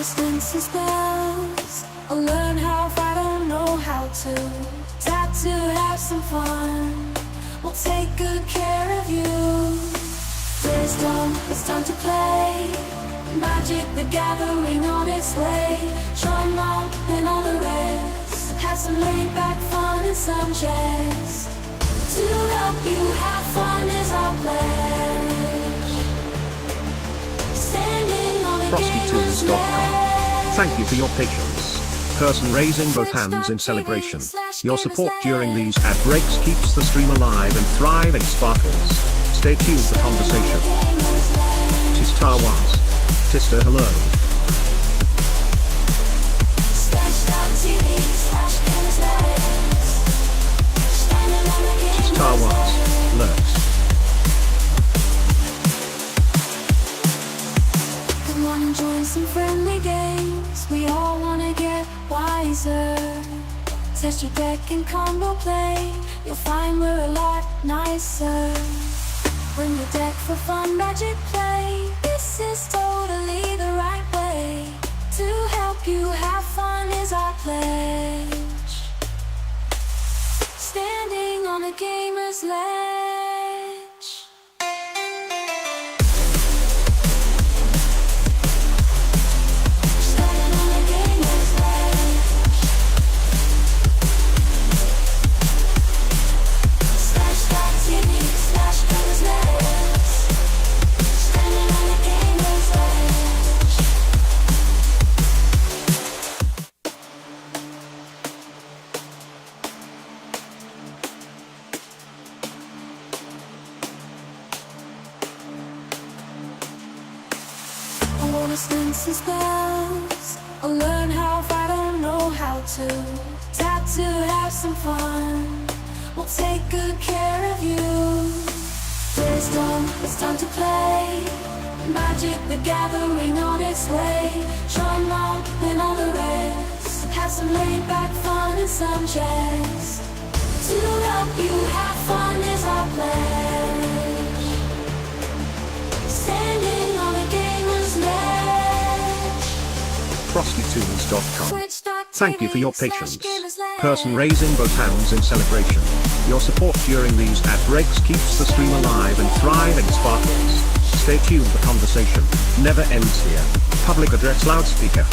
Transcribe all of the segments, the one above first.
spin some spells. I'll learn how if I don't know how to. Time to have some fun. We'll take good care of you. Wisdom, it's time to play. Magic, the gathering on its way. Charm up and all the rest. Have some laid back fun and some chess. To help you have fun is our pledge. Standing on a gamer's ledge. Thank you for your patience. Person raising both hands in celebration. Your support during these ad breaks keeps the stream alive and thriving sparkles. Stay tuned for conversation. Tistar was. Sister, hello. Star Wars, lurks. Come on and join some friendly games. We all wanna get wiser. Test your deck and combo play. You'll find we're a lot nicer. Bring your deck for fun magic play. This is totally the right way. To help you have fun is our pledge. Standing on a gamer's ledge. Standing on a gamer's ledge. Slash.tv/gamer's ledge. Standing on a gamer's ledge. I wanna spin some spells. I'll learn how if I don't know how to. Time to have some fun. We'll take good care of you. Wisdom, it's time to play. Magic, the gathering on its way. Charm up and all the rest. Have some laid back fun and some chess. To help you have fun is our pledge. Standing on a gamer's ledge. FrostyTunes.com. Thank you for your patience. Person raising both hands in celebration. Your support during these ad breaks keeps the stream alive and thriving sparkles. Stay tuned for conversation. Never ends here. Public address loudspeaker.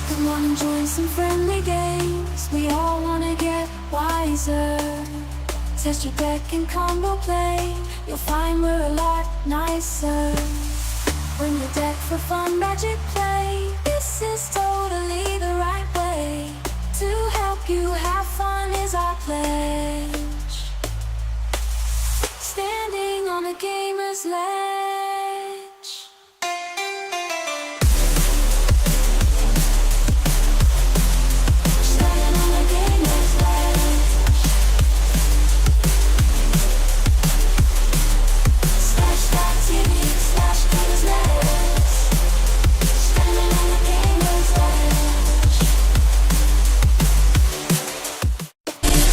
Come on and join some friendly games. We all wanna get wiser. Test your deck and combo play. You'll find we're a lot nicer. Bring your deck for fun magic play. This is totally the right way. To help you have fun is our pledge. Standing on a gamer's ledge. Standing on a gamer's ledge. Slash.tv/gamer's ledge. Standing on a gamer's ledge.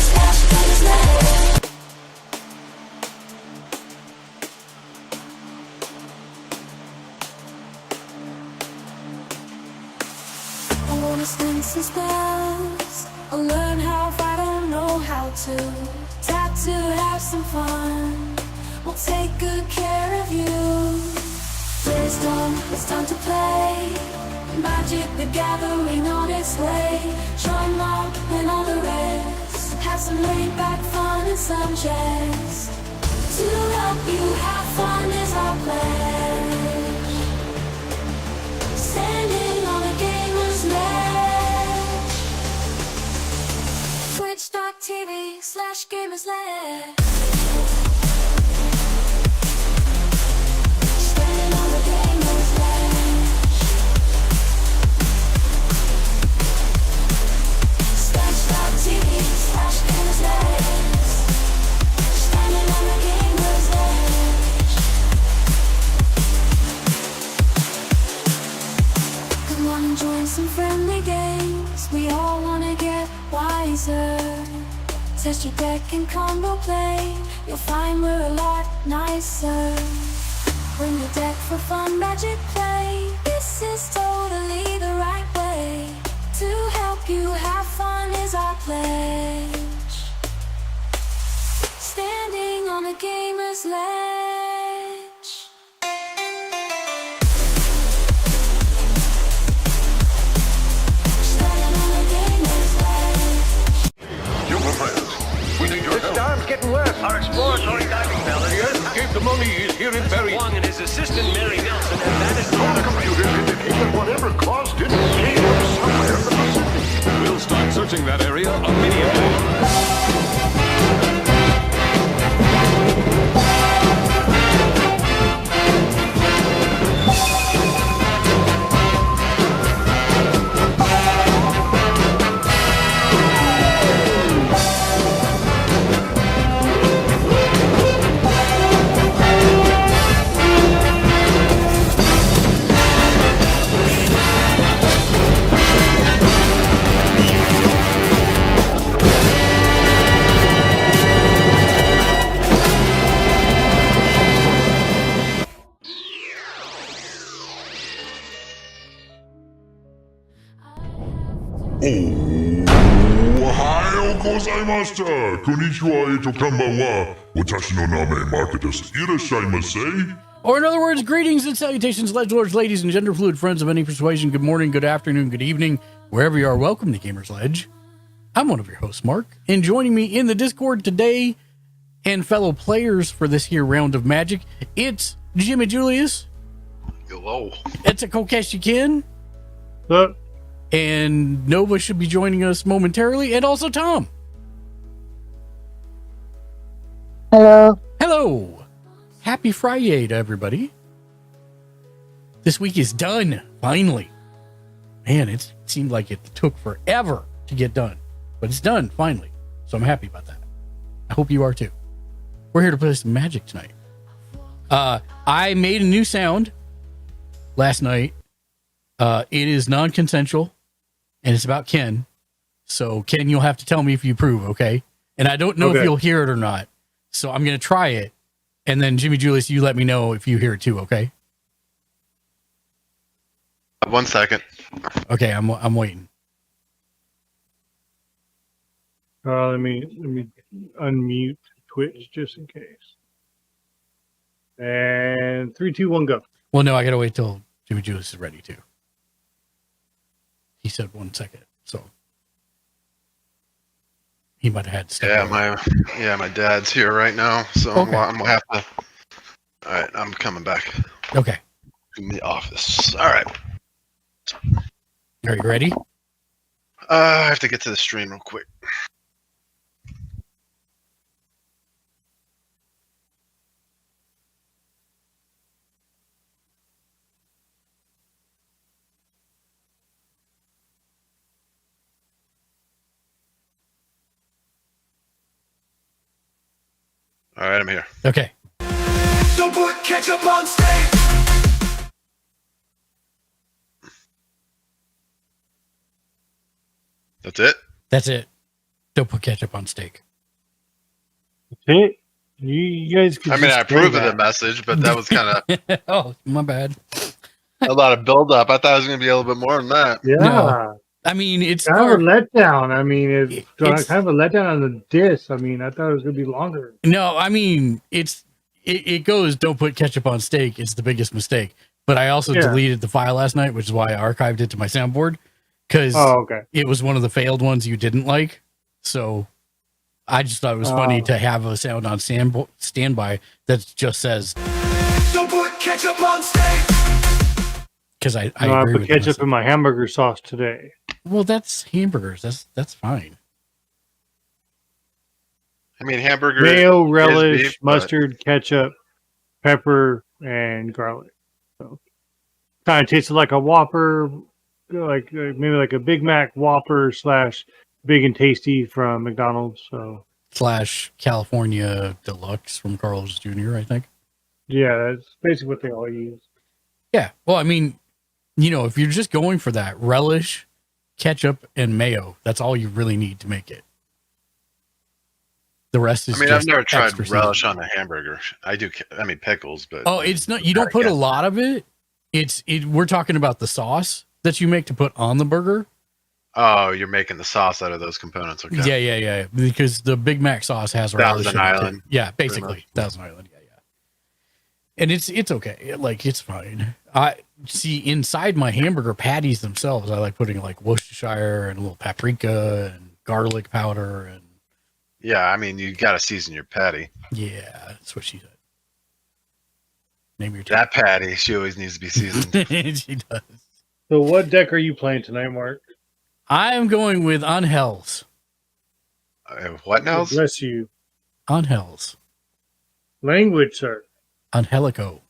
Slash.gamer's ledge. I wanna spin some spells. I'll learn how if I don't know how to. Time to have some fun. We'll take good care of you. Wisdom, it's time to play. Magic, the gathering on its way. Charm up and all the rest. Have some laid back fun and some chess. To help you have fun is our pledge. Standing on a gamer's ledge. Twitch.tv/gamer's ledge. Standing on a gamer's ledge. Twitch.tv/gamer's ledge. Standing on a gamer's ledge. Come on and join some friendly games. We all wanna get wiser. organizer. Test your deck and combo play. You'll find we're a lot nicer. Bring your deck for fun magic play. This is totally the right way. To help you have fun is our pledge. Standing on a gamer's ledge. Standing on a gamer's ledge. Human friends, we need your help. Storm's getting worse. Our exploratory diving bell is Escape the money is here in Barry. Wong and his assistant Mary Nelson have managed Our computers indicate that whatever caused it came from somewhere in the Pacific. We'll start searching that area immediately. Ohio gozaimashita! Konnichiwa eto kanban wa. Watashi no name Mark desu. Irashaimase. Or in other words, greetings and salutations, ledgelords, ladies, and gender fluid friends of any persuasion. Good morning, good afternoon, good evening, wherever you are. Welcome to Gamer's Ledge. I'm one of your hosts, Mark, and joining me in the Discord today and fellow players for this here round of Magic, it's Jimmy Julius. Hello. It's a Kokeshi Ken. Look, And Nova should be joining us momentarily, and also Tom. hello. Hello. Happy Friday to everybody. This week is done, finally. Man, it seemed like it took forever to get done, but it's done, finally. So I'm happy about that. I hope you are too. We're here to play some Magic tonight. I made a new sound last night. It is non-consensual, and it's about Ken. So, Ken, you'll have to tell me if you approve, okay? And I don't know if you'll hear it or not. So I'm going to try it. And then, Jimmy Julius, you let me know if you hear it too, okay? 1 second. Okay, I'm waiting. Let me unmute Twitch just in case. And 3, 2, 1, go. Well, no, I got to wait till Jimmy Julius is ready too. He said 1 second, so he might have had to step away. My dad's here right now, so Okay. I'm gonna have to. All right, I'm coming back Okay. in the office. All right, Are you ready? I have to get to the stream real quick. All right, I'm here. Okay. Don't put ketchup on steak. That's it. That's it. Don't put ketchup on steak. Hey, you guys could I mean, just I approved say of the that. message, but that was kind of Oh, my bad. a lot of build up. I thought it was gonna be a little bit more than that. Yeah. No. I mean, it's Kind of a hard. letdown. I mean, it's It's- kind of a letdown on the disc. I mean, I thought it was going to be longer. No, I mean, it goes, don't put ketchup on steak. It's the biggest mistake. But I also Yeah. deleted the file last night, which is why I archived it to my soundboard, because Oh, okay. it was one of the failed ones you didn't like. So I just thought it was funny Oh. to have a sound on standby that just says, Don't put ketchup on steak. because I No, I agree put with ketchup myself. in my hamburger sauce today. Well, that's hamburgers. That's fine. I mean, hamburger, Mayo, is relish, beef, but- mustard, ketchup, pepper, and garlic. So, kind of tasted like a Whopper, like maybe like a Big Mac Whopper / Big and Tasty from McDonald's. So / California Deluxe from Carl's Jr., I think. yeah, that's basically what they all use. Yeah. Well, I mean, if you're just going for that relish, ketchup, and mayo, that's all you really need to make it. The rest is. I mean, just I've never tried extra relish seasoning. on a hamburger. I do. I mean, pickles, but Oh, it's not. You don't put a lot of it. We're talking about the sauce that you make to put on the burger. Oh, you're making the sauce out of those components. Okay. Yeah. Because the Big Mac sauce has relish Thousand in it, too. Island. Yeah, basically Thousand Island. Yeah. And it's okay. Like, it's fine. I see inside my hamburger patties themselves. I like putting like Worcestershire and a little paprika and garlic powder and. Yeah, I mean, you got to season your patty. Yeah, that's what she said. Name your That patty, she always needs to be seasoned. She does. So what deck are you playing tonight, Mark? I am going with Unhells. What now? Bless you. Unhells. Language, sir. Angelico.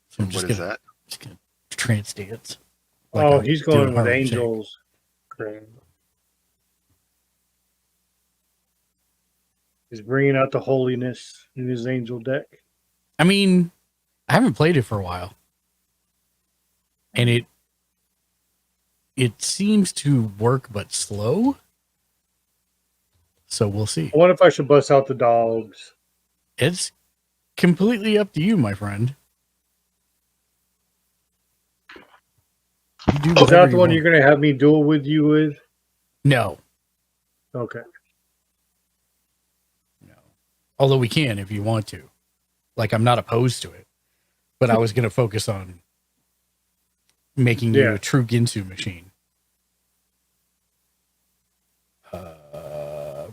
So What is that? Just gonna trance dance. Oh, he's going with angels. Great. He's bringing out the holiness in his angel deck. I mean, I haven't played it for a while, and it seems to work, but slow. So we'll see. I wonder if I should bust out the dogs. It's completely up to you, my friend. You do Is that whatever the you one want. you're going to have me duel with you with? No. Okay. Although we can if you want to. Like, I'm not opposed to it. But I was going to focus on making you a true Ginsu machine.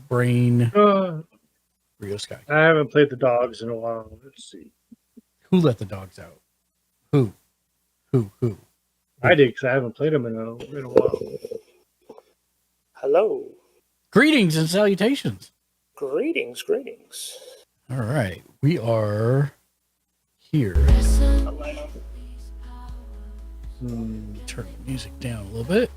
Brain. Rio Sky. I haven't played the dogs in a while. Let's see. Who let the dogs out? Who? I did, because I haven't played them in a while. Hello. Greetings and salutations. Greetings. All right. We are here. Turn the music down a little bit.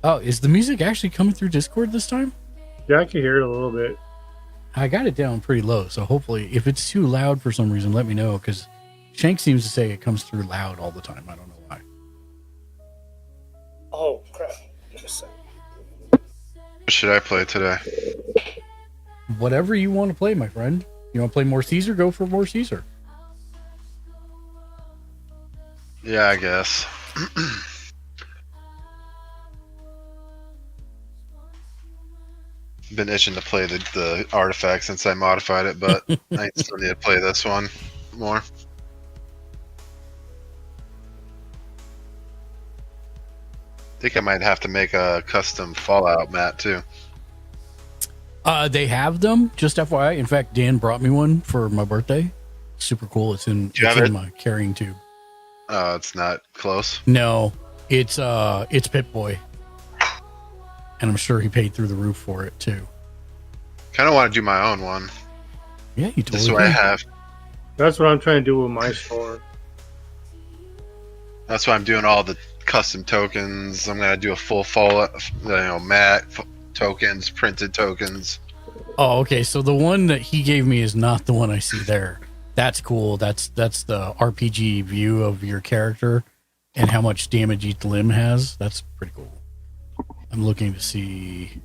Oh, is the music actually coming through Discord this time? Yeah, I can hear it a little bit. I got it down pretty low, so hopefully, if it's too loud for some reason, let me know, because Shank seems to say it comes through loud all the time. I don't know why. Oh, crap. Just a What should I play today? Whatever you want to play, my friend. You want to play more Caesar? Go for more Caesar. Yeah, I guess. Been itching to play the artifact since I modified it, but I still need to play this one more. I think I might have to make a custom Fallout mat too. They have them, just FYI. In fact, Dan brought me one for my birthday. Super cool. It's in my carrying tube. It's not close. No, it's Pip-Boy. And I'm sure he paid through the roof for it too. Kind of want to do my own one. Yeah, you totally This way I have. That's what I'm trying to do with my store. That's why I'm doing all the custom tokens. I'm gonna do a full Fallout, mat tokens, printed tokens. Oh, okay. So the one that he gave me is not the one I see there. That's cool. That's the RPG view of your character and how much damage each limb has. That's pretty cool. I'm looking to see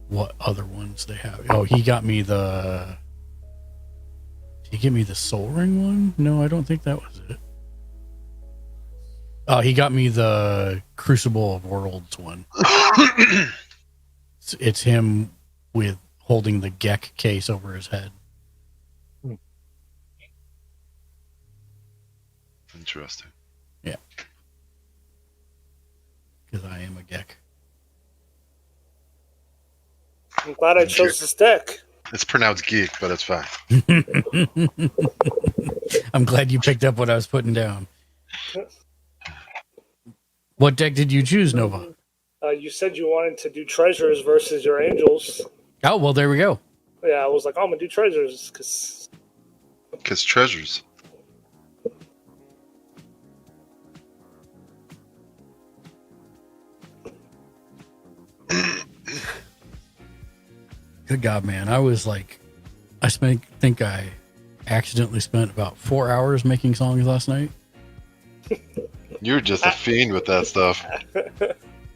what other ones they have. Oh, he got me the. Did he give me the Soul Ring one? No, I don't think that was it. Oh, he got me the Crucible of Worlds one. It's him with holding the Gek case over his head. Interesting. Yeah. Because I am a Gek. I'm glad I chose this deck. It's pronounced geek, but it's fine. I'm glad you picked up what I was putting down. What deck did you choose, Nova? You said you wanted to do treasures versus your angels. Oh, well, there we go. Yeah, I was like, I'm going to do treasures Because treasures. Good God, man. I think I accidentally spent about 4 hours making songs last night. You're just a fiend with that stuff.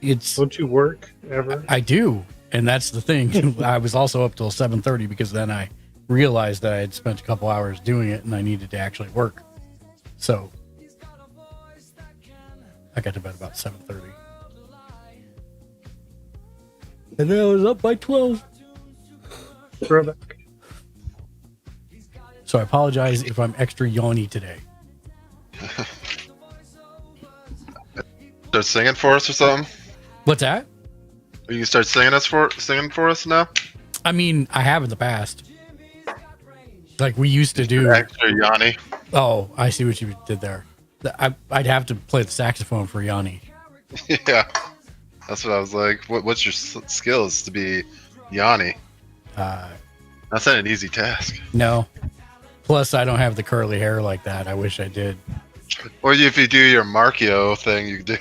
It's Don't you work ever? I do, and that's the thing. I was also up till 7:30 because then I realized that I had spent a couple hours doing it and I needed to actually work. So I got to bed about 7:30, and then I was up by 12. Throwback. So I apologize if I'm extra yawny today. Start singing for us or something? What's that? You can start singing for us now? I mean, I have in the past. Like we used to do. Extra Yanni. Oh, I see what you did there. I'd have to play the saxophone for Yanni. Yeah. That's what I was like. What's your skills to be Yanni? That's not an easy task. No. Plus, I don't have the curly hair like that. I wish I did. Or if you do your Markio thing, you do.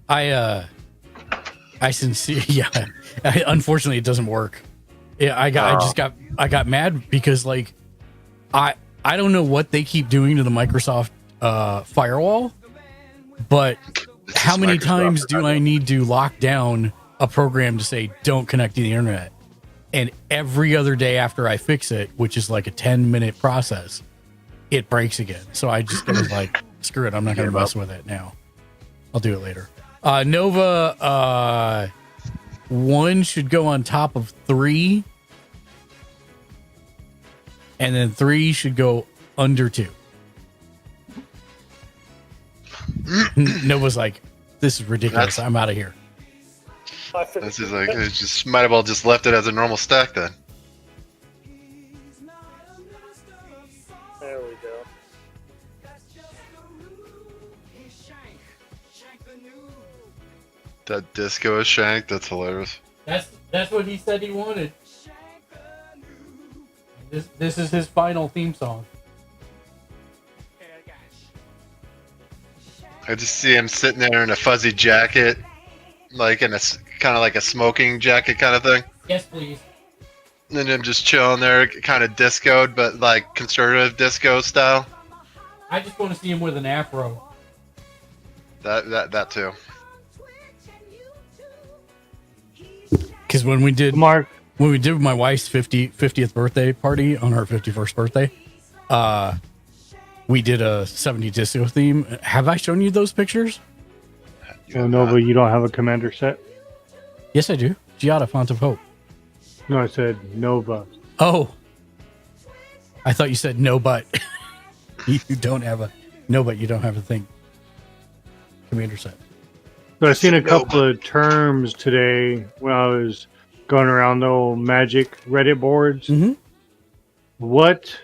I sincerely, yeah. Unfortunately, it doesn't work. Yeah, I got mad because like, I don't know what they keep doing to the Microsoft firewall, but how many times do I need to lock down a program to say don't connect to the internet? And every other day after I fix it, which is like a 10-minute process, it breaks again. So I just was like, screw it, I'm not going to mess with it now. I'll do it later. Nova 1 should go on top of 3. And then 3 should go under 2. Nova's like, this is ridiculous. I'm out of here. This is like, it just might have well just left it as a normal stack then. There we go. That disco is shanked. That's hilarious. That's what he said he wanted. This is his final theme song. I just see him sitting there in a fuzzy jacket, like in a kind of like a smoking jacket kind of thing. Yes, please. And him just chilling there, kind of discoed, but like conservative disco style. I just want to see him with an afro. That too. Because when we did my wife's 50th birthday party on her 51st birthday, we did a 70s disco theme. Have I shown you those pictures? Oh, Nova, you don't have a commander set? Yes, I do. Giada, Font of Hope. No, I said Nova. Oh. I thought you said no, but you don't have a thing. Commander set. So I've seen a couple of terms today when I was going around the old Magic Reddit boards. Mm-hmm. What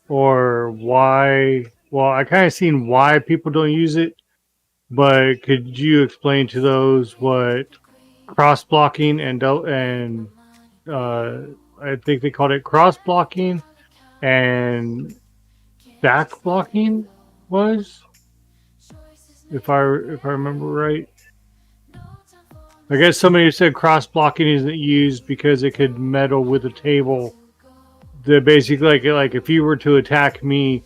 or why? Well, I kind of seen why people don't use it, but could you explain to those what cross blocking and I think they called it cross blocking and back blocking was? If I remember right. I guess somebody said cross blocking isn't used because it could meddle with the table. The basically like if you were to attack me,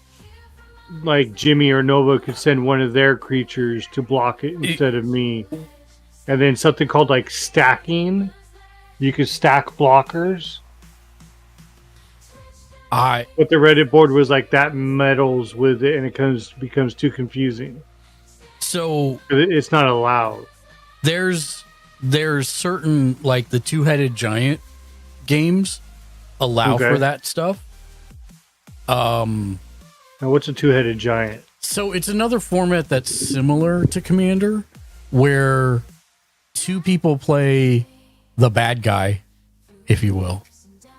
like Jimmy or Nova could send one of their creatures to block it instead of me. And then something called like stacking. You could stack blockers. But the Reddit board was like that meddles with it and it becomes too confusing. So it's not allowed. There's certain like the two-headed giant games allow for that stuff. Now what's a two-headed giant? So it's another format that's similar to Commander, where two people play the bad guy, if you will,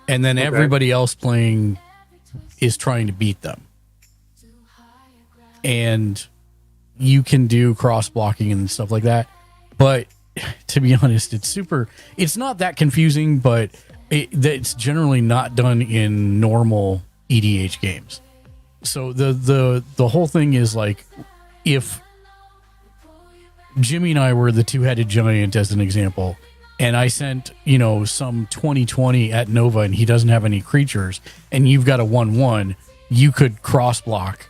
and then everybody else playing is trying to beat them. And you can do cross blocking and stuff like that. But to be honest, it's not that confusing, but it's generally not done in normal EDH games. So the whole thing is like, if Jimmy and I were the two-headed giant as an example, and I sent, some 20/20 at Nova and he doesn't have any creatures, and you've got a 1/1, you could cross block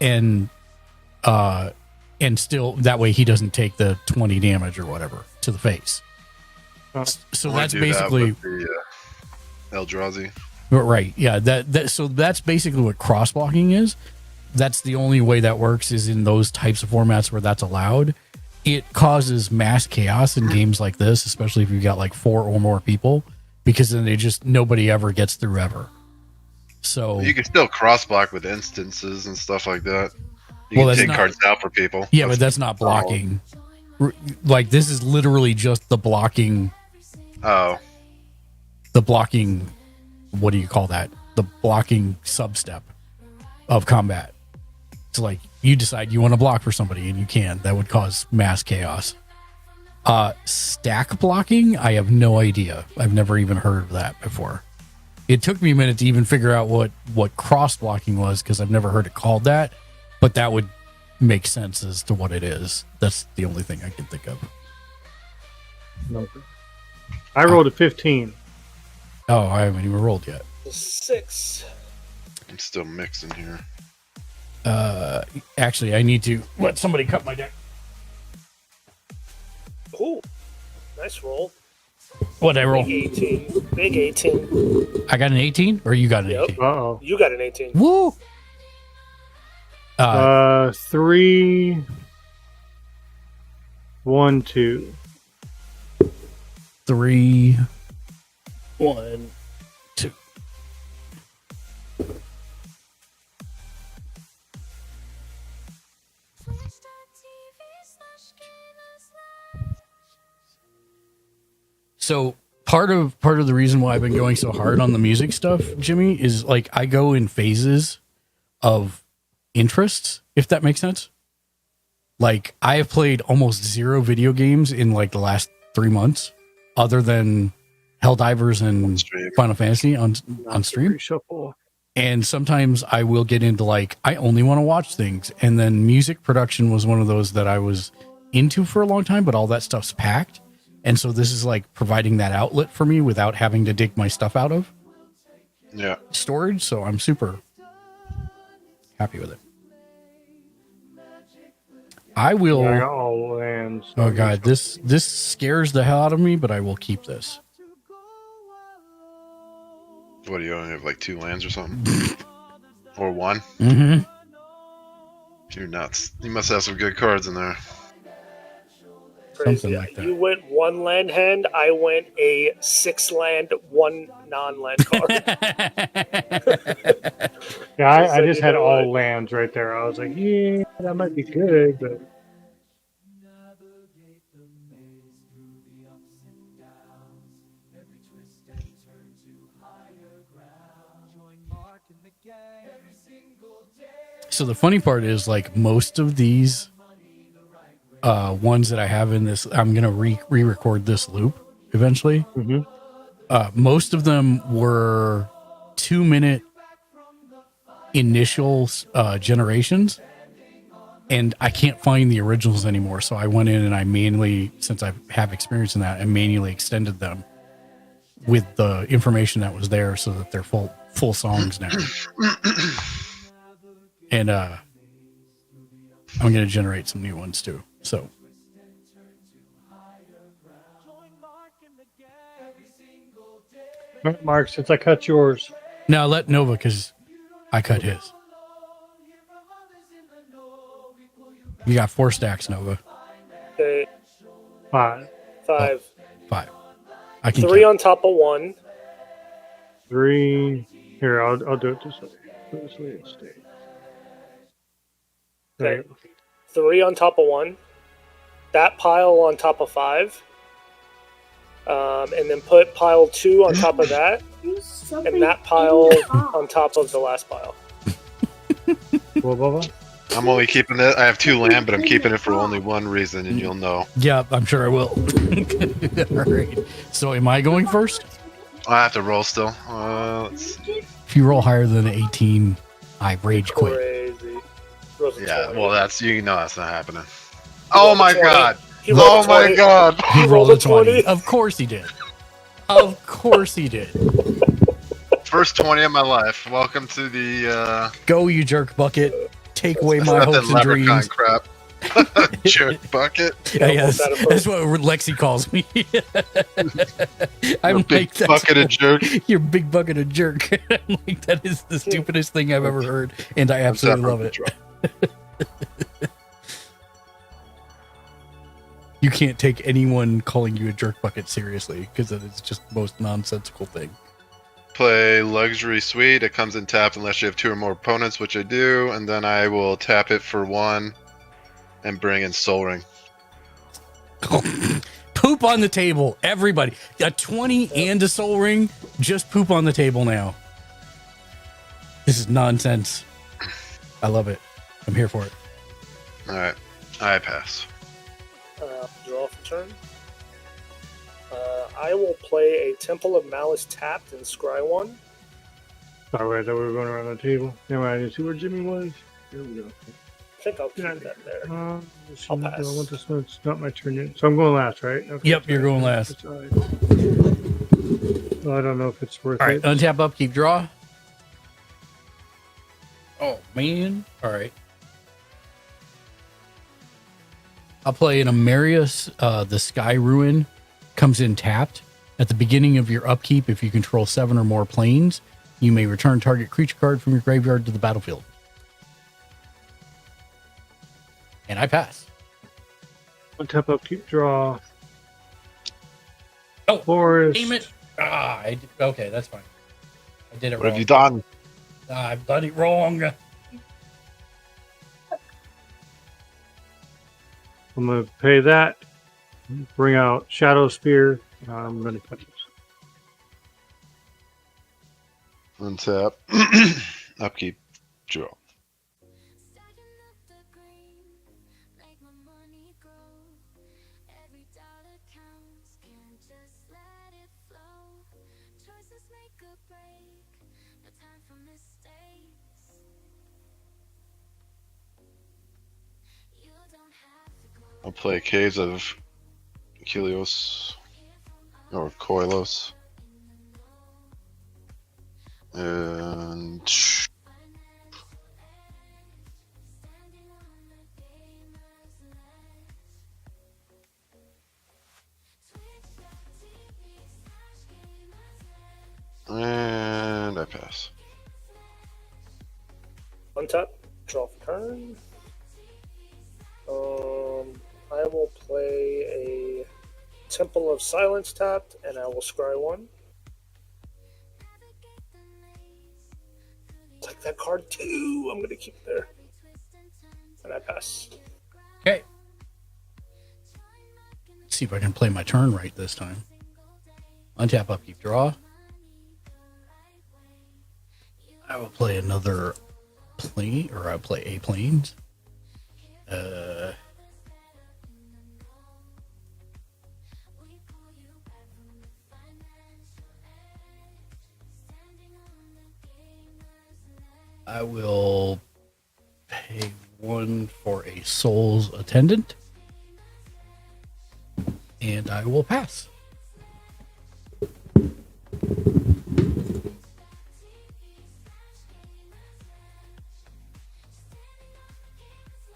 and still that way he doesn't take the 20 damage or whatever to the face. So that's basically the Eldrazi. right. Yeah, so that's basically what cross blocking is. That's the only way that works is in those types of formats where that's allowed. It causes mass chaos in games like this, especially if you've got like 4 or more people, because then nobody ever gets through ever. So you can still cross block with instances and stuff like that. You can take cards out for people. Yeah, but that's not blocking. Like this is literally just the blocking. Oh. The blocking. What do you call that? The blocking substep of combat. It's like you decide you want to block for somebody and you can. That would cause mass chaos. Stack blocking, I have no idea. I've never even heard of that before. It took me a minute to even figure out what cross blocking was because I've never heard it called that. But that would make sense as to what it is. That's the only thing I can think of. I rolled a 15. Oh, I haven't even rolled yet. 6. I'm still mixing here. Actually, I need to let somebody cut my deck. Ooh, nice roll. What I roll? Big 18. Big 18. I got an 18, or you got an 18? Uh-oh. You got an 18. Woo! 3, 1, 2. 3, 1, 2. So part of the reason why I've been going so hard on the music stuff, Jimmy, is like I go in phases of interests, if that makes sense. Like I have played almost 0 video games in like the last 3 months, other than Helldivers and Final Fantasy on stream. And sometimes I will get into like I only want to watch things, and then music production was one of those that I was into for a long time, but all that stuff's packed. And so this is like providing that outlet for me without having to dig my stuff out of storage. So I'm super happy with it. I will. All lands. Oh god, this scares the hell out of me, but I will keep this. What do you only have, like 2 lands or something? Or 1? Mm-hmm. You're nuts. You must have some good cards in there. Something like that. You went 1 land hand. I went a 6 land, 1 non-land card. Yeah, I just had all lands right there. I was like, yeah, that might be good, but. So the funny part is, like, most of these ones that I have in this, I'm gonna re-record this loop eventually. Mm-hmm. Most of them were 2-minute initial generations, and I can't find the originals anymore. So I went in and I manually, since I have experience in that, I manually extended them with the information that was there, so that they're full songs now. And I'm gonna generate some new ones too. So All right, Mark, since I cut yours. now let Nova, because I cut his. You got 4 stacks, Nova. Okay, 5. 5. 5. I can 3 count. on top of 1. 3. Here, I'll do it this way. This way instead. Okay. 3 on top of 1. That pile on top of 5. And then put pile 2 on top of that. And that pile on top of the last pile. Blah, blah, blah. I'm only keeping it. I have 2 land, but I'm keeping it for only one reason, and you'll know. Yeah, I'm sure I will. All right. So am I going first? I have to roll still. Let's see. If you roll higher than 18, I rage quit. Crazy. Rolls a Yeah, 20. well, that's that's not happening. Oh my rolled a 20. god! He rolled Oh a my 20. god! He rolled a 20. Of course he did. Of course he did. First 20 of my life. Welcome to the Go, you jerk bucket. take away That's my nothing hopes and leprechaun dreams. crap. Jerk bucket. Yeah, almost out of that's what Lexi calls me. I'm Your big like, that's bucket of jerk. Your big bucket of jerk. I'm like, that is the stupidest thing I've ever heard, and I absolutely love it. You can't take anyone calling you a jerk bucket seriously because that is just the most nonsensical thing. Play Luxury Suite. It comes in tapped unless you have 2 or more opponents, which I do, and then I will tap it for 1 and bring in Soul Ring. Poop on the table, everybody. A 20 and a Soul Ring, just poop on the table now. This is nonsense. I love it. I'm here for it. Alright, I pass. Draw for turn. I will play a Temple of Malice tapped and scry 1. Sorry, I thought we were going around the table. Never mind, I didn't see where Jimmy was. Here we go. I think I'll keep that there. I'll pass. I want this one. It's not my turn yet. So I'm going last, right? Okay, Yep, you're going last. It's all right. Well, I don't know if it's worth All right, it. untap, upkeep, draw. Oh, man. All right. I'll play an Amarius, the Sky Ruin. Comes in tapped. At the beginning of your upkeep, if you control 7 or more planes, you may return target creature card from your graveyard to the battlefield. And I pass. Untap, upkeep, draw. Oh, Forest. damn it. Okay, that's fine. I did it What wrong. have you done? I've done it wrong. I'm going to pay that. Bring out Shadow Spear. I'm going to cut this. Untap. Upkeep. Draw. I'll play Caves of Kilios or Koilos. And I pass. Untap, draw for turn. I will play a Temple of Silence tapped, and I will scry 1. Take that card too. I'm going to keep it there. And I pass. Okay. Let's see if I can play my turn right this time. Untap, upkeep, draw. I will play another plane, or I'll play a planes. I will pay 1 for a Soul's Attendant. And I will pass.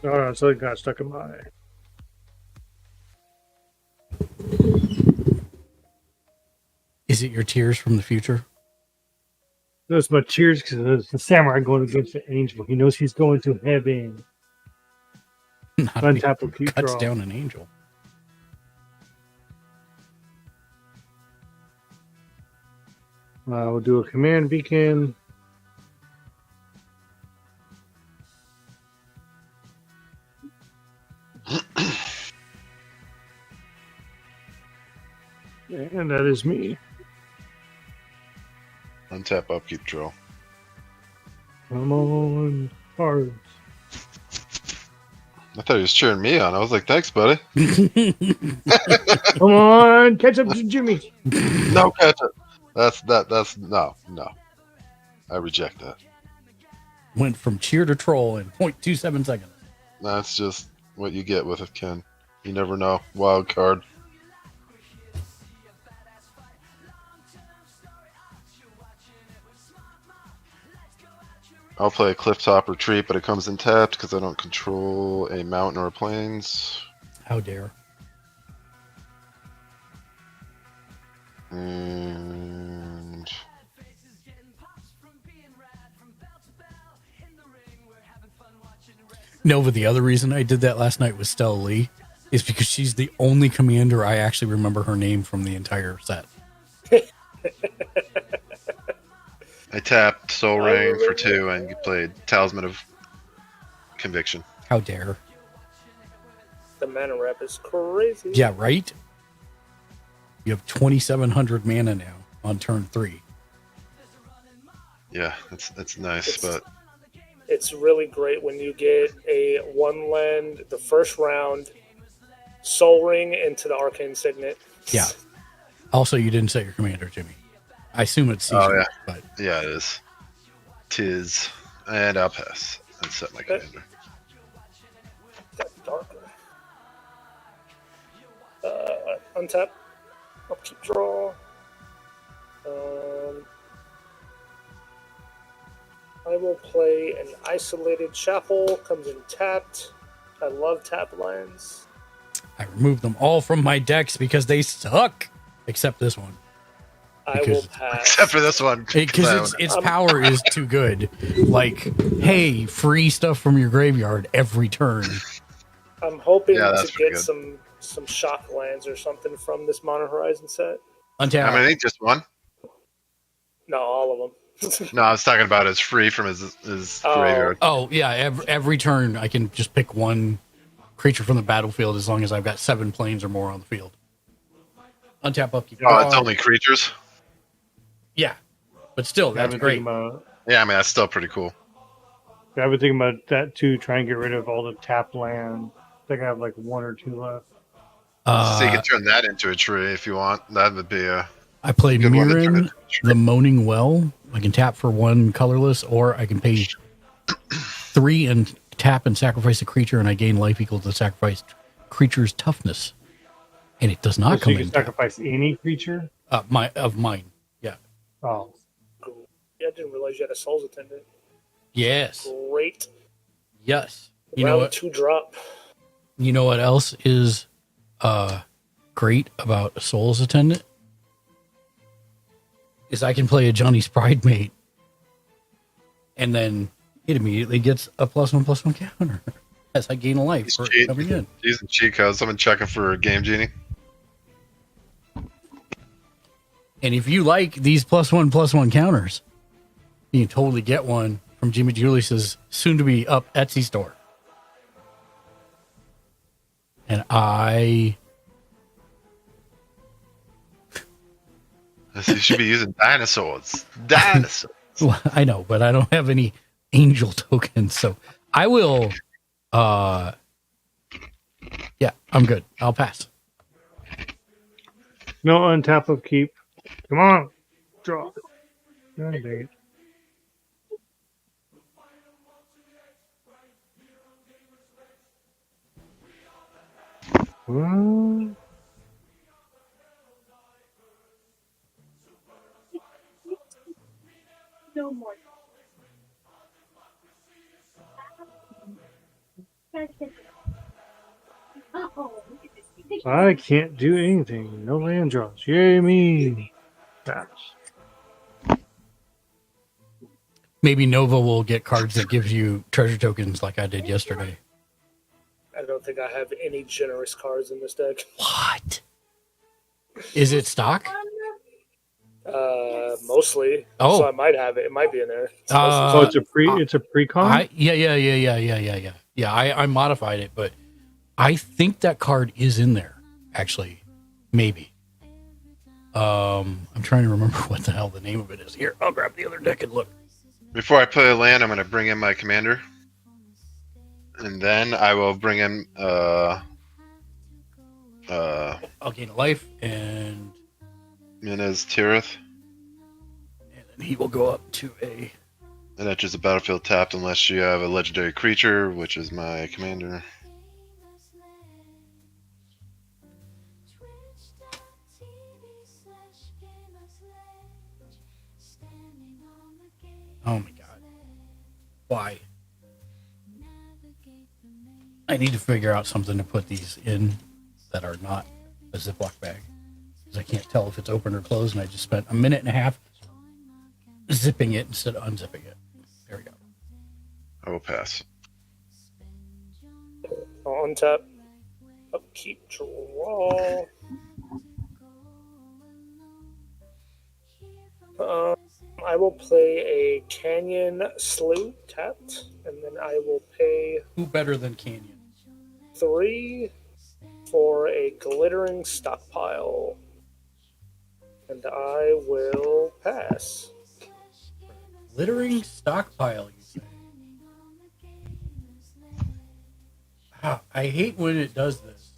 Oh, so it got stuck in my. Is it your tears from the future? Those my tears because the samurai going against the angel. He knows he's going to heaven. Untap, upkeep, Cuts draw. down an angel. We'll do a command beacon. And that is me. Untap, upkeep, draw. Come on, cards. I thought he was cheering me on. I was like, thanks, buddy. Come on, catch up to Jimmy. No catch up. That's no. I reject that. Went from cheer to troll in 0.27 seconds. That's just what you get with it, Ken. You never know. Wild card. I'll play a Clifftop Retreat, but it comes in tapped because I don't control a mountain or plains. How dare. And Nova, the other reason I did that last night with Stella Lee is because she's the only commander I actually remember her name from the entire set. I tapped Soul Ring for 2, and you played Talisman of Conviction. How dare. The mana rep is crazy. Yeah, right? You have 2,700 mana now on turn 3. Yeah, that's nice, but It's really great when you get a 1-land the first round, Soul Ring into the Arcane Signet. Yeah. Also, you didn't set your commander, Jimmy. I assume it's seasonal, yeah. but Yeah, it is. Tis. And I'll pass and set my commander. That's darker. Untap. Upkeep draw. I will play an Isolated Chapel. Comes in tapped. I love tap lands. I removed them all from my decks because they suck. Except this one. I will pass. Except for this one. Because its power is too good. Like, hey, free stuff from your graveyard every turn. I'm hoping Yeah, to that's pretty get good. some shock lands or something from this Modern Horizon set. Untap. I think just one. No, all of them. No, I was talking about it's free from his graveyard. Oh, yeah. Every turn, I can just pick one creature from the battlefield as long as I've got 7 planes or more on the field. Untap, upkeep. Oh, it's only creatures? Yeah. But still, that's great. Yeah, I mean, that's still pretty cool. I've been thinking about that too, try and get rid of all the tap land. I think I have like 1 or 2 left. So you can turn that into a tree if you want. That would be a I play good one to turn Mirren, into a tree. the Moaning Well. I can tap for 1 colorless, or I can pay 3 and tap and sacrifice a creature, and I gain life equal to the sacrificed creature's toughness. And it does not So come you in. can sacrifice any creature? Mine. Yeah. Oh. Cool. Yeah, I didn't realize you had a Souls Attendant. Yes. Great. Yes. You know Round what? 2 drop. You know what else is great about a Souls Attendant? Is I can play a Johnny's Pride Mate, and then it immediately gets a +1/+1 counter as I gain a life for coming in. Using cheat codes. Someone checking for Game Genie. And if you like these +1/+1 counters, you can totally get one from Jimmy Julius's soon-to-be up Etsy store. And You should be using dinosaurs. Dinosaurs. well, I know, but I don't have any angel tokens, so I will. Yeah, I'm good. I'll pass. No untap upkeep. Come on. Draw. God dang it. What? No more. I can't do anything. No land draws. Yay me. Pass. Maybe Nova will get cards that gives you treasure tokens like I did yesterday. I don't think I have any generous cards in this deck. What? Is it stock? Mostly. Oh. So I might have it. It might be in there. It's So it's a pre-con? Yeah. Yeah, I modified it, but I think that card is in there, actually. Maybe. I'm trying to remember what the hell the name of it is. Here, I'll grab the other deck and look. Before I play a land, I'm going to bring in my commander. And then I will bring in... I'll gain a life, and Minez Tirith. then he will go up to a... It enters the battlefield tapped unless you have a legendary creature, which is my commander. Oh my god. why. I need to figure out something to put these in that are not a Ziploc bag. Because I can't tell if it's open or closed, and I just spent a minute and a half zipping it instead of unzipping it. There we go. I will pass. I'll untap. Upkeep, draw. I will play a Canyon Slough tapped, and then I will pay Who better than Canyon? 3 for a Glittering Stockpile. And I will pass. Glittering Stockpile, you say? Ah, I hate when it does this.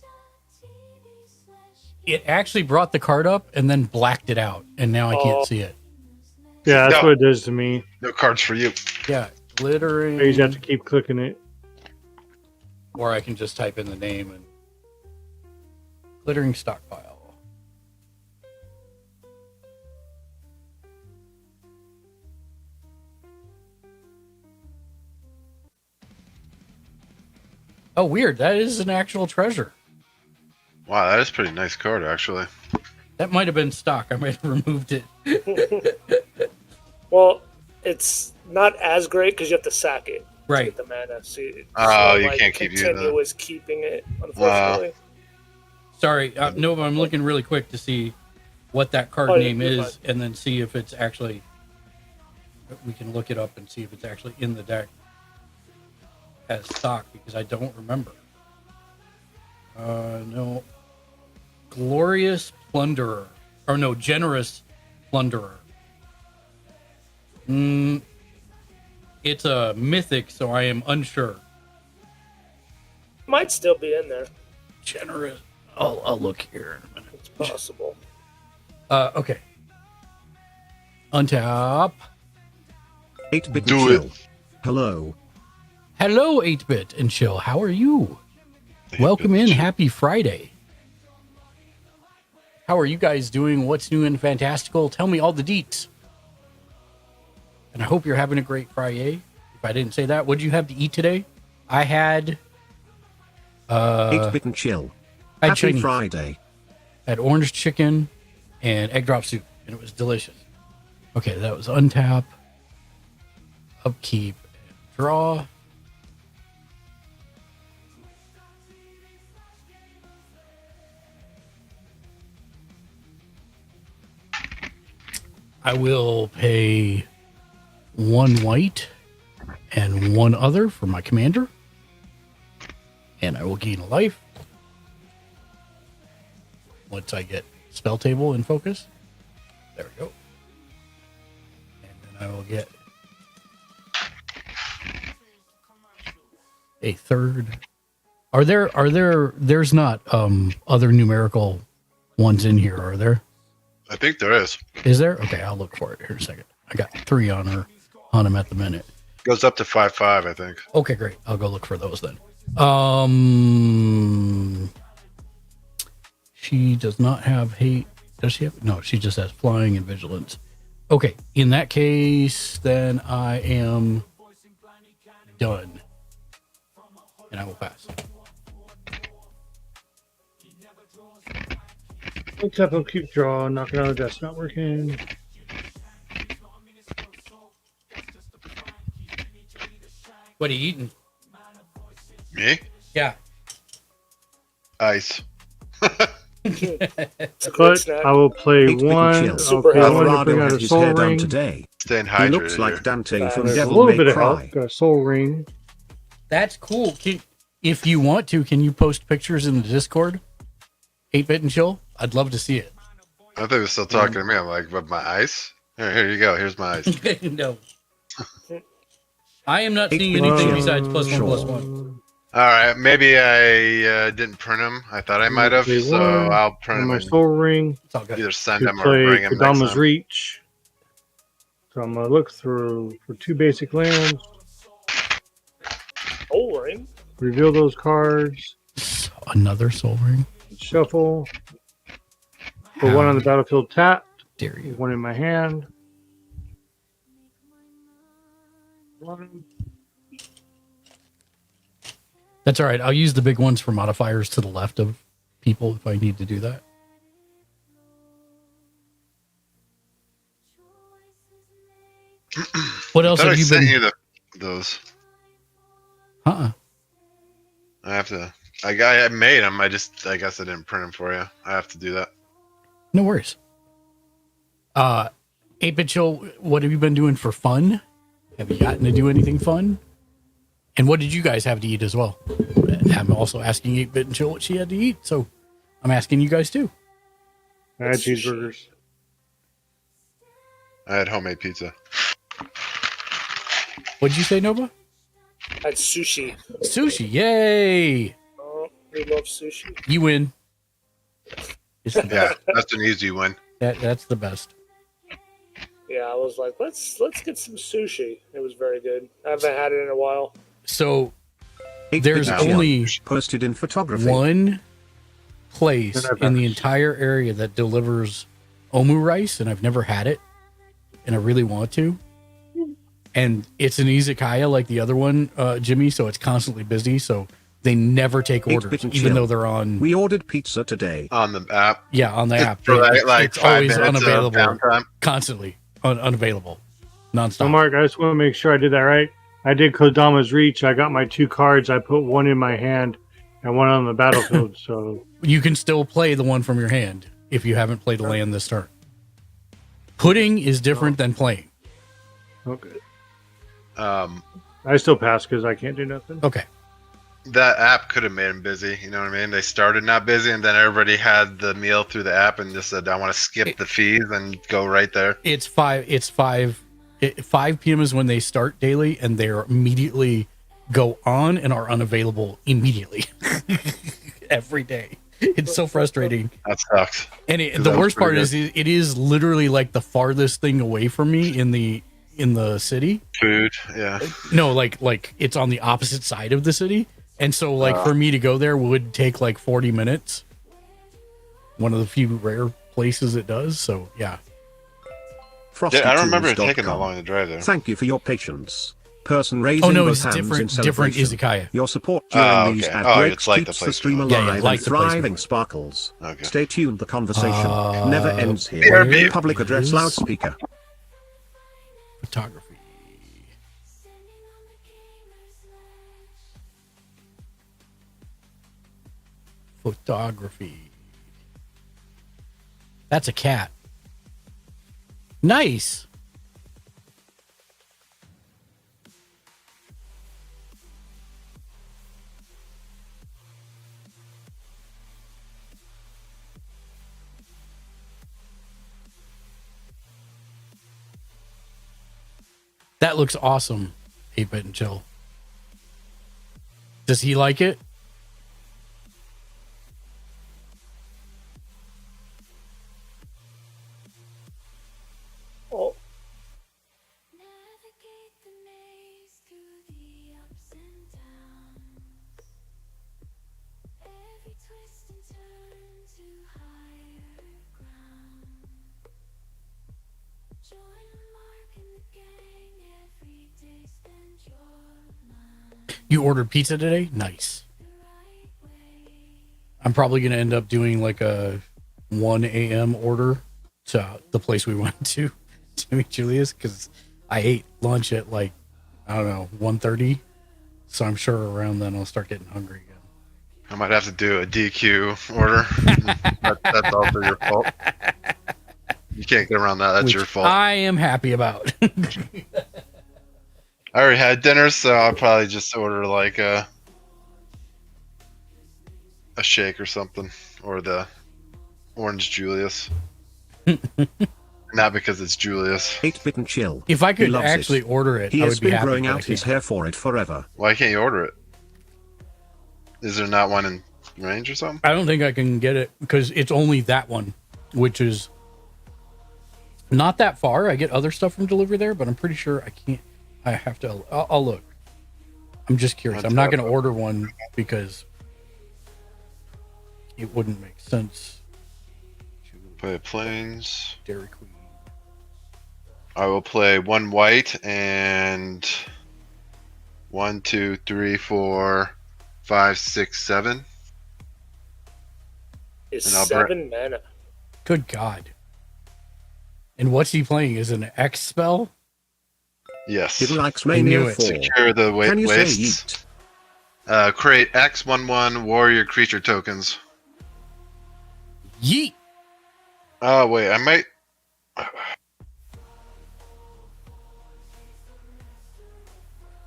It actually brought the card up and then blacked it out, and now I can't see it. Yeah, that's No. what it does to me. No cards for you. Yeah, glittering. I just have to keep clicking it. Or I can just type in the name and glittering stockpile. Oh, weird. That is an actual treasure. Wow, that is a pretty nice card, actually. That might have been stock. I might have removed it. Well, it's not as great because you have to sack it. Right. To get the mana. So you can't keep using it. continuous keeping it, unfortunately. Sorry. No, but I'm looking really quick to see what that card Oh, name you're is and then see if it's actually... We can look it up and see if it's actually in the deck as stock, because I don't remember. No. Glorious Plunderer. Or no, Generous Plunderer. It's a mythic, so I am unsure. Might still be in there. Generous. I'll look here in a minute. It's possible. Okay. Untap. 8-bit Do chill. it. Hello. Hello, 8-bit and chill. How are you? Welcome in. Happy Friday. How are you guys doing? What's new and fantastical? Tell me all the deets. And I hope you're having a great Friday. If I didn't say that, what did you have to eat today? I had 8-bit and chill. I had Happy Chinese. Friday. I had orange chicken and egg drop soup, and it was delicious. Okay, that was untap, upkeep, and draw. I will pay 1 white and 1 other for my commander. And I will gain a life once I get SpellTable in focus. There we go. And then I will get a 3rd. There's not other numerical ones in here, are there? I think there is. Is there? Okay, I'll look for it here in a second. I got 3 on him at the minute. Goes up to 5/5, I think. Okay, great. I'll go look for those then. She does not have hate. Does she have? No, she just has flying and vigilance. Okay, in that case, then I am done. And I will pass. What's up? I'll keep draw. Knocking out the desk. Not working. What are you eating? Me? Yeah. Ice. It's a good But snack. I will play 8-bit and one. chill. I'll Super play one to Alvarado bring out had a his soul hair done ring. today. Staying He hydrated looks like here. Dante from There's a Devil little May bit of Cry. help. Got a soul ring. That's cool. If you want to, can you post pictures in the Discord? 8-bit and chill? I'd love to see it. I think they're still talking to me. I'm like, but my ice? Here you go. Here's my ice. No. I am not seeing 8-bit anything chill. besides +1/+1. All right, maybe I didn't print them. I thought I might have, Play so one. I'll print And them my and soul ring. It's all good. either send To them or play bring them next Kodama's time. Reach. So I'm gonna look through for 2 basic lands. Oh, ring. Reveal those cards. Another soul ring. Shuffle. Put one on the battlefield tapped. Dare you? One in my hand. One. That's all right. I'll use the big ones for modifiers to the left of people if I need to do that. What else I thought have I you sent been? you those. Uh-uh. I have to. I made them. I guess I didn't print them for you. I have to do that. No worries. 8-Bit Chill, what have you been doing for fun? Have you gotten to do anything fun? And what did you guys have to eat as well? I'm also asking 8-Bit Chill what she had to eat, so I'm asking you guys too. I had cheeseburgers. I had homemade pizza. What'd you say, Nova? I had sushi. Sushi, yay! Oh, we love sushi. You win. It's the Yeah, that's an easy win. that's the best. Yeah, I was like, let's get some sushi. It was very good. I haven't had it in a while. So 8-Bit there's Chill only posted in photography. one place in the entire area that delivers omu rice, and I've never had it, and I really want to. And it's an izakaya like the other one, Jimmy, so it's constantly busy, so they never take orders, 8-Bit even Chill. though they're on... We ordered pizza today. On the app. Yeah, on the app. For like it's 5 always minutes of unavailable. downtime. Constantly unavailable. Nonstop. So, Mark, I just want to make sure I did that right. I did Kodama's Reach. I got my 2 cards. I put one in my hand and one on the battlefield. So You can still play the one from your hand if you haven't played a land this turn. Putting is different than playing. okay, Um, I still pass because I can't do nothing. Okay. that app could have made them busy. You know what I mean? They started not busy, and then everybody had the meal through the app and just said, "I want to skip the fees and go right there." It's 5 p.m. is when they start daily, and they're immediately go on and are unavailable immediately. Every day. It's so frustrating. That sucks. And That the was worst part pretty is it is literally like the farthest thing away from me in the city. Food, yeah. No, like it's on the opposite side of the city. And so like for me to go there would take like 40 minutes. One of the few rare places it does. So yeah. Yeah, I don't remember it FrostyTools.com. taking that long to drive there. Thank you for your patience. Person raising no, both it's hands in different celebration. izakaya. Your support during Oh, these okay. ad Oh, breaks it's like the keeps the place stream we Yeah, alive like and the place we thriving went. sparkles. Okay. Stay tuned. The conversation never ends here. where Public address is- loudspeaker. Photography. Photography. That's a cat. Nice. That looks awesome, 8-Bit and Chill. Does he like it? Oh, Navigate the maze through the ups and downs. Every twist and turn to higher ground. Join Mark and the gang every day. Spend your mind You ordered pizza today? Nice. the right way. I'm probably going to end up doing like a 1 a.m. order to the place we went to meet Julius, because I ate lunch at like, I don't know, 1:30. So I'm sure around then I'll start getting hungry again. I might have to do a DQ order. That's also your fault. You can't get around that. That's Which your fault. I am happy about. I already had dinner, so I'll probably just order like a shake or something, or the orange Julius. Not because it's Julius. 8-Bit and Chill. If I He could loves actually it. order it, He I has would be been happy. growing but I out his can't. hair for it forever. Why can't you order it? Is there not one in range or something? I don't think I can get it because it's only that one, which is not that far. I get other stuff from delivery there, but I'm pretty sure I can't. I have to. I'll look. I'm just curious. I'm not going to order one because it wouldn't make sense. Play planes. Dairy Queen. I will play one white and 1, 2, 3, 4, 5, 6, 7. Is And I'll 7 mana. Good God. And what's he playing? Is an X spell? Yes. He likes I knew Mania it. 4. Secure the Can you say wastes. yeet? Create X11 warrior creature tokens. Yeet. Oh, wait, I might.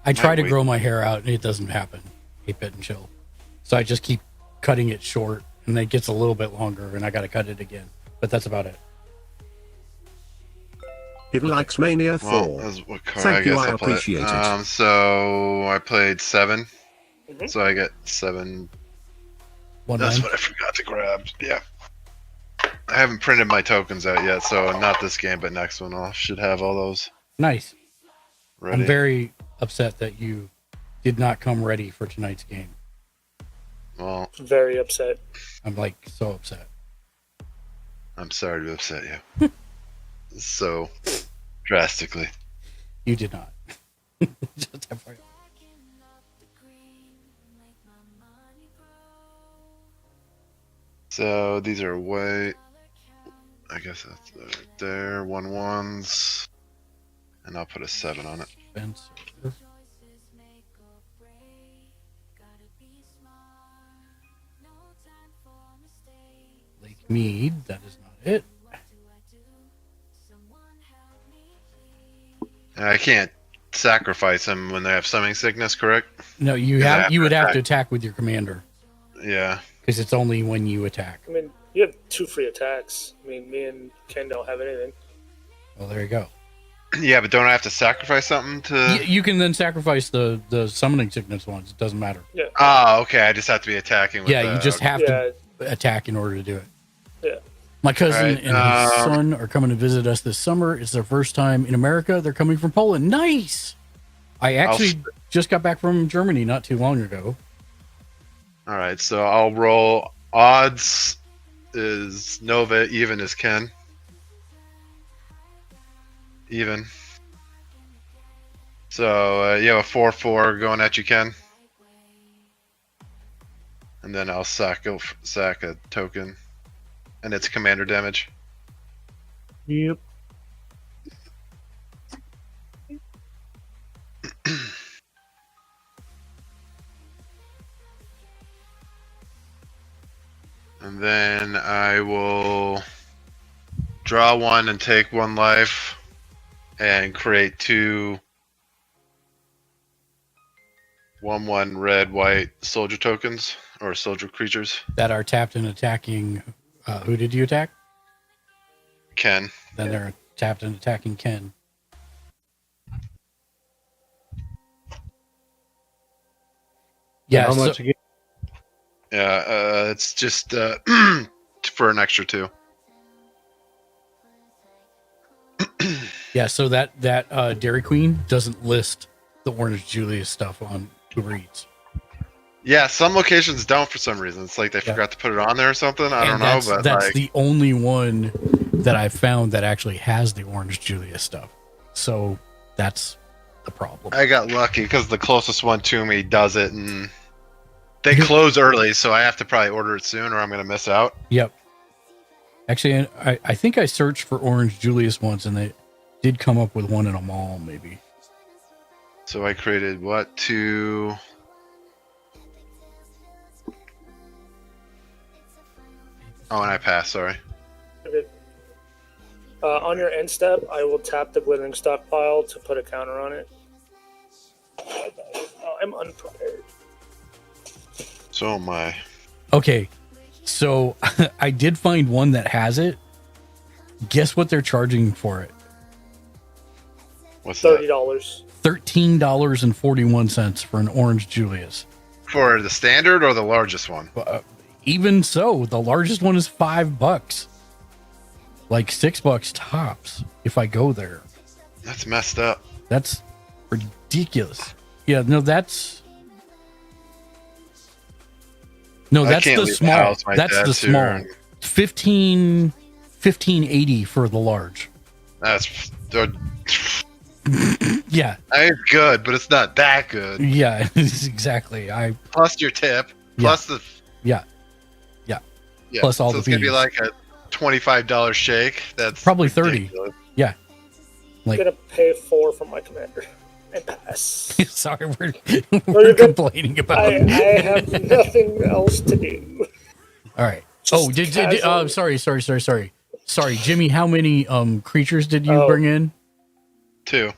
I try to wait. grow my hair out and it doesn't happen. 8-bit and chill. So I just keep cutting it short and then it gets a little bit longer and I got to cut it again. But that's about it. He likes Mania 4. Well, that's what card Thank you, guess I I'll play. appreciate it. So I played 7. Mhm. So I get 7. One That's line. what I forgot to grab. Yeah. I haven't printed my tokens out yet, so not this game, but next one I should have all those Nice. ready. I'm very upset that you did not come ready for tonight's game. Well, Very upset. I'm like so upset. I'm sorry to upset you. So drastically. You did not. Just FYI. So these are white. I guess that's right there. 1/1s. And I'll put a 7 on it. Spencer. Lake Mead. That is not it. And I can't sacrifice them when they have summoning sickness, correct? No, you Yeah, have. You would have to attack. attack with your commander Yeah. because it's only when you attack. I mean, you have 2 free attacks. I mean, me and Ken don't have anything. Well, there you go. Yeah, but don't I have to sacrifice something to? You can then sacrifice the summoning sickness ones. It doesn't matter. Oh, okay. I just have to be attacking with Yeah, you just have Yeah, to attack in order to do it. yeah. My cousin Alright, and his son are coming to visit us this summer. It's their first time in America. They're coming from Poland. Nice. I actually just got back from Germany not too long ago. All right, so I'll roll. Odds is Nova, even is Ken. Even. So you have a 4/4 going at you, Ken. And then I'll sack a token, and it's commander damage. Yep. And then I will draw 1 and take 1 life, and create 2 1/1 red white soldier tokens or soldier creatures. That are tapped and attacking. Who did you attack? Ken. Then they're tapped and attacking Ken. Yeah. How so- much again? Yeah, it's just for an extra 2. Yeah, so that Dairy Queen doesn't list the Orange Julius stuff on Uber Eats. Yeah, some locations don't for some reason. It's like they forgot to put it on there or something. I don't know, but that's like, the only one that I've found that actually has the Orange Julius stuff. So that's the problem. I got lucky because the closest one to me does it, and they close early, so I have to probably order it soon, or I'm gonna miss out. Yep. Actually, I think I searched for Orange Julius once, and they did come up with one in a mall, maybe. So I created what? 2. Oh, and I passed. Sorry. Okay. On your end step, I will tap the glittering stockpile to put a counter on it. Oh, I'm unprepared. So am I. Okay, so I did find one that has it. Guess what they're charging for it? What's that? $30. $13.41 for an Orange Julius. For the standard or the largest one? Even so, the largest one is $5, like $6 tops. If I go there, That's messed up. that's ridiculous. Yeah, no, that's I can't the leave the small. house. My That's the dad's here small. and- 15.80 for the large. That's Yeah. It's good, but it's not that good. Yeah, exactly. Plus your tip, plus the Yeah. Plus all so the it's gonna be fees. like a $25 shake. That's Probably 30. ridiculous. Yeah. I'm gonna pay 4 for my commander and pass. Sorry, we're you're good. complaining about I it. have nothing else to do. All right. Just Sorry, Jimmy. How many creatures did you bring in? 2. He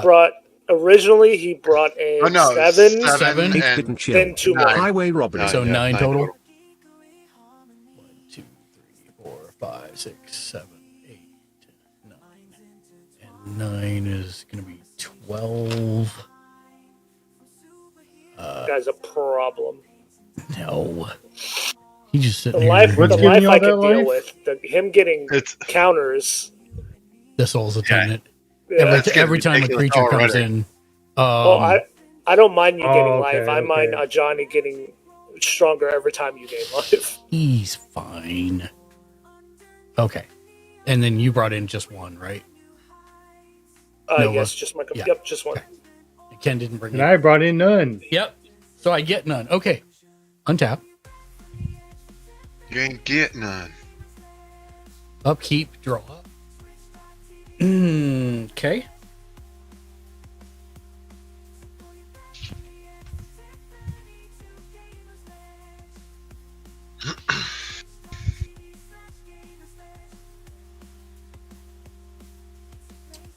brought he brought in Oh no, 7, 7, 8 and bit and chill. then 2 more. Highway robbery. So 9 9 total. total. 1, 2, 3, 4, 5, 6, 7, 8, 9, and 9 is going to be 12. Guy's a problem. No, he just The sitting here. life What's I giving you all can that deal life? with. Him getting It's counters. This all's a tenant. Yeah. Every time a ridiculous creature comes already. in. Well, I don't mind you getting okay, life. I mind okay. Johnny getting stronger every time you gain life. He's fine. Okay, and then you brought in just one, right? Nova. Yes, just my Yeah. Yep, just one. Okay. Ken didn't bring And it. I brought in none. Yep. So I get none. Okay. Untap. you ain't getting none. Upkeep. Draw. Okay.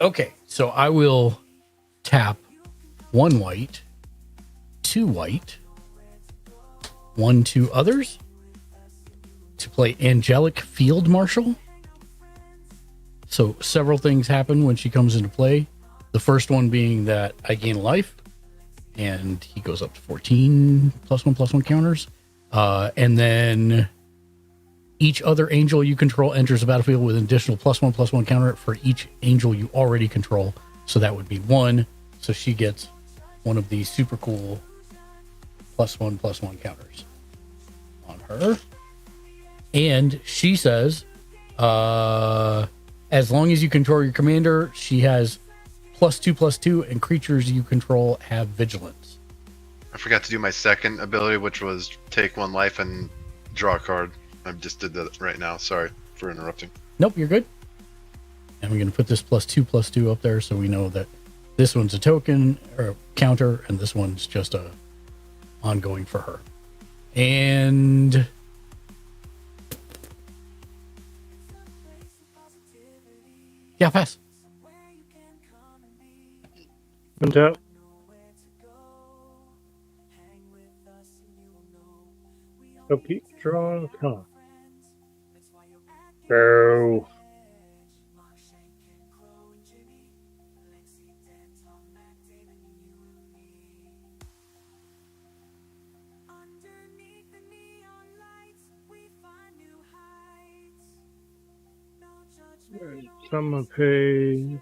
Okay. So I will tap 1 white, 2 white, 1, 2 others to play Angelic Field Marshal. So several things happen when she comes into play. The first one being that I gain life, and he goes up to 14 +1/+1 counters. And then each other angel you control enters the battlefield with an additional +1/+1 counter for each angel you already control. So that would be 1. So she gets one of these super cool +1/+1 counters on her. And she says, as long as you control your commander, she has +2/+2, and creatures you control have vigilance. I forgot to do my second ability, which was take 1 life and draw a card. I just did that right now. Sorry for interrupting. Nope, you're good. And we're going to put this +2/+2 up there so we know that this one's a token or counter, and this one's just a ongoing for her. And yeah, pass. Untap. Upkeep. Draw. Come on. Go. So I'm gonna pay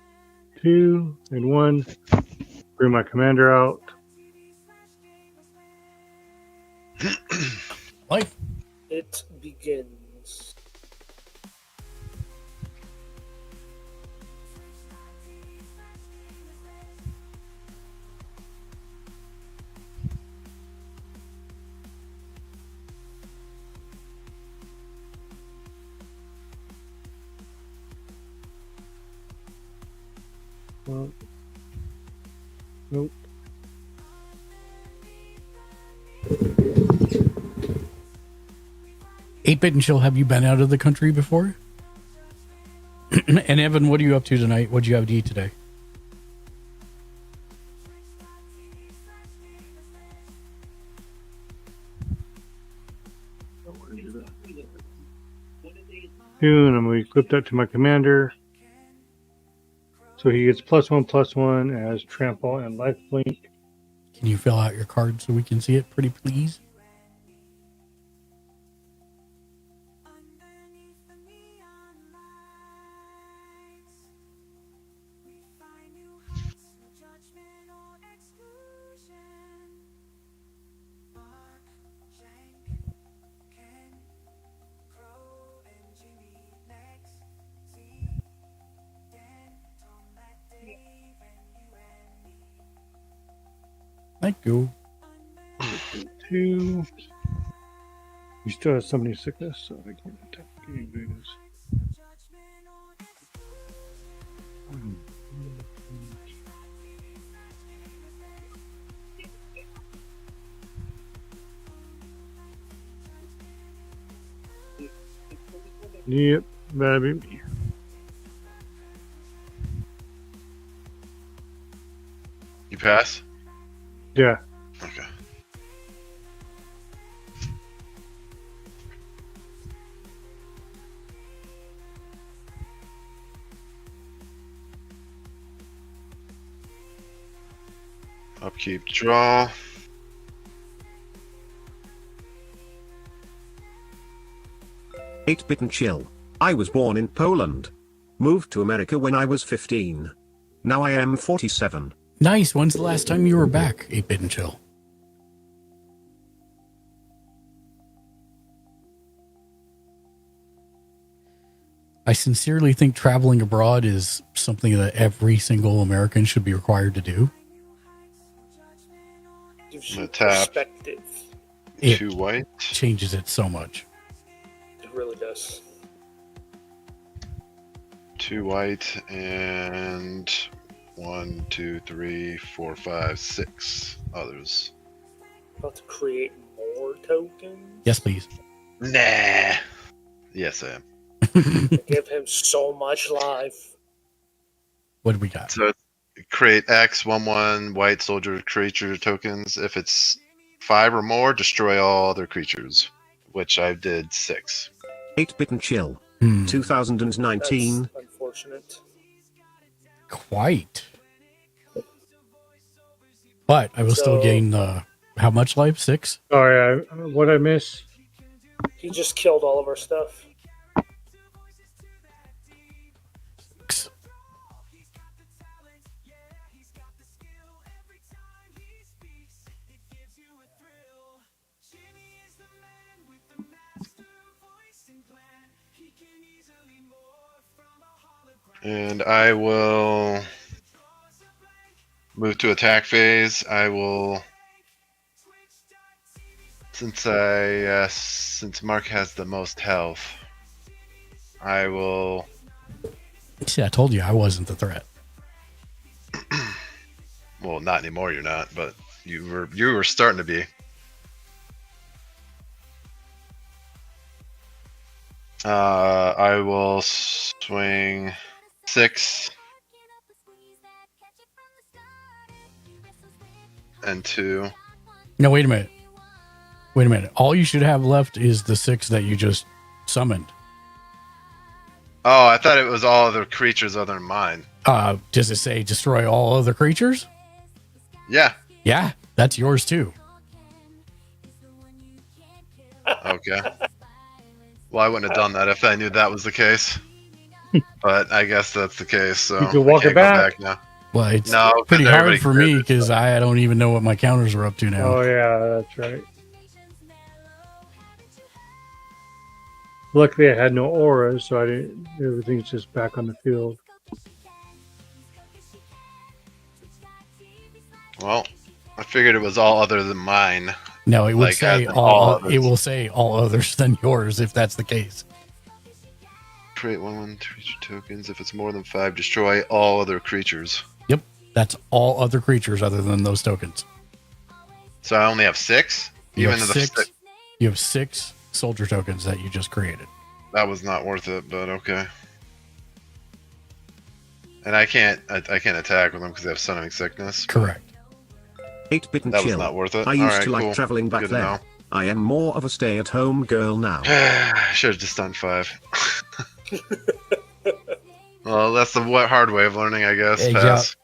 2 and 1. Bring my commander out. Life. It begins. Nope. 8-Bit and Chill, have you been out of the country before? And Evan, what are you up to tonight? What'd you have to eat today? And I'm going to equip that to my commander. So he gets +1/+1 as trample and lifelink. Can you fill out your card so we can see it, pretty please? Thank you. 2. You still have somebody sickness, so I can't attack anyways. Yep, that'd be me. You pass? Yeah. Okay. Upkeep, draw. Eight-bit and chill. I was born in Poland. Moved to America when I was 15. Now I am 47. Nice. When's the last time you were back, 8-bit and chill? I sincerely think traveling abroad is something that every single American should be required to do. Gives you Tap. perspective. It 2 white. changes it so much. It really does. 2 white and 1, 2, 3, 4, 5, 6 others. About to create more tokens. Yes, please. Nah. Yes, I am. Give him so much life. What do we got? So create X 1/1 white soldier creature tokens. If it's 5 or more, destroy all other creatures. Which I did 6. 8-bit and chill. Hmm. 2019. That's unfortunate. Quite. But I will still gain how much life? 6? Sorry, what I miss? He just killed all of our stuff. 6. And I will move to attack phase. I will, since Mark has the most health, I will. See, I told you I wasn't the threat. Well, not anymore. You're not, but you were starting to be. I will swing 6 and 2. No, wait a minute. Wait a minute. All you should have left is the 6 that you just summoned. Oh, I thought it was all other creatures other than mine. Does it say destroy all other creatures? Yeah. Yeah, that's yours too. Okay. Well, I wouldn't have done that if I knew that was the case. But I guess that's the case. So You can walk I it can't go back. now. Well, it's No, 'cause pretty hard everybody for me cleared it, because so. I don't even know what my counters are up to now. Oh yeah, that's right. Luckily, I had no auras, so I didn't. Everything's just back on the field. Well, I figured it was all other than mine. No, it would Like, say as in all. all others. It will say all others than yours if that's the case. Create 1/1 creature tokens. If it's more than 5, destroy all other creatures. Yep, that's all other creatures other than those tokens. So I only have 6? You Even have though the 6. You have 6 soldier tokens that you just created. that was not worth it, but okay. And I can't attack with them because they have summoning sickness. Correct. 8-bit and That was chill. not worth it. I used Alright, to like cool. traveling back Good to then. know. I am more of a stay-at-home girl now. I should have just done 5. Well, that's the hard way of learning, I guess. Hey, Pass.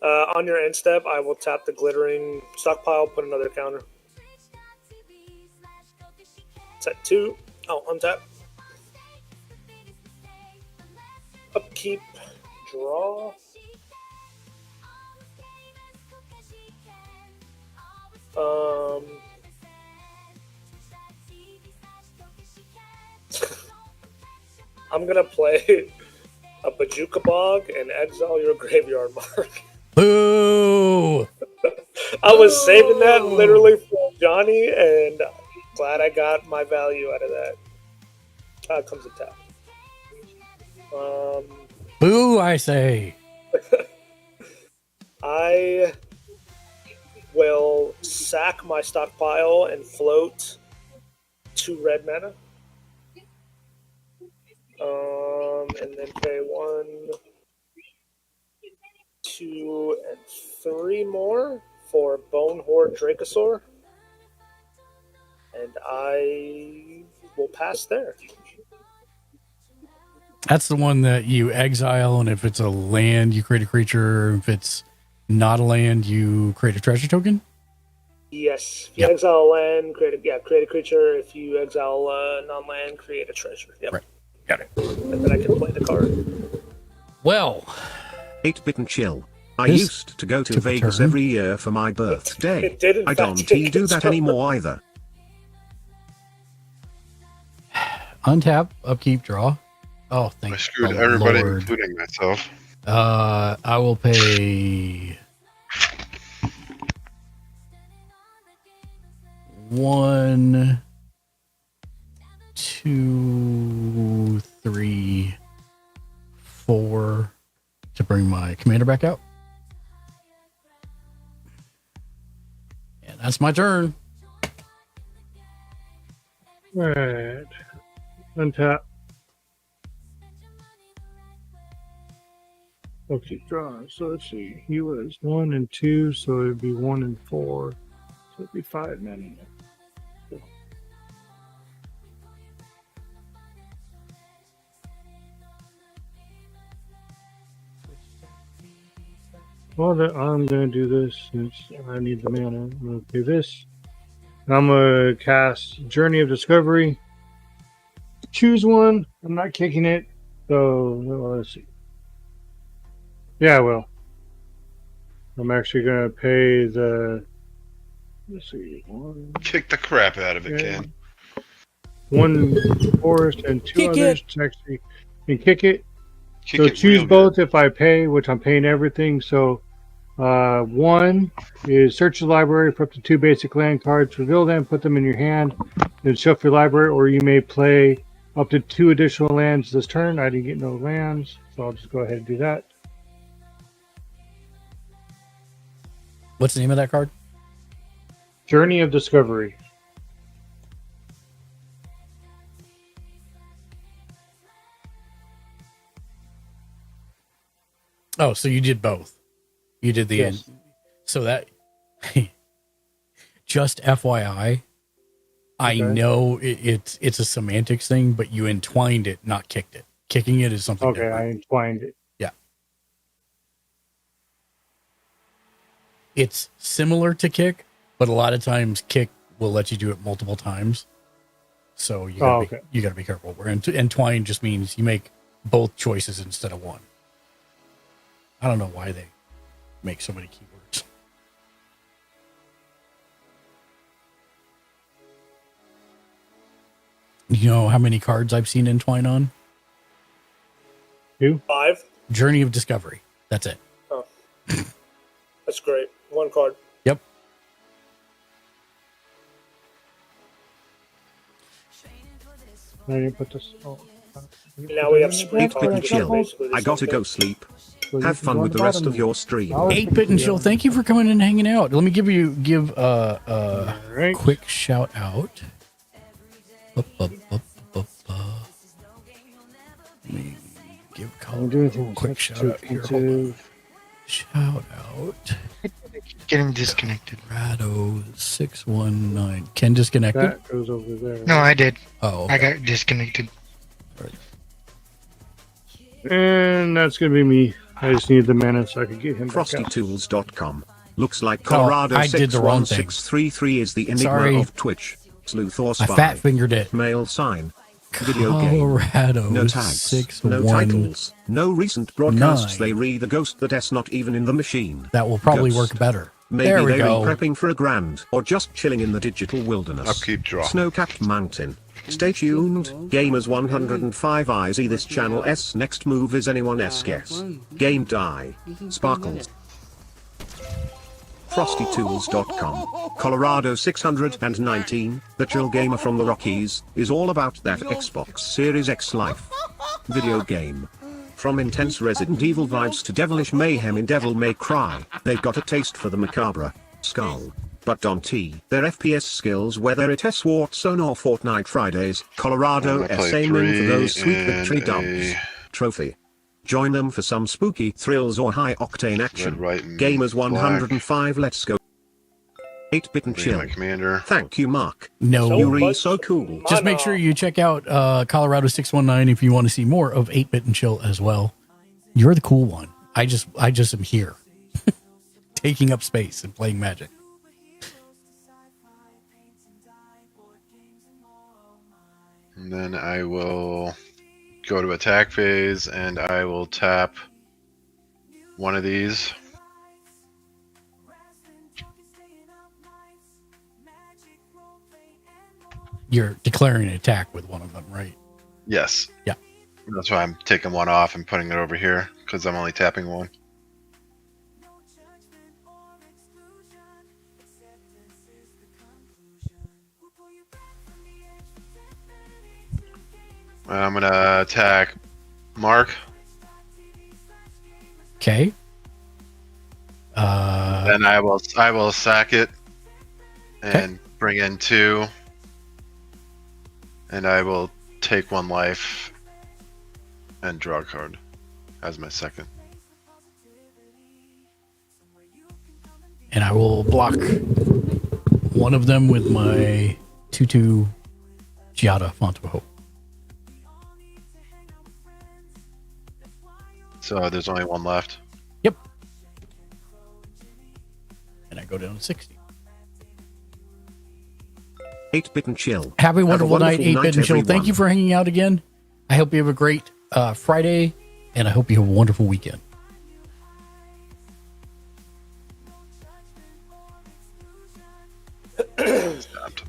On your end step, I will tap the glittering stockpile, put another counter. Set 2. Oh, untap. Upkeep. Draw. I'm gonna play a Bajuka Bog and exile your graveyard mark. Boo! I was saving that literally for Johnny, and glad I got my value out of that. Comes a tap. Boo, I say. I will sack my stockpile and float 2 red mana. And then pay 1, 2, and 3 more for Bone Horde Dracosaur. And I will pass there. That's the one that you exile, and if it's a land, you create a creature. If it's not a land, you create a treasure token? Yes. If you exile a land, create a creature. If you exile a non-land, create a treasure. Yep. Right. Got it. And then I can play the card. Well, 8-bit and chill. I This used to go to took a Vegas turn. every year for my birthday. It did in I fact don't take do its that turn. anymore either. untap, upkeep, draw. Oh, thank I screwed the everybody, Lord. including myself. I will pay 1, 2, 3, 4 to bring my commander back out. And that's my turn. Right. Untap. Okay, draw. So let's see. He was 1 and 2, so it'd be 1 and 4. So it'd be 5 men. Well, I'm going to do this since I need the mana. I'm going to do this. I'm going to cast Journey of Discovery. Choose one. I'm not kicking it. So, well, let's see. Yeah, I will. I'm actually going to pay the... Let's see. Kick the crap out of it, Yeah. Ken. 1 forest and 2 Kick others it. to actually... And kick it. Kick So it choose real both good. if I pay, which I'm paying everything. So 1 is search the library for up to 2 basic land cards, reveal them, put them in your hand, then shuffle your library, or you may play up to 2 additional lands this turn. I didn't get no lands, so I'll just go ahead and do that. What's the name of that card? Journey of Discovery. Oh, so you did both. You did the Yes. end. So that, just FYI, I Okay. know it's a semantics thing, but you entwined it, not kicked it. Kicking it is something Okay, different. I entwined it. Yeah. It's similar to kick, but a lot of times kick will let you do it multiple times. So you gotta, you gotta be careful. Where entwine just means you make both choices instead of one. I don't know why they make so many keywords. You know how many cards I've seen entwine on? 2? 5. Journey of Discovery. That's it. Oh. That's great. 1 card. Yep. I didn't put this. Oh. Now we have spree 8-bit and cards. chill. I gotta go sleep. Have fun with the rest of your stream. 8-bit and chill. Thank you for coming and hanging out. Let me give Right. quick shout out. Let me give I'm doing things a quick that's shout too out here. Hold on. expensive. Shout out. Getting disconnected. Rado 619. Ken disconnected? That goes over there. No, I did. Oh, I got disconnected. And that's going to be me. I just needed the mana so I could get him back out. FrostyTools.com. Looks like Colorado I did the wrong thing. 61633 is the enigma Sorry. of Twitch. Sleuth or I spy. fat fingered it. Mail sign. Video game. Colorado No tags. 619. No titles. No recent broadcasts. 9. They read the ghost that's not even in the machine. That will probably Ghost. work better. Maybe there we they're go. prepping for a grand, or just chilling in the digital wilderness. Upkeep, draw. Snow-capped mountain. Stay tuned. Gamers 105 eyes. This channel S next move is anyone S guess. Game die. Sparkles. FrostyTools.com. Colorado 619, the chill gamer from the Rockies, is all about that Xbox Series X life. Video game. From intense Resident Evil vibes to devilish mayhem in Devil May Cry, they've got a taste for the macabre. Skull. But don't their FPS skills, whether it is Warzone or Fortnite Fridays, Colorado I'm gonna is play aiming for 3 those sweet and victory a dubs. Trophy. Join them for some spooky thrills or high-octane action. Red, white, and Gamers black. 105, let's go. 8-bit and Being chill. my commander. Thank you, Mark. No. Yuri, so cool. Just make sure you check out Colorado 619 if you want to see more of 8-bit and chill as well. You're the cool one. I just am here. Taking up space and playing Magic. And then I will go to attack phase and I will tap one of these. You're declaring an attack with one of them, right? Yes. Yeah. That's why I'm taking one off and putting it over here because I'm only tapping one. I'm gonna attack Mark. Okay. Then I will sack it and bring in 2, and I will take 1 life and draw a card as my second. And I will block one of them with my 2/2 Giada Font of Hope. So there's only 1 left. Yep. And I go down to 60. 8-bit and chill. Have a wonderful night, wonderful 8-bit and chill. everyone. Thank you for hanging out again. I hope you have a great Friday, and I hope you have a wonderful weekend. Stopped.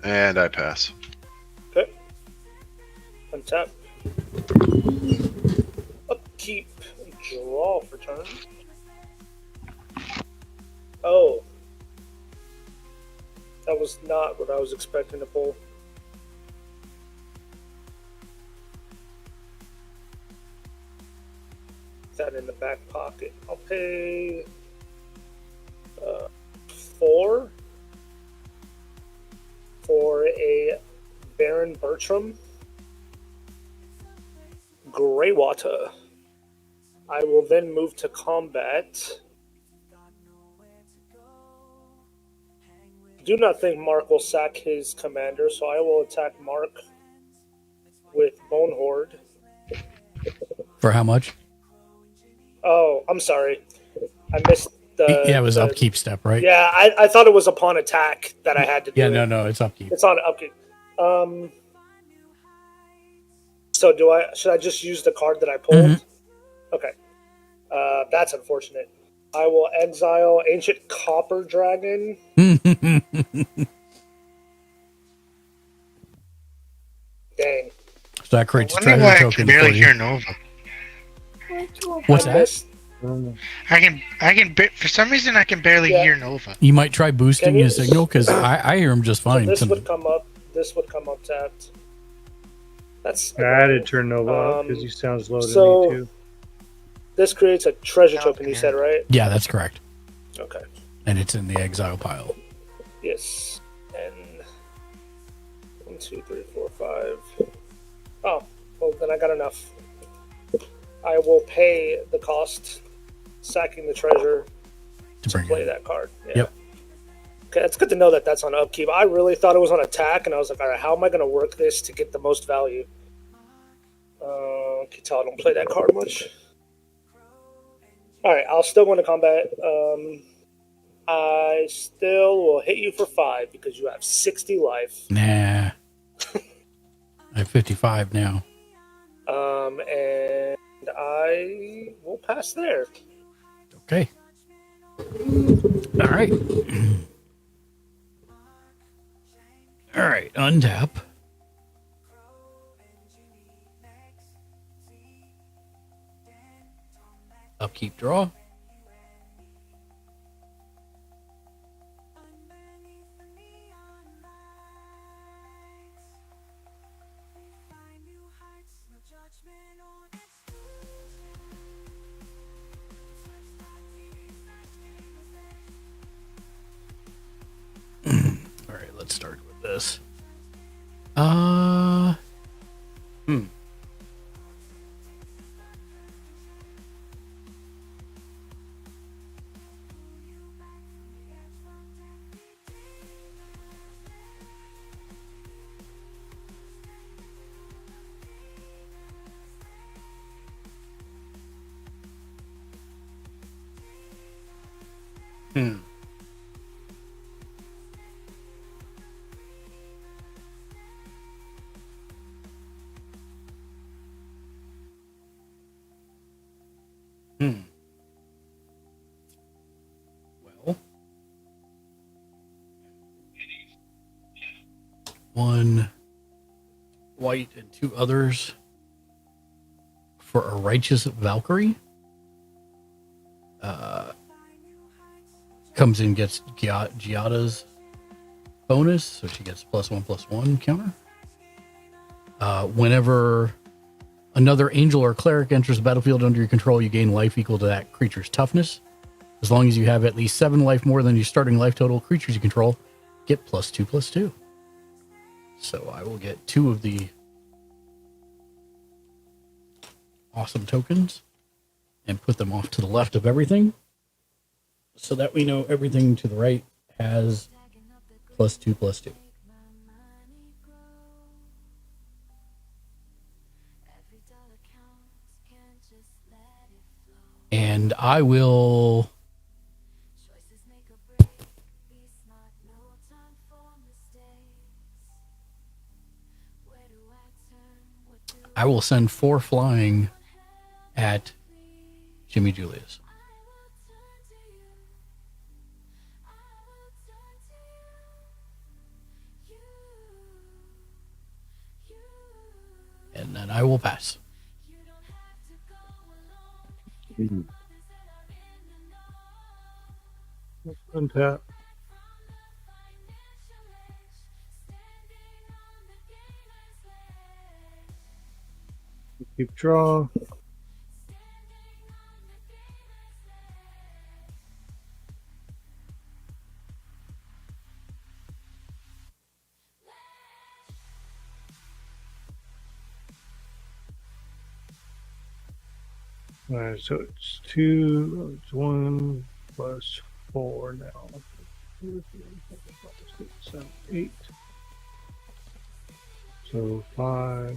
And I pass. Okay. Untap. Upkeep. Draw for turn. Oh. That was not what I was expecting to pull. That in the back pocket. I'll pay 4 for a Baron Bertram Greywater. I will then move to combat. Do not think Mark will sack his commander, so I will attack Mark with Bone Horde. For how much? Oh, I'm sorry. I missed the... Yeah, it was upkeep step, right? Yeah, I thought it was upon attack that I had to do Yeah, it. no, it's upkeep. It's on upkeep. So should I just use the card that I pulled? Mm-hmm. Okay. That's unfortunate. I will exile Ancient Copper Dragon. Dang. So that creates I a wonder treasure why I can token barely for you. hear Nova. What's I that? missed- For some reason I can barely hear Nova. You might try boosting Can you- his signal, because I hear him just So fine. this would come up. This would come up tapped. That's I added turn Nova up because Um, he sounds low to so- me too. This creates a treasure token. You said, right? Yeah, that's correct. Okay. And it's in the exile pile. Yes. And 1, 2, 3, 4, 5. Oh, well then I got enough. I will pay the cost, sacking the treasure To bring play it. that card. Yeah. Yep. Okay, it's good to know that that's on upkeep. I really thought it was on attack, and I was like, all right, how am I going to work this to get the most value? Can tell I don't play that card much. All right, I'll still go into combat. I still will hit you for 5 because you have 60 life. Nah. I have 55 now. And I will pass there. Okay. All right. All right, untap. Upkeep draw. start with this. Hmm. Hmm. Hmm. Well, one white and two others for a righteous Valkyrie. Comes in, gets Giada's bonus, so she gets +1/+1 counter. Whenever another angel or cleric enters the battlefield under your control, you gain life equal to that creature's toughness. As long as you have at least 7 life more than your starting life total, creatures you control get +2/+2. So I will get 2 of the awesome tokens and put them off to the left of everything, so that we know everything to the right has +2/+2. And I will send 4 flying at Jimmy Julius. And then I will pass. Untap. Keep draw. All right, so it's 2, it's 1 plus 4 now. 7, 8. So 5.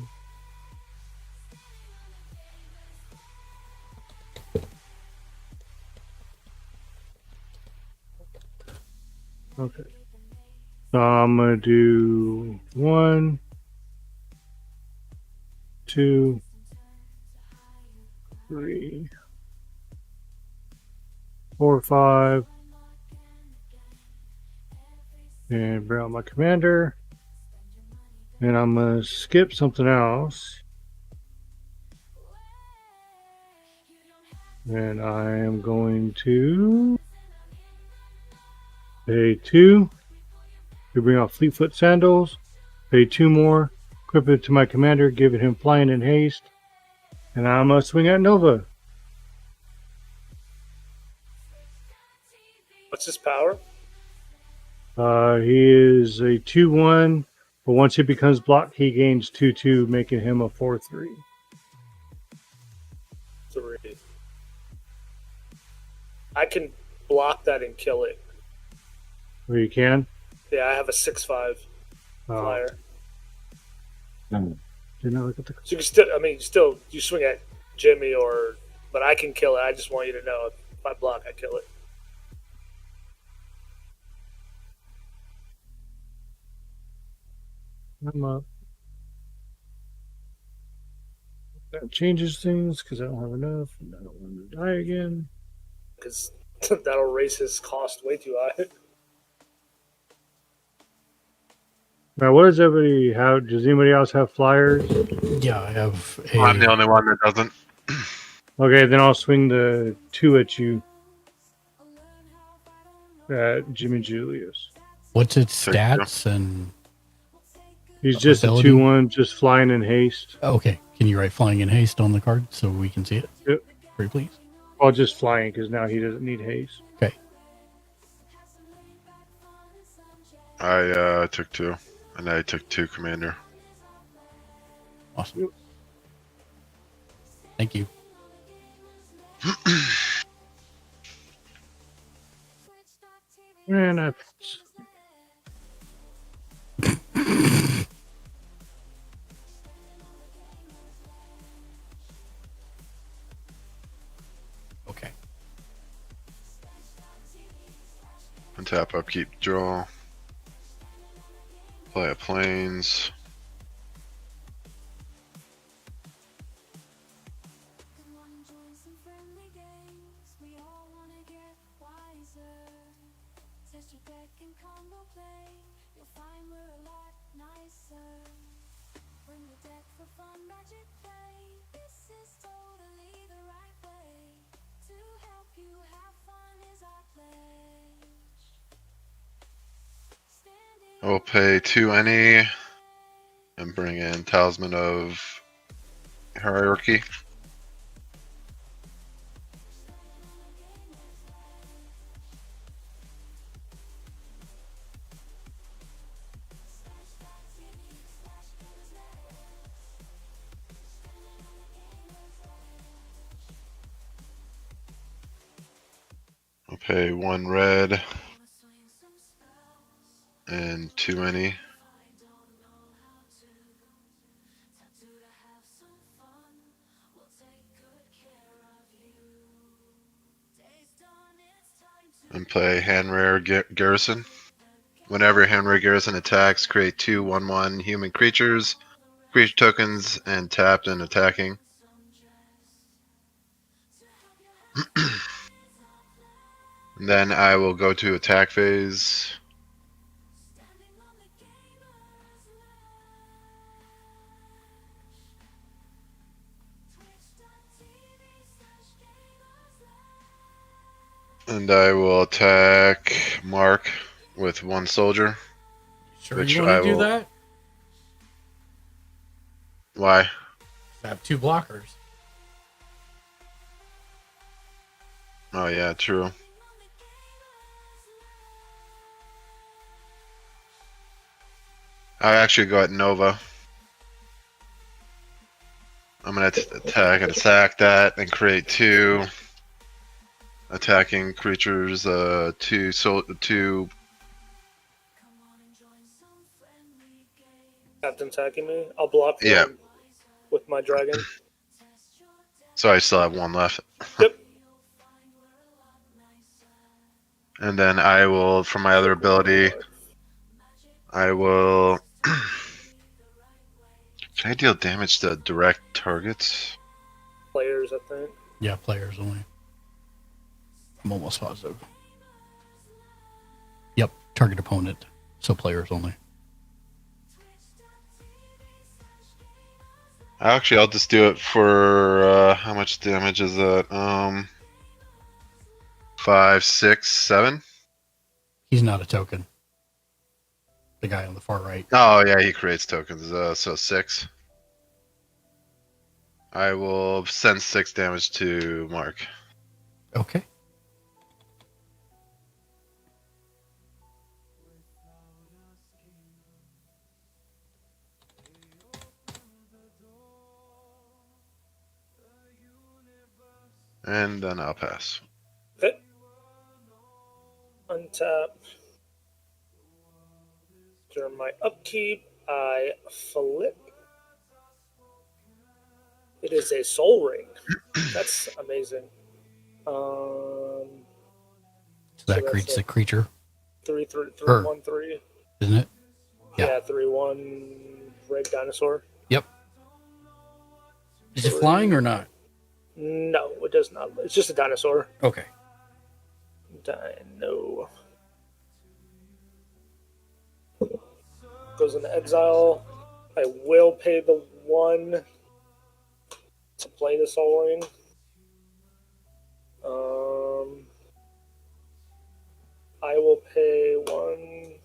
Okay. So I'm gonna do 1, 2, 3, 4, 5, and bring out my commander. And I'm gonna skip something else. And I am going to pay 2 to bring out Fleetfoot Sandals. Pay 2 more, equip it to my commander, give it him flying and haste. And I'm gonna swing at Nova. What's his power? He is a 2/1, but once he becomes blocked, he gains 2/2, making him a 4/3. 3. I can block that and kill it. Where you can? Yeah, I have a 6/5 flyer. Didn't I look at the? So you can still, I mean, you swing at Jimmy but I can kill it. I just want you to know if I block, I kill it. I'm up. That changes things because I don't have enough, and I don't want to die again. Because that'll raise his cost way too high. Now, what does everybody have? Does anybody else have flyers? Yeah, I have I'm the only one that doesn't. Okay, then I'll swing the 2 at you. At Jimmy Julius. What's its stats and... He's just ability? a 2/1, just flying in haste. Okay, can you write flying in haste on the card so we can see it? Yep. Pretty please. Well, just flying because now he doesn't need haste. Okay. I took 2, and I took 2 commander. Awesome. Thank you. And I Okay. Untap, upkeep, draw. Play a planes. Test your deck and combo play. You'll find we're a lot nicer. Bring the deck for fun magic play. This is totally the right way. To help you have fun is our pledge. I will pay 2 any and bring in Talisman of Hierarchy. I'll pay 1 red and 2 any. And play hand rare garrison. Whenever hand rare garrison attacks, create 2 1/1 human creatures, creature tokens, and tapped and attacking. And then I will go to attack phase. And I will attack Mark with 1 soldier. Sure, you want to do that? Why? I have 2 blockers. Oh yeah, true. I actually go at Nova. I'm gonna attack that, and create 2 attacking creatures. 2 Captain attacking me. I'll block Yeah. one with my dragon. So I still have 1 left. Yep. And then I will, for my other ability, I will. Can I deal damage to direct targets? Players, I think. Yeah, players only. I'm almost positive. Yep, target opponent. So players only. Actually, I'll just do it for how much damage is that? 5, 6, 7. He's not a token. The guy on the far right. Oh yeah, he creates tokens. So 6. I will send 6 damage to Mark. Okay. And then I'll pass. Okay. Untap. During my upkeep, I flip. It is a soul ring. That's amazing. So that creates a creature. 3/3/3/1/3. Isn't it? Yeah, 3/1 red dinosaur. Yep. Is it flying or not? No, it does not. It's just a dinosaur. Okay. Dino. Goes into exile. I will pay the 1 to play the Soul Ring. I will pay 1,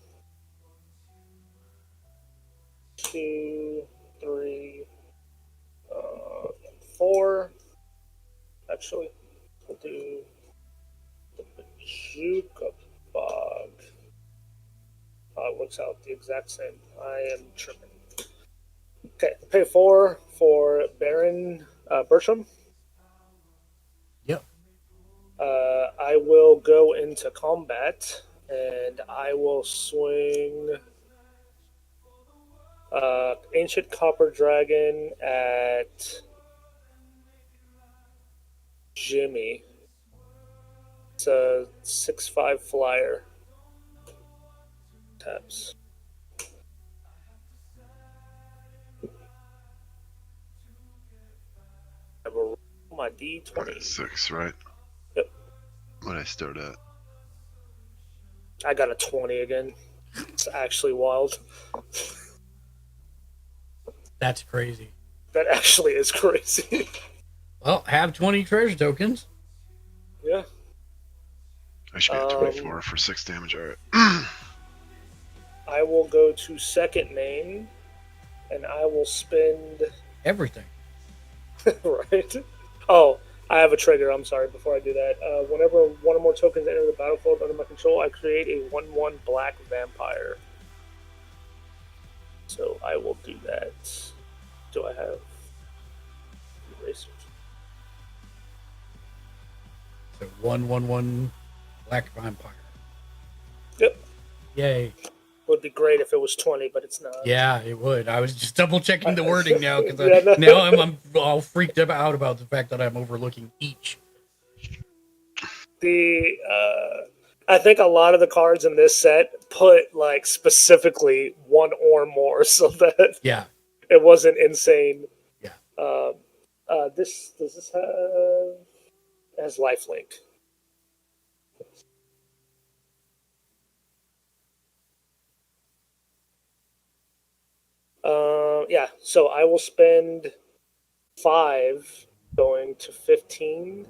2, 3, 4. Actually, we'll do the Bajuka Bog. works out the exact same. I am tripping. Okay, pay 4 for Baron Bertram. Yep. I will go into combat, and I will swing Ancient Copper Dragon at Jimmy. It's a 6/5 flyer. Taps. I will roll my D20. 6, right? Yep. What did I start at? I got a 20 again. It's actually wild. That's crazy. That actually is crazy. Well, have 20 treasure tokens. Yeah. I should be at 24 for 6 damage. Alright. I will go to second name, and I will spend... Everything. Right? Oh, I have a trigger. I'm sorry. Before I do that, whenever one or more tokens enter the battlefield under my control, I create a 1/1 black vampire. So I will do that. Do I have erasers? So 1/1/1 black vampire. Yep. Yay. Would be great if it was 20, but it's not. Yeah, it would. I was just double checking the wording now because Yeah, no. now I'm all freaked out about the fact that I'm overlooking each. I think a lot of the cards in this set put like specifically 1 or more, so that Yeah. it wasn't insane. Yeah. Does this have? It has lifelink. Yeah, so I will spend 5 going to 15.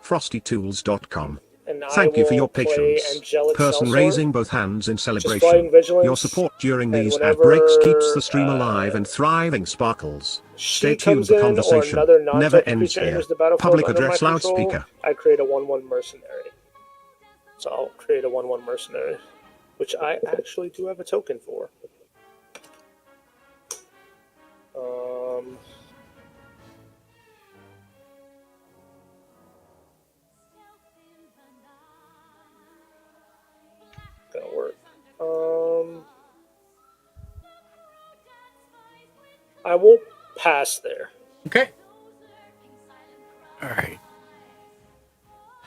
FrostyTools.com. And Thank you for your play patience. Angelic Person Sellsword. raising both hands in Just celebration. fighting vigilance, Your support during and these ad whenever, breaks keeps the stream alive and thriving sparkles. Stay tuned, comes the in, or conversation another never non-type ends creature here. enters the battlefield Public under my address control, loudspeaker. I create a 1/1 mercenary. So I'll create a 1/1 mercenary, which I actually do have a token for. Gonna work. I will pass there. Okay. All right.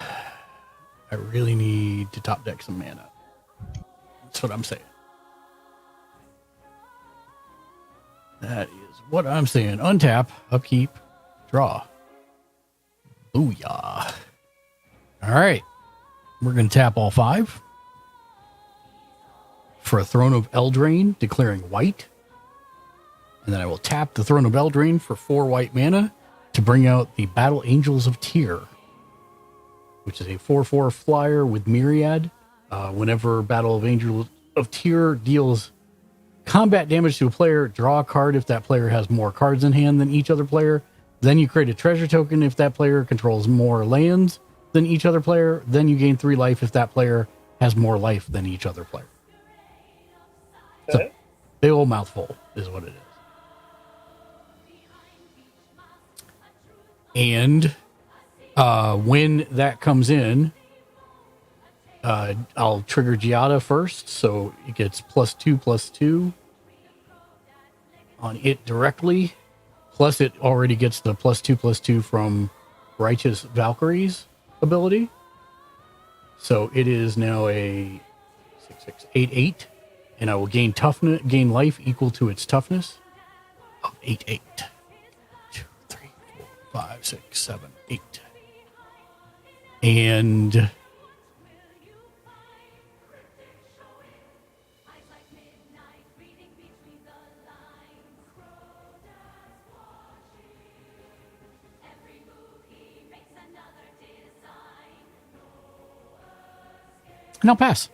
I really need to top deck some mana. That's what I'm saying. That is what I'm saying. Untap, upkeep, draw. Booyah. All right. We're going to tap all 5 for a Throne of Eldraine, declaring white. And then I will tap the Throne of Eldraine for 4 white mana to bring out the Battle Angels of Tyr, which is a 4/4 flyer with Myriad. Whenever Battle of Angels of Tyr deals combat damage to a player, draw a card if that player has more cards in hand than each other player. Then you create a treasure token if that player controls more lands than each other player. Then you gain 3 life if that player has more life than each other player. Okay. So, big old mouthful is what it is. And when that comes in, I'll trigger Giada first, so it gets +2/+2 on it directly. Plus, it already gets the +2/+2 from Righteous Valkyrie's ability. So it is now a 6/6 8/8, and I will gain toughness, gain life equal to its toughness of 8/8. 2, 3, 4, 5, 6, 7, 8, and I'll pass.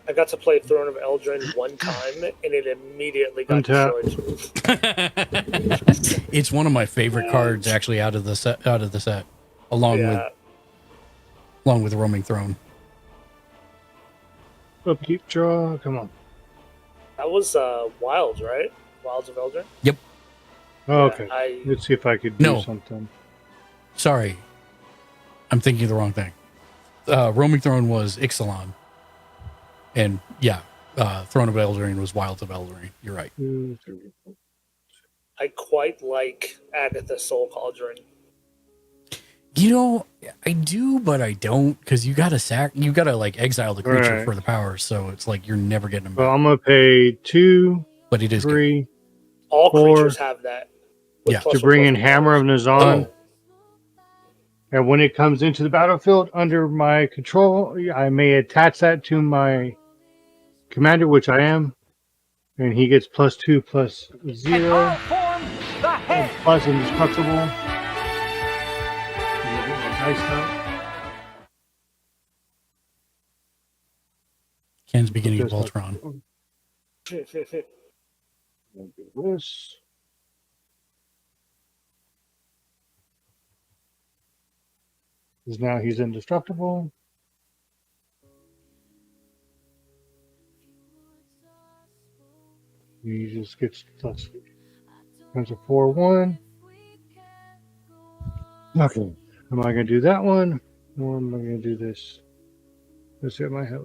I got to play Throne of Eldraine one time, and it immediately got destroyed. It's one of my favorite cards, actually, out of the set. Along with along with the Roaming Throne. Upkeep draw. Come on. That was Wilds, right? Wilds of Eldraine? Yep. Oh, Yeah, okay. Let's see if I could do No. something. Sorry. I'm thinking of the wrong thing. Roaming Throne was Ixalan. And yeah, Throne of Eldraine was Wilds of Eldraine. You're right. 2, 3. I quite like Agatha Soul Cauldron. You know, I do, but I don't, because you gotta like exile the creature Right. for the power, so it's like you're never getting them Well, back. I'm gonna pay 2, But it is good. 3 All 4 creatures have that. with Yeah. plus to one, bring plus in one Hammer of powers. Nazan. Oh, And when it comes into the battlefield under my control, I may attach that to my commander, which I am, and he gets +2 +0 and plus indestructible. Nice stuff. Ken's beginning of Just Voltron. This. Because now he's indestructible. He just gets plus. Comes a 4/1. Okay. Am I going to do that one? Or am I going to do this? Let's see what my head.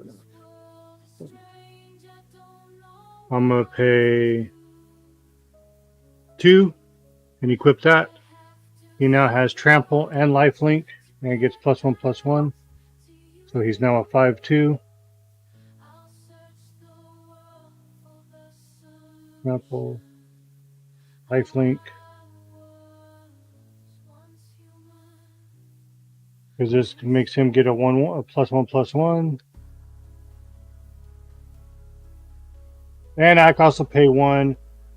I'm going to pay 2 and equip that. He now has Trample and Lifelink, and he gets +1/+1. So he's now a 5/2. Trample, Lifelink. Because this makes him get a +1/+1. And I can also pay 1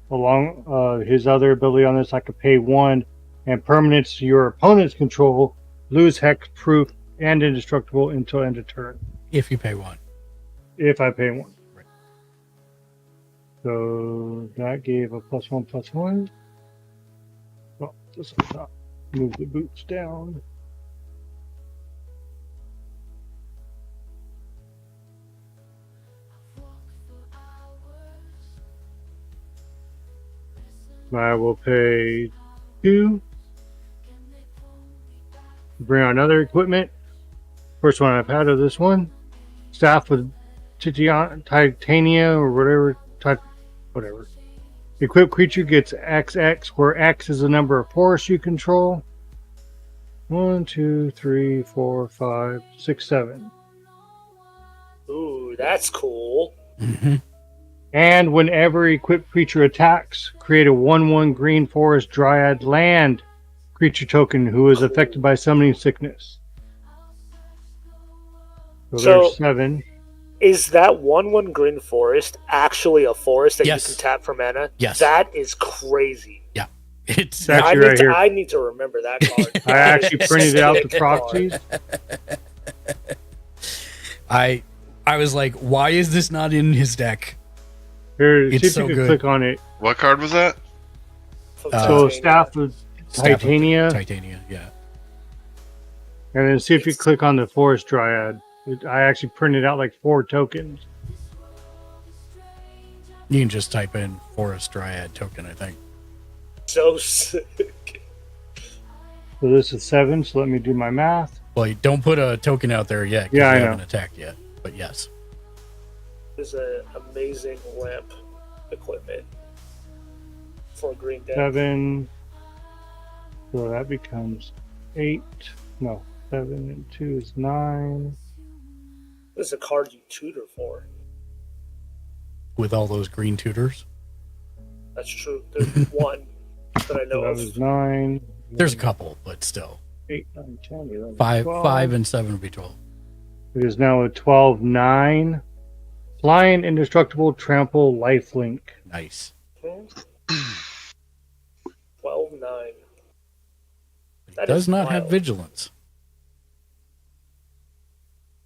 along his other ability on this. I could pay 1 and permanents your opponent's control, lose hex proof and indestructible until end of turn. If you pay 1. If I pay 1. Right. So that gave a +1/+1. Well, this on top. Move the boots down. I will pay 2. Bring on other equipment. First one I've had of this one. Staff with titania or whatever. Whatever. Equipped creature gets XX, where X is the number of forests you control. 1, 2, 3, 4, 5, 6, 7. Ooh, that's cool. Mm-hmm. And whenever equipped creature attacks, create a 1/1 green forest dryad land creature token who is affected by summoning sickness. So there's 7. Is that 1/1 green forest actually a forest that Yes. you can tap for mana? Yes. That is crazy. Yeah. It's actually right here. I need to remember that card. I actually printed out the proxies. I was like, why is this not in his deck? Here, It's see if so you can good. click on it. What card was that? So staff of Titania, Titania, yeah. and then see if you click on the forest dryad. I actually printed out like 4 tokens. You can just type in Forest Dryad token, I think. So sick. So this is 7. So let me do my math. Well, you don't put a token out there yet. 'Cause Yeah, I you know. haven't attacked yet. But yes. This is an amazing lamp equipment for a green deck. 7. So that becomes 8. No, 7 and 2 is 9. This is a card you tutor for. With all those green tutors. That's true. There's one that I know So that of. was 9. There's a couple, but still. 8, 9, 10, 11, 5 12. and 7 would be 12. It is now a 12/9. Flying, indestructible, trample, lifelink. Nice. 12/9. It does not have vigilance.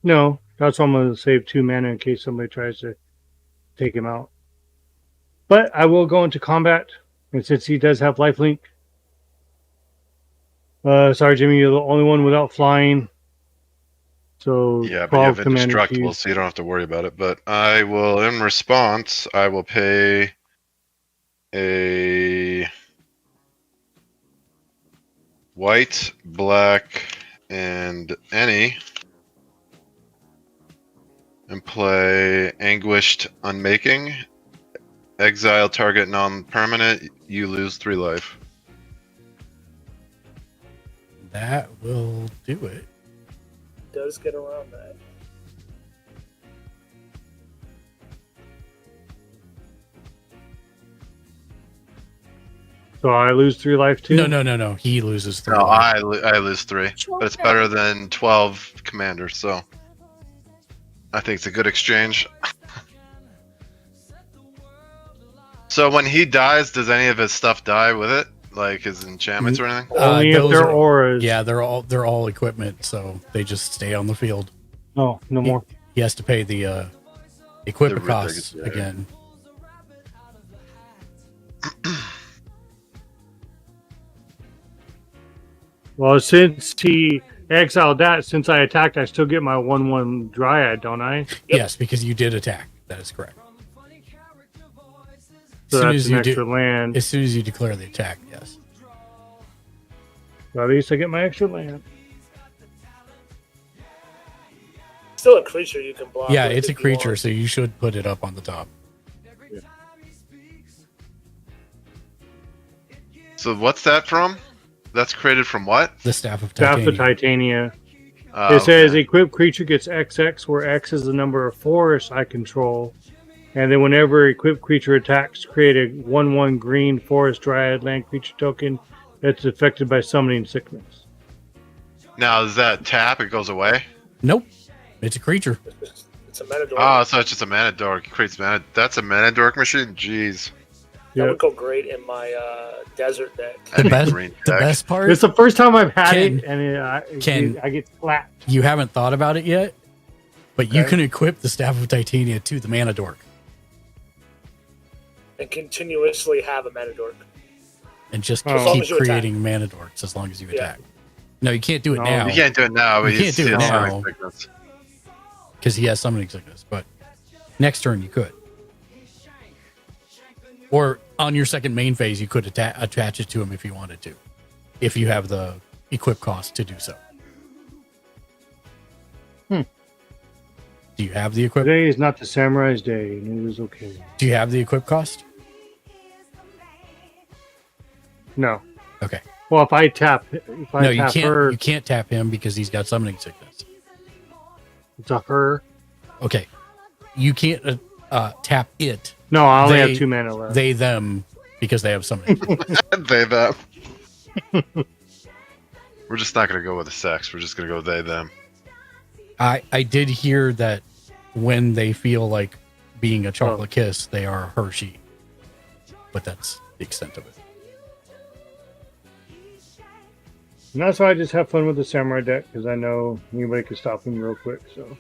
No, that's why I'm going to save 2 mana in case somebody tries to take him out. But I will go into combat, and since he does have lifelink. Sorry, Jimmy, you're the only one without flying. So Yeah, but you 12 have commander indestructible, fees. so you don't have to worry about it. But I will, in response, I will pay a white, black, and any, and play Anguished Unmaking. Exile target non-permanent. You lose 3 life. That will do it. Does get around that. So I lose 3 life too? No. He loses 3. No, I lose 3, but it's better than 12 commanders. So I think it's a good exchange. So when he dies, does any of his stuff die with it? Like his enchantments or anything? Only if those they're are- auras. Yeah, they're all equipment, so they just stay on the field. No more. He has to pay the equipment The costs ridiculous, yeah. again. Well, since he exiled that, since I attacked, I still get my 1/1 Dryad, don't I? Yes, because you did attack. That is correct. So soon that's as an you extra land. As soon as you declare the attack, yes. So at least I get my extra land. Still a creature you can block. Yeah, with it's a if you creature, want. so you should put it up on the top. So what's that from? That's created from what? The Staff of Staff Titania. of Titania. Oh, It says okay. equipped creature gets XX, where X is the number of forests I control. And then whenever equipped creature attacks, create a 1/1 green forest dryad land creature token that's affected by summoning sickness. Now is that tap? It goes away. Nope. It's a creature. It's a mana dork. Oh, so it's just a mana dork. It creates mana. That's a mana dork machine. Jeez. That Yep. would go great in my desert deck. The best, green the deck. best part, It's the first time I've had Ken, it, and I get slapped. you haven't thought about it yet, but you Okay. can equip the Staff of Titania to the Mana Dork And continuously have a mana dork. and just As long keep as you attack. creating Mana Dorks as long as you Yeah. attack. No, you can't do it No, now You can't do it now. But You can't do it he has now. summoning sickness. because he has summoning sickness, but next turn you could. Or on your second main phase, you could attach it to him if you wanted to, if you have the equip cost to do so. Do you have the equip? Today is not the samurai's day, and it is okay. Do you have the equip cost? No. Okay. Well, if I tap No, you tap can't. her, You can't tap him because he's got summoning sickness. it's a her. Okay. You can't tap it. No, I only They- have 2 mana left. They them because they have summoning. They them. We're just not gonna go with the sex. We're just gonna go they them. I did hear that when they feel like being a chocolate kiss, they are Hershey. But that's the extent of it. And that's why I just have fun with the samurai deck, because I know anybody can stop him real quick. So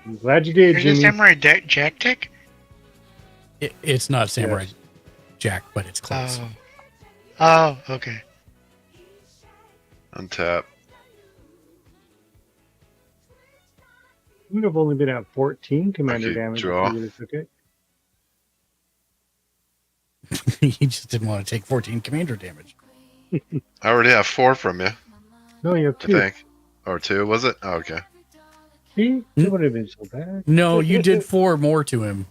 I'm glad you did, There's a Jimmy. Samurai Jack deck? It's not Samurai Yes. Jack, but it's close. Oh, okay. Untap. You would have only been at 14 commander Okay, damage draw. if you would have took it. He just didn't want to take 14 commander damage. I already have 4 from you. No, you have I 2. think, or 2 was it? Oh, okay. See? It would have been so bad. No, you did 4 more to him.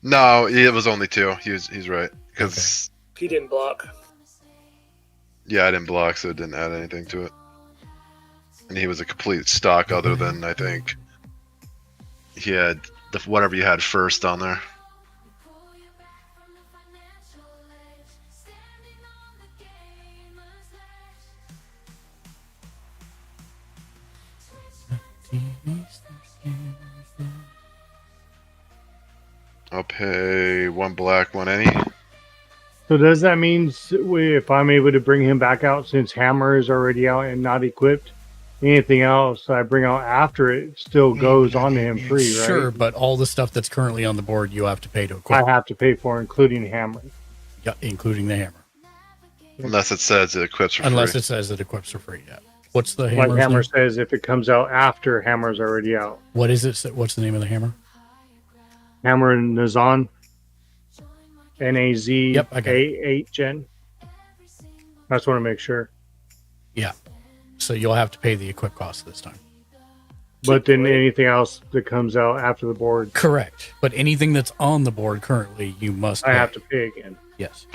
No, it was only 2. He's right because He didn't block. yeah, I didn't block, so it didn't add anything to it. And he was a complete stock, other than I think he had the whatever you had first on there. I'll pay 1 black, 1 any. So does that mean if I'm able to bring him back out, since Hammer is already out and not equipped, anything else I bring out after it still goes onto him free, right? Sure, but all the stuff that's currently on the board, you have to pay to equip, I have to pay for, including Hammer. yeah, including the hammer. Unless it says it equips for Unless free. it says it equips for free, yeah. What's the Like hammer's Hammer name? says, if it comes out after Hammer's already out. What is it? What's the name of the hammer? Hammer and Nazan. NAZA Yep, I got it. 8 gen. I just want to make sure. Yeah. So you'll have to pay the equip cost this time. But then anything else that comes out after the board, Correct. But anything that's on the board currently, you must I pay. have to pay again. Yes.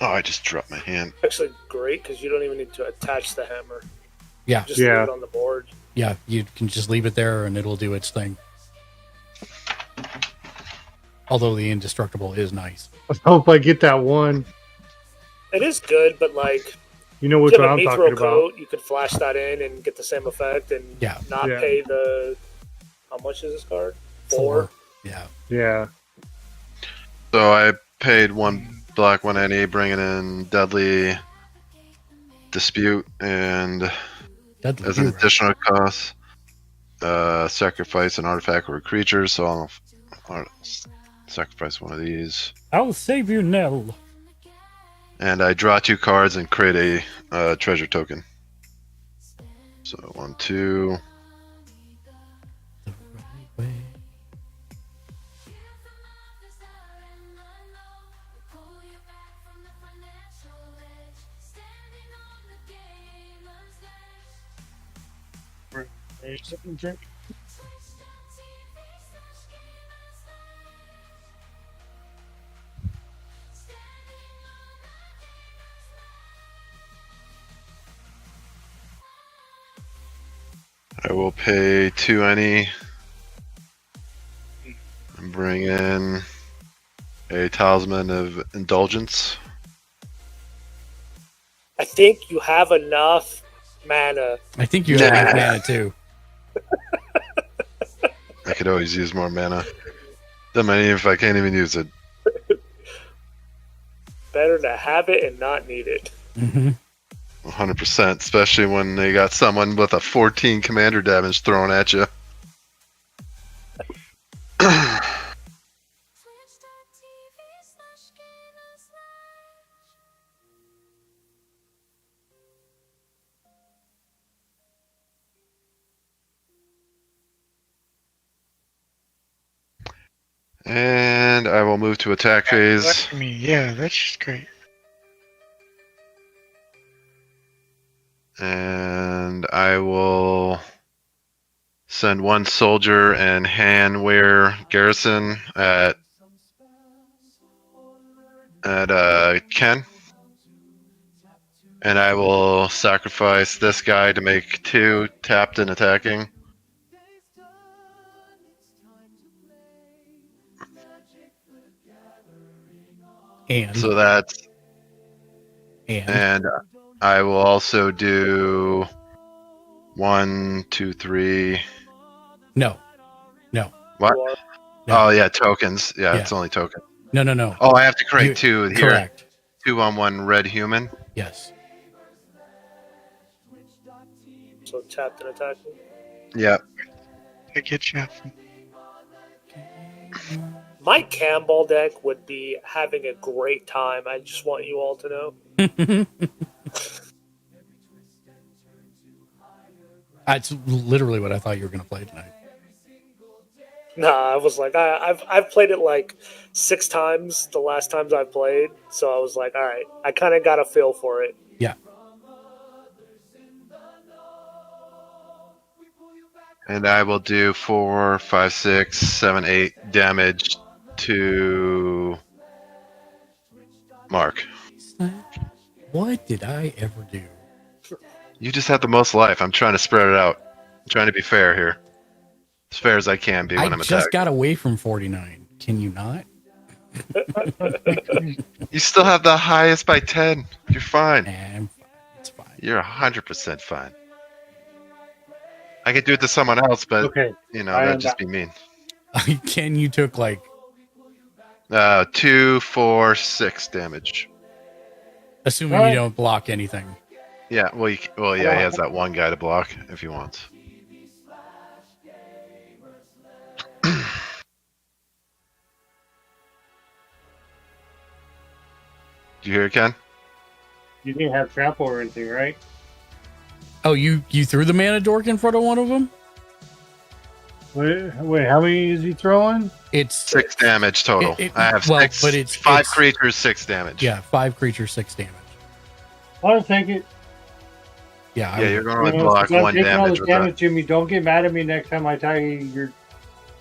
Oh, I just dropped my hand. Actually, great because you don't even need to attach the hammer. Yeah. Just leave Yeah. it on the board. Yeah. You can just leave it there and it'll do its thing. Although the indestructible is nice. I hope I get that one. It is good, but like You know if which you one have a I'm mithril talking about. coat, you could flash that in and get the same effect and Yeah. not Yeah. pay the. How much is this card? 4. Yeah. Yeah. So I paid 1 black 190, bringing in Deadly Dispute, and Deadly as an Hero. additional cost, sacrifice an artifact or a creature. So I'll sacrifice one of these. I'll save you, Nell. And I draw 2 cards and create a treasure token. So 1, 2. Drink. I will pay 2 any and bring in a Talisman of Indulgence. I think you have enough mana. I think you have Nah. enough mana too. I could always use more mana. Doesn't matter if I can't even use it. Better to have it and not need it. Mm-hmm. 100%, especially when they got someone with a 14 commander damage thrown at you. And I will move to attack phase. Luck for me. Yeah, that's just great. And I will send 1 soldier and handwear garrison at Ken. And I will sacrifice this guy to make 2 tapped and attacking. And So that's and and I will also do 1, 2, 3. no. What? You are- No. Oh yeah, tokens. Yeah, Yeah. it's only token. No. Oh, I have to create You- 2 here. Correct. 2 on 1 red human. Yes. So tapped and attacking. Yeah. I get you. My Campbell deck would be having a great time. I just want you all to know. That's literally what I thought you were going to play tonight. Nah, I was like, I've played it like 6 times the last times I've played, so I was like, all right, I kind of got a feel for it. Yeah. And I will do 4, 5, 6, 7, 8 damage to Mark. What did I ever do? You just have the most life. I'm trying to spread it out. I'm trying to be fair here. As fair as I can be when I I'm just attacking. got away from 49. Can you not? You still have the highest by 10. You're fine. And it's fine. You're 100% fine. I could do it to someone else, but Okay. you know, I am that'd just back. be mean. Ken, you took like 2, 4, 6 damage. assuming Alright. you don't block anything. Yeah, well, yeah, he has that one guy to block if he wants. Did you hear it, Ken? You didn't have trample or anything, right? Oh, you threw the mana dork in front of one of them? Wait, how many is he throwing? It's 6 damage total. I have well, six. but it's 5 it's- creatures, 6 damage. Yeah, 5 creatures, 6 damage. I'll take it. Yeah, Yeah, you're going to You know, block since I'm 1 taking all damage the with damage, Jimmy. Don't get mad at me next time I tell you your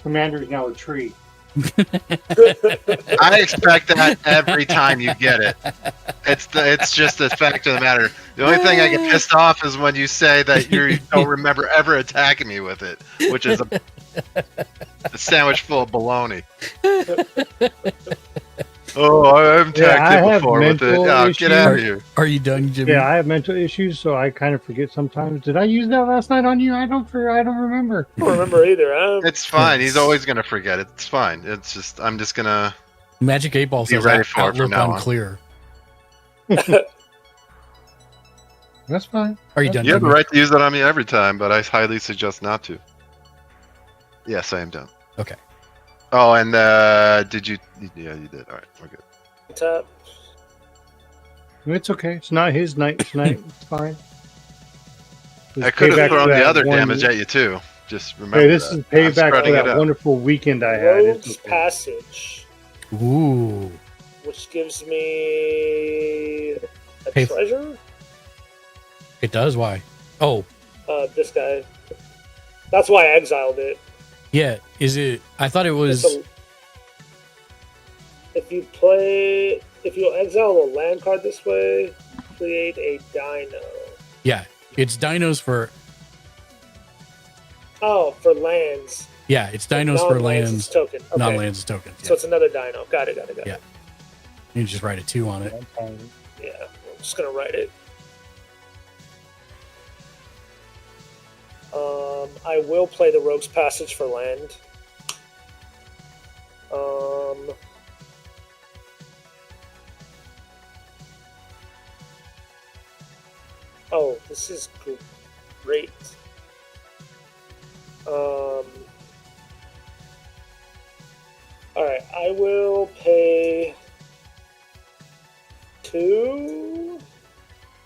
commander is now a tree. that. I expect that every time you get it. It's just the fact of the matter. The only thing I get pissed off is when you say that you don't remember ever attacking me with it, which is a sandwich full of baloney. Oh, I haven't attacked it before with it. Yeah, get out of here. Are you done, Jimmy? Yeah, I have mental issues, so I kind of forget sometimes. Did I use that last night on you? I don't remember. I don't remember either. It's fine. He's always gonna forget it. It's fine. It's just I'm just gonna Magic 8 Ball be says ready for it outlook from now on. unclear. That's fine. Are you done, You have the Jimmy? right to use that on me every time, but I highly suggest not to. Yes, I am done. Okay. Oh, and did you? Yeah, you did. All right, we're good. Tap. It's okay. It's not his night tonight. It's fine. I could have Payback thrown for the that other one- damage at you too. Just remember. Hey, this that. is payback I'm for spreading it that out. wonderful weekend I had. Rogue's It's okay. Passage, Ooh. which gives me a Hey. treasure. It does. Why? Oh, This guy. That's why I exiled it. yeah. Is it? I thought it was. If you exile a land card this way, create a dino. Yeah, it's dinos for. Oh, for lands. Yeah, it's dinos for Non-lands lands. is token. Okay. Non-lands is tokens. Yeah. So it's another dino. Got it. Yeah. You just write a 2 on it. Yeah, I'm just gonna write it. I will play the Rogue's Passage for land. Oh, this is great. Alright, I will pay 2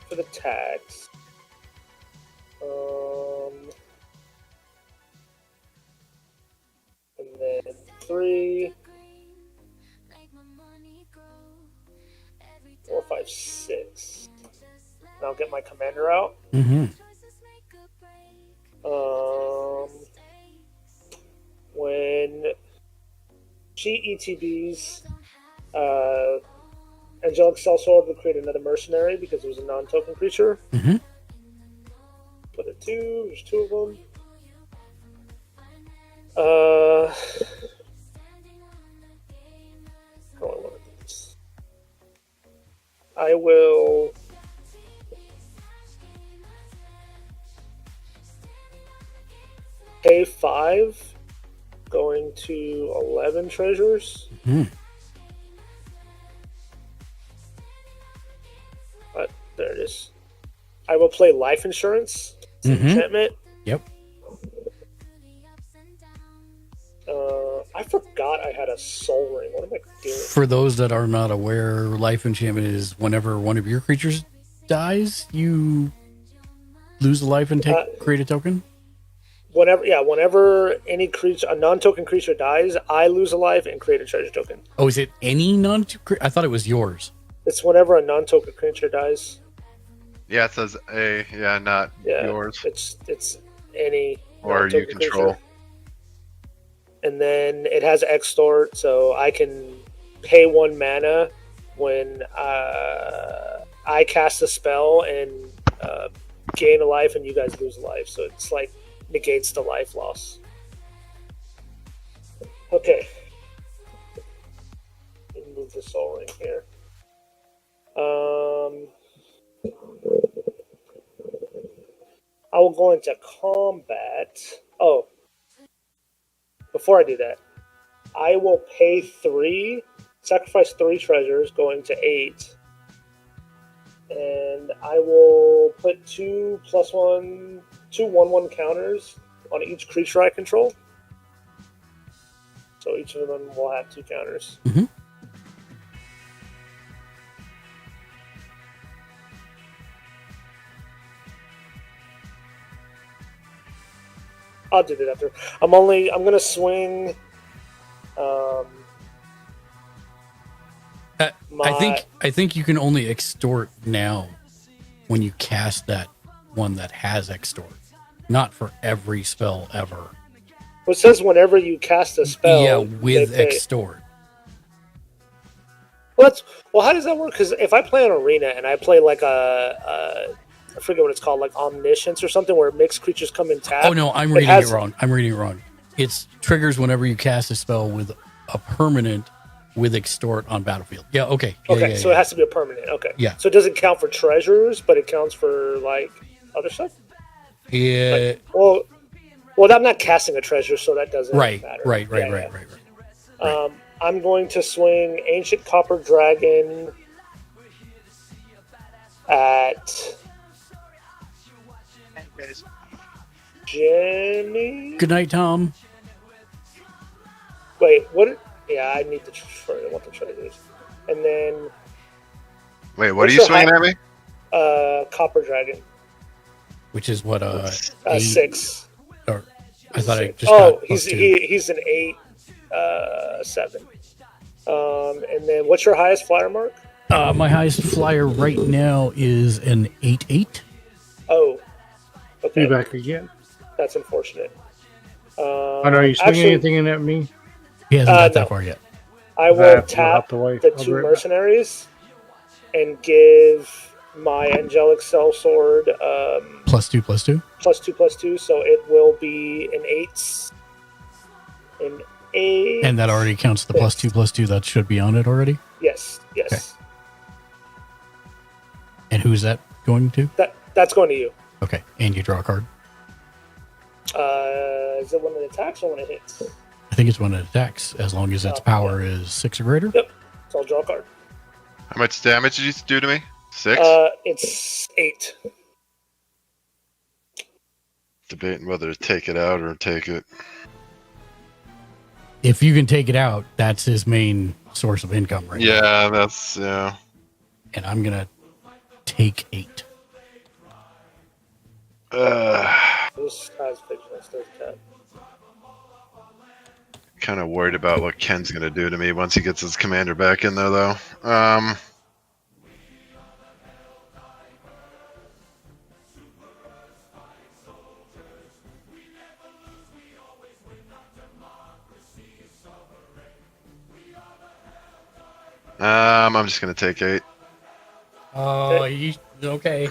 for the tax. And then 3, 4, 5, 6. And I'll get my commander out. Mm-hmm. When she ETBs, Angelic Sellsword will create another mercenary because it was a non-token creature. Mm-hmm. Put a 2. There's 2 of them. How do I want to do this? I will pay 5, going to 11 treasures. Mm-hmm. But there it is. I will play Life Insurance. It's an enchantment. Yep. I forgot I had a Soul Ring. What am I doing? For those that are not aware, life enchantment is whenever one of your creatures dies, you lose a life and create a token. Whenever any creature, a non-token creature dies, I lose a life and create a treasure token. Oh, is it any non? I thought it was yours. It's whenever a non-token creature dies. Yeah, it says A. Yeah, not yours. It's any Or you non-token control. creature. And then it has extort, so I can pay 1 mana when I cast a spell and gain a life, and you guys lose a life. So it's like negates the life loss. Okay. Let me move the Soul Ring here. I will go into combat. Oh. Before I do that, I will pay 3, sacrifice 3 treasures, going to 8. And I will put 2 +1, 2 1/1 counters on each creature I control. So each of them will have 2 counters. Mm-hmm. I'll do that after. I'm gonna swing. I think you can only extort now when you cast that one that has extort, not for every spell ever. Well, it says whenever you cast a spell, Yeah, with they pay. extort. Well, how does that work? Because if I play an arena and I play like I forget what it's called, like omniscience or something, where it makes creatures come in tap. Oh no, I'm reading it wrong. It's triggers whenever you cast a spell with a permanent with extort on battlefield. Yeah, okay. Okay, so it has to be a permanent. Okay. Yeah. So it doesn't count for treasures, but it counts for like other stuff. Yeah. Well, I'm not casting a treasure, so that doesn't matter. Right. I'm going to swing Ancient Copper Dragon at Jimmy. Good night, Tom. Wait, what? Yeah, I need I want the treasures. And then. Wait, what are you swinging at me? Copper Dragon. Which is what? 6. Or I thought I just. got he's an 8, 7. And then what's your highest flyer mark? My highest flyer right now is an 8/8. Oh. Okay. Be back again. That's unfortunate. Are you swinging anything at me? He hasn't got that far yet. I will tap the 2 mercenaries and give my angelic sellsword +2/+2. +2/+2, so it will be an 8. An 8. And that already counts the +2/+2 that should be on it already. Yes. Okay. And who's that going to? That's going to you. Okay, and you draw a card. Is it when it attacks or when it hits? I think it's when it attacks, as long as its power is 6 or greater. Yep. So I'll draw a card. How much damage did you do to me? 6? It's 8. Debating whether to take it out or take it. If you can take it out, that's his main source of income right now. Yeah. And I'm going to take 8. This has vigilance, does that. Kind of worried about what Ken's going to do to me once he gets his commander back in there, though. I'm just going to take 8. Oh, okay.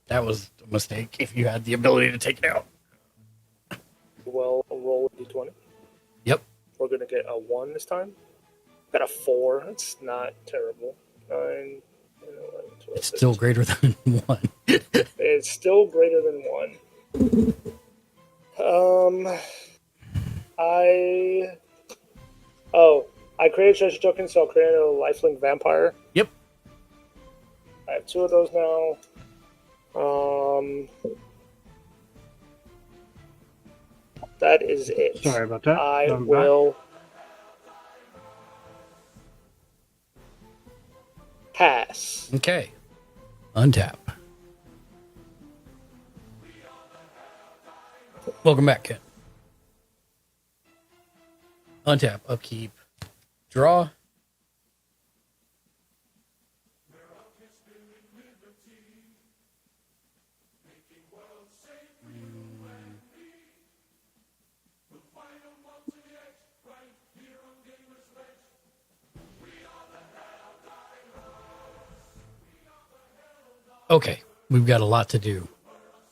That was a mistake if you had the ability to take it out. Well, I'll roll a d20. Yep. We're going to get a 1 this time. Got a 4. That's not terrible. 9, 10, 11, 12, It's still greater than 1. It's still greater than 1. I created a treasure token, so I'll create a lifelink vampire. Yep. I have 2 of those now. That is it. Sorry about that. I will pass. Okay. Untap. Welcome back, Ken. Untap, upkeep, draw. Okay, we've got a lot to do.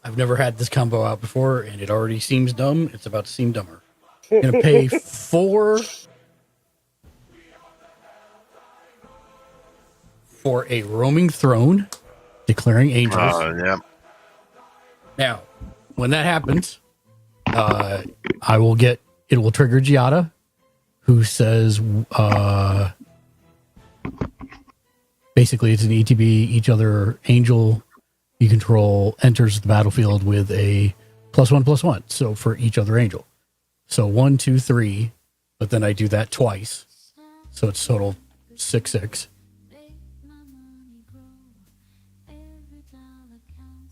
I've never had this combo out before, and it already seems dumb. It's about to seem dumber. I'm going to pay 4 for a roaming throne, declaring angels. Yeah. Now, when that happens, it will trigger Giada, who says, basically it's an ETB, each other angel you control enters the battlefield with a +1/+1. So for each other angel. So 1, 2, 3, but then I do that twice. So it's total 6/6.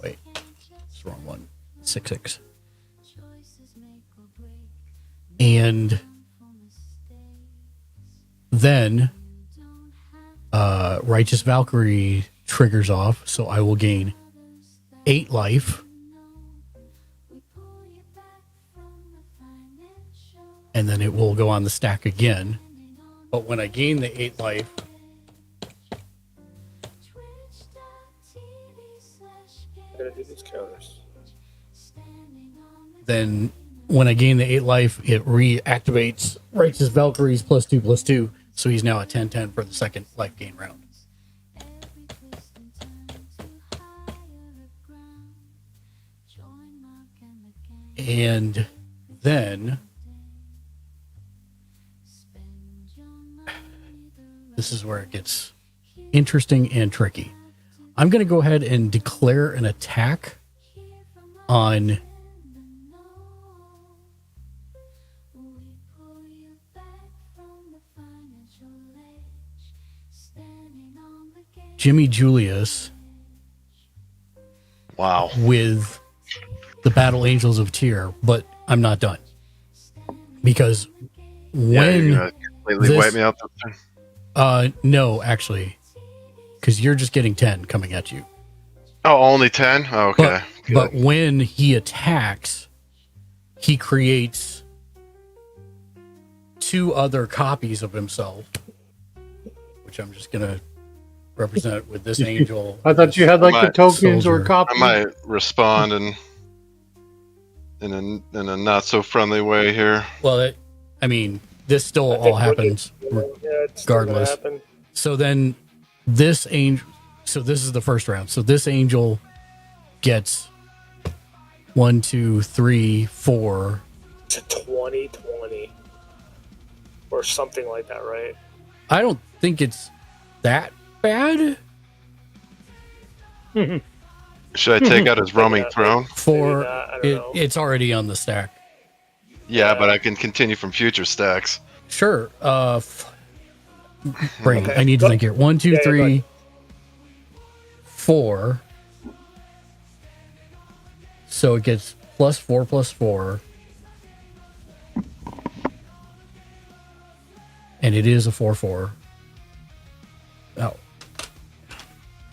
Wait, it's the wrong one. 6/6. And then Righteous Valkyrie triggers off, so I will gain 8 life. And then it will go on the stack again. But when I gain the 8 life, I'm gonna do these counters. then when I gain the 8 life, it reactivates Righteous Valkyrie's +2/+2. So he's now at 10/10 for the second life gain round. And then this is where it gets interesting and tricky. I'm going to go ahead and declare an attack on Jimmy Julius. Wow. With the Battle Angels of Tyr, but I'm not done. Because when you're gonna completely wipe me out this time? No, actually. Because you're just getting 10 coming at you. Oh, only 10? Oh, okay. But when he attacks, he creates 2 other copies of himself, which I'm just going to represent with this angel. I thought you had like the tokens soldier. or copies. I might respond in a not so friendly way here. Well, this still all happens It's still gonna regardless. happen. So then this angel, so this is the first round. So this angel gets 1, 2, 3, 4. To 2020 or something like that, right? I don't think it's that bad. Should I take out his roaming throne? For I don't know. it's already on the stack. Yeah, but I can continue from future stacks. Sure. Brain. Okay. I need to Go- think here. 1, 2, Yeah, 3, 4. So it gets +4/+4. And it is a 4/4. Oh.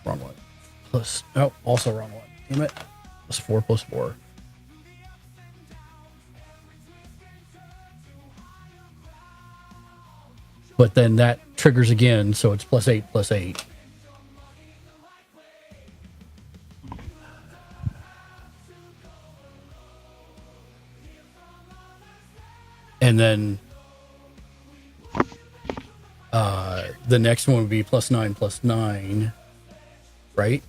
Wrong one. Also wrong one. Damn it. +4/+4. But then that triggers again, so it's +8/+8. And then the next one would be +9/+9, right?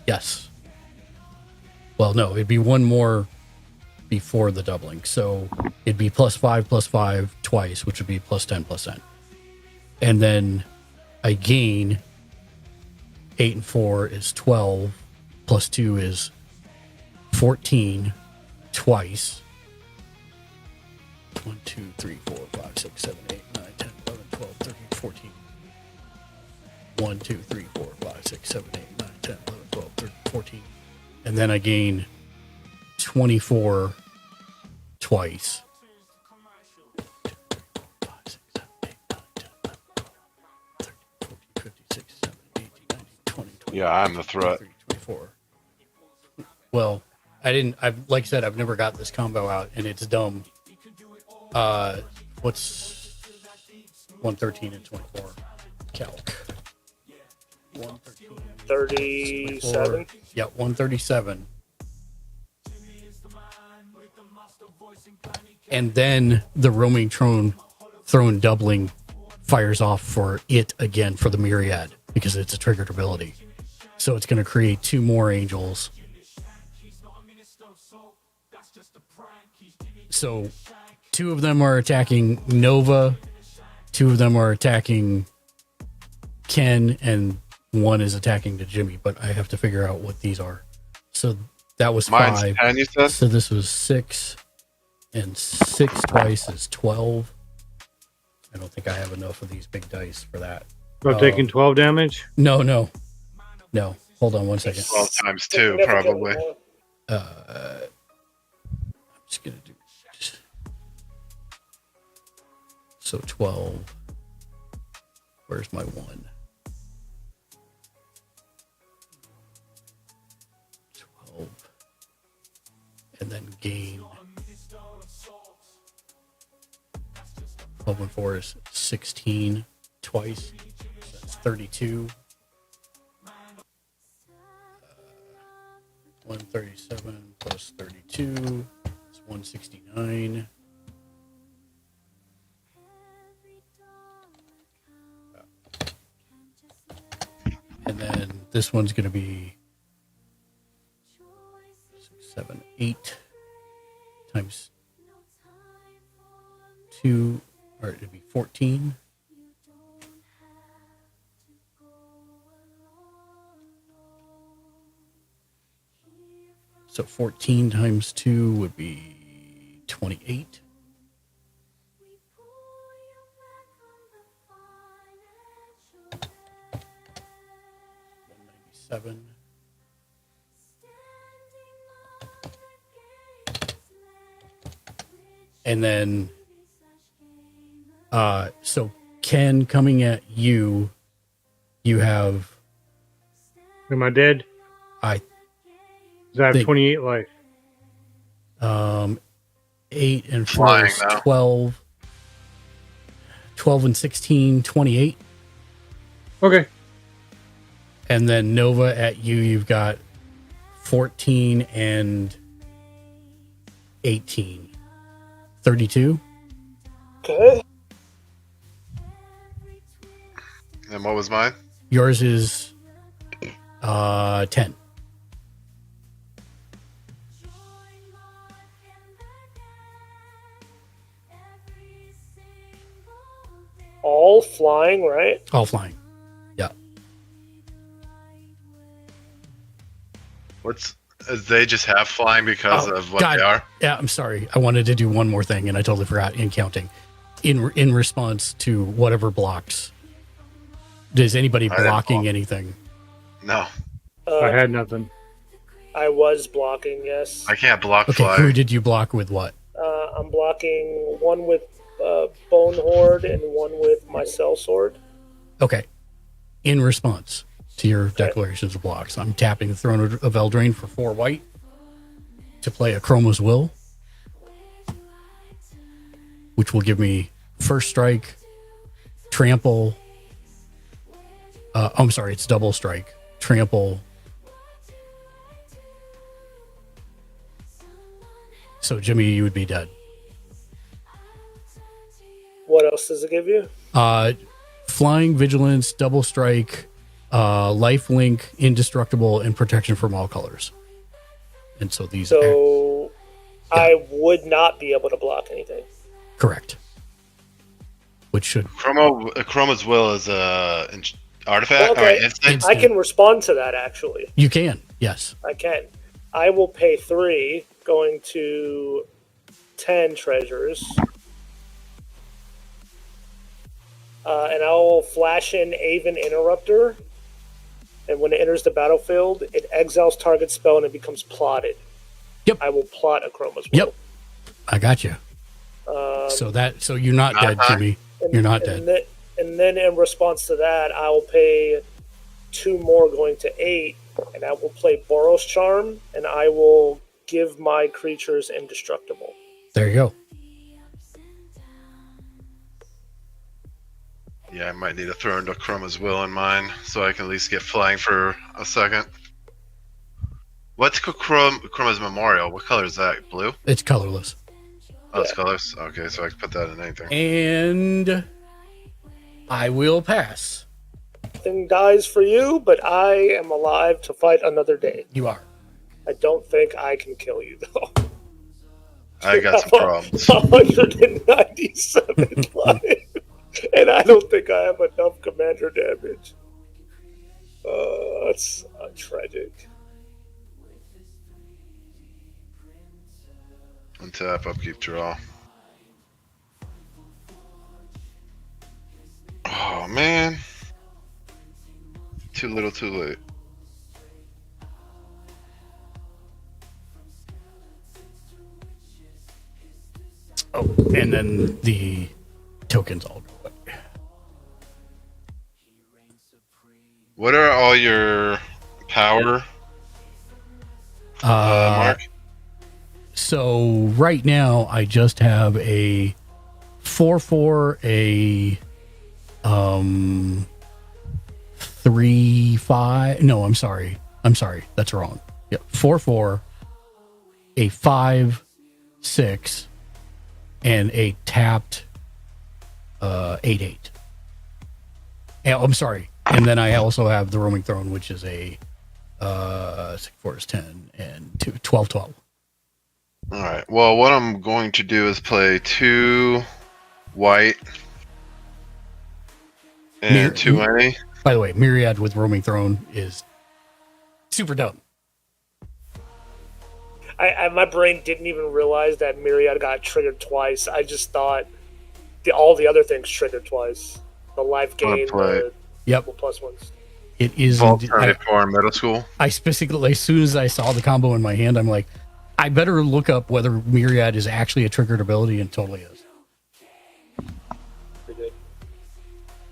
Yes. Well, no, it'd be one more before the doubling. So it'd be +5/+5 twice, which would be +10/+10. And then I gain 8 and 4 is 12, +2 is 14 twice. 1, 2, 3, 4, 5, 6, 7, 8, 9, 10, 11, 12, 13, 14. 1, 2, 3, 4, 5, 6, 7, 8, 9, 10, 11, 12, 13, 14. And then I gain 24 twice. 2, 3, 4, 5, 6, 7, 8, 9, 10, 11, 12, 13, 14, 15, 16, 17, 18, 19, 20, 21. Yeah, I'm the threat. 24. Well, like I said, I've never got this combo out, and it's dumb. What's 113 and 24? Calc. 113. 37. Yeah, 137. And then the roaming throne doubling fires off for it again for the myriad because it's a triggered ability. So it's going to create 2 more angels. So 2 of them are attacking Nova, 2 of them are attacking Ken, and 1 is attacking to Jimmy, but I have to figure out what these are. So that was Mine's 5. 10, you said? So this was 6, and 6 twice is 12. I don't think I have enough of these big dice for that. About taking 12 damage? No. Hold on one second. 12 times 2, probably. I'm just gonna do So 12. Where's my 1? 12. And then gain. 12 and 4 is 16 twice. So that's 32. 137 plus 32 is 169. And then this one's going to be 6, 7, 8 times 2, or it'd be 14. So 14 times 2 would be 28. 197. And then, so Ken, coming at you, you have. Am I dead? I 'Cause I have think- 28 life. 8 and 4 Flying is now. 12. 12 and 16, 28. Okay. And then Nova at you, you've got 14 and 18. 32. Okay. And what was mine? Yours is 10. All flying, right? All flying. Yeah. They just have flying because Oh, of what God. they are? Yeah, I'm sorry. I wanted to do one more thing and I totally forgot in counting. In response to whatever blocks. Is anybody I didn't blocking block. anything? No. I had nothing. I was blocking, yes. I can't block Okay, flying. who did you block with what? I'm blocking one with Bone Horde and one with my Cell Sword. Okay. In response to your declarations of blocks, I'm tapping the Throne of Eldraine for 4 white to play a Chroma's Will, which will give me first strike, trample. I'm sorry, it's double strike, trample. So, Jimmy, you would be dead. What else does it give you? Flying, vigilance, double strike, life link, indestructible, and protection from all colors. And so these So I would not be able to block anything. correct. Which should Chroma's Will is an artifact? Okay. Or instant? I can respond to that, actually. you can, yes. I can. I will pay 3, going to 10 treasures. And I will flash in Aven Interrupter. And when it enters the battlefield, it exiles target spell and it becomes plotted. Yep. I will plot a Chroma's Will. Yep. I got you. So you're not dead, Jimmy. You're not dead. And then in response to that, I will pay 2 more, going to 8, and I will play Boros Charm, and I will give my creatures indestructible. There you go. Yeah, I might need to throw into Chroma's Will in mine so I can at least get flying for a second. What's Chroma's Memorial? What color is that? Blue? It's colorless. Oh, it's colors? Okay, so I can put that in anything. And I will pass. Nothing dies for you, but I am alive to fight another day. You are. I don't think I can kill you, though. I got some problems. 197 life. And I don't think I have enough commander damage. That's tragic. Untap, upkeep, draw. Oh, man. Too little, too late. Oh, and then the token tokens all go away. What are all your power, Mark? So right now I just have a 4/4, a 3/5. No, I'm sorry, that's wrong. Yep, 4/4, a 5/6, and a tapped 8/8. I'm sorry, and then I also have the roaming throne, which is a 6/4 is 10 and 12/12. All right. Well, what I'm going to do is play 2 white and 2 any. By the way, Myriad with roaming throne is super dumb. My brain didn't even realize that Myriad got triggered twice. I just thought all the other things triggered twice. The life gain, the double plus ones. It is. Vault for middle school. I specifically, as soon as I saw the combo in my hand, I'm like, I better look up whether Myriad is actually a triggered ability, and totally is.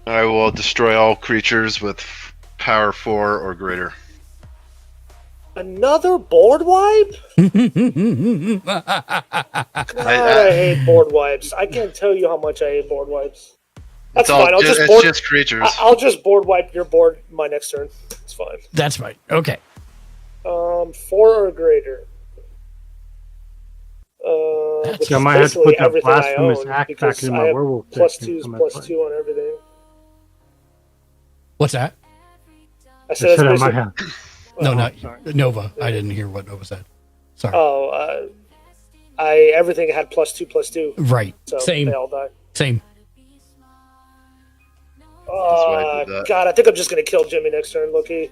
I will destroy all creatures with power 4 or greater. Another board wipe? God, I hate board wipes. I can't tell you how much I hate board wipes. That's fine. It's just creatures. I'll just board wipe your board my next turn. It's fine. That's fine. Okay. 4 or greater. I might have to put that blasphemous act back in my werewolf deck. +2s, +2 on everything. What's that? I said I might have. No, not Nova. I didn't hear what Nova said. Sorry. Oh, everything had +2/+2. Right. So Same. they all die. Same. God, I think I'm just gonna kill Jimmy next turn, Loki.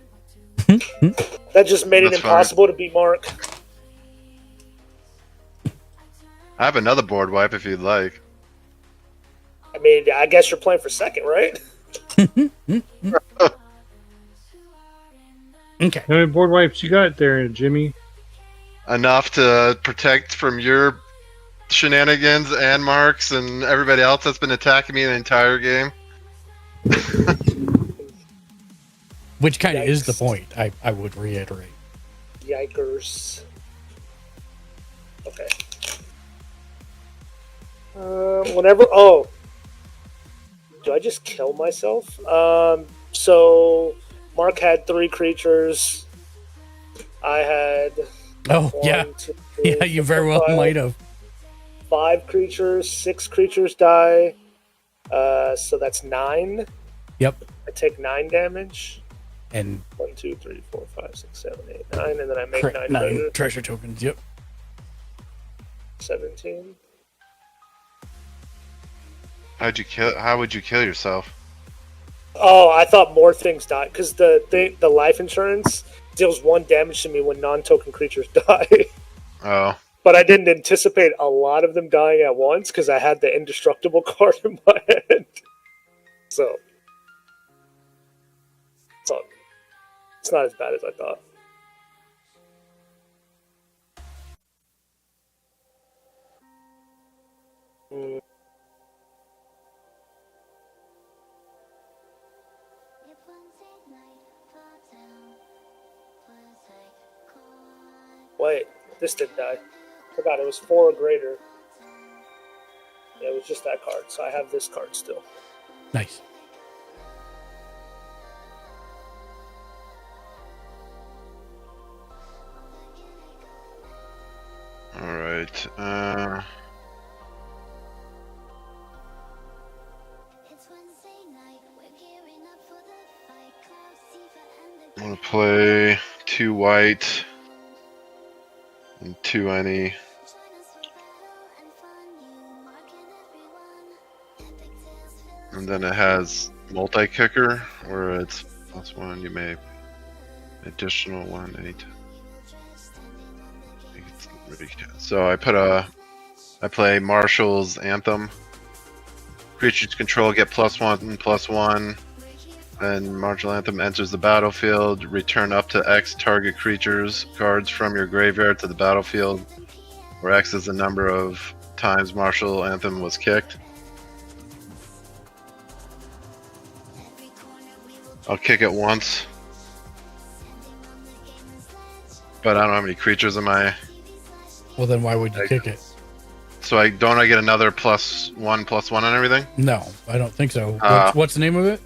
That just made it impossible to beat Mark. I have another board wipe if you'd like. I mean, I guess you're playing for second, right? Okay. How many board wipes you got there, Jimmy? Enough to protect from your shenanigans and Mark's and everybody else that's been attacking me the entire game. Which kind of is the point, I would reiterate. Yikers. Okay. Whenever... Oh. Do I just kill myself? So... Mark had 3 creatures. I had... Oh, yeah. 2, 3, yeah, you very well might have. 5 creatures. 6 creatures die. So that's 9. Yep. I take 9 damage. And 1, 2, 3, 4, 5, 6, 7, 8, 9, and then I make 9 treasure tokens. Yep. 17. How would you kill yourself? Oh, I thought more things died because the life insurance deals 1 damage to me when non-token creatures die. Oh. But I didn't anticipate a lot of them dying at once because I had the indestructible card in my hand. So it's not as bad as I thought. Wait, this didn't die. Forgot it was 4 or greater. Yeah, it was just that card, so I have this card still. Nice. Alright, I'm gonna play 2 white and 2 any. And then it has multi-kicker, where it's +1, you may additional 1, 8. So I play Marshall's Anthem. Creatures control get +1/+1. And Martial Anthem enters the battlefield. Return up to X target creatures cards from your graveyard to the battlefield, where X is the number of times Martial Anthem was kicked. I'll kick it once. But I don't know how many creatures am I. Well, then why would you kick it? So I get another +1/+1 on everything? No, I don't think so. Uh, What's the name of it?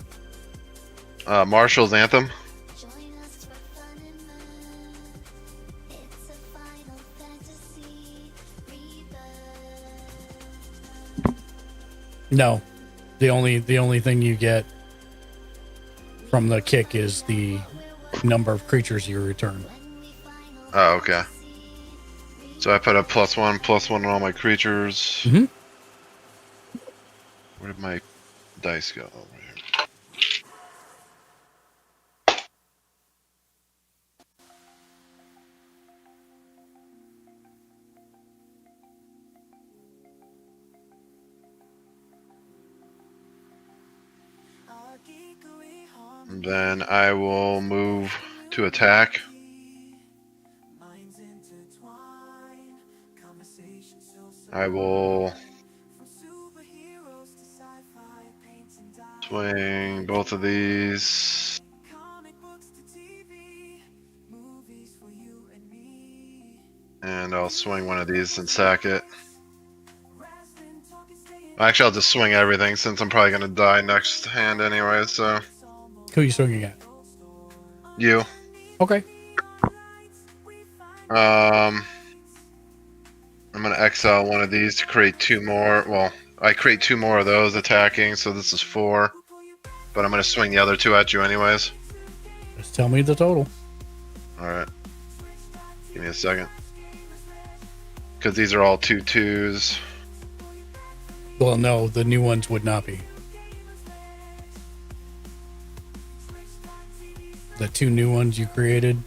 Marshall's Anthem. No, the only thing you get from the kick is the number of creatures you return. Oh, okay. So I put a +1/+1 on all my creatures. Mhm. Where did my dice go? Over here. And then I will move to attack. I will swing both of these. And I'll swing one of these and sack it. Actually, I'll just swing everything since I'm probably going to die next hand anyway, so. Who are you swinging at? You. Okay. I'm going to exile one of these to create 2 more. Well, I create 2 more of those attacking, so this is 4. But I'm going to swing the other 2 at you anyways. Just tell me the total. Alright. Give me a second. Because these are all 2/2s. Well, no, the new ones would not be. The 2 new ones you created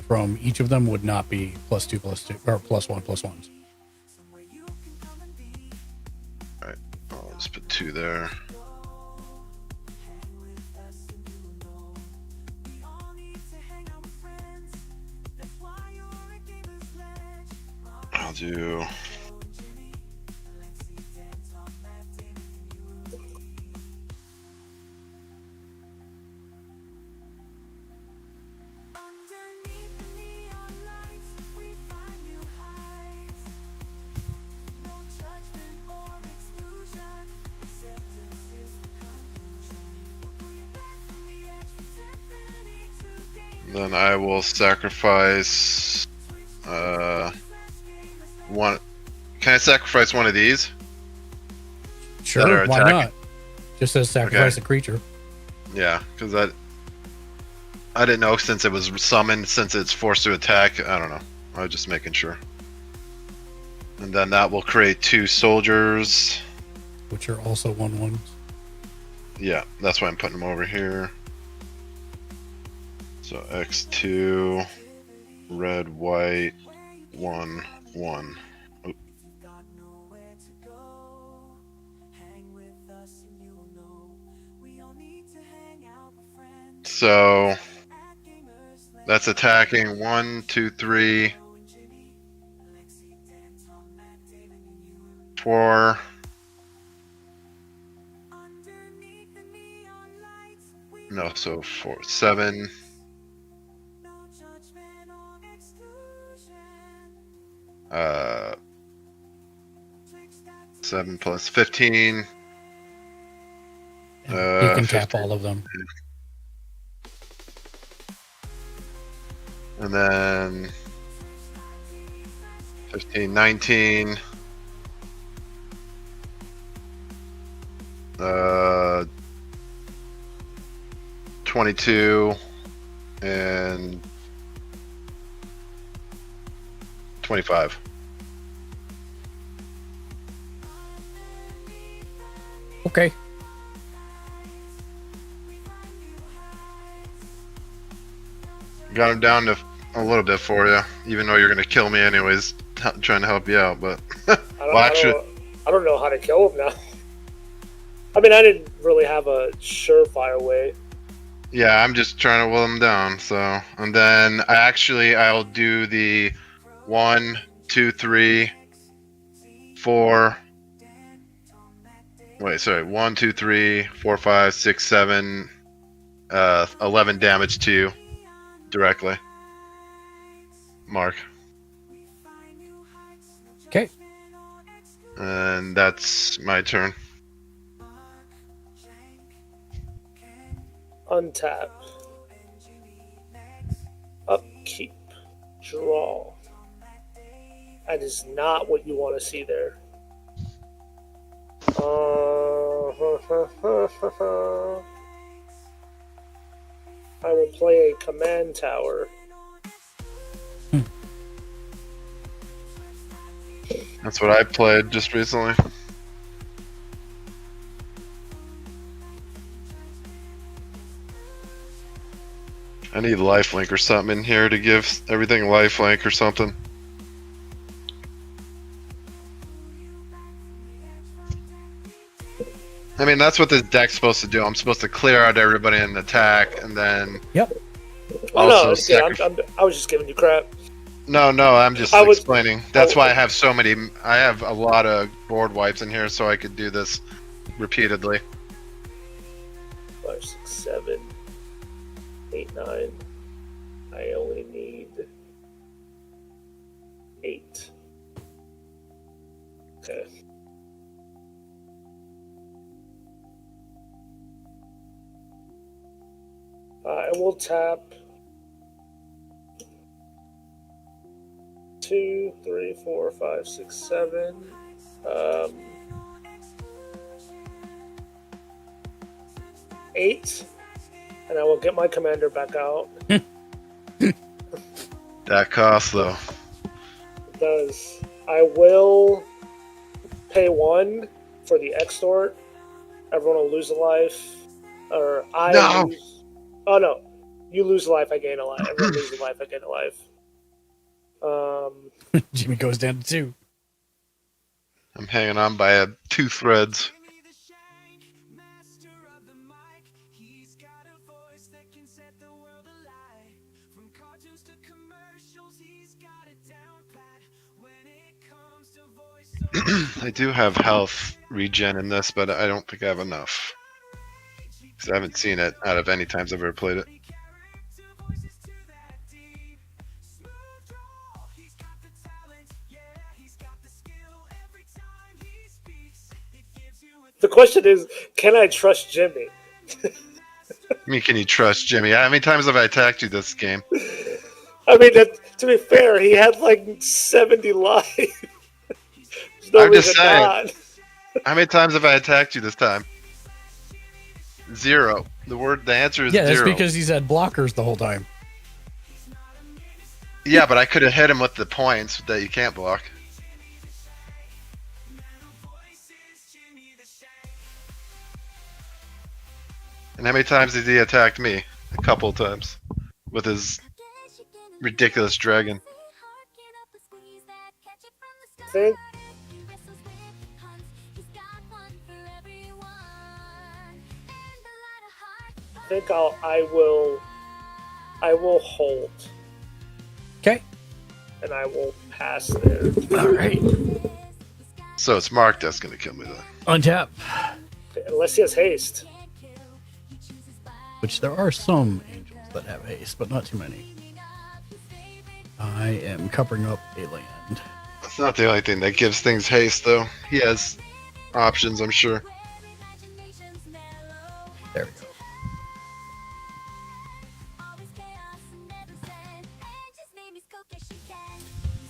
from each of them would not be +2/+2 or +1/+1s. Alright, I'll just put 2 there. I'll do... Then I will sacrifice one. Can I sacrifice one of these? Sure, That are why attacking? not? Just says sacrifice Okay. a creature. Yeah, because I didn't know since it was summoned, since it's forced to attack. I don't know. I was just making sure. And then that will create 2 soldiers. Which are also 1/1s. Yeah, that's why I'm putting them over here. So X2, red, white, 1/1. Oop. So that's attacking 1, 2, 3, 4. No, so 4, 7. 7 plus 15. You can tap 15. all of them. And then 15, 19. 22 and 25. Okay. Got him down to a little bit for you, even though you're gonna kill me anyways. Trying to help you out, but I don't know how to kill him now. I mean, I didn't really have a surefire way. yeah, I'm just trying to will him down. So, and then I'll do the 1, 2, 3, 4. Wait, sorry, 1, 2, 3, 4, 5, 6, 7, 11 damage to you directly. Mark. Okay. And that's my turn. Untap. Upkeep. Draw. That is not what you want to see there. I will play a command tower. That's what I played just recently. I need lifelink or something in here to give everything lifelink or something. I mean, that's what this deck's supposed to do. I'm supposed to clear out everybody in the attack, and then Yep. Oh, no, I was just giving you crap. No, I'm just explaining. That's why I have so many. I have a lot of board wipes in here, so I could do this repeatedly. 5, 6, 7, 8, 9. I only need 8. Okay. I will tap 2, 3, 4, 5, 6, 7. 8, and I will get my commander back out. That costs though. It does. I will pay 1 for the extort. Everyone will lose a life, or I lose. Oh no, you lose a life, I gain a life. Everyone loses a life, I gain a life. Jimmy goes down to 2. I'm hanging on by 2 threads. I do have health regen in this, but I don't think I have enough. Because I haven't seen it out of any times I've ever played it. The question is, can I trust Jimmy? I mean, can you trust Jimmy? How many times have I attacked you this game? I mean, to be fair, he had like 70 life. No I'm just saying. not. How many times have I attacked you this time? 0. The answer is 0. Yeah, that's because he's had blockers the whole time. Yeah, but I could have hit him with the points that you can't block. And how many times has he attacked me? A couple of times. With his ridiculous dragon. I think I will hold. Okay. And I will pass there. All right. So it's Mark that's going to kill me then. Untap. Unless he has haste. Which there are some angels that have haste, but not too many. I am covering up a land. That's not the only thing that gives things haste, though. He has options, I'm sure. There we go.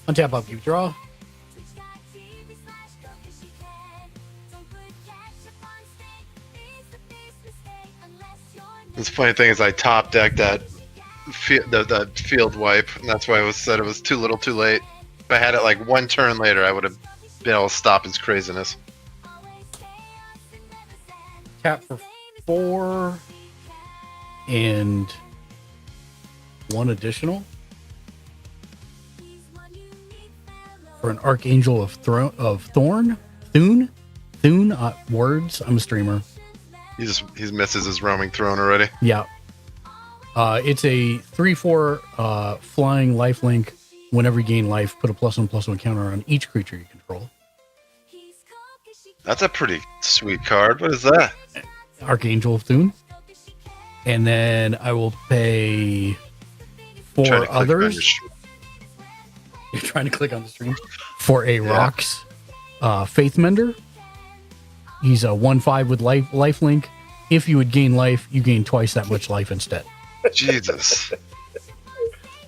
Untap, upkeep, draw. The funny thing is I top decked that the field wipe, and that's why I said it was too little too late. If I had it like 1 turn later, I would have been able to stop his craziness. Tap for 4 and 1 additional for an Archangel of Thune. Words. I'm a streamer. He misses his roaming throne already. Yeah. It's a 3/4 flying lifelink. Whenever you gain life, put a +1/+1 counter on each creature you control. That's a pretty sweet card. What is that? Archangel of Thune. And then I will pay Try to 4 click on your others. stream. You're trying to click on the stream. For a Yeah. Rocks Faith Mender. He's a 1/5 with life link. If you would gain life, you gain twice that much life instead. Jesus.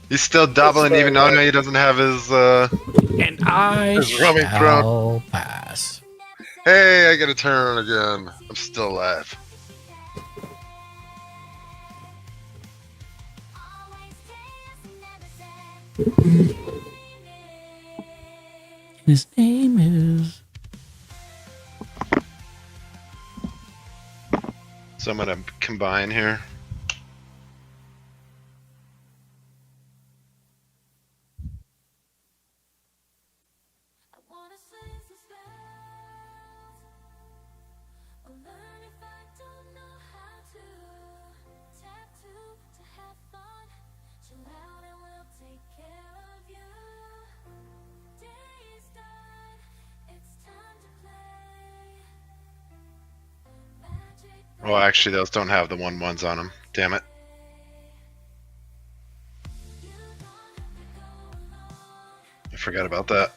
He's still doubling even though he doesn't have his And I His roaming shall pass. Hey, I get a turn again. I'm still alive. His name is... So I'm gonna combine here. Oh, actually, those don't have the 1/1s on them. Damn it. I forgot about that.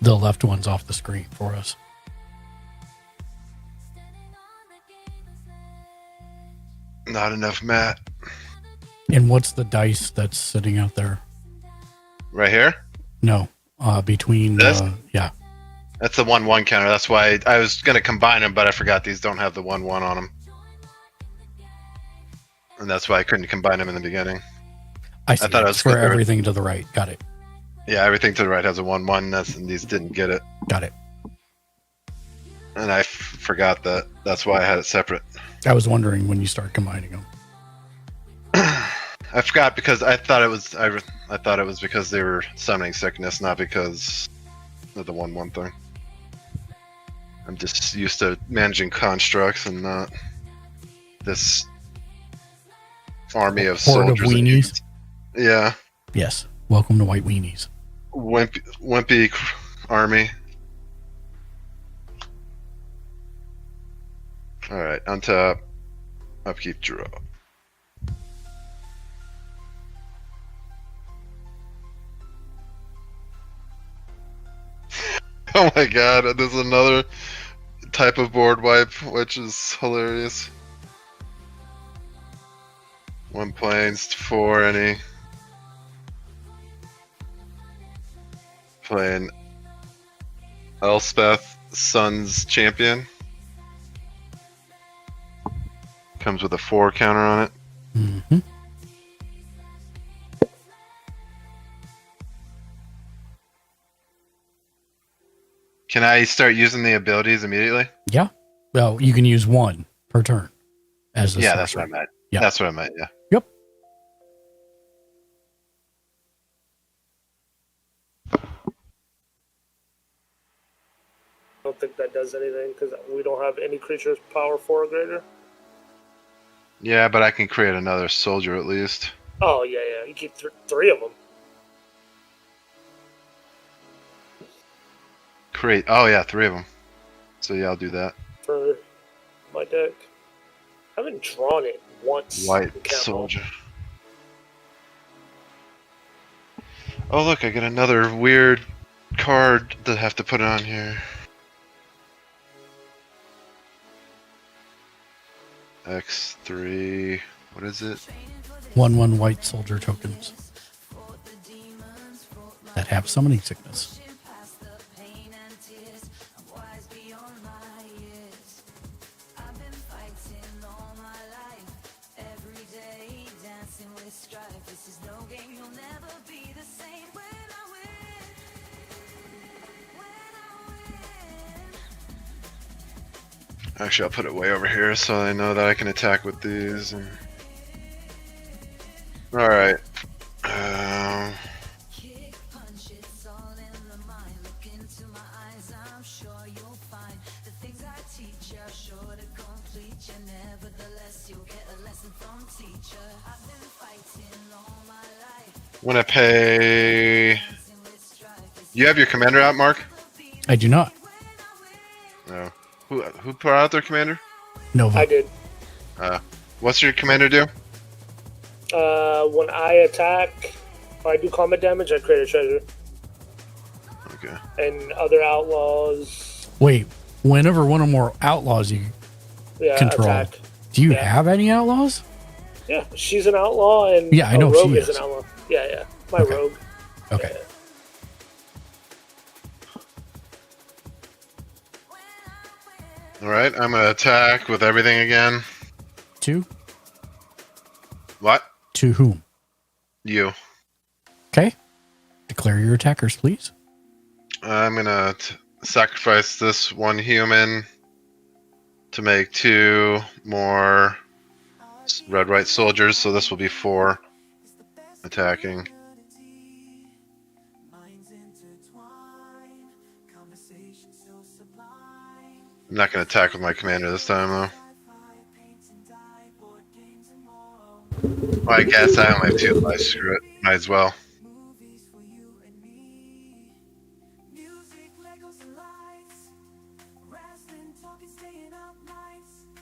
The left one's off the screen for us. Not enough mat. And what's the dice that's sitting out there? Right here? No, between This? yeah. That's the 1/1 counter. That's why I was going to combine them, but I forgot these don't have the 1/1 on them. And that's why I couldn't combine them in the beginning. I see. thought it was for good. everything to the right. Got it. Yeah, everything to the right has a 1/1, and these didn't get it. Got it. And I forgot that. That's why I had it separate. I was wondering when you start combining them. I forgot because I thought it was I thought it was because they were summoning sickness, not because of the 1/1 thing. I'm just used to managing constructs and not this army of Horde of soldiers. weenies. Yeah, Yes. Welcome to White Weenies. wimpy army. All right, on top, upkeep, draw. Oh my god, there's another type of board wipe, which is hilarious. 1 planes, 4 any. Playing Elspeth, Sun's Champion. Comes with a 4 counter on it. Mm-hmm. Can I start using the abilities immediately? Yeah. Well, you can use 1 per turn as a Yeah, that's what I sorcerer. meant. Yeah. That's what I meant, yeah. Yep. I don't think that does anything because we don't have any creatures power 4 or greater. Yeah, but I can create another soldier at least. Oh yeah, yeah. You keep 3 of them. Create, oh yeah, 3 of them. So yeah, I'll do that. For my deck. I haven't drawn it once. White in camo. soldier. Oh look, I get another weird card that I have to put on here. X3, what is it? 1/1 white soldier tokens that have summoning sickness. Actually, I'll put it way over here so I know that I can attack with these. And... Alright. I'm gonna pay. You have your commander out, Mark? I do not. No. Who put out their commander? Nova. I did. What's your commander do? When I attack, or I do combat damage, I create a treasure. Okay. And other outlaws, Wait, whenever one or more outlaws you control, attack. do you Yeah. have any outlaws? Yeah, she's an outlaw, and Yeah, I know rogue she is is. an outlaw. Yeah. My Okay. rogue. Okay. All right. I'm gonna attack with everything again. Two? What? To whom? You. Okay. Declare your attackers, please. I'm gonna sacrifice this one human to make 2 more red white soldiers. So this will be 4 attacking. I'm not gonna attack with my commander this time though. Well, I guess I only have 2 lives. Screw it. Might as well.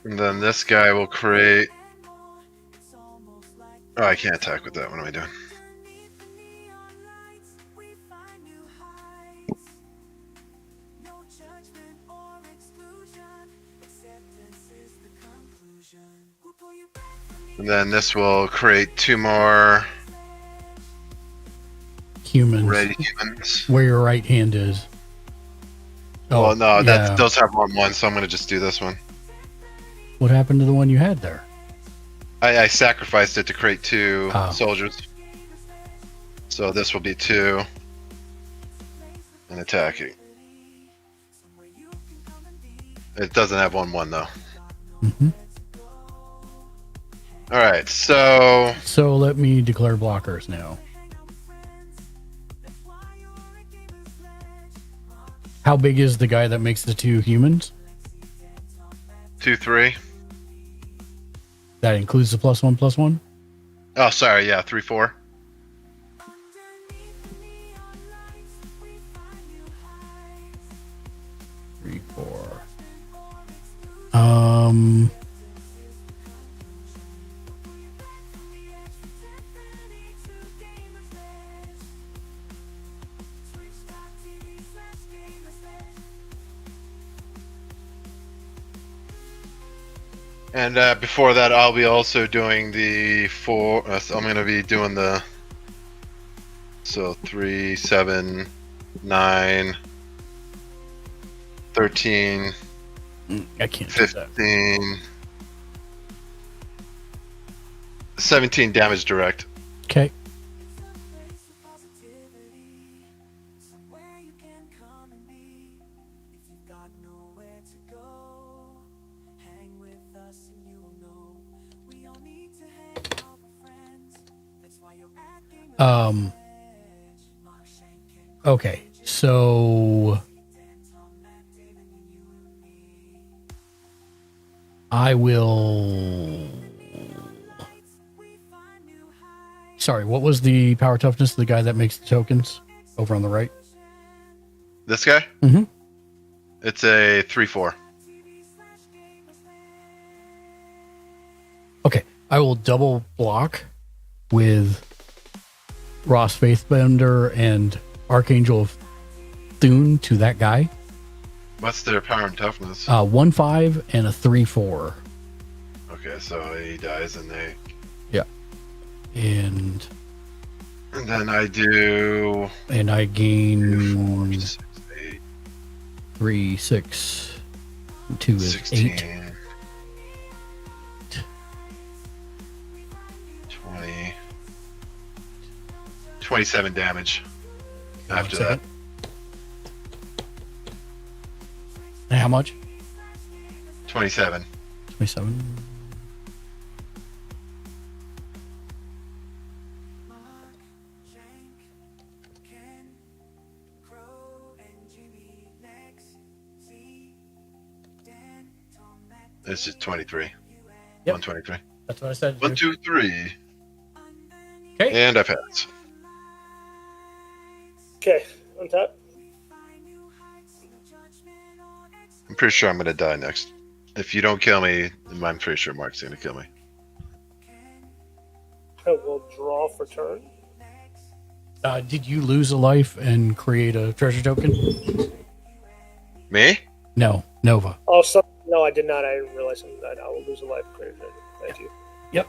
And then this guy will create. Oh, I can't attack with that. What am I doing? And then this will create 2 more Humans. red humans. Where your right hand is. Oh, Well, no, yeah. those have 1/1, so I'm gonna just do this one. What happened to the one you had there? I sacrificed it to create 2 Oh. soldiers. So this will be 2 and attacking. It doesn't have 1/1 though. Mm-hmm. All right, so So let me declare blockers now. How big is the guy that makes the 2 humans? 2/3. That includes the +1/+1? Oh, sorry, yeah, 3/4. Three, 4. And before that, I'll be also doing the 4. I'm going to be doing the. So 3, 7, 9, 13, I can't do that. 15, 17 damage direct. Okay. Okay, so I will. Sorry, what was the power toughness of the guy that makes the tokens over on the right? This guy? Mm-hmm. It's a 3/4. Okay, I will double block with Ross Faithbender and Archangel of Thune to that guy. What's their power and toughness? 1/5 and a 3/4. Okay, so he dies and they. Yeah. And then I do. And I gain 4, 6, 8, 3, 6, 2 is 16, 8. 20, 27 damage after that. And how much? 27. 27. This is 23. Yep. 123. That's what I said. 1, 2, 3. Okay. And I pass. Okay, untap. I'm pretty sure I'm gonna die next. If you don't kill me, I'm pretty sure Mark's gonna kill me. I will draw for turn. Did you lose a life and create a treasure token? Me? No, Nova. Oh, no, I did not. I didn't realize that I will lose a life. Great. Thank you. Yep.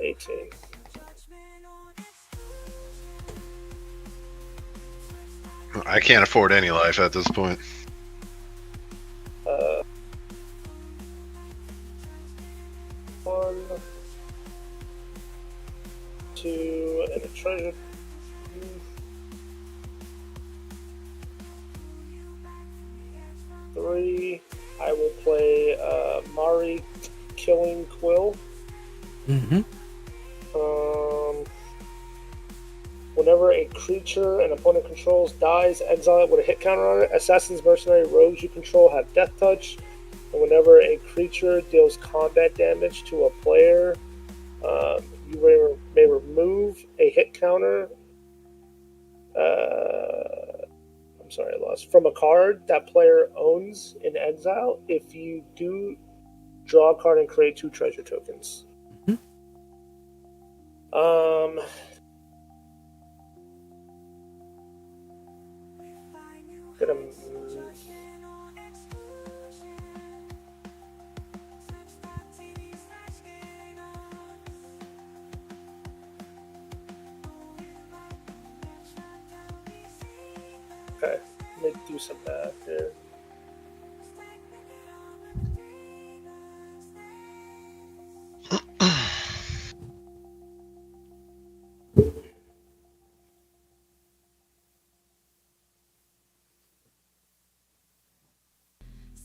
18. I can't afford any life at this point. 1, 2, and a treasure. 3. I will play Mari Killing Quill. Mm-hmm. Whenever a creature an opponent controls dies, exile it with a hit counter on it. Assassins, mercenary, rogues you control have death touch. And whenever a creature deals combat damage to a player, you may remove a hit counter. I'm sorry, I lost. From a card that player owns in exile. If you do, draw a card and create 2 treasure tokens. Gonna okay, let me do some math here.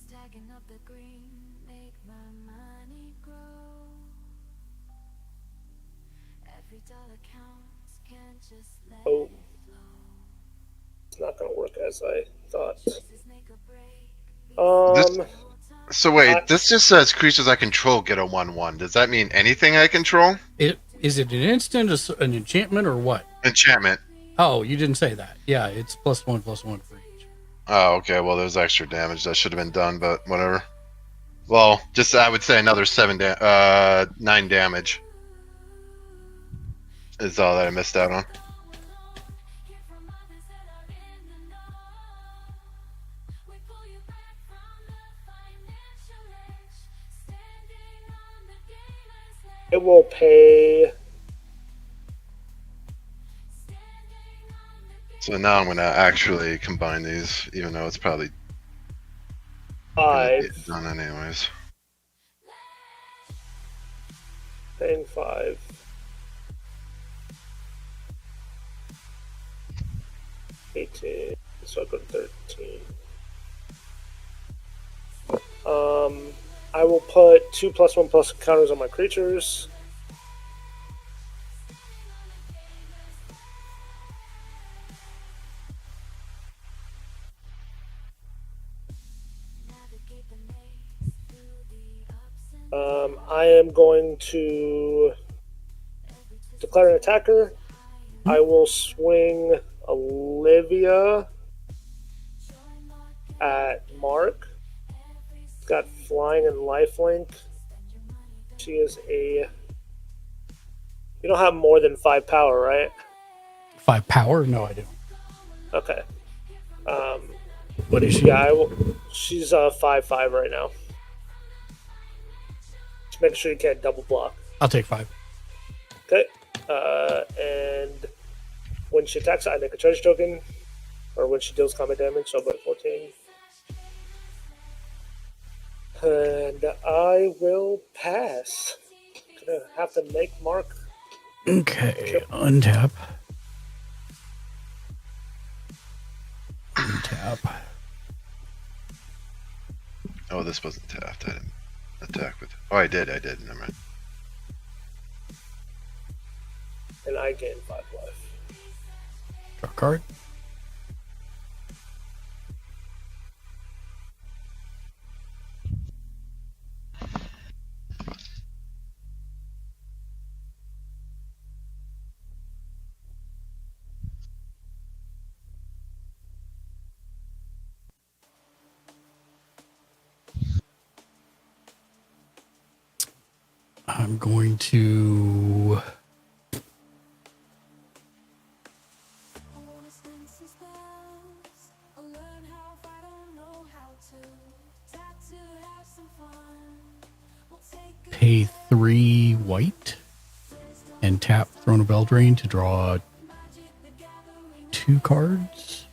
Stacking up the green, make my money grow. Every dollar counts, can't just let Oh. it flow. It's not gonna work as I thought. Choices make a break. So wait, this just says creatures I control get a 1/1. Does that mean anything I control? Is it an instant, an enchantment, or what? Enchantment. Oh, you didn't say that. Yeah, it's +1/+1 for each. Oh, okay. Well, there's extra damage that should have been done, but whatever. Well, just I would say another 9 damage is all that I missed out on. It will pay. So now I'm gonna actually combine these, even though it's probably gonna 5. get done anyways. Paying 5. 18. So I go to 13. I will put 2 +1/+ counters on my creatures. I am going to declare an attacker. I will swing Olivia at Mark. She's got flying and lifelink. She is a. You don't have more than 5 power, right? 5 power? No, I don't. Okay. What is she? Yeah, she's 5/5 right now. Just make sure you can't double block. I'll take 5. Okay. And when she attacks, I make a treasure token. Or when she deals combat damage, so about 14. And I will pass. Gonna have to make Mark. Okay, untap. Untap. Oh, this wasn't tapped. I didn't attack with. Oh, I did. Never mind. And I gain 5 life. Draw a card. I'm going to. Pay 3 white and tap Throne of Eldraine to draw 2 cards.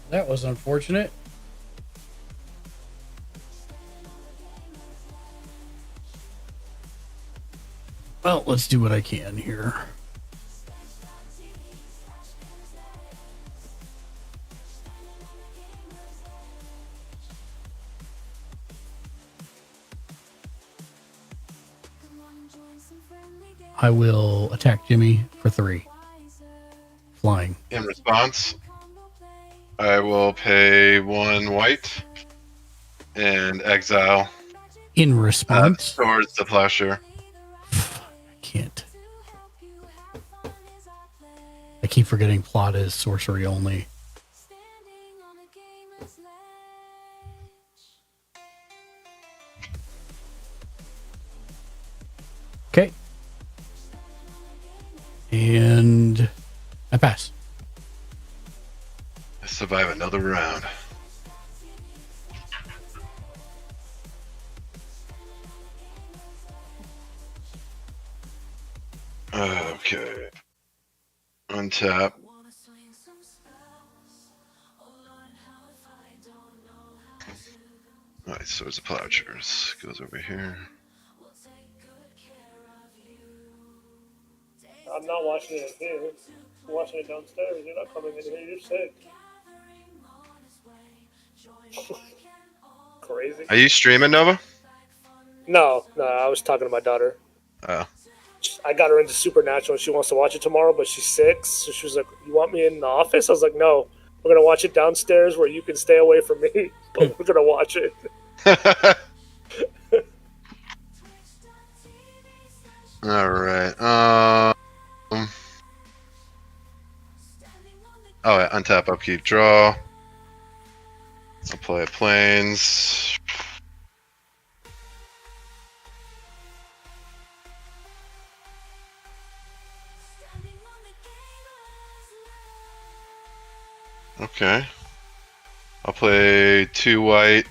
That was unfortunate. Well, let's do what I can here. I will attack Jimmy for 3. Flying. In response, I will pay 1 white and exile In response? towards the plowshare. I can't. I keep forgetting plot is sorcery only. Okay. And I pass. I survive another round. Okay. Untap. Alright, Swords of Plowshares goes over here. I'm not watching it here. I'm watching it downstairs. You're not coming in here. You're sick. Crazy. Are you streaming, Nova? No, I was talking to my daughter. Oh. I got her into Supernatural and she wants to watch it tomorrow, but she's sick. So she was like, "You want me in the office?" I was like, "No, we're going to watch it downstairs where you can stay away from me, but we're going to watch it." Alright. Oh, yeah, untap, upkeep, draw. I'll play Plains. Okay. I'll play 2 white.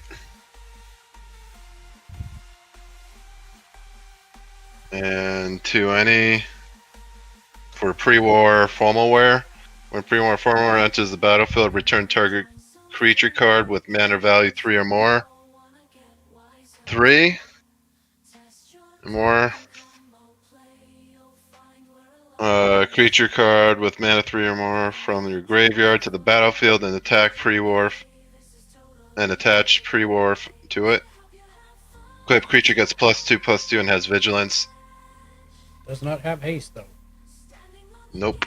And 2 any. For pre-war formal wear. When pre-war formal wear enters the battlefield, return target creature card with mana value 3 or more. 3 or more. Creature card with mana 3 or more from your graveyard to the battlefield and attack pre-war and attach pre-war to it. Equipped creature gets +2/+2 and has vigilance. Does not have haste, though. Nope.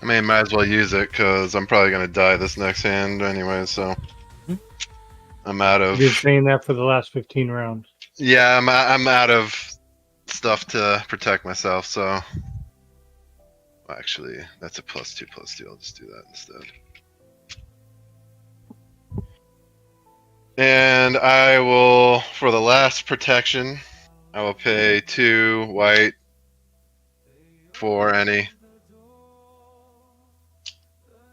I mean, might as well use it because I'm probably gonna die this next hand anyway. So I'm out of. You've been saying that for the last 15 rounds. Yeah, I'm out of stuff to protect myself. So well, actually, that's a +2/+2. I'll just do that instead. And I will, for the last protection, I will pay 2 white for any.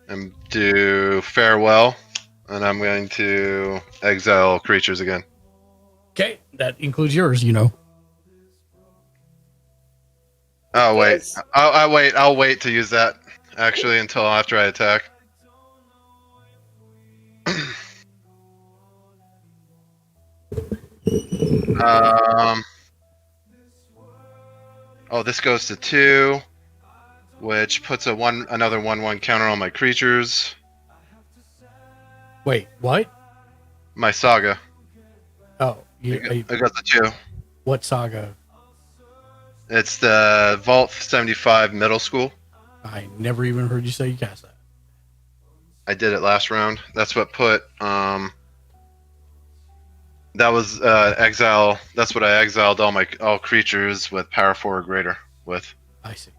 And do farewell, and I'm going to exile creatures again. Okay, that includes yours, you know. Oh wait, I'll wait to use that actually until after I attack. Oh, this goes to 2. Which puts another 1/1 counter on my creatures. Wait, what? My saga. Oh, I got the 2. What saga? It's the Vault 75 middle school. I never even heard you say you cast that. I did it last round. That's what put that was exile. That's what I exiled all creatures with power 4 or greater with. I see.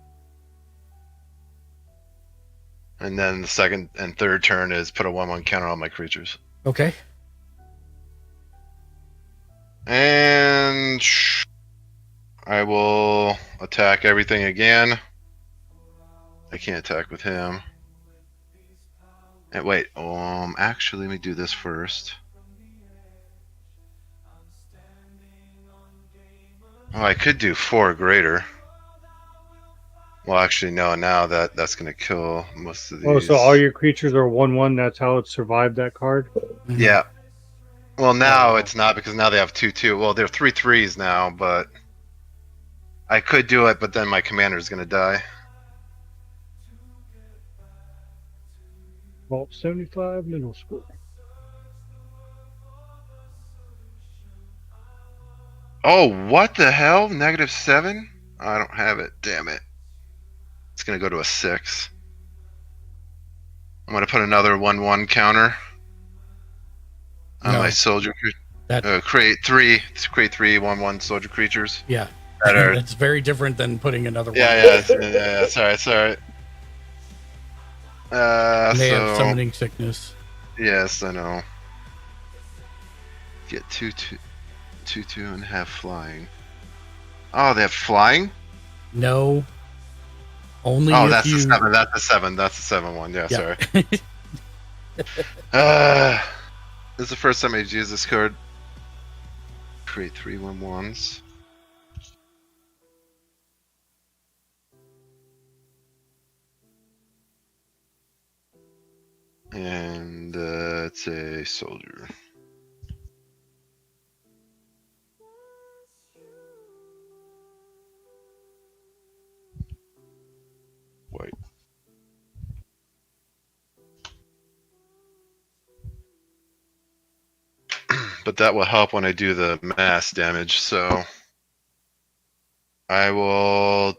And then the second and third turn is put a 1/1 counter on my creatures. Okay. And I will attack everything again. I can't attack with him. And wait, actually, let me do this first. Oh, I could do 4 or greater. Well, actually, no. Now that's gonna kill most of these. Oh, so all your creatures are 1/1. That's how it survived that card. Yeah. Well, now it's not because now they have 2/2. Well, they're 3/3s now, but I could do it, but then my commander's gonna die. Vault 75 middle school. Oh, what the hell? -7? I don't have it. Damn it. It's gonna go to a 6. I'm gonna put another 1/1 counter on my soldier. Create 3 1/1 soldier creatures. Yeah. That are, That's very different than putting another one. yeah. Sorry. They have summoning sickness. Yes, I know. Get 2/2 and have flying. Oh, they have flying? No. Only Oh, if that's you... the 7. That's the 7. That's the 7/1. Yeah, sorry. This is the first time I've used this card. Create 3 1/1s. And it's a soldier. White. But that will help when I do the mass damage, so I will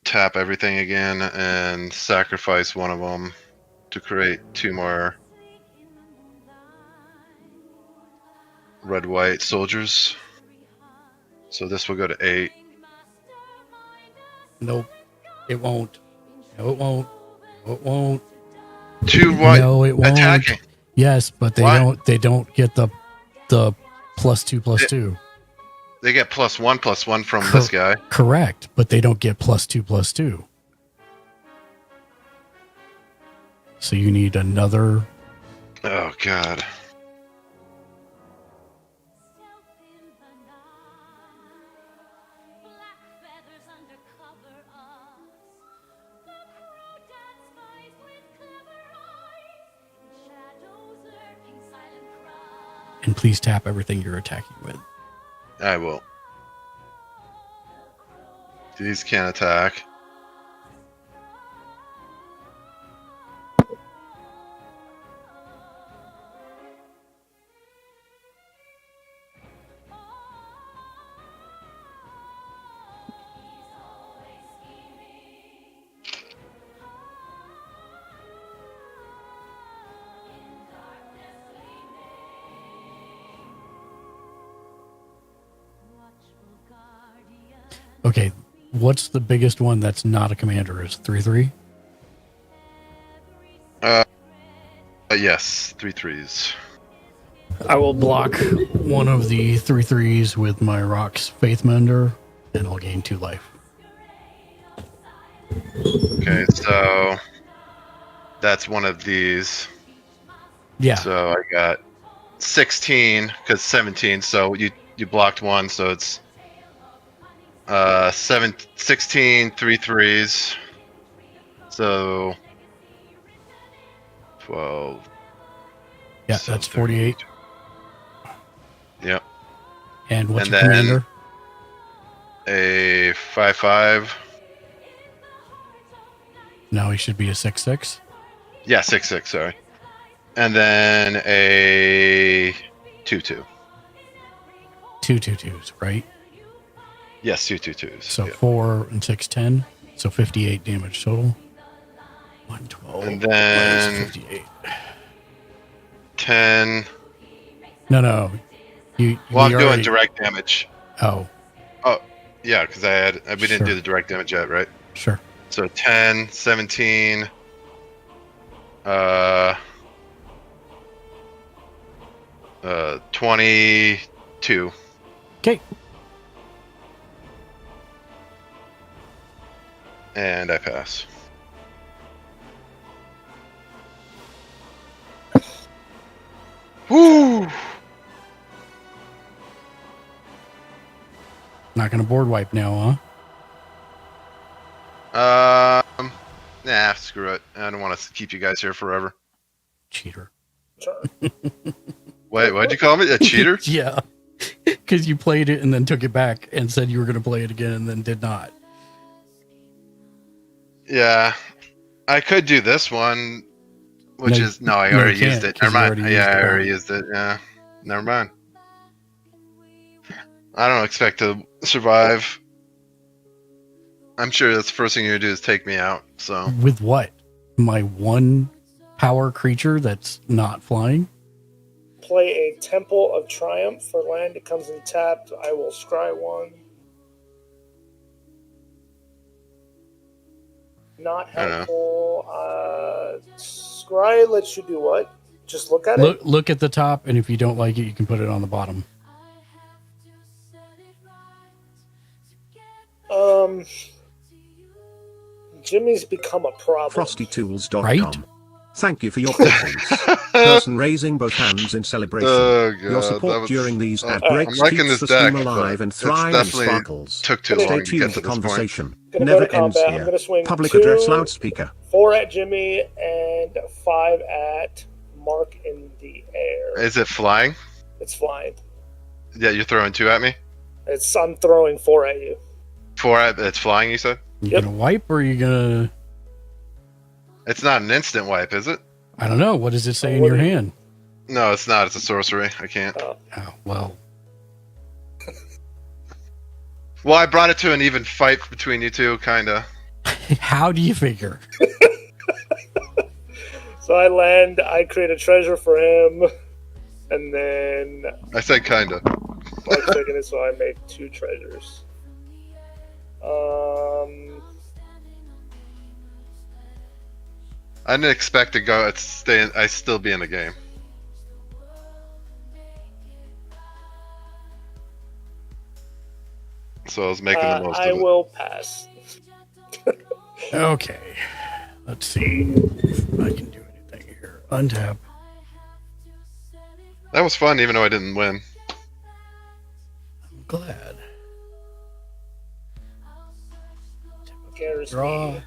tap everything again and sacrifice one of them to create 2 more red-white soldiers. So this will go to 8. Nope. It won't. No, it won't. No, it won't. 2 white No, it won't. attacking. Yes, but they Why? don't. They don't get the +2/+2. They get +1/+1 from this guy. Correct, but they don't get +2/+2. So you need another. Oh god. And please tap everything you're attacking with. I will. These can't attack. Okay, what's the biggest one that's not a commander? Is 3/3? Yes, 3/3s. I will block one of the 3/3s with my Rock's Faithmender, and I'll gain 2 life. Okay, so that's one of these. Yeah. So I got 16 because 17. So you blocked one, so it's 16 3/3s. So 12. Yeah, that's 48. Yep. And what's And your then commander? A 5/5. Now he should be a 6/6. Yeah, 6/6. Sorry. And then a 2/2. 2/2/2s, right? Yes, 2/2/2s. So yeah. 4 and 6, 10. So 58 damage total. 112. And then 58. 10. No. You Well, I'm we doing already- direct damage. Oh, Oh, yeah, because we didn't do the direct damage yet, right? sure. So 10, 17, 22. Okay. And I pass. Woo! Not going to board wipe now, Nah, screw it. I don't want to keep you guys here forever. Cheater. Wait, what'd you call me? A cheater? Yeah. Because you played it and then took it back and said you were going to play it again and then did not. Yeah. I could do this one, which is... No, I already used it. Never mind. Yeah, I already used it. Yeah. Never mind. I don't expect to survive. I'm sure that's the first thing you're going to do is take me out, so... With what? My one power creature that's not flying? Play a Temple of Triumph for land. It comes in tapped. I will scry one. Not helpful. Scry lets you do what? Just look at it? Look at the top, and if you don't like it, you can put it on the bottom. Jimmy's become a problem. FrostyTools.com. Right? Thank you for your patience. Person raising both hands in celebration. Oh, God, Your that support was- during these ad I'm breaks liking keeps this the stream deck, alive but and it's thrive and definitely sparkles. took too Stay long to tuned, get to the this point. conversation Gonna never go to ends combat. I'm here. gonna swing Public 2, address loudspeaker. 4 at Jimmy and 5 at Mark in the air. Is it flying? It's flying. Yeah, you're throwing 2 at me? I'm throwing 4 at you. 4 at... It's flying, you said? You gonna wipe or are you gonna... It's not an instant wipe, is it? I don't know. What does it say in your hand? No, it's not. It's a sorcery. I can't. Oh, well. Well, I brought it to an even fight between you two, kinda. How do you figure? So I land, I create a treasure for him, and then I said kinda. Mark's taking it, so I make 2 treasures. I didn't expect to go. I still be in the game. So I was making the most I of it. will pass. Okay. Let's see if I can do anything here. Untap. That was fun, even though I didn't win. I'm glad. Scares Draw. me.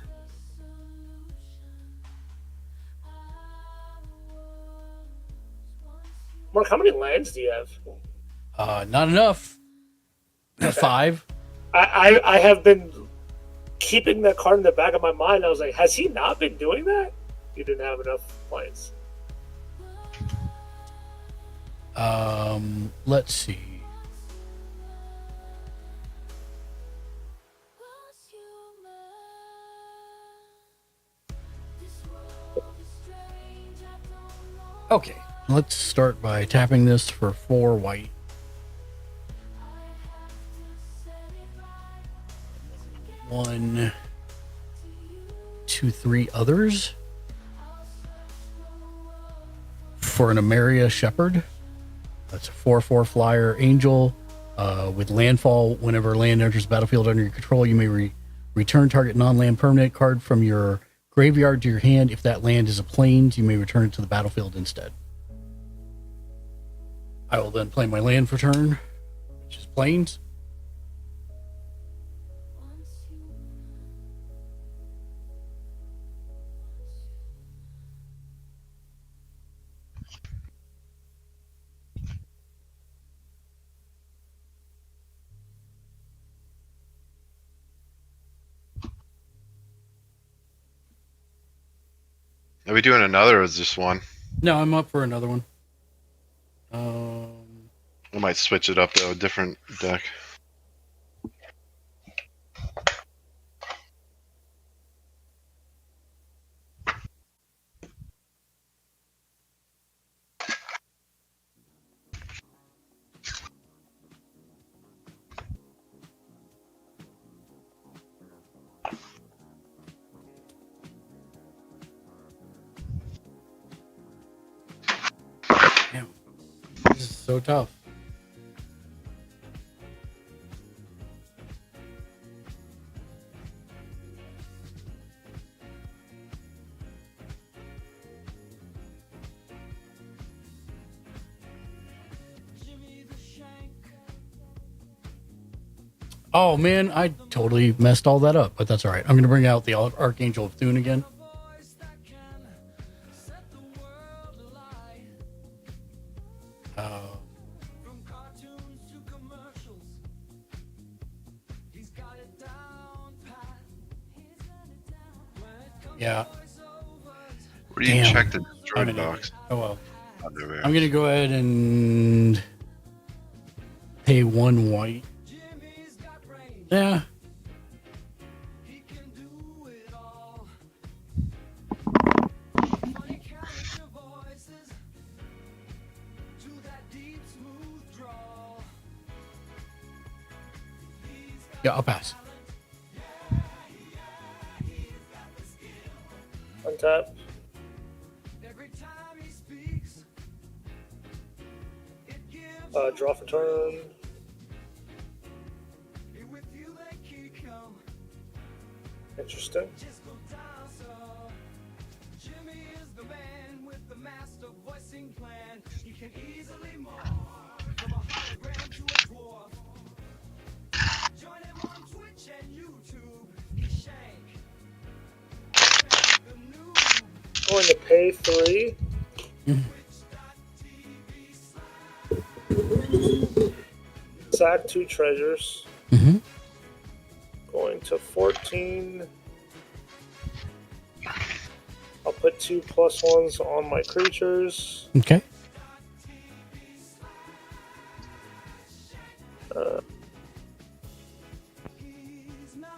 Mark, how many lands do you have? Not enough. 5. I have been keeping that card in the back of my mind. I was like, has he not been doing that? You didn't have enough points. Let's see. Okay, let's start by tapping this for 4 white. One, 2, 3 others for an Ameria Shepherd. That's a 4/4 flyer angel with landfall. Whenever land enters the battlefield under your control, you may return target non-land permanent card from your graveyard to your hand. If that land is a plains, you may return it to the battlefield instead. I will then play my land for turn, which is plains. Are we doing another or is just one? No, I'm up for another one. I might switch it up to a different deck. Damn. This is so tough. Oh man, I totally messed all that up, but that's all right. I'm going to bring out the Archangel of Thune again. Yeah. Where do you Damn. check the I'm droid an box? idiot. Oh well. Underwear. I'm going to go ahead and pay 1 white. Yeah. Yeah, I'll pass. Untap. Draw for turn. Interesting. Going to pay 3. Sack 2 treasures. Mm-hmm. Going to 14. I'll put 2 +1s on my creatures. Okay.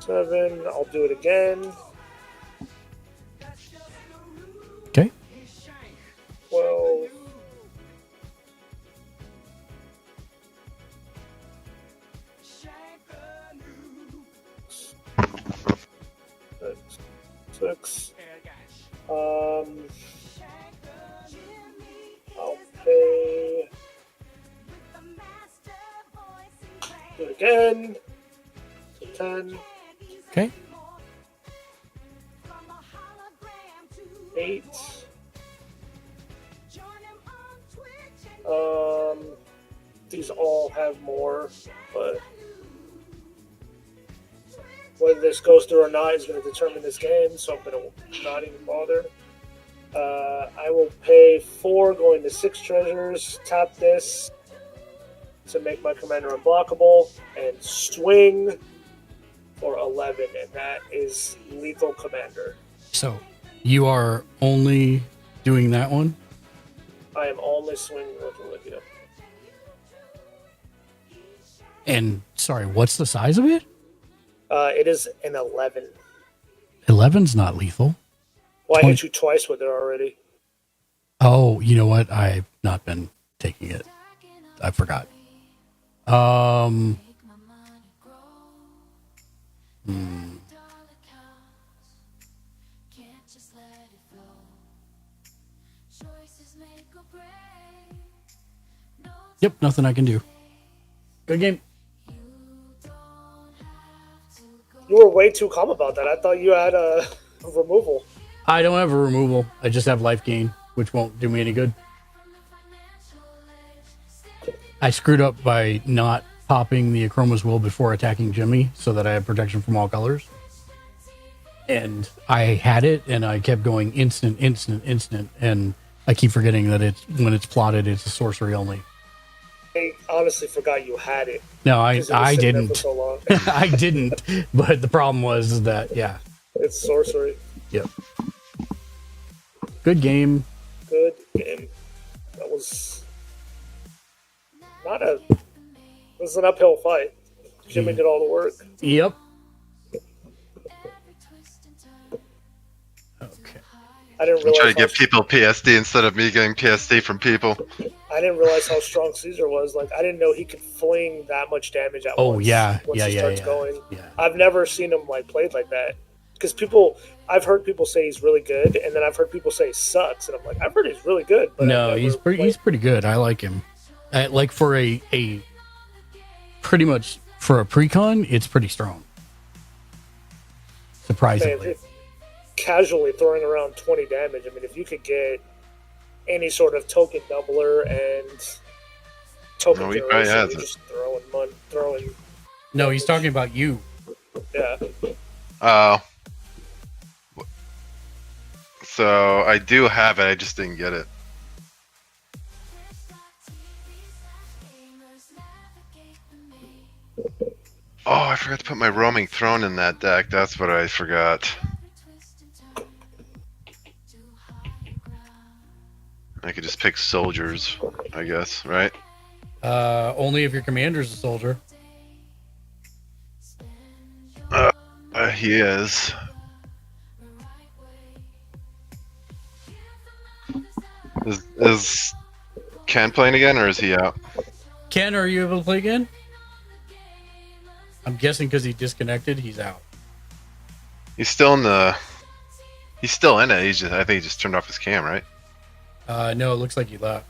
7. I'll do it again. Okay. 12. Six. I'll pay. Do it again. So 10. Okay. 8. These all have more, but whether this goes through or not is going to determine this game, so I'm going to not even bother. I will pay 4 going to 6 treasures, tap this to make my commander unblockable, and swing for 11, and that is lethal commander. So you are only doing that one? I am only swinging with Olivia. And sorry, what's the size of it? It is an 11. 11's not lethal. Well, I 20. hit you twice with it already. Oh, you know what? I've not been taking it. I forgot. Yep, nothing I can do. Good game. You were way too calm about that. I thought you had a removal. I don't have a removal. I just have life gain, which won't do me any good. I screwed up by not popping the Achroma's Will before attacking Jimmy so that I have protection from all colors. And I had it, and I kept going instant, and I keep forgetting that it's when it's plotted, it's a sorcery only. I honestly forgot you had it. No, I 'Cause it was sitting there didn't. for so long. I didn't. But the problem was that, yeah. It's sorcery. Yep. Good game. Good game. That was not a. It was an uphill fight. Jimmy did all the work. Yep. Okay. I didn't I'm realize. trying to give people PSD instead of me getting PSD from people. I didn't realize how strong Caesar was. Like, I didn't know he could fling that much damage at Oh, once. yeah. Once Yeah, he yeah, starts yeah. going. Yeah. I've never seen him like played like that. because I've heard people say he's really good, and then I've heard people say he sucks, and I'm like, I've heard he's really good, but No, he's pretty good. I like him. Like for a pretty much for a precon, it's pretty strong. Surprisingly. Man, casually throwing around 20 damage. I mean, if you could get any sort of token doubler and token No, he probably generation, has you're it. just throwing. No, he's talking about you. Yeah. Oh. So I do have it. I just didn't get it. Oh, I forgot to put my roaming throne in that deck. That's what I forgot. I could just pick soldiers, I guess, right? Only if your commander's a soldier. He is. Is Ken playing again, or is he out? Ken, are you able to play again? I'm guessing because he disconnected, he's out. He's still in the. He's still in it. I think he just turned off his cam, right? No, it looks like he left.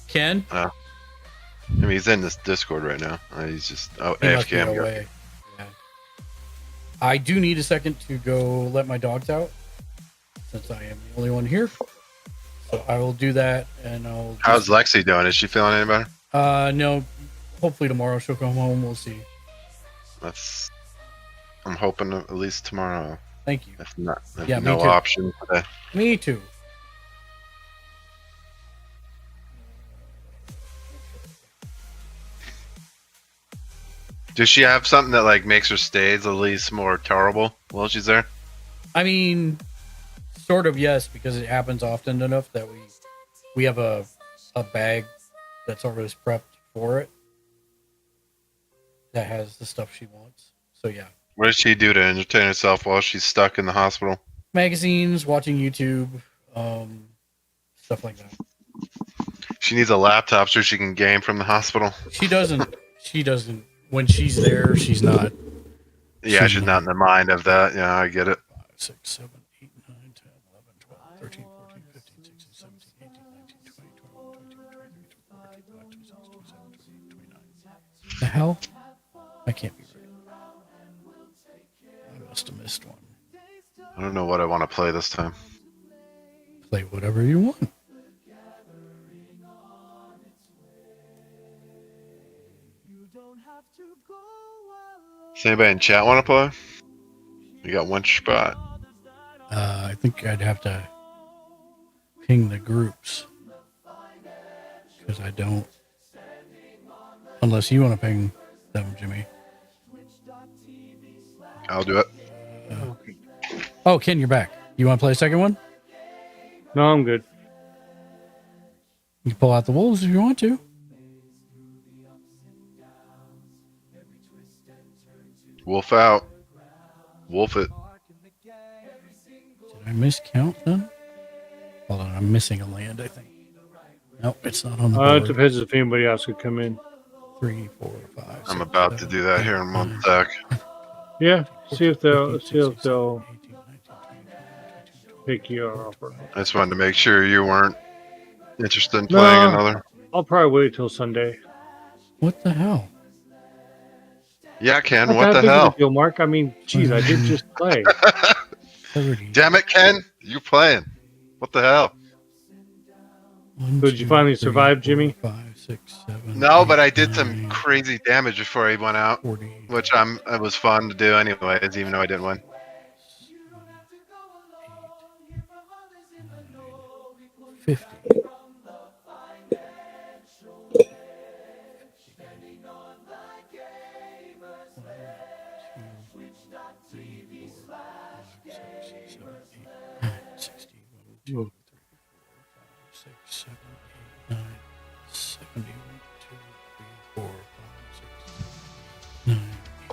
Ken? I mean, he's in this Discord right now. He's just He must be AFK. away. Yeah. I do need a second to go let my dogs out, since I am the only one here. So I will do that, and I'll. How's Lexi doing? Is she feeling any better? No. Hopefully tomorrow she'll come home. We'll see. I'm hoping at least tomorrow. Thank you. If not, Yeah, me no too. option today. Me too. Does she have something that like makes her stays at least more tolerable while she's there? I mean, sort of yes, because it happens often enough that we have a bag that's already prepped for it that has the stuff she wants. So yeah, What does she do to entertain herself while she's stuck in the hospital? magazines, watching YouTube, stuff like that. She needs a laptop so she can game from the hospital. She doesn't. When she's there, she's not. Yeah, she's not in the mind of that. Yeah, I get it. 5, 6, 7, 8, 9, 10, 11, 12, 13, 14, 15, 16, 17, 18, 19, 20, 21, 22, 23, 24, 25, 26, 27, 28, 29. The hell? I can't be right. I must have missed one. I don't know what I want to play this time. Play whatever you want. Does anybody in chat want to play? You got one spot. I think I'd have to ping the groups because I don't. Unless you want to ping them, Jimmy. I'll do it. Oh, Ken, you're back. You want to play a second one? No, I'm good. You can pull out the wolves if you want to. Wolf out. Wolf it. Did I miscount then? Hold on, I'm missing a land, I think. Nope, it's not on the It board. depends if anybody else could come in. 3, 4, 5. I'm 6, about to 7, do that 8, here in 1 9, sec. Yeah, see if they'll 15, 16, 17, 18, 19, 20, 21, 22, pick you up. I just wanted to make sure you weren't interested in playing No. another. I'll probably wait till Sunday. What the hell? Yeah, Ken, Not what that the big of a hell? deal, Mark. I mean, geez, I did just play. 30. Damn it, Ken. You playing. What the hell? 1, So did you 2, finally 3, survive, 4, Jimmy? 5, 6, 7. No, but 8, I did 9, some crazy damage before he went out, 40, which it was fun to do anyways, even though I didn't win. 50. Ooh. 6, 7, 8, 9, 70, 1, 2, 3, 4, 5, 6, 9,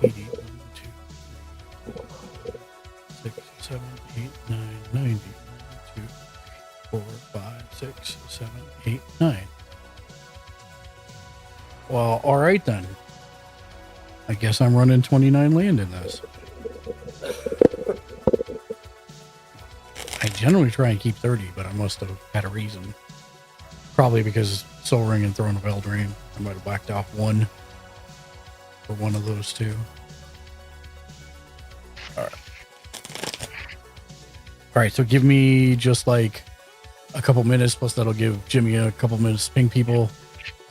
80, 1, 2, 3, 4, 6, 7, 8, 9, 90, 1, 2, 3, 4, 5, 6, 7, 8, 9. Well, all right then. I guess I'm running 29 land in this. generally try and keep 30, but I must have had a reason. Probably because Soul Ring and Throne of Eldraine. I might have backed off one for one of those two. All right, so give me just like a couple minutes, plus that'll give Jimmy a couple minutes to ping people.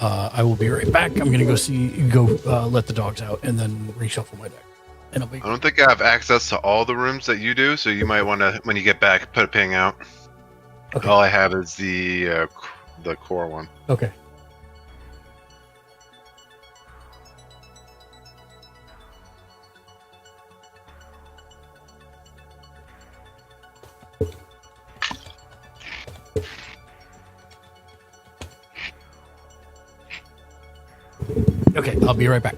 I will be right back. I'm gonna go let the dogs out and then reshuffle my deck. And I'll be. I don't think I have access to all the rooms that you do, so you might want to, when you get back, put a ping out. Okay. All I have is the core one. Okay. Okay, I'll be right back.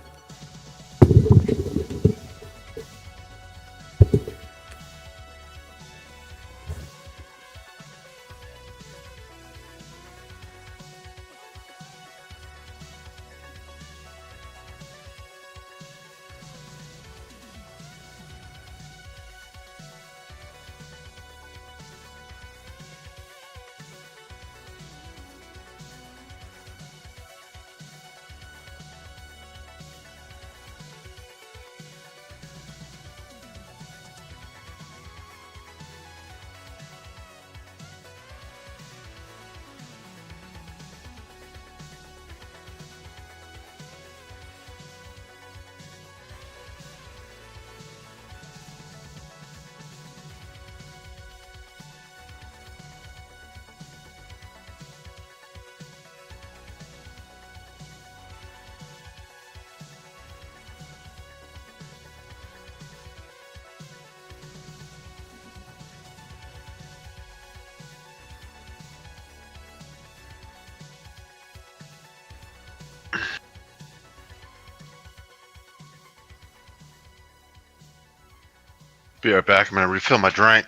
Be right back. I'm gonna refill my drink.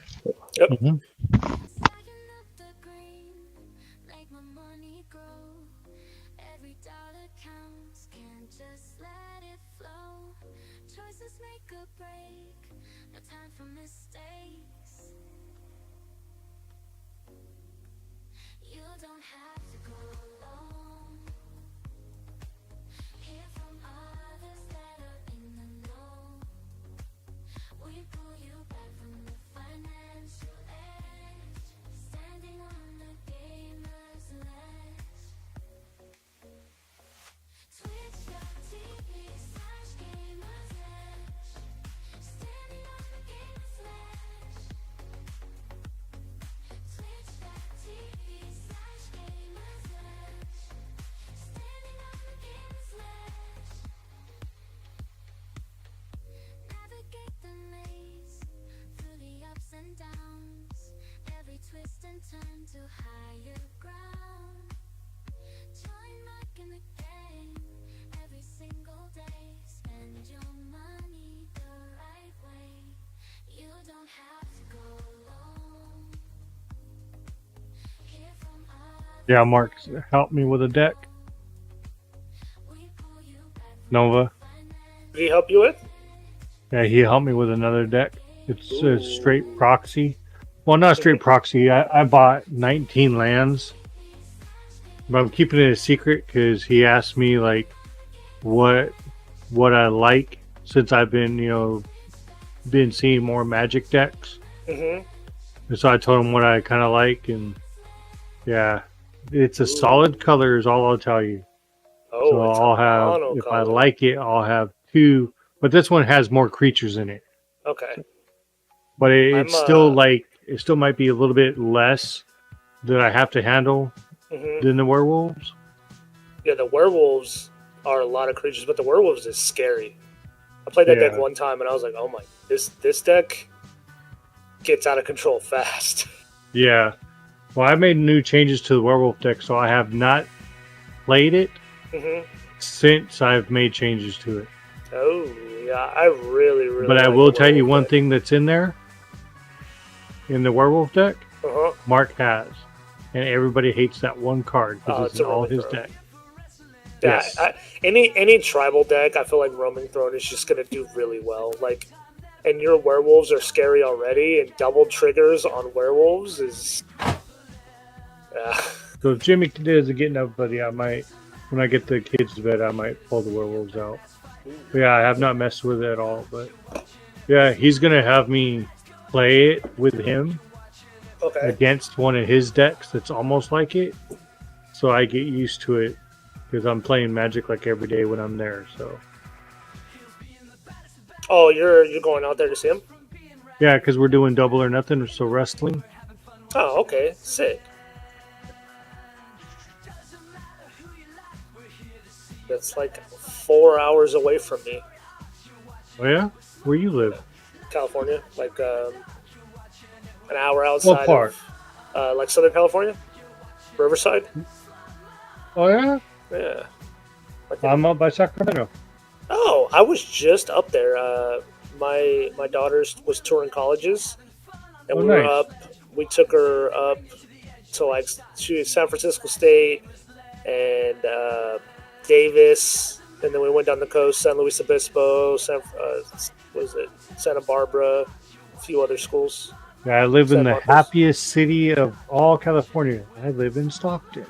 Yep. Mhm. Make my money grow. Every dollar counts, can't just let it flow. Choices make a break, no time for mistakes. You don't have to go alone. Hear from others that are in the know. We pull you back from the financial edge, standing on the gamer's ledge. Twitch.tv/gamer's edge, standing on the gamer's ledge. Twitch.tv/gamer's edge, standing on the gamer's ledge. Navigate the maze through the ups and downs, every twist and turn to higher ground. Join back in the game every single day. Spend your money the right way. You don't have to go alone. Hear from others. Yeah, Mark, help me with a deck. We pull you back from Nova. Did he help you with? Yeah, he helped me with another deck. It's a straight proxy. Well, not straight proxy. I bought 19 lands, but I'm keeping it a secret because he asked me like what I like since I've been been seeing more Magic decks. Mm-hmm. And so I told him what I kind of like, and yeah, it's a solid color is all I'll tell you. Oh, So it's I'll a have, mono if I color. like it, I'll have two. But this one has more creatures in it. Okay. But it's I'm, still like it still might be a little bit less that I have to handle Mm-hmm. than the werewolves. Yeah, the werewolves are a lot of creatures, but the werewolves is scary. I played that deck Yeah. one time, and I was like, "Oh my, this deck gets out of control fast." Yeah. Well, I made new changes to the werewolf deck, so I have not played it Mm-hmm. since I've made changes to it. Oh yeah, I really. But I like will the tell you werewolf one deck. thing that's in there in the werewolf deck. Uh-huh. Mark has, and everybody hates that one card Oh, because it's it's a in all Roman his Throne. deck. Yeah, Yes. any tribal deck, I feel like Roaming Throne is just gonna do really well. Like and your werewolves are scary already, and double triggers on werewolves is. So if Jimmy doesn't get enough, buddy, I might, when I get the kids to bed, I might pull the werewolves out. But yeah, I have not messed with it at all, but yeah, he's gonna have me play it with him against one of his decks that's almost like it, so I get used to it because I'm playing Magic like every day when I'm there. So. Oh, you're going out there to see him? Yeah, because we're doing double or nothing, so wrestling. Oh, okay, sick. That's like 4 hours away from me. Oh yeah, where you live? California, like an hour outside. What part? Of, like Southern California, Riverside. Oh yeah. Yeah. Like I'm up by Sacramento. Oh, I was just up there. My daughter was touring colleges, and we were up. We took her up to like San Francisco State and Davis, and then we went down the coast, San Luis Obispo, Santa Barbara, a few other schools. Yeah, I live in the happiest city of all California. I live in Stockton.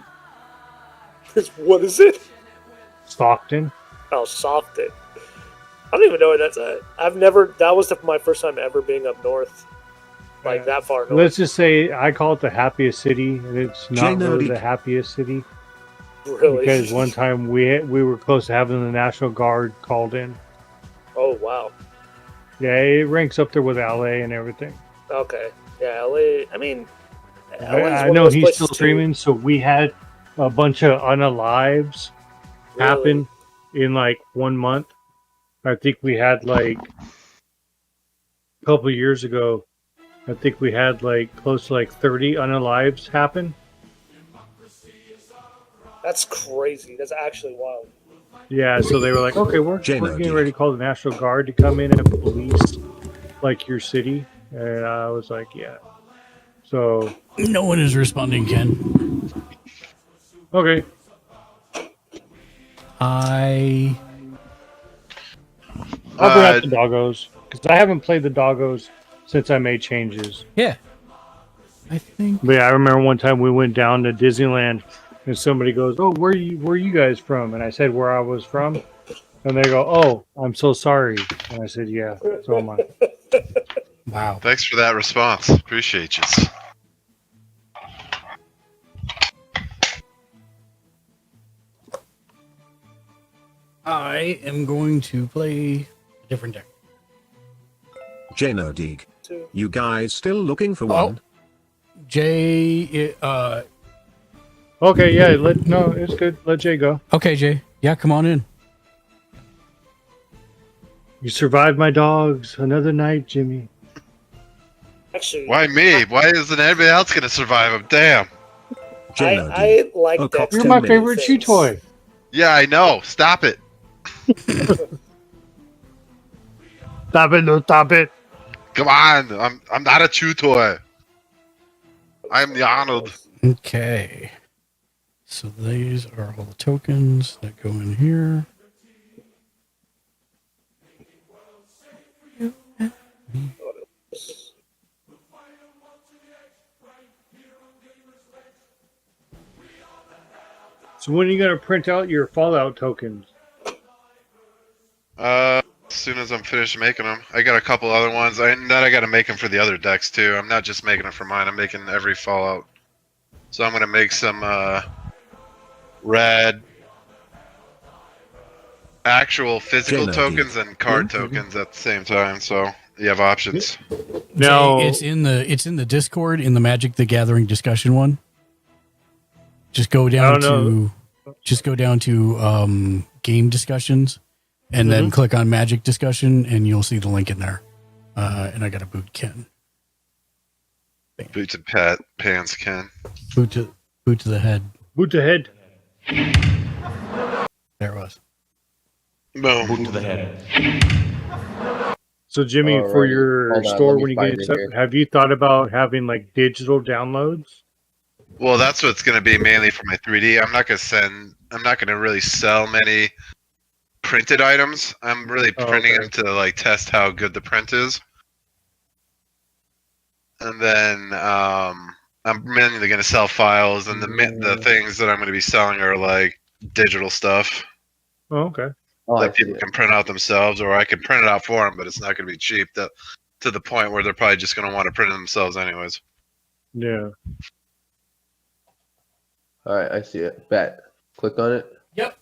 What is it? Stockton. Oh, Stockton. I don't even know where that's at. I've never. That was my first time ever being up north, like that far north. Let's just say I call it the happiest city, and it's not really the happiest city. Really? Because one time we were close to having the National Guard called in. Oh wow. Yeah, it ranks up there with LA and everything. Okay. Yeah, LA. I mean, I know he's still streaming, so we had a bunch of unalives happen in like 1 month. I think we had like a couple of years ago. I think we had like close to like 30 unalives happen. That's crazy. That's actually wild. Yeah, so they were like, okay, we're getting ready to call the National Guard to come in and police like your city. And I was like, yeah. So no one is responding, Ken. Okay. I'll bring out the doggos because I haven't played the doggos since I made changes. Yeah, I think. But yeah, I remember one time we went down to Disneyland, and somebody goes, "Oh, where you guys from?" And I said where I was from, and they go, "Oh, I'm so sorry." And I said, "Yeah, so am I." Wow. Thanks for that response. Appreciate you. I am going to play a different deck. Jano Deeg. You guys still looking for one? Jay, Okay, yeah, it's good. Let Jay go. Okay, Jay. Yeah, come on in. You survived my dogs another night, Jimmy. Actually, why me? Why isn't anybody else going to survive him? Damn. I like that. You're my favorite chew toy. Yeah, I know. Stop it. Stop it! No, stop it! Come on. I'm not a chew toy. I'm the Arnold. Okay. So these are all the tokens that go in here. So when are you gonna print out your Fallout tokens? As soon as I'm finished making them. I got a couple other ones. I got to make them for the other decks too. I'm not just making them for mine. I'm making every Fallout. So I'm gonna make some red actual physical tokens and card tokens at the same time. So you have options. No, it's in the Discord in the Magic the Gathering discussion one. Just go down to game discussions, and then click on Magic discussion, and you'll see the link in there. And I got a boot Ken. Boot to pants, Ken. Boot to the head. Boot to head. There it was. Boom. Boot to the head. So Jimmy, for your store when you get it set, have you thought about having like digital downloads? Well, that's what's going to be mainly for my 3D. I'm not going to really sell many printed items. I'm really printing okay. them to like test how good the print is. And then I'm mainly going to sell files, and the things that I'm going to be selling are like digital stuff Oh, okay. that people can print out themselves, or I can print it out for them, but it's not going to be cheap to the point where they're probably just going to want to print it themselves anyways. Yeah. All right, I see it. Bet. Click on it. Yep.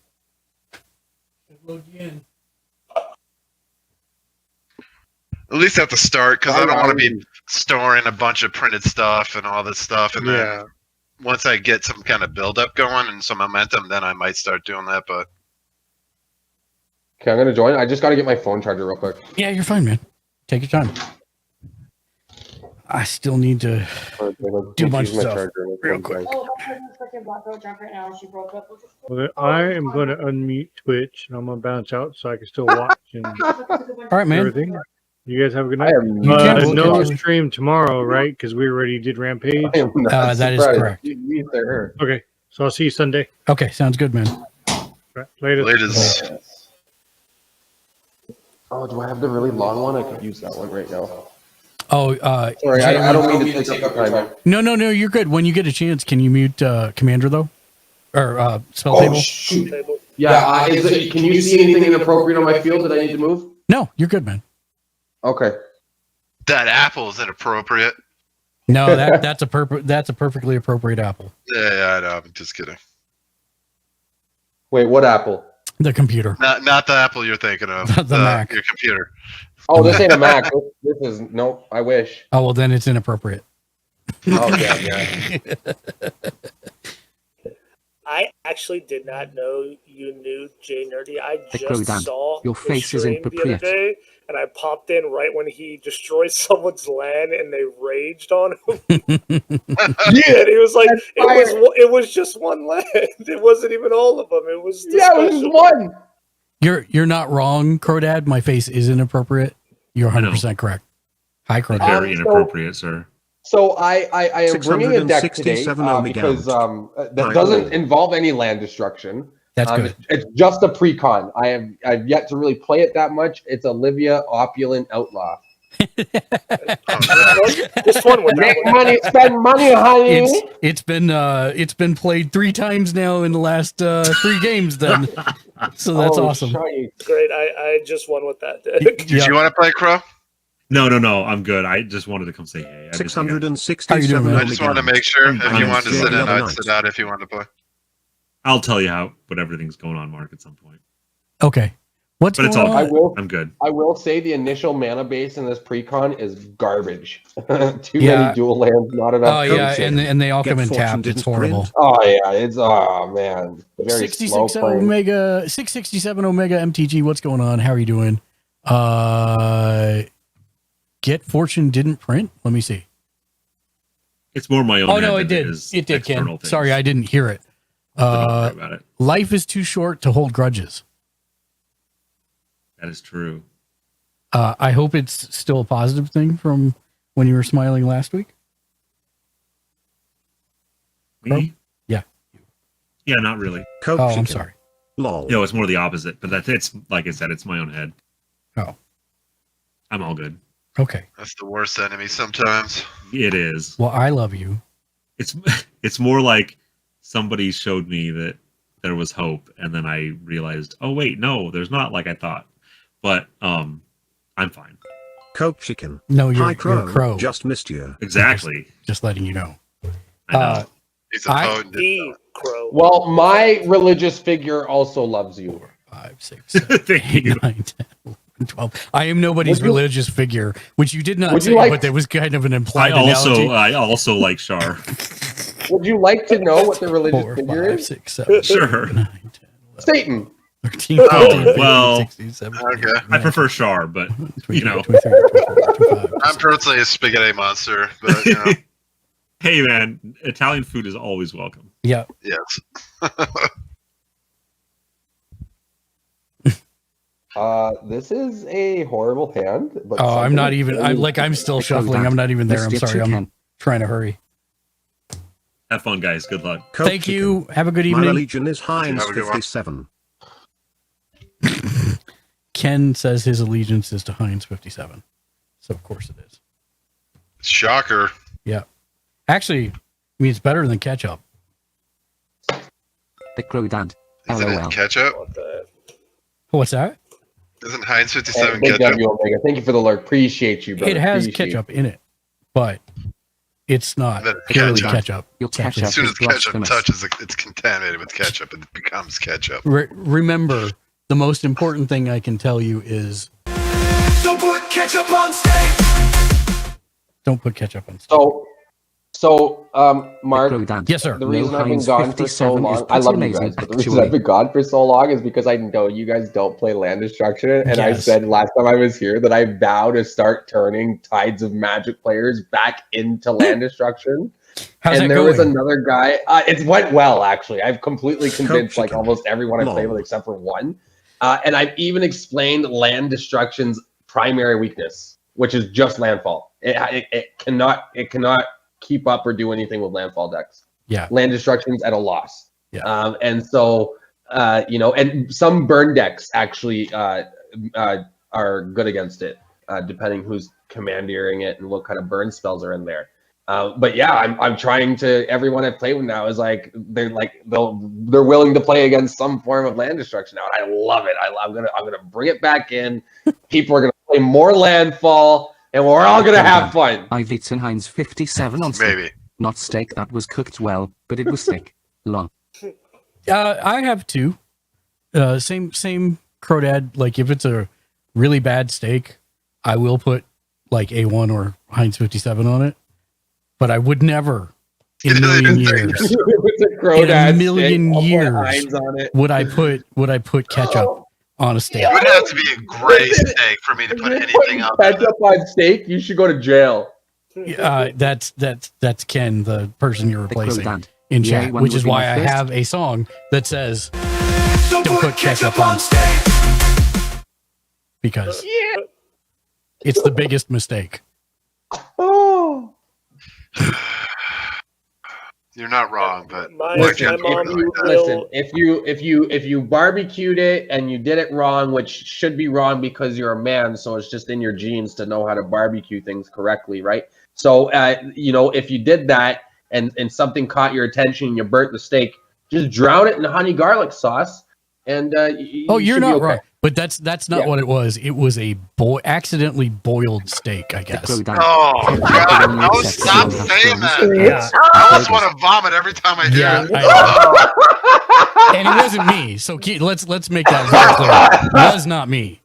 Load you in. At least at the start, because I don't want to be storing a bunch of printed stuff and all this stuff, and then once I get some kind of build-up going and some momentum, then I might start doing that, but... Okay, I'm gonna join. I just gotta get my phone charger real quick. Yeah, you're fine, man. Take your time. I still need to do a bunch of stuff real quick. Well, then I am going to unmute Twitch, and I'm going to bounce out so I can still watch and All right, man. everything. You guys have a good night. You No too. stream tomorrow, right? Because we already did Rampage. That is correct. Okay, so I'll see you Sunday. Okay, sounds good, man. Right, later. Oh, do I have the really long one? I could use that one right now. Oh, Sorry, I don't mean to take up your time. No, you're good. When you get a chance, can you mute Commander though, or spell Oh, table? shoot. Yeah, can you see anything inappropriate on my field that I need to move? No, you're good, man. Okay. That apple is inappropriate. No, that's a perfectly appropriate apple. Yeah, I know. I'm just kidding. Wait, what apple? The computer. Not the apple you're thinking of. The Mac. Your computer. Oh, this ain't a Mac. This is nope. I wish. Oh well, then it's inappropriate. Oh yeah. I actually did not know you knew Jay Nerdy. I Hey, just Dan, saw your his face is stream the other inappropriate. day, and I popped in right when he destroyed someone's land, and they raged on him. And he was like, "It was just one land. It wasn't even all of them. It was it was one." You're not wrong, Crodad. My face is inappropriate. You're 100% correct. Hi, Crodad. Very inappropriate, sir. So I am bringing a deck today 667 Omega. because that doesn't involve any land destruction. That's good. It's just a pre-con. I've yet to really play it that much. It's Olivia Opulent Outlaw. This one would Make money, spend money, honey. It's been played 3 times now in the last 3 games. Then, so that's awesome. Great. I just won with that deck. Did you want to play Crow? No, I'm good. I just wanted to come say hey. 667 I just wanted to make sure if you wanted to sit in, I'd sit out if you wanted to play. I'll tell you what everything's going on, Mark, at some point. Okay. But it's all good. I'm good. I will say the initial mana base in this pre-con is garbage. Too many dual lands, not enough. Oh yeah, and they all come in tapped. It's horrible. Oh yeah, it's man. Very 66 slow playing. Omega 667 Omega MTG. What's going on? How are you doing? Get Fortune didn't print. Let me see. It's more my own. Oh no, it did. It did, Ken. Sorry, I didn't hear it. Don't worry about it. Life is too short to hold grudges. That is true. I hope it's still a positive thing from when you were smiling last week. Me? Yeah. Yeah, not really. Oh, I'm sorry. Lol. No, it's more the opposite. But it's like I said, it's my own head. Oh. I'm all good. Okay. That's the worst enemy sometimes. It is. Well, I love you. It's more like somebody showed me that there was hope, and then I realized, oh wait, no, there's not like I thought. But I'm fine. Coke Chicken. No, you're Hi, Crow. you're a crow. Just missed you. Exactly. Just letting you know. I know. He's a potent crow. Well, my religious figure also loves you. 5, 6, 7, 8, 9, 10, 11, 12. I am nobody's religious figure, which you did not say, but there was kind of an implied analogy. I also like Char. Would you like to know what the religious 4, figure 5, is? 6, 7, Sure. 9, 10, 11, Satan. 13, 14, 15, well, 16, 17, I prefer Char, but you know. 23, 24, 25, I'm personally a spaghetti monster, but you know. Hey man, Italian food is always welcome. Yeah. Yes. This is a horrible hand. But Oh, I'm not even. I'm still shuffling. I'm not even there. I'm sorry. I'm trying to hurry. Have fun, guys. Good luck. Thank you. Have a good My evening. religion is Heinz 57. Ken says his allegiance is to Heinz 57. So of course it is. Shocker. Yeah. Actually, I mean, it's better than ketchup. The Crow Dad. Isn't LOL. it ketchup? What's that? Isn't Heinz Hey, 57 big ketchup? W Omega. Thank you for the alert. Appreciate you, brother. It has Appreciate ketchup in it, but it's not Then purely ketchup. ketchup. Your Exactly. ketchup As soon as is ketchup blasphemous. touches it, it's contaminated with ketchup and it becomes ketchup. Remember, the most important thing I can tell you is Don't put ketchup on steak. don't put ketchup on steak. So, Mark, Crow Dad. Yes, sir. the reason No I've been Heinz gone for so 57 is long, I love you amazing, guys, but the reason actually. I've been gone for so long is because I know you guys don't play land destruction, and I Yes. said last time I was here that I vow to start turning Tides of Magic players back into land destruction. How's And that there was going? another guy. It went well, actually. I've completely convinced like chicken. almost everyone I play with except for one. And I've even explained land destruction's primary weakness, which is just landfall. It cannot keep up or do anything with landfall decks. Yeah. Land destruction's at a loss. Yeah. And so and some burn decks actually are good against it, depending who's commandeering it and what kind of burn spells are in there. But yeah, I'm trying to. Everyone I've played with now is like they're willing to play against some form of land destruction now, and I love it. I'm gonna bring it back in. People are gonna play more landfall, and we're all gonna have fun. I've eaten Heinz 57 on steak. Maybe. Not steak that was cooked well, but it was thick. Long. I have two. Same Crodad. Like if it's a really bad steak, I will put like A1 or Heinz 57 on it. But I would never in a million years, It's a in Crodad a million steak, I'll put years, Heinz on it. would I put ketchup on a steak? It would have to be a gray steak for me to put anything on it. Ketchup on steak, you should go to jail. That's Ken, the person you're The Crow replacing Dad. in Yeah, chat, one which would is be why my I first. have a song that says Don't put ketchup on steak. because it's the biggest mistake. Oh. You're not wrong, but My Listen, mom listen, if you barbecued it and you did it wrong, which should be wrong because you're a man, so it's just in your genes to know how to barbecue things correctly, right? So if you did that and something caught your attention and you burnt the steak, just drown it in honey garlic sauce, and You're should be not okay. right. But that's not what it was. It was a accidentally boiled steak, I The guess. Crow Dad. oh god, no! Stop saying that. Yeah. I almost want to vomit every time I hear Yeah, it. I and it wasn't me. So let's make that very clear. It was not me.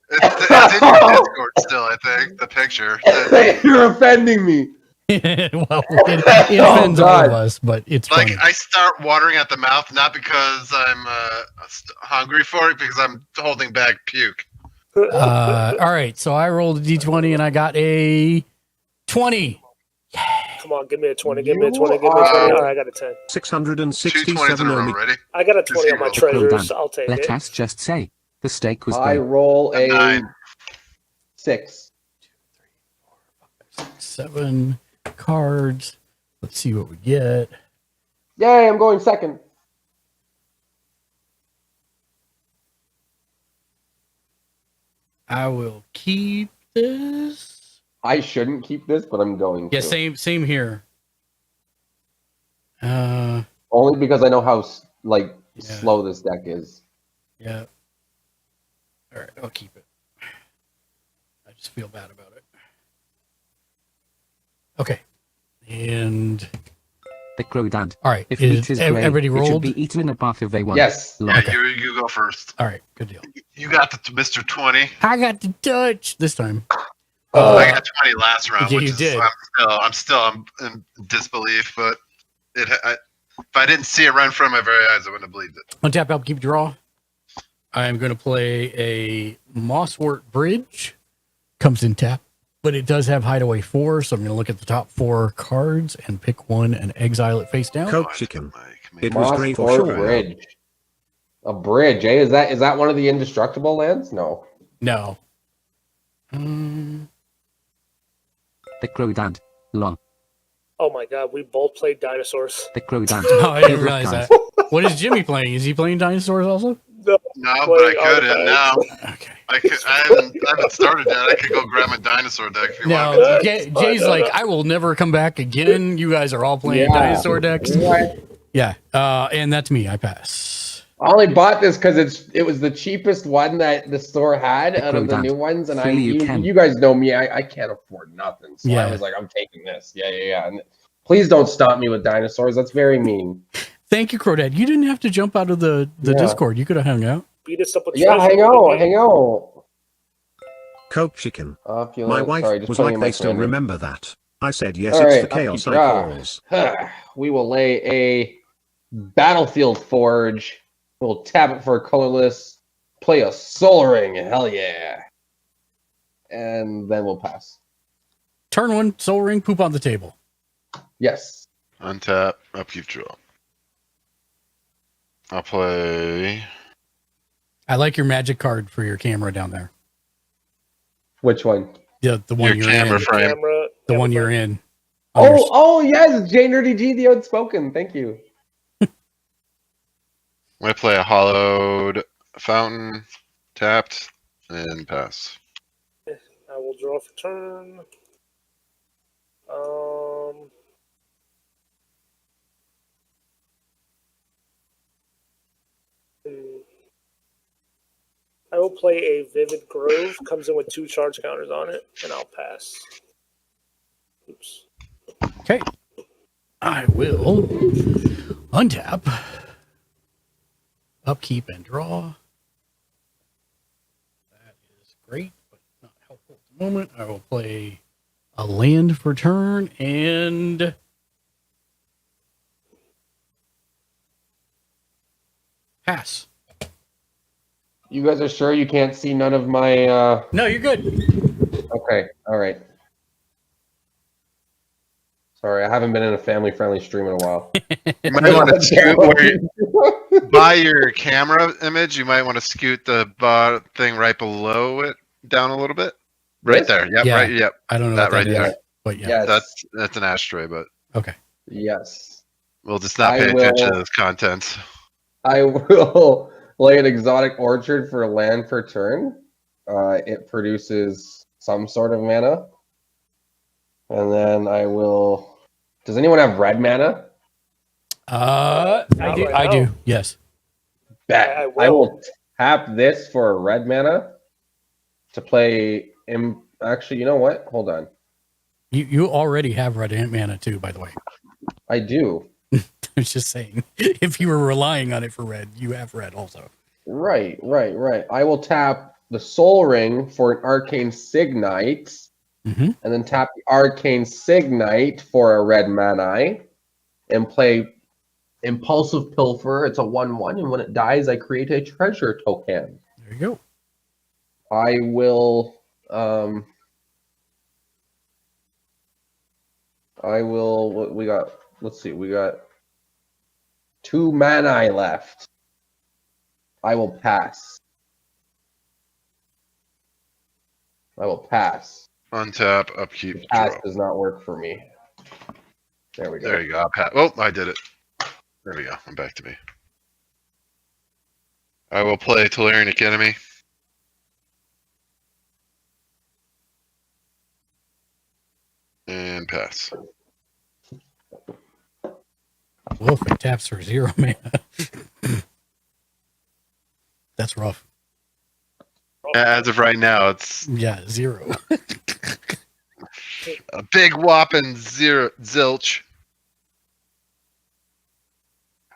It's in your Discord still, I think. The picture. You're offending me. Well, it offends all of us, but it's Like funny. I start watering at the mouth, not because I'm hungry for it, because I'm holding back puke. All right, so I rolled a d20 and I got a 20. Come on, give me a 20, give me a 20, give me a 20. All right, I got a 10. 667 Omi. I got a 20 on my The Crow treasures. Dad. I'll take Let it. us just say the steak was I great. roll a 9. 6. 7 cards. Let's see what we get. Yay, I'm going second. I will keep this. I shouldn't keep this, but I'm going Yeah, to. same here. Only because I know how slow this deck is. Yeah. All right, I'll keep it. I just feel bad about it. Okay. And The Crow Dad. all right, If meat is grey, everybody it should rolled? be eaten in a bath of A1. Yes. Long. Yeah, you go first. All right, good deal. You got the Mr. 20. I got the touch this time. I got 20 last round. yeah, which you is, did. I'm still in disbelief, but if I didn't see it right in front of my very eyes, I wouldn't have believed it. Untap, help keep draw. I'm going to play a Mosswort Bridge. Comes in tap, but it does have Hideaway 4, so I'm going to look at the top 4 cards and pick one and exile it face down. Coke chicken. It was great for Moss sure. Bridge. A bridge, eh? Is that one of the indestructible lands? No. No. The Crow Dad. Long. Oh my god, we both played dinosaurs. The Crow Dad. Oh, I didn't realize that. What is Jimmy playing? Is he playing dinosaurs also? No, No, but play I could and now. artifacts. Okay. I haven't started yet. I could go grab my dinosaur deck if you want me Now, to. Jay's like, I will never come back again. You guys are all playing dinosaur decks. What? Yeah. And that's me. I pass. I only bought this because it was the cheapest one that the store had out of the Dad. new ones, and Freely you can. you guys know me, I can't afford nothing, so Yeah. I was like, I'm taking this. Yeah. And please don't stop me with dinosaurs. That's very mean. Thank you, Crodad. You didn't have to jump out of the Yeah. Discord. You could have hung out. Beat us up with Yeah, treasure. hang out. Coke chicken. Opulent. My wife Sorry, just was putting like, in my they still family. remember that. I said, yes, All it's right, the chaos upkeep. I calls. We will lay a Battlefield Forge. We'll tap it for a colorless. Play a Soul Ring. Hell yeah. And then we'll pass. Turn one, Soul Ring, poop on the table. Yes. Untap, upkeep, draw. I'll play. I like your magic card for your camera down there. Which one? The one Your you're camera in. frame. The one you're in. On your- Oh yes, J Nerdy G, the outspoken. Thank you. I'm gonna play a hollowed fountain, tapped, and pass. I will draw for turn. I will play a Vivid Grove. Comes in with 2 charge counters on it, and I'll pass. Oops. Okay. I will untap, upkeep, and draw. That is great, but not helpful at the moment. I will play a land for turn and pass. You guys are sure you can't see none of my No, you're good. Okay, all right. Sorry, I haven't been in a family-friendly stream in a while. You might want to scoot by your camera image. You might want to scoot the thing right below it down a little bit. Right This? there. Yep. Yeah. Right. Yep. I don't know That what right that is, there. but yeah. Yes. That's an ashtray, but Okay. Yes. we'll just not I pay attention will- to those contents. I will lay an exotic orchard for a land per turn. It produces some sort of mana. And then I will. Does anyone have red mana? Not I do. right I now. do. Yes. Bet. I I will. will tap this for a red mana to play. Actually, you know what? Hold on. You already have red ant mana too, by the way. I do. I was just saying, if you were relying on it for red, you have red also. Right. I will tap the Soul Ring for an Arcane Signite, Mm-hmm. and then tap the Arcane Signite for a red mana, and play Impulsive Pilfer. It's a 1/1, and when it dies, I create a treasure token. There you go. I will. What we got? Let's see. We got 2 mana left. I will pass. Untap, upkeep, Pass draw. does not work for me. There we go. There you go. Oh, I did it. There we go. I'm back to me. I will play Tolarian Academy. And pass. Well, if it taps for 0 mana, that's rough. As of right now, it's Yeah, 0. a big whopping zilch.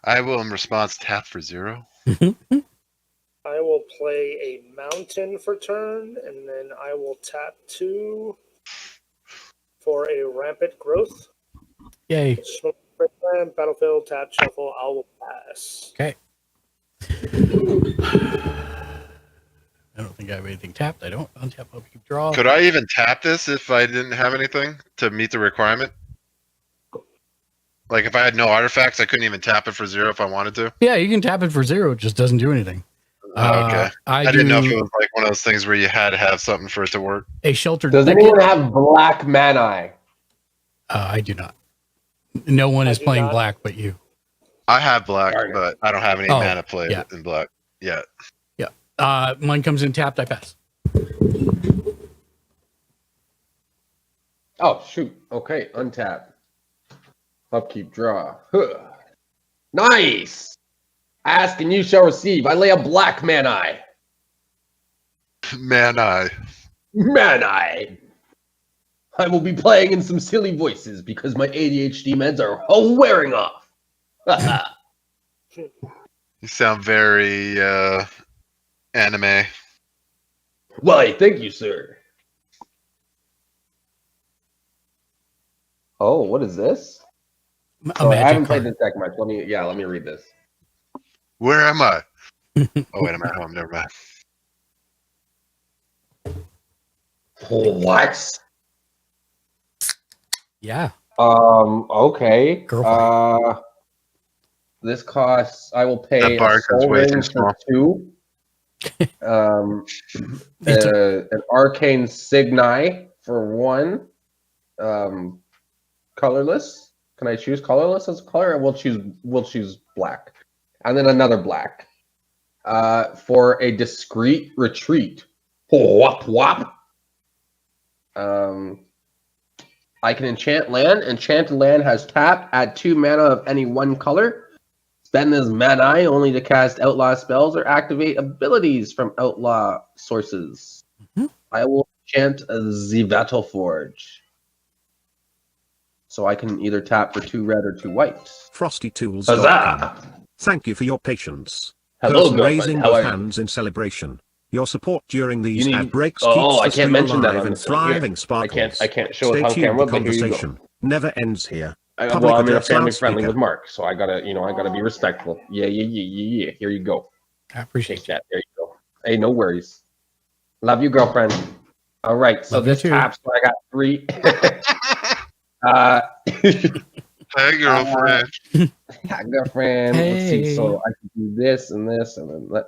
I will, in response, tap for 0. I will play a mountain for turn, and then I will tap 2 for a rampant growth. Yay. Battlefield, tap, shuffle. I will pass. Okay. I don't think I have anything tapped. I don't. Untap, upkeep, draw. Could I even tap this if I didn't have anything to meet the requirement? Like if I had no artifacts, I couldn't even tap it for 0 if I wanted to. Yeah, you can tap it for 0. It just doesn't do anything. Okay. I didn't know if do it was like one of those things where you had to have something for it to work. a sheltered Does thicket. anyone have black mana? I do not. No one is do playing not. black but you. I have black, Darn it. but I don't have any Oh, mana play yeah. in black. yet. Yeah. Mine comes in tapped. I pass. Oh, shoot. Okay, untap. Upkeep, draw. Huh. Nice! Ask and you shall receive. I lay a black man-eye. Man-eye. Man-eye. I will be playing in some silly voices because my ADHD meds are wearing off. You sound very anime. Why, thank you, sir. Oh, what is this? A magic I haven't card. played this deck much. Let me read this. Where am I? Oh wait, I'm at home. Never mind. What? Yeah. Okay. Girl fight. This costs. I will pay That a bark is soul way too ring small. for 2. An arcane signi for 1. Colorless. Can I choose colorless as a color? We'll choose black, and then another black. For a discreet retreat. Whop whop. I can enchant land. Enchanted land has tap. Add 2 mana of any one color. Spend this mana only to cast outlaw spells or activate abilities from outlaw sources. Mm-hmm. I will enchant the Battle Forge. So I can either tap for 2 red or 2 white. FrostyTools.com. Huzzah! Thank you for your patience. Hello, Person girlfriend. raising How both are you? hands in celebration. Your support during these You need- ad breaks Oh, keeps I the can't stream mention that alive on and the thing here. thriving sparkles. I can't show Stay it on tuned. camera, The but here you go. conversation never ends here. Well, Public I'm in a address family friendly loudspeaker. with Mark, so I gotta be respectful. Yeah. Here you go. I appreciate Take that. There you go. Hey, no worries. Love you, girlfriend. All right, so Love you this too. taps. So I got 3. Hey, girlfriend. Yeah, girlfriend. Let's see. Hey. So I can do this and this, and then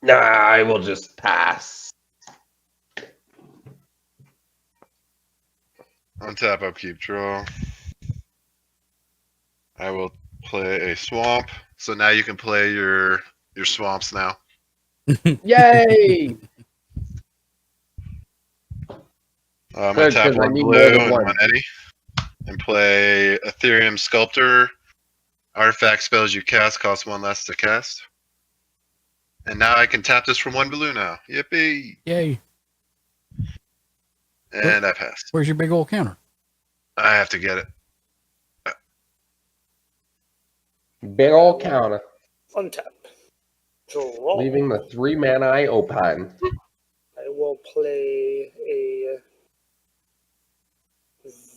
nah, I will just pass. Untap, upkeep, draw. I will play a swamp. So now you can play your swamps now. Yay! I'm Good, gonna tap 'cause I 1 need blue more than and one. 1 Eddie, and play Ethereum Sculptor. Artifact spells you cast cost 1 less to cast. And now I can tap this for 1 blue now. Yippee! Yay. And I passed. Where's your big old counter? I have to get it. Big ol' counter. Untap. Draw. Leaving the 3 mana eye open. I will play a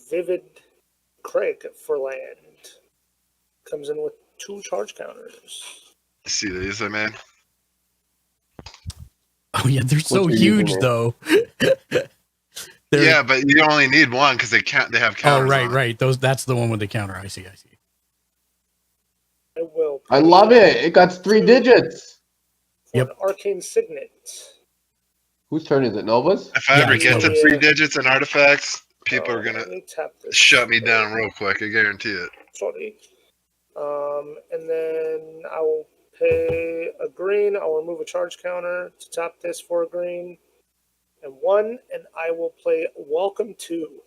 Vivid Craig for land. Comes in with 2 charge counters. You see these, man? Oh yeah, they're so What's your huge username? though. Yeah, but you only need 1 because they have Oh counters. on it. right. That's the one with the counter. I see. I will. I love it. It got 3 digits. For Yep. an Arcane Signet. Whose turn is it? Nova's? If I Yeah, ever get to yeah. 3 digits in artifacts, people are Let gonna me tap this. shut me down real quick. I guarantee it. Sorry. And then I will pay a green. I'll remove a charge counter to tap this for a green. And 1, and I will play Welcome to.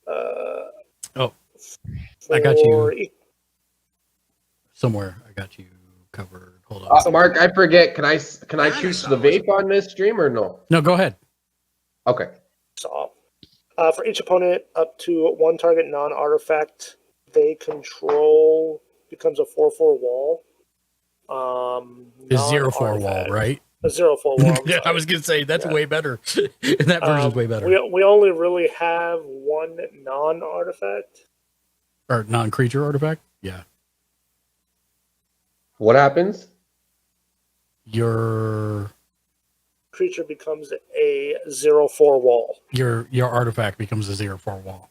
I got you. for Somewhere I got you covered. Hold on. Mark, I forget. Can I choose the vape on this stream or no? No, go ahead. Okay. So, for each opponent, up to 1 target non-artifact they control becomes a 4/4 wall. It's 0/4 wall, non-artifact. right? A 0/4 wall. I'm Yeah, I sorry. was gonna say that's way better. That version's way better. We only really have 1 non-artifact. Or non-creature artifact. Yeah. What happens? Your Creature becomes a 0/4 wall. your artifact becomes a 0/4 wall.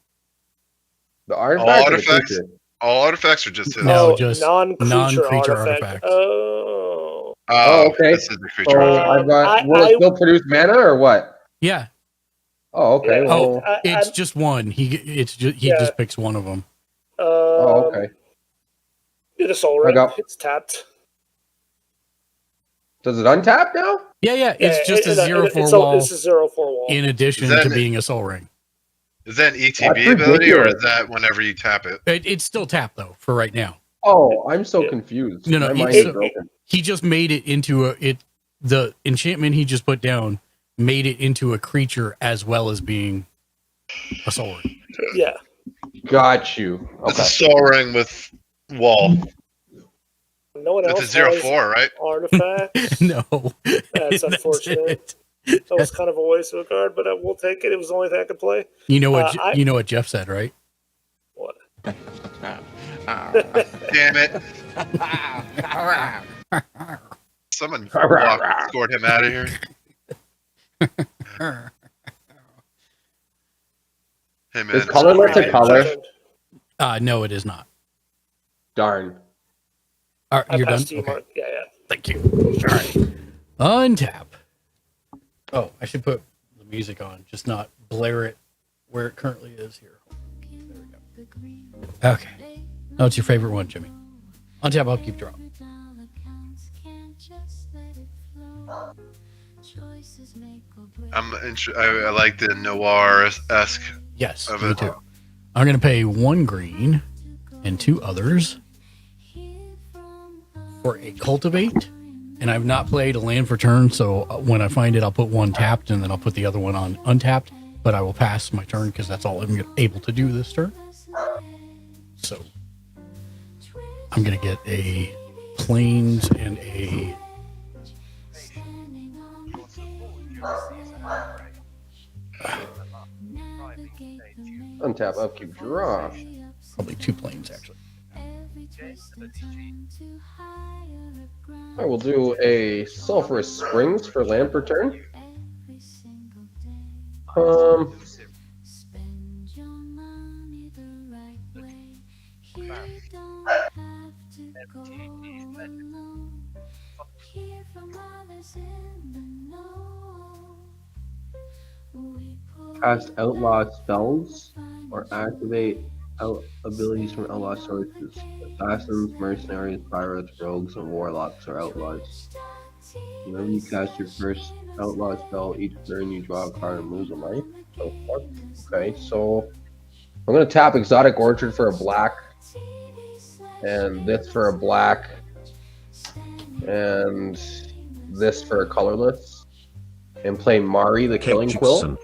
The All artifact or the artifacts? creature? All artifacts are just his. No, Oh, just non-creature artifacts. artifact. Oh. Oh, okay. This is the creature. So artifact. I've got. Will I- it still produce mana or what? Yeah. Oh, okay. Yeah. Well, Oh, it's I'm- just one. He Yeah. just picks one of them. oh, okay. The Soul I Ring. got- It's tapped. Does it untap now? Yeah. It's just a 0/4 wall It's a 0/4 wall. in addition Is that to an- being a Soul Ring. Is that an That's ETB ability, or is ridiculous. that whenever you tap it? It's still tapped though for right now. Oh, I'm so Yeah. confused. No, My mind it's- is broken. He just made it into the enchantment he just put down made it into a creature as well as being a Soul Ring. Yeah. Got you. It's a Okay. soul ring with wall. No one It's else a 0/4, has right? artifacts. No, That's unfortunate. it. That was kind of a waste of a card, but we'll take it. It was the only thing I could play. You know what? I- You know what Jeff said, right? What? Damn it. Someone scored him out of here. Hey, man. Is colorless a color? No, it is not. Darn. All right, I you're done. passed to you, Okay. Mark. Yeah. Thank you. All right. Untap. Oh, I should put the music on, just not blare it where it currently is here. There we go. Okay. Oh, it's your favorite one, Jimmy. Untap, I'll keep draw. I like the noir-esque. Yes, of me it. too. I'm going to pay 1 green and 2 others for a cultivate. And I've not played a land for turn, so when I find it, I'll put one tapped and then I'll put the other one on untapped. But I will pass my turn because that's all I'm able to do this turn. So I'm going to get a plains and a Untap, upkeep, draw. probably 2 plains actually. I will do a Sulphurous Springs for land per turn. Cast outlaw spells or activate abilities from outlaw sources. Assassins, mercenaries, pirates, rogues, and warlocks are outlaws. Whenever you cast your first outlaw spell, each turn you draw a card and lose a life. So far. Okay, so I'm gonna tap Exotic Orchard for a black, and this for a black, and this for a colorless, and play Mari the Killing Quill.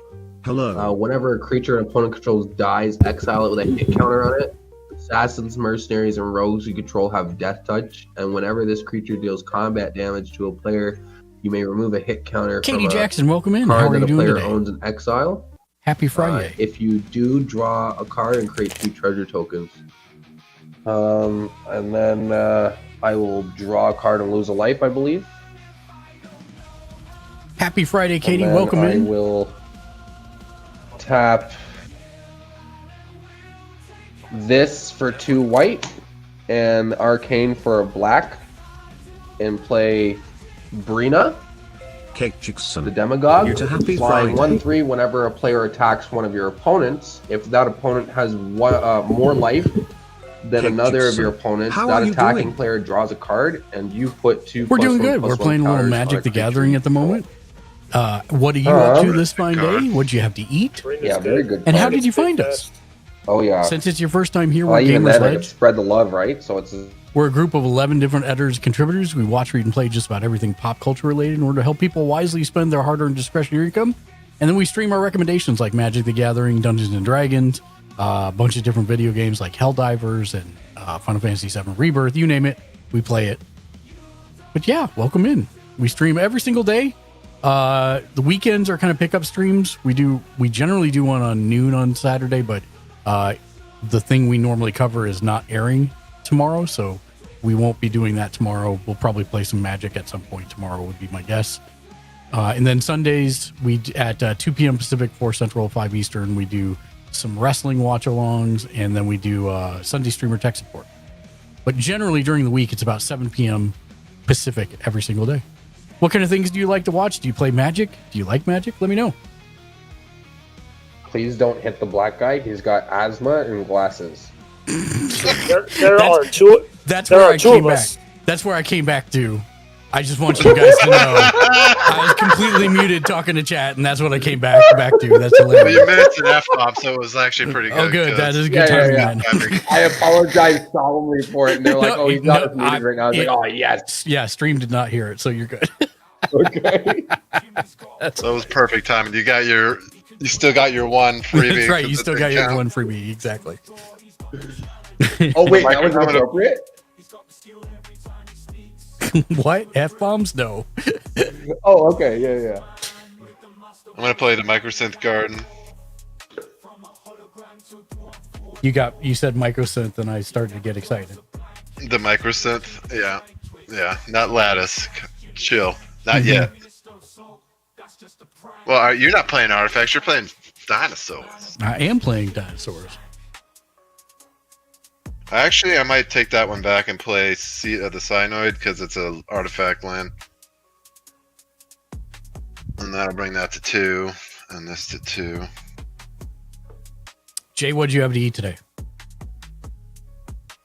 Hello. Whenever a creature an opponent controls dies, exile it with a hit counter on it. Assassins, mercenaries, and rogues you control have death touch, and whenever this creature deals combat damage to a player, you may remove a hit counter Katie from a Jackson, welcome in. card How are that you a doing player today? owns in exile. Happy Friday. If you do, draw a card and create 2 treasure tokens. And then I will draw a card and lose a life, I believe. Happy Friday, Katie. And then Welcome I in. will tap this for 2 white and Arcane for a black and play Brina, the Demagogue. It's a happy Flying Friday. 1/3 whenever a player attacks one of your opponents. If that opponent has more life than another of your opponents, How that are you attacking doing? player draws a card and you put 2 We're doing +1, good. We're +1 playing a little counters on Magic the creature. Gathering at the moment. What are you up to this fine day? What'd you have to eat? Yeah, very good. And how card. did you find us? Oh yeah. Since it's your first time here, Well, we're even Gamers then, I could Ledge. spread the love, right? So it's We're a group of 11 different editors and contributors. We watch, read, and play just about everything pop culture related in order to help people wisely spend their hard-earned discretionary income. And then we stream our recommendations like Magic the Gathering, Dungeons and Dragons, a bunch of different video games like Helldivers and Final Fantasy VII Rebirth. You name it, we play it. But yeah, welcome in. We stream every single day. The weekends are kind of pickup streams. We generally do one on noon on Saturday, but the thing we normally cover is not airing tomorrow, so we won't be doing that tomorrow. We'll probably play some Magic at some point tomorrow would be my guess. And then Sundays, at 2 p.m. Pacific, 4 Central, 5 Eastern, we do some wrestling watch-alongs, and then we do Sunday streamer tech support. But generally during the week, it's about 7 p.m. Pacific every single day. What kind of things do you like to watch? Do you play Magic? Do you like Magic? Let me know. please don't hit the black guy. He's got asthma and glasses. There are That's There where are I two came of back. us. That's where I came back to. I just want you guys to know I was completely muted talking to chat, and that's what I came back to. That's Well, you hilarious. missed an F-bomb, so it was actually pretty good. Oh, good. That 'cause- is good timing, man. I apologize solemnly for it. And they're like, No, "Oh, he's not muted right now." I was like, "Oh, yes." Yeah, stream did not hear it, so you're good. Okay. That was perfect timing. You still got your one freebie. That's right. 'cause You it still didn't got your count. one freebie. Exactly. Oh wait, that was appropriate. What? F-bombs? No. Oh, okay, yeah. I'm gonna play the Microsynth Garden. You said microsynth, and I started to get excited. The Microsynth, yeah. Not Lattice. Chill. Not Mm-hmm. yet. Well, you're not playing artifacts. You're playing dinosaurs. I am playing dinosaurs. Actually, I might take that one back and play Seat of the Cyanoid because it's a artifact land. And that'll bring that to 2, and this to 2. Jay, what'd you have to eat today?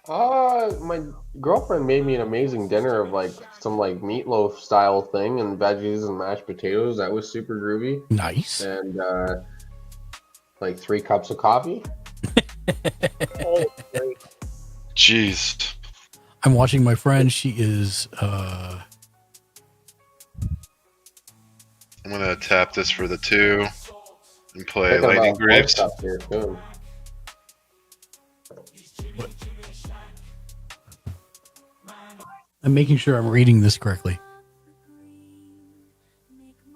My girlfriend made me an amazing dinner of like some like meatloaf style thing and veggies and mashed potatoes. That was super groovy. Nice. And like 3 cups of coffee. Oh, great. Jeez. I'm watching my friend. She is I'm gonna tap this for the 2 and play Thinking Lightning about Greaves. stuff here soon. I'm making sure I'm reading this correctly.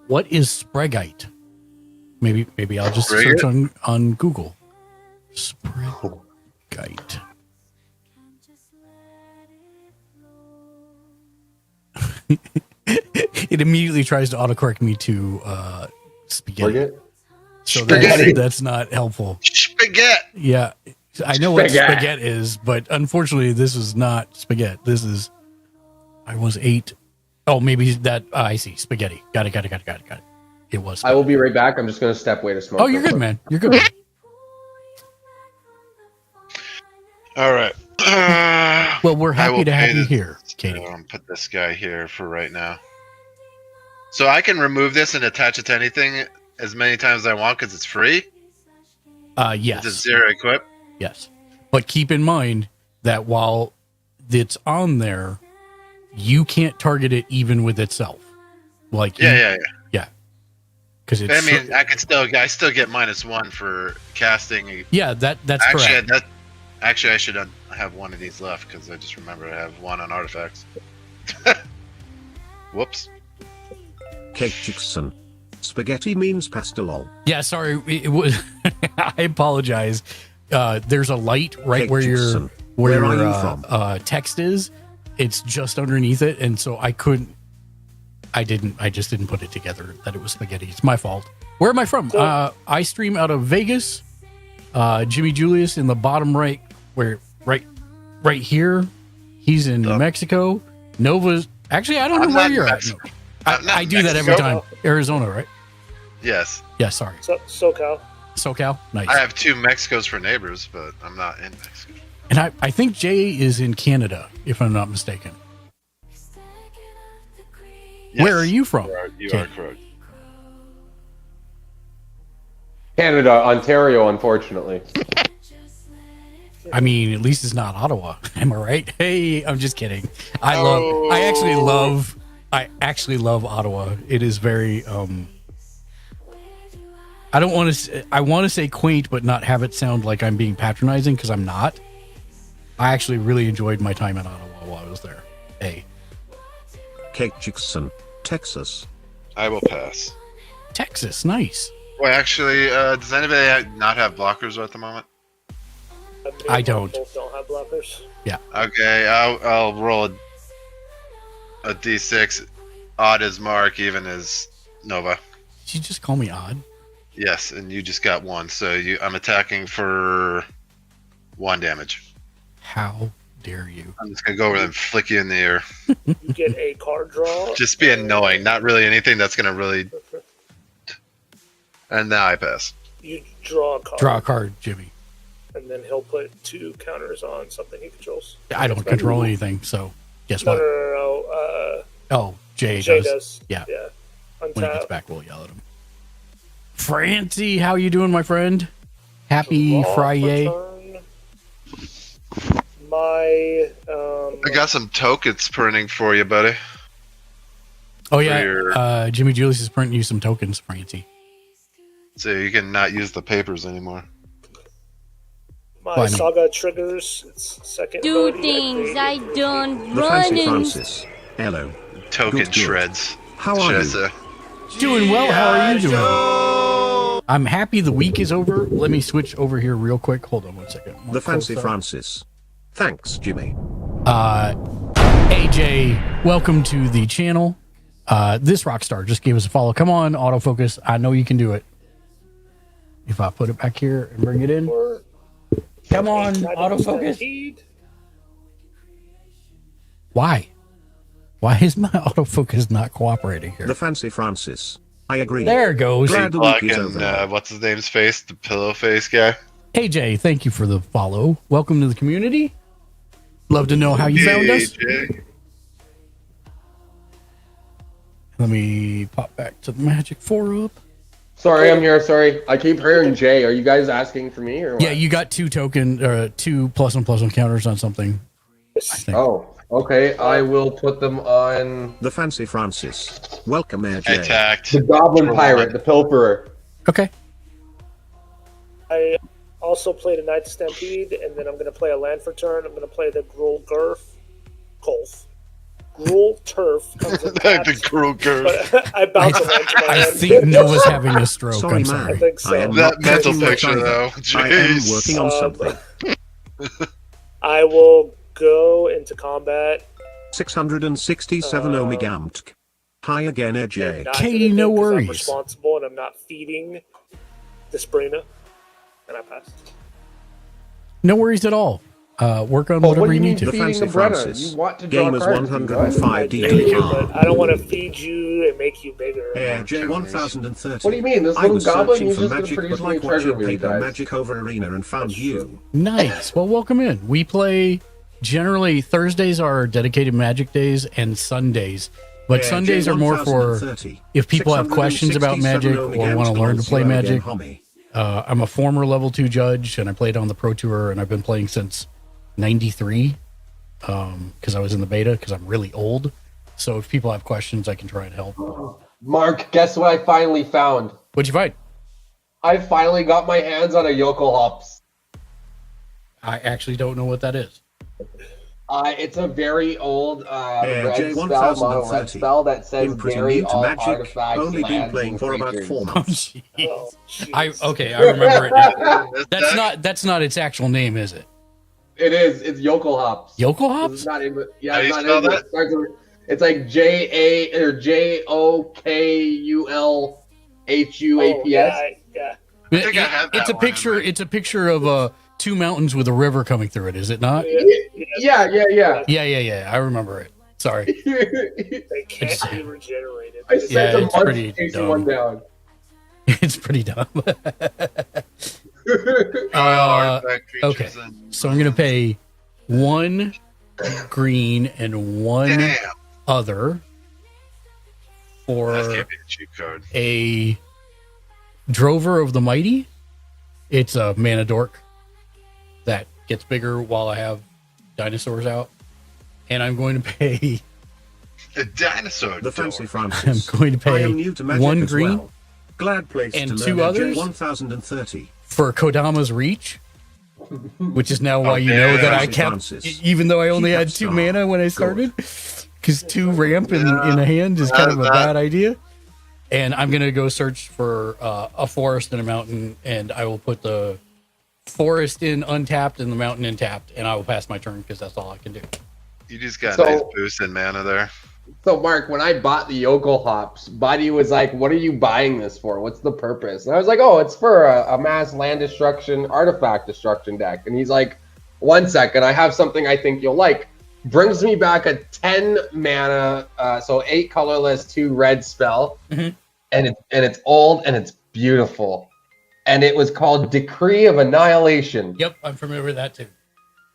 What is Spregite? Maybe I'll just search on Google. Spregite. It immediately tries to autocorrect me to spaghetti. So that's not helpful. Spaghetti. Yeah, I know what spaghetti is, but unfortunately, this is not spaghetti. This is. I was 8. Oh, maybe that. I see. Spaghetti. Got it. It was. I will be right back. I'm just going to step away to smoke. Oh, you're good, man. You're good. All right. Well, we're I happy will to have pay you this- here, Katie. Put this guy here for right now. So I can remove this and attach it to anything as many times as I want because it's free. Yes. It's 0 equip. Yes. But keep in mind that while it's on there, you can't target it even with itself. Like Yeah. Because it's. I mean, I still get -1 for casting. Yeah, that's correct. Actually, I should have one of these left because I just remember I have 1 on artifacts. Whoops. Cake Chickson. Spaghetti means pasta lol. Yeah, sorry. It was. I apologize. There's a light right Cake where Chickson. where Where are your you from? text is. It's just underneath it, and so I couldn't. I just didn't put it together that it was spaghetti. It's my fault. Where am I from? I stream out of Vegas. Jimmy Julius in the bottom right, right here. He's in New Mexico. Nova's actually I don't know where you're at. No. I do that every time. Arizona, right? Yes. Yeah, sorry. SoCal. SoCal? Nice. I have 2 Mexicos for neighbors, but I'm not in Mexico. And I think Jay is in Canada, if I'm not mistaken. Yes. Where are you from? You are correct. Canada, Ontario, unfortunately. I mean, at least it's not Ottawa. Am I right? Hey, I'm just kidding. I actually love Ottawa. It is very I don't want to I want to say quaint but not have it sound like I'm being patronizing because I'm not. I actually really enjoyed my time in Ottawa while I was there. Hey. Cake Chickson, Texas. I will pass. Texas, nice. Wait, actually, does anybody not have blockers at the moment? I don't. Both don't have blockers. Yeah. Okay, I'll roll a d6. Odd as Mark, even as Nova. Did you just call me odd? Yes, and you just got 1, so I'm attacking for 1 damage. How dare you? I'm just gonna go over and flick you in the ear. You get a card draw. Just be annoying, not really anything that's gonna really. And now I pass. You draw a card. Draw a card, Jimmy. and then he'll put 2 counters on something he controls. I don't control anything, so guess No, what? no. Oh, Jay does. Yeah. Yeah. When he Untap. gets back, we'll yell at him. Francie, how you doing, my friend? Happy Draw for Friday. turn. My I got some tokens printing for you, buddy. Oh For yeah, your- Jimmy Julius is printing you some tokens, Francie. So you can not use the papers anymore. my Why not? saga triggers. It's second. Do ability, things I create don't The Fancy run in. Francis. Hello. Token Good. shreds. How are Should I you? say. Doing well. How are you doing? I'm happy the week is over. Let me switch over here real quick. Hold on one second. The Fancy Francis. Thanks, Jimmy. AJ, welcome to the channel. This rock star just gave us a follow. Come on, autofocus. I know you can do it. If I put it back here and bring it in. Or Come on, Try to autofocus. stampede. Why? Why is my autofocus not cooperating here? The Fancy Francis. I agree. There it goes. Glad the week is Fucking, over. what's his name's face? The pillow face guy. AJ, thank you for the follow. Welcome to the community. Love to know how you found us. AJ. Let me pop back to the Magic 4 up. Sorry, I'm here. Sorry, I keep hearing Jay. Are you guys asking for me or what? Yeah, you got 2 token, 2 +1/+1 counters on something. I think. Oh, okay. I will put them on The Fancy Francis. Welcome, I AJ. attacked. the Goblin Pirate, the Pilferer. Okay. I also played a Night Stampede, and then I'm going to play a land for turn. I'm going to play the Gruul Golf. Gruul Turf comes in The tapped, cruel curve. but I bounce a land to my I hand. think Noah's having a stroke. Sorry, I'm man. sorry. I think so. I am That not mental judging picture, much either. though. I am Jeez. working on something. I will go into combat. 667 Omegamtk. Hi again, AJ. Not Katie, anything no 'cause I'm worries. responsible, and I'm not feeding the Sprina. And I passed. No worries at all. Work on Well, whatever what do you you mean need to. The feeding Fancy the Brenna? Francis. You want to draw Game is cards, you 105 I do, DDR. but I don't want to feed you and make you bigger. AJ 1030. What do you mean? This I little was goblin searching is for just gonna magic, produce but me like treasure watching wheel, paper guys. magic over arena and found you. Nice. Well, welcome in. We play generally Thursdays are dedicated Magic days and Sundays. But AJ Sundays are more for 1030. if people have questions about Magic or want to learn to play Magic. I'm a former level 2 judge, and I played on the Pro Tour, and I've been playing since 93 because I was in the beta because I'm really old. So if people have questions, I can try and help. Mark, guess what I finally found? What'd you find? I finally got my hands on a Yokel Hops. I actually don't know what that is. It's a very old red J spell, mono red 1030. spell that says Input bury new to all Magic. artifacts, Only been lands, playing and for about creatures. 4 Oh, months. jeez. Oh, jeez. I remember it now. That's not its actual name, is it? It is. It's Yokel Hops. Yokel It's Hops? not in. Yeah, How do it's you not spell in. that? It starts with- It's like J A or JOKULHUAPS. Yeah. I think I have that It's a one in picture. my- It's a picture of 2 mountains with a river coming through it. Is it not? Yeah. Yeah. I remember it. Sorry. They can't be regenerated. I sent Yeah, a it's bunch pretty chasing dumb. one down. It's pretty dumb. Artifact okay. creatures and- So I'm gonna pay 1 green and 1 Damn. other That for can't be a cheap card. a Drover of the Mighty. It's a mana dork that gets bigger while I have dinosaurs out. And I'm going to pay The dinosaur. The Fancy door. Francis. I'm going to I pay am new to Magic 1 as green well. Glad place and to 2 learn others? AJ 1030. for Kodama's Reach, which is now why you yeah, know that I Fancy kept, Francis. even though I only Keep had that 2 strong. mana when I started, because 2 ramp in a hand is kind of a bad idea. And I'm going to go search for a forest and a mountain, and I will put the forest in untapped and the mountain in tapped, and I will pass my turn because that's all I can do. You just got So- a nice boost in mana there. So, Mark, when I bought the Yokel Hops, Buddy was like, "What are you buying this for? What's the purpose?" And I was like, "Oh, it's for a mass land destruction, artifact destruction deck." And he's like, "1 second, I have something I think you'll like." Brings me back a 10 mana, so 8 colorless, 2 red spell, Mhm. and it's old and it's beautiful. and it was called Decree of Annihilation. Yep, I'm familiar with that too.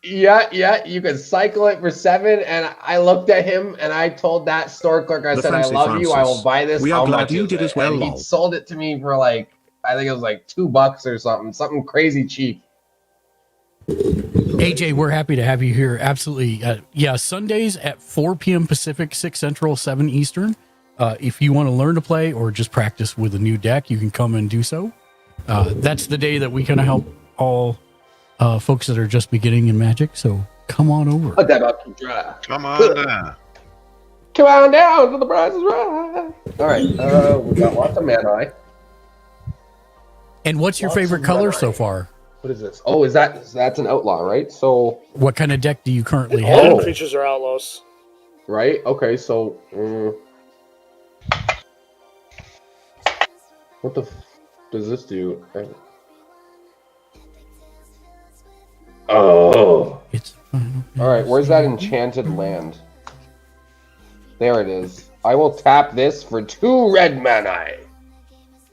Yeah, you could cycle it for 7, and I looked at him and I told that store clerk, I The said, I Fancy love you, I will Francis. buy this. We are How glad much you is did it? as well, And he lol. sold it to me for like, I think it was like $2 or something crazy cheap. AJ, we're happy to have you here. Absolutely. Yeah, Sundays at 4 p.m. Pacific, 6 Central, 7 Eastern. If you want to learn to play or just practice with a new deck, you can come and do so. That's the day that we kind of help all folks that are just beginning in Magic. So come on over. Come on down. Come on down to the Price is Right. All right, we got lots of mana. And what's your Lots favorite of color mana. so far? What is this? Oh, that's an outlaw, right? So What kind of deck do you currently All have? the creatures are outlaws. right, okay, so what the does this do? Oh, It's all right. Where's that enchanted land? There it is. I will tap this for 2 red mana.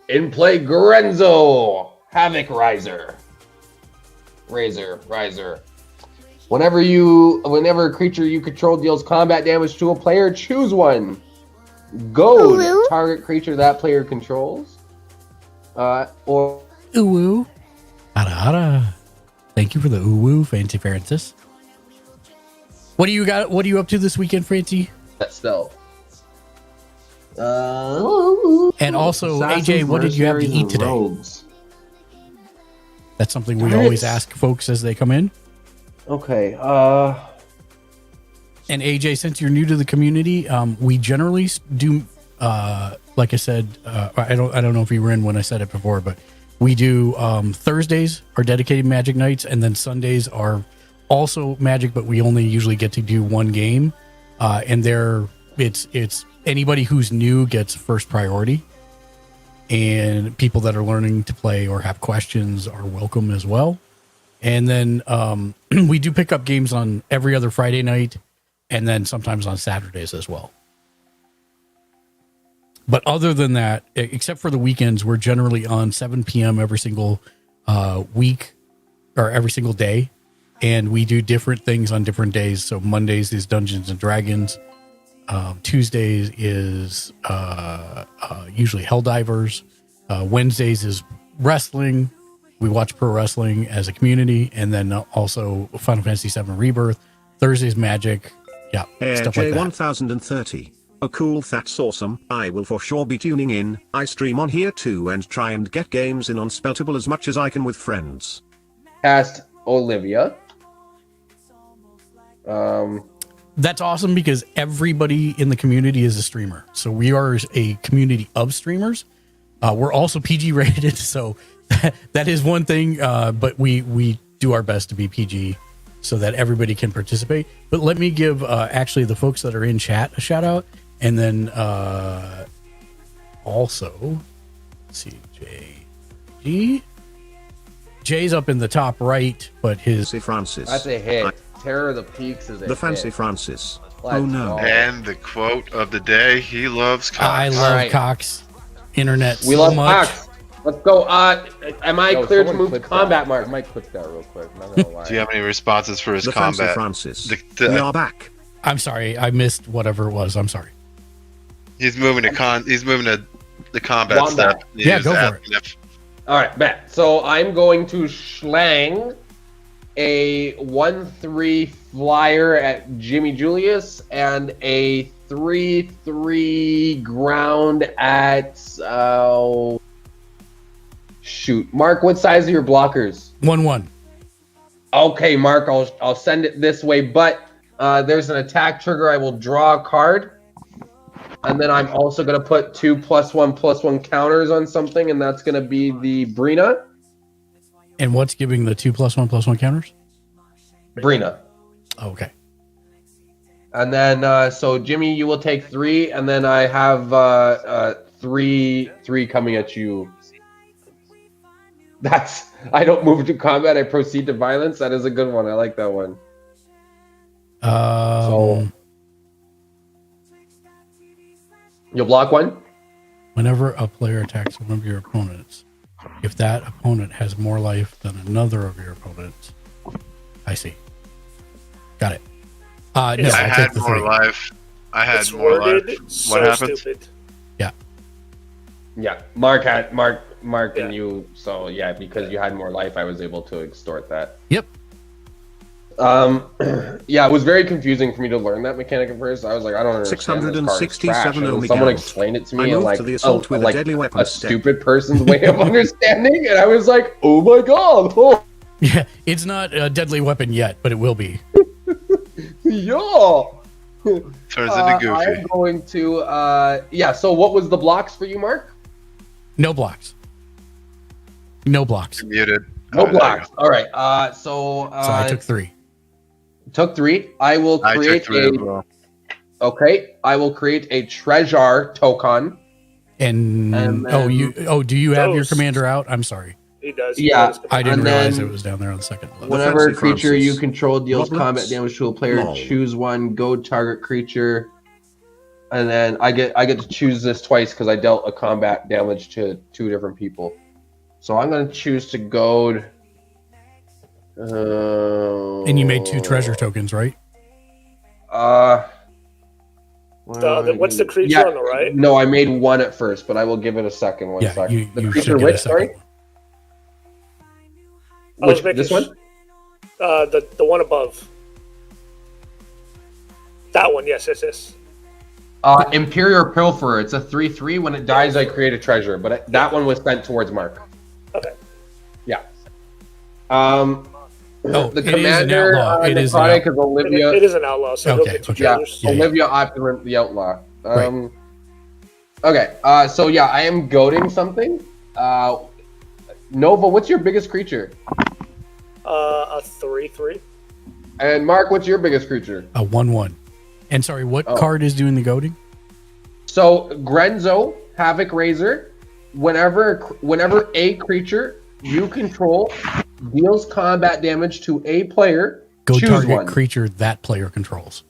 In play, Grenzo, Havoc Riser. Riser. Whenever a creature you control deals combat damage to a player, choose one. Goad, target creature that player controls. Or Ooh. Ara. Thank you for the ooh, Fancy Francis. What do you got? What are you up to this weekend, Francie? that spell. And also, AJ, what did you have to eat today? Rogues. That's something we always ask folks as they come in. Okay. And AJ, since you're new to the community, we generally do, like I said, I don't know if you were in when I said it before, but we do Thursdays are dedicated Magic nights, and then Sundays are also Magic, but we only usually get to do one game, and it's anybody who's new gets first priority, and people that are learning to play or have questions are welcome as well. And then we do pick up games on every other Friday night, and then sometimes on Saturdays as well. But other than that, except for the weekends, we're generally on 7 p.m. every single week or every single day. And we do different things on different days. So Mondays is Dungeons and Dragons. Tuesdays is usually Helldivers. Wednesdays is wrestling. We watch pro wrestling as a community. And then also Final Fantasy VII Rebirth. Thursdays Magic. Yeah, stuff like that. J1030. Oh cool, that's awesome. I will for sure be tuning in. I stream on here too and try and get games in on SpellTable as much as I can with friends. Asked Olivia. That's awesome because everybody in the community is a streamer. So we are a community of streamers. We're also PG rated, so that is one thing. But we do our best to be PG so that everybody can participate. But let me give actually the folks that are in chat a shout out. And then also, let's see, Jay's up in the top right, but his Fancy Francis. That's a hit. Terror of the Peaks is a The Fancy hit. Francis. Let's Oh no. go. And the quote of the day: He loves Cox. I love right. Cox Internet We so love much. Cox. Let's go. Am I Yo, clear to someone move to clip combat, that. Mark? I might click that real quick. Not gonna lie. Do you have any responses for his The Fancy combat? Francis. The- We are back. I'm sorry, I missed whatever it was. I'm sorry. He's moving to the combat Wombat. step. Yeah, He's go for asking if- All right, bet. So I'm going to schlang a 1/3 flyer at Jimmy Julius and a 3/3 ground at shoot. Mark, what size are your blockers? 1/1. Okay, Mark, I'll send it this way, but there's an attack trigger. I will draw a card. And then I'm also going to put 2 +1/+1 counters on something, and that's going to be the Brina. And what's giving the 2 +1/+1 counters? Brina. Okay. And then, so Jimmy, you will take 3, and then I have 3 coming at you. I don't move to combat, I proceed to violence. That is a good one. I like that one. So you'll block one? Whenever a player attacks one of your opponents. If that opponent has more life than another of your opponents. I see. Got it. No, I I'll had take the more 3. life. I had It's more life. worded so What happens? stupid. Yeah, Mark, and you. So yeah, because you had more life, I was able to extort that. Yep. Yeah, it was very confusing for me to learn that mechanic at first. I was like, I don't understand this card. It's trash. 667 And someone Omega. explained it to I me in moved like, to the assault with a deadly weapon a step. stupid person's way of understanding, and I was like, oh my god, oh. Yeah, it's not a deadly weapon yet, but it will be. Yeah. Turns into Goofy. I'm going to, yeah, so what was the blocks for you, Mark? No blocks. No blocks. You're muted. No there you blocks. go. All right. So I took 3. Took 3. I will I create took 3 as well. Okay. I will create a treasure token. And then- do you have your Those- commander out? I'm sorry. He does. Yeah, I didn't And realize then- it was down there on the second level. Whenever a Fancy creature Francis. you control deals Roberts. combat damage to a player, Lol. choose one. Go target creature, and then I get to choose this twice because I dealt a combat damage to 2 different people. So I'm going to choose to goad. And you made 2 treasure tokens, right? What's the creature on the right? No, I made 1 at first, but I will give it a second. One Yeah, sec. you The should creature get a which, second sorry? one. I was Which, making this one? The one above. That one, yes. Imperial Pilferer. It's a 3/3. When it dies, I create a treasure, but that one was sent towards Mark. Okay. Yeah. Oh, The it is an commander outlaw. It is an necrotic outlaw. is Olivia. It is an outlaw, so he'll Okay, get 2 okay. Yeah, treasures. Yeah, Olivia Opulent, the outlaw. Right. Okay, so yeah, I am goading something. Nova, what's your biggest creature? A 3/3. And Mark, what's your biggest creature? A 1/1. And sorry, what Oh. card is doing the goading? So Grenzo, Havoc Razor. Whenever a creature you control deals combat damage to a player, Go choose target one. creature that player controls.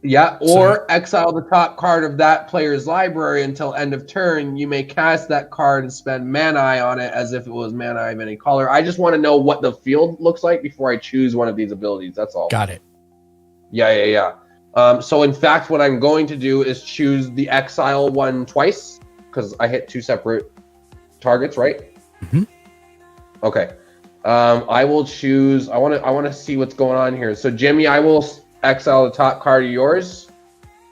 Yeah, or exile the top card of that player's library until end of turn. You may cast that card and spend mana on it as if it was mana of any color. I just want to know what the field looks like before I choose one of these abilities. That's all. Got it. Yeah. So in fact, what I'm going to do is choose the exile one twice because I hit 2 separate targets, right? Mhm. Okay. I will choose. I want to see what's going on here. So Jimmy, I will exile the top card of yours,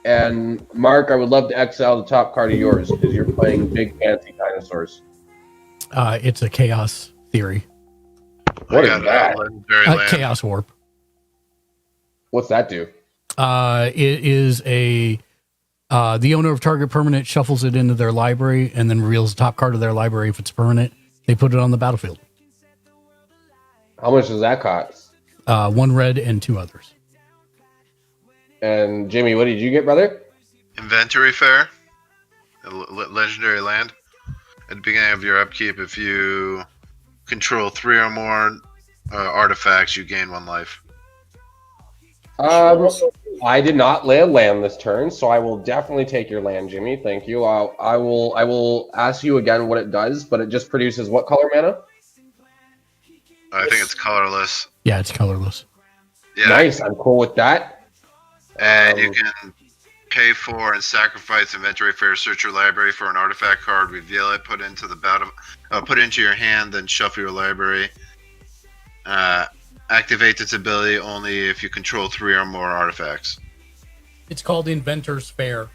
and Mark, I would love to exile the top card of yours because you're playing big fancy dinosaurs. It's a chaos theory. What I is got that? legendary land. Chaos warp. What's that do? It is the owner of target permanent shuffles it into their library and then reveals the top card of their library if it's permanent. They put it on the battlefield. How much does that cost? 1 red and 2 others. And Jimmy, what did you get, brother? Inventory Fair. Legendary land. At the beginning of your upkeep, if you control 3 or more artifacts, you gain 1 life. I did not lay a land this turn, so I will definitely take your land, Jimmy. Thank you. I will ask you again what it does, but it just produces what color mana? I think it's colorless. Yeah, it's colorless. Yeah. Nice. I'm cool with that. And you can pay for and sacrifice Inventory Fair. Search your library for an artifact card, reveal it, put it into the battle, put it into your hand, then shuffle your library. Activate its ability only if you control 3 or more artifacts. It's called Inventor's Fair.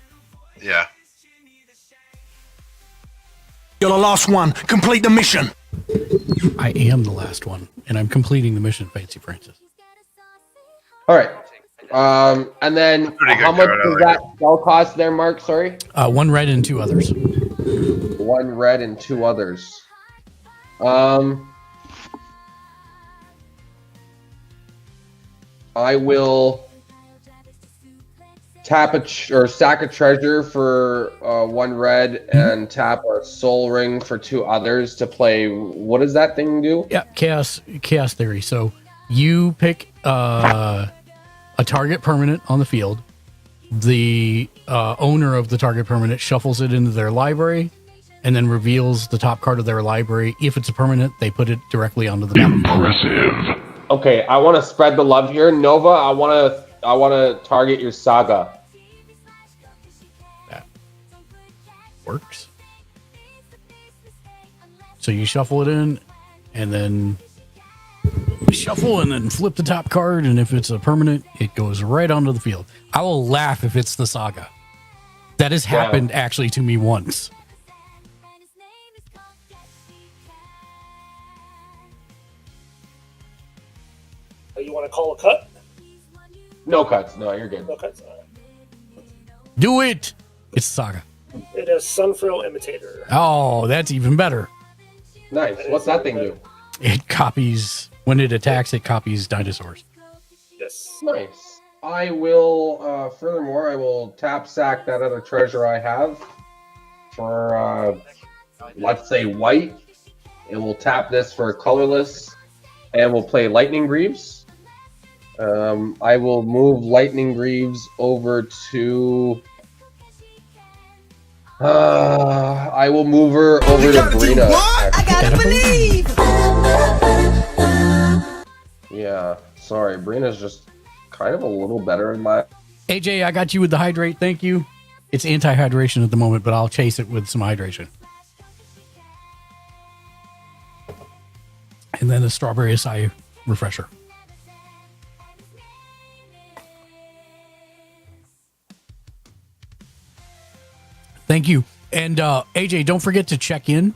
Yeah. You're the last one. Complete the mission. I am the last one, and I'm completing the mission, Fancy Francis. All right. And then Pretty good how much card, I does like that spell cost there, Mark? Sorry. 1 red and 2 others. 1 red and 2 others. I will tap or sack a treasure for 1 red and tap a soul ring for 2 others to play. What does that thing do? Yeah, chaos theory. So you pick a target permanent on the field. The owner of the target permanent shuffles it into their library, and then reveals the top card of their library. If it's a permanent, they put it directly onto the battlefield. Impressive. Okay, I want to spread the love here, Nova. I want to target your Saga. That works. So you shuffle it in, and then shuffle, and then flip the top card. And if it's a permanent, it goes right onto the field. I will laugh if it's the Saga. That has happened actually to me once. You want to call a cut? No cuts. No, you're good. No cuts. Do it. It's Saga. It is Sunfrill Imitator. Oh, that's even better. Nice. What's that thing do? It copies, when it attacks, it copies dinosaurs. Yes. Nice. I will, furthermore, I will tap sack that other treasure I have for, let's say, white. And we'll tap this for colorless. And we'll play Lightning Greaves. I will move Lightning Greaves over to... I will move her over to Brina. I gotta believe. Yeah, sorry. Brina's just kind of a little better in my... AJ, I got you with the hydrate. Thank you. It's anti-hydration at the moment, but I'll chase it with some hydration. And then a strawberry acai refresher. Thank you. And AJ, don't forget to check in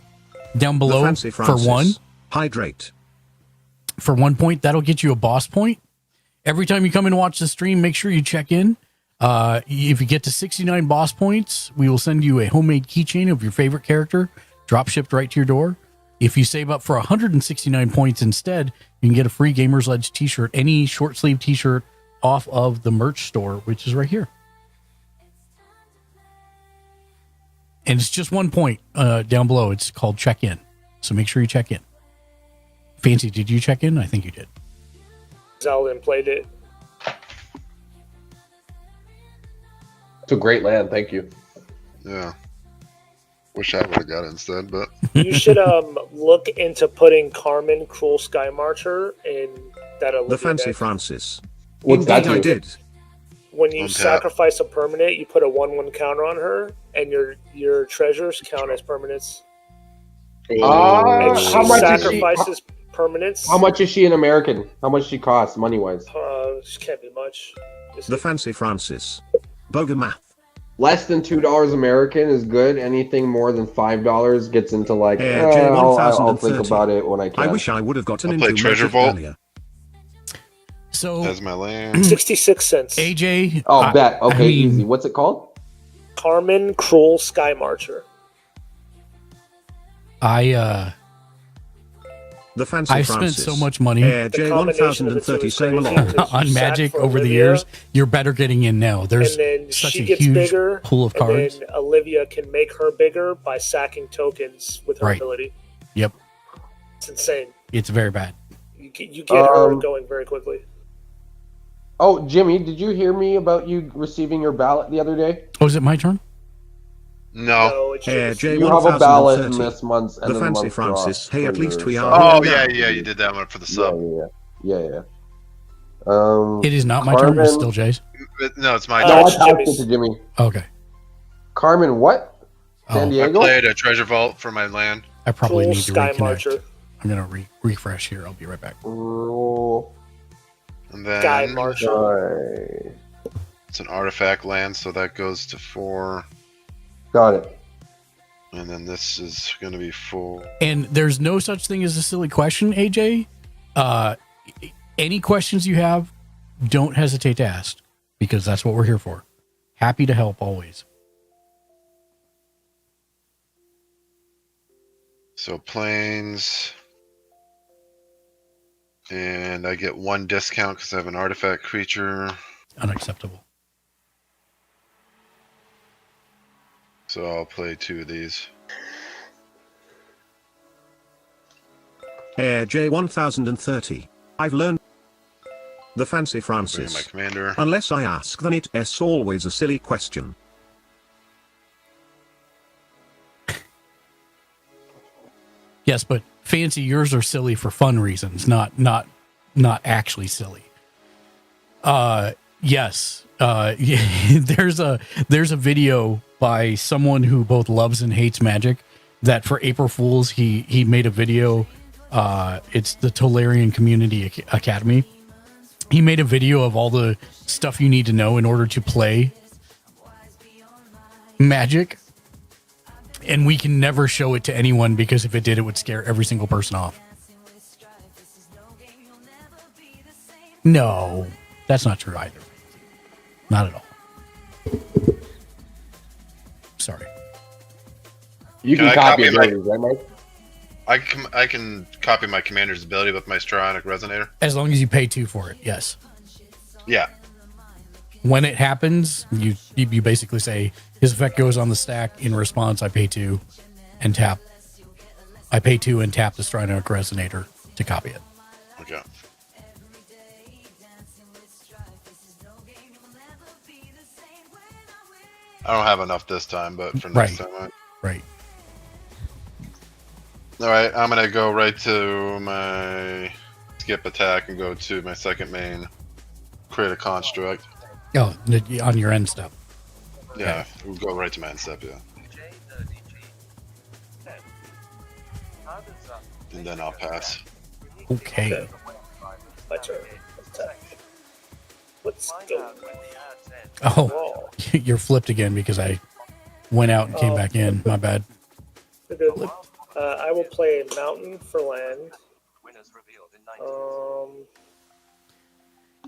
down below for one. Hydrate. For 1 point, that'll get you a boss point. Every time you come and watch the stream, make sure you check in. If you get to 69 boss points, we will send you a homemade keychain of your favorite character, drop shipped right to your door. If you save up for 169 points instead, you can get a free Gamer's Edge t-shirt, any short sleeve t-shirt off of the merch store, which is right here. And it's just 1 point down below. It's called check in. So make sure you check in. Fancy, did you check in? I think you did. Zeldin played it. It's a great land. Thank you. Yeah. Wish I would have got it instead, but You should look into putting Carmen Cruel Sky Marcher in that Olivia The Fancy deck. Francis. What's that Indeed, I do? did. When you Untap. sacrifice a permanent, you put a 1/1 counter on her, and your treasures count as permanents. And she how much is she? sacrifices permanents. How much is she in American? How much she cost money wise? She can't be much. The Fancy Francis. Boga math. Less than $2 American is good. Anything more than $5 gets into like. Air I'll think J1030. about it when I can. I wish I would have gotten I'll play into Treasure Magic Vault. earlier. So that's my land. 66 cents. AJ. Oh, bet. Okay, I mean, easy. What's it called? Carmen Cruel Sky Marcher. The Fancy I've Francis. spent so much money Air The combination of the two J1030 is same crazy. along. on You Magic sack for over the Olivia, years. You're better getting in now. There's and then such she a gets huge bigger, pool of cards. and then Olivia can make her bigger by sacking tokens with her Right. ability. Yep, It's insane. it's very bad. You get her going very quickly. Oh, Jimmy, did you hear me about you receiving your ballot the other day? Oh, is it my turn? No. No, it's Air just, J1030. You have a ballot in this month's end The of the Fancy month draw Francis. Hey, for at least your we sub. are. Oh yeah, you did that one for the sub. Yeah. It is not my turn. It's still Jay's. No, it's my No, turn. I it's passed it Jimmy's. to Jimmy. Okay. Carmen, what? San Oh, I Diego? played a Treasure Vault for my land. I probably Cruel need to Sky reconnect. Marcher. I'm gonna refresh here. I'll be right back. Oh, And then Sky Marcher. sorry. it's an artifact land, so that goes to 4. Got it. And then this is going to be 4. And there's no such thing as a silly question, AJ. Any questions you have, don't hesitate to ask, because that's what we're here for. Happy to help always. So planes. And I get 1 discount because I have an artifact creature. Unacceptable. So I'll play 2 of these. Air J1030. I've learned. The Fancy Bring in my Francis. commander. Unless I ask, then it's always a silly question. Yes, but fancy, yours are silly for fun reasons, not actually silly. Yes. There's a video by someone who both loves and hates magic that for April Fools he made a video. It's the Tolarian Community Academy. He made a video of all the stuff you need to know in order to play magic. And we can never show it to anyone because if it did, it would scare every single person off. No, that's not true either. Not at all. Sorry. You can I copy my? abilities, right, Mike? I can copy my commander's ability with my Stronic Resonator. As long as you pay 2 for it, yes. Yeah. When it happens, you basically say his effect goes on the stack. In response, I pay 2 and tap. I pay 2 and tap the Stronic Resonator to copy it. Okay. I don't have enough this time, but for next time. Right. All right, I'm gonna go right to my skip attack and go to my second main, create a construct. Oh, on your end step. Yeah, we'll go right to my end step. Yeah. And then I'll pass. Okay. My turn. Let's go. Oh, you're flipped again because I went out and came back in. My bad. You're good. I will play a mountain for land.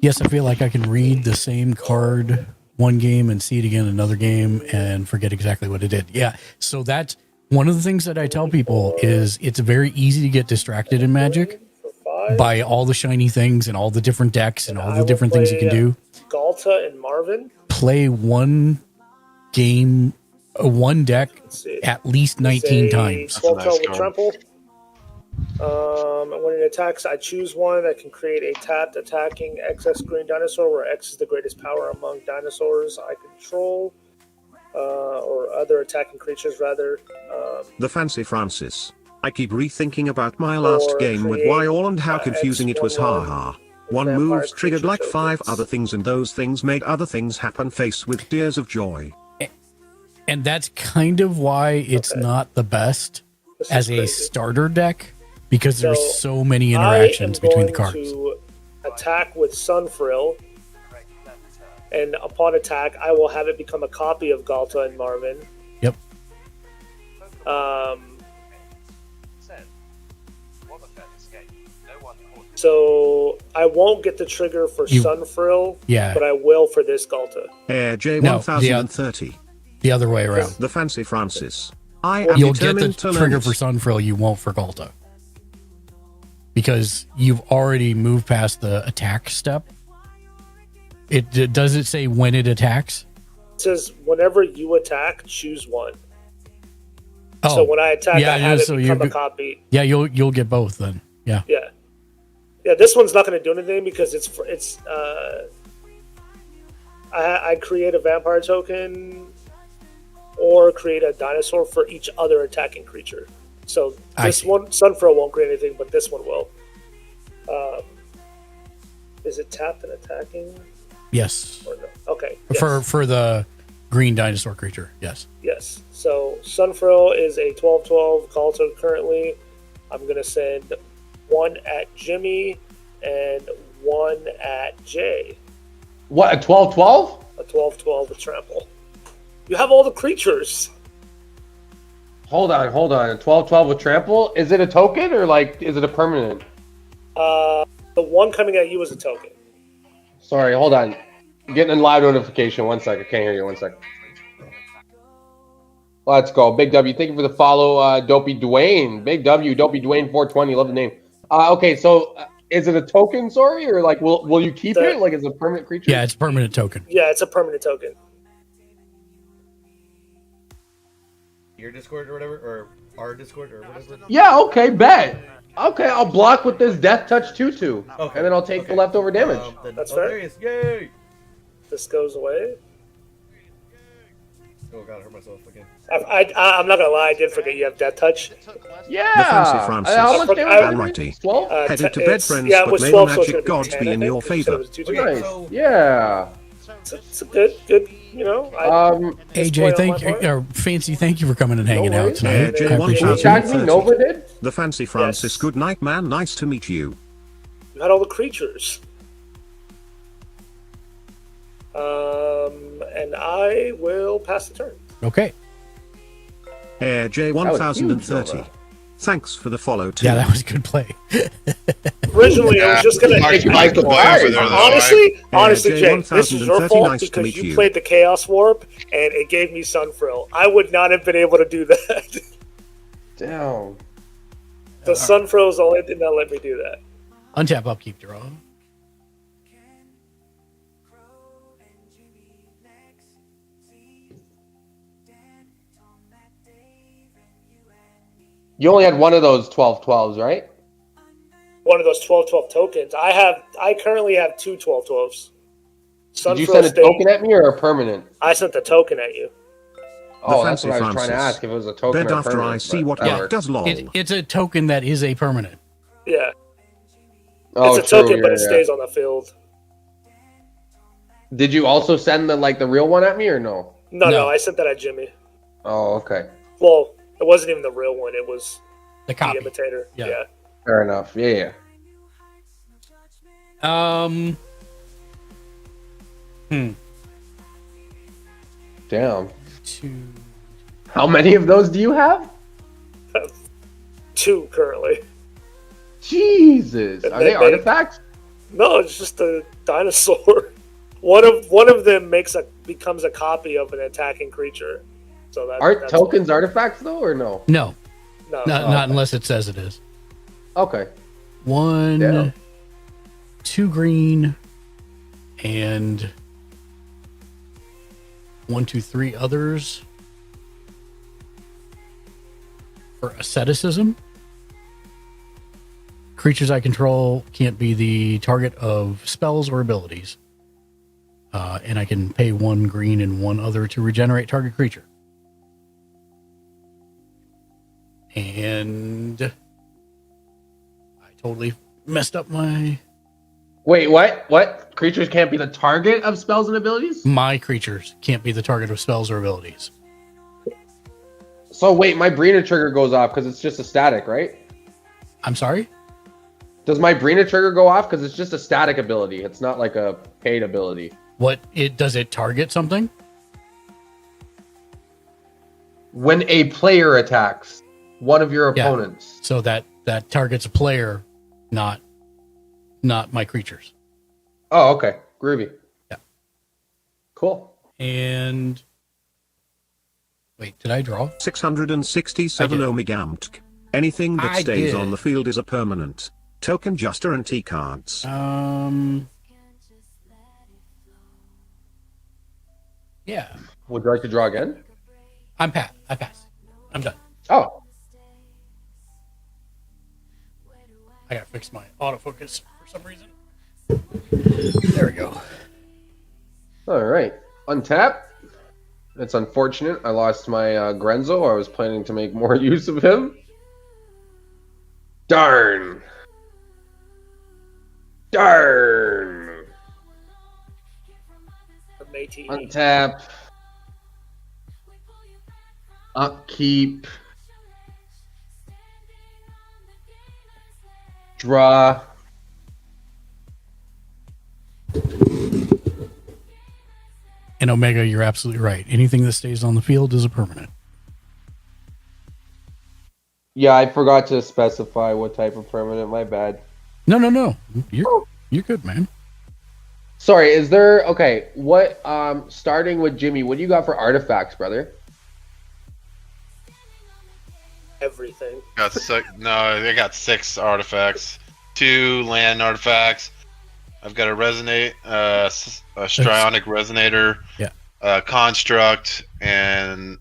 Yes, I feel like I can read the same card one game and see it again another game and forget exactly what it did. Yeah, so that's one of the things that I tell people is it's very easy to get distracted in Magic by all the shiny things and all the different decks and all the different things you can do. Galta and Marvin. Play one game, one deck at least 19 times. 12 with trample. When it attacks, I choose one that can create a tapped attacking excess green dinosaur, where X is the greatest power among dinosaurs I control, or other attacking creatures, rather. The Fancy Francis. I keep rethinking about my last game with why all and how confusing it was. Haha. One move triggered like 5 other things, and those things made other things happen. Face with tears of joy. And that's kind of why it's not the best as a starter deck, because there's so many interactions between the cards. To attack with Sunfrill, and upon attack, I will have it become a copy of Galta and Marvin. Yep. So I won't get the trigger for Sunfrill, but I will for this Galta. Air J1030. The other way around. The Fancy Francis. I am You'll get the determined to trigger learn for Sunfrill, you won't for Galta. Because you've already moved past the attack step. Does it say when it attacks? It says whenever you attack, choose one. Oh, so when I attack, I have it become a copy. Yeah, you'll get both then. Yeah. Yeah, this one's not going to do anything because I create a vampire token or create a dinosaur for each other attacking creature. So this one, Sunfrill won't create anything, but this one will. Is it tapped and attacking? Yes. Or no? Okay. Yes. For the green dinosaur creature, yes. Yes. So Sunfrill is a 12/12 Galta currently. I'm going to send one at Jimmy and one at Jay. What, a 12/12? A 12/12 with trample. You have all the creatures. Hold on. A 12/12 with trample? Is it a token or is it a permanent? The one coming at you is a token. Sorry, hold on. I'm getting a live notification. 1 second. Can't hear you. 1 second. Let's go. Big W. Thank you for the follow, Dopey Dwayne. Big W, Dopey Dwayne 420. Love the name. Okay, so is it a token, sorry? Or will you keep it? Is it a permanent creature? Yeah, it's a permanent token. Yeah, it's a permanent token. Your Discord or whatever, or our Discord or whatever? Yeah, okay, bet. Okay, I'll block with this Death Touch 2/2. Okay. And then I'll take the leftover damage. That's fair. Yay! This goes away. Oh god, I hurt myself again. I'm not gonna lie, I did forget you have Death Touch. Yeah. The Fancy Francis. How much Alrighty. 12? Headed to bed, friends, yeah, it but was may the 12, so it's magic gonna be gods 10, be I in think, your 'cause you said it favor. was 2 Nice. Yeah. It's a good, you know. AJ, thank you, or Fancy, thank you for coming and hanging out tonight. I appreciate it. J1030. The Fancy Francis. Good night, man. Nice to meet you. You had all the creatures. And I will pass the turn. Okay. Air J1030. Thanks for the follow too. Yeah, that was a good play. Originally, I was just gonna. Honestly, Jay, this is your fault nice to because meet you you. played the Chaos Warp and it gave me Sunfrill. I would not have been able to do that. Damn. The Sunfrill is the only thing that let me do that. Untap, upkeep, draw. You only had one of those 12/12s, right? One of those 12/12 tokens. I currently have two 12/12s. Did you send a token at me or a permanent? I sent the token at you. Oh, that's what I was trying to ask, if it was a token Bed or a after permanent. I see but what that Mark works. does lol. It's a token that is a permanent. Yeah. Oh, It's a token, true, but yeah, it stays on the field. Did you also send the real one at me or no? No, I sent that at Jimmy. Oh, okay. Well, it wasn't even the real one. It was the copy. Imitator. Yeah. Fair enough. Yeah. Damn. How many of those do you have? Two currently. Jesus. Are they artifacts? No, it's just a dinosaur. One of them becomes a copy of an attacking creature. So Aren't tokens artifacts though, or no? No. No. Not unless it says it is. Okay. 1, 2 green, and 1, 2, 3 others for asceticism. Creatures I control can't be the target of spells or abilities. And I can pay 1 green and 1 other to regenerate target creature. And I totally messed up my... Wait, what? What? Creatures can't be the target of spells and abilities? My creatures can't be the target of spells or abilities. So wait, my Brina trigger goes off because it's just a static, right? I'm sorry? Does my Brina trigger go off because it's just a static ability? It's not like a paid ability. Does it target something? When a player attacks one of your opponents. So that targets a player, not my creatures. Oh, okay. Groovy. Yeah. Cool. And wait, did I draw? 667 Omegamtk. Anything that I stays did. on the field is a permanent. Token Juster and T cards. Yeah. Would you like to draw again? I pass. I'm done. Oh. I gotta fix my autofocus for some reason. There we go. All right. Untap. It's unfortunate. I lost my Grenzo. I was planning to make more use of him. Darn. Untap. Upkeep. Draw. And Omega, you're absolutely right. Anything that stays on the field is a permanent. Yeah, I forgot to specify what type of permanent. My bad. No. You're good, man. Sorry, is there what starting with Jimmy, what do you got for artifacts, brother? Everything. Got six. No, they got 6 artifacts. 2 land artifacts. I've got a resonate, a strionic resonator, a construct, and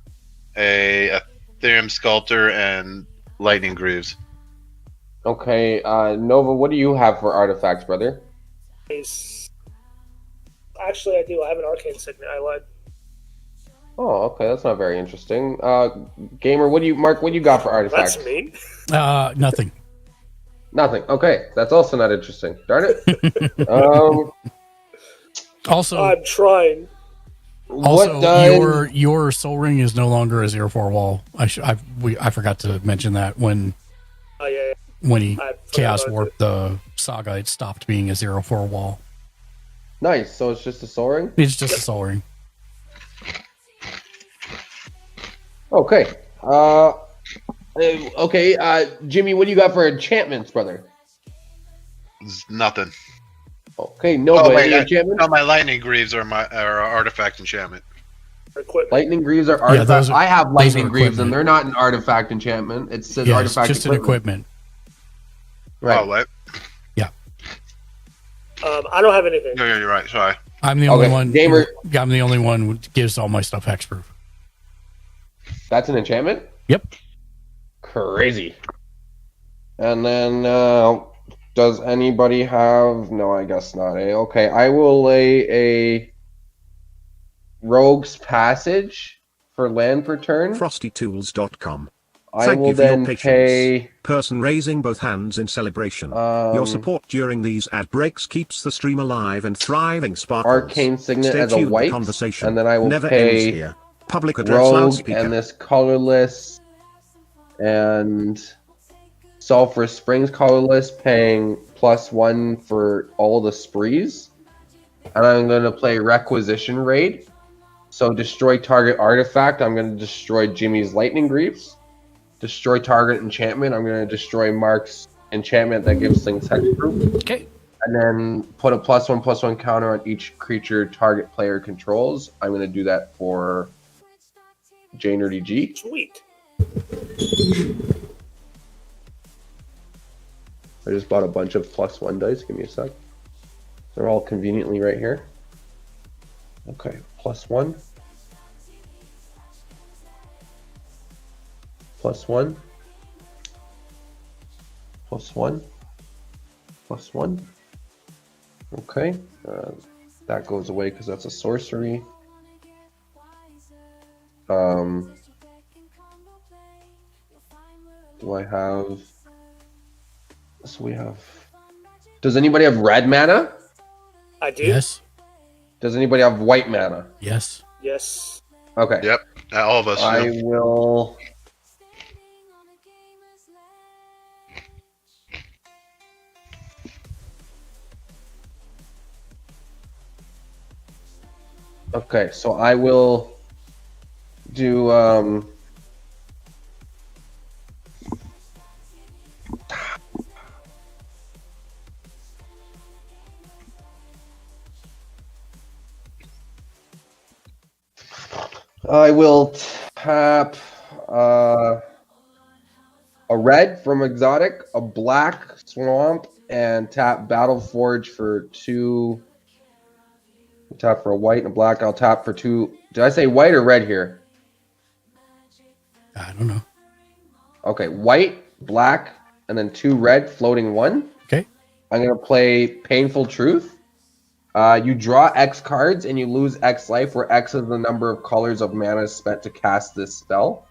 a Ethereum sculptor and lightning greaves. Okay, Nova, what do you have for artifacts, brother? Actually, I do. I have an arcane signet. I lied. Oh, okay, that's not very interesting. Gamer, Mark? What do you got for artifacts? That's mean. Nothing. Nothing. Okay, that's also not interesting. Darn it. Also, I'm trying. also, what does your soul ring is no longer a 0-4 wall. I forgot to mention that when Oh yeah. when he I forgot chaos about warped the saga, it stopped being a 0-4 wall. nice? So it's just a soul ring. It's just a soul ring. Okay. Okay. Jimmy, what do you got for enchantments, brother? Nothing. Okay, no. Oh but wait, any enchantments? no, my lightning greaves are my artifact enchantment. Equipment. Lightning greaves are Yeah, artifact. those are- I have those lightning are greaves, and equipment. they're not an artifact enchantment. It says Yeah, it's artifact just an equipment. Right. Oh, what? Yeah, I don't have anything. Yeah, you're right. Sorry. I'm the only Okay, one. Gamer- I'm the only one who gives all my stuff hexproof. That's an enchantment? Yep. Crazy. And then, does anybody have... No, I guess not. Okay, I will lay a Rogue's Passage for land per turn. FrostyTools.com. I Thank will you for your then patience. pay... Person raising both hands in celebration. Your support during these ad breaks keeps the stream alive and thriving. Sparkles. Arcane Signet Stay as a tuned, the white, conversation and then I will never pay ends here. Public address Rogue loudspeaker. and this colorless and Sulphur Springs colorless, paying +1 for all the sprees. And I'm going to play Requisition Raid. So destroy target artifact. I'm going to destroy Jimmy's Lightning Greaves. Destroy target enchantment. I'm going to destroy Mark's enchantment that gives things hexproof. Okay. And then put a +1/+1 counter on each creature target player controls. I'm going to do that for Nerdy G. Sweet. I just bought a bunch of +1 dice. Give me a sec. They're all conveniently right here. Okay, +1. +1. +1. +1. Okay. That goes away because that's a sorcery. Do I have... So we have... Does anybody have red mana? I do. Yes. Does anybody have white mana? Yes. Yes. Okay. Yep. All of us. I do. will... Okay, so I will do I will tap a red from exotic, a black swamp, and tap Battle Forge for 2. Tap for a white and a black. I'll tap for 2. Did I say white or red here? I don't know. Okay, white, black, and then 2 red, floating 1. Okay. I'm going to play Painful Truth. You draw X cards and you lose X life, where X is the number of colors of mana spent to cast this spell.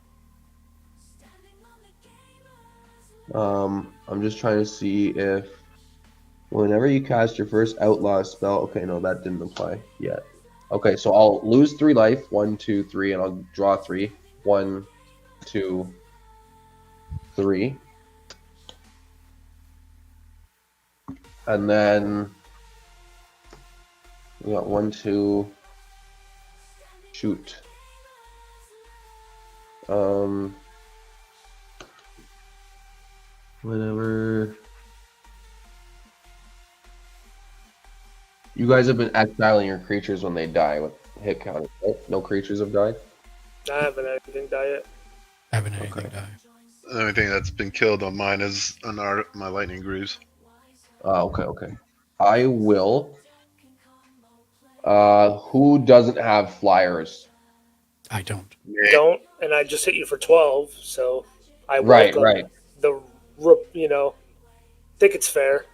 I'm just trying to see if whenever you cast your first outlaw spell... Okay, no, that didn't apply yet. Okay, so I'll lose 3 life. 1, 2, 3, and I'll draw 3. 1, 2, 3. And then we got 1, 2. Shoot. Whenever you guys have been exiling your creatures when they die with hit counter, right? No creatures have died. I haven't had anything die yet. Haven't had anything die. The only thing that's been killed on mine is on my lightning greaves. Okay. I will. Who doesn't have flyers? I don't. Don't, and I just hit you for 12, so I Right. Think it's fair.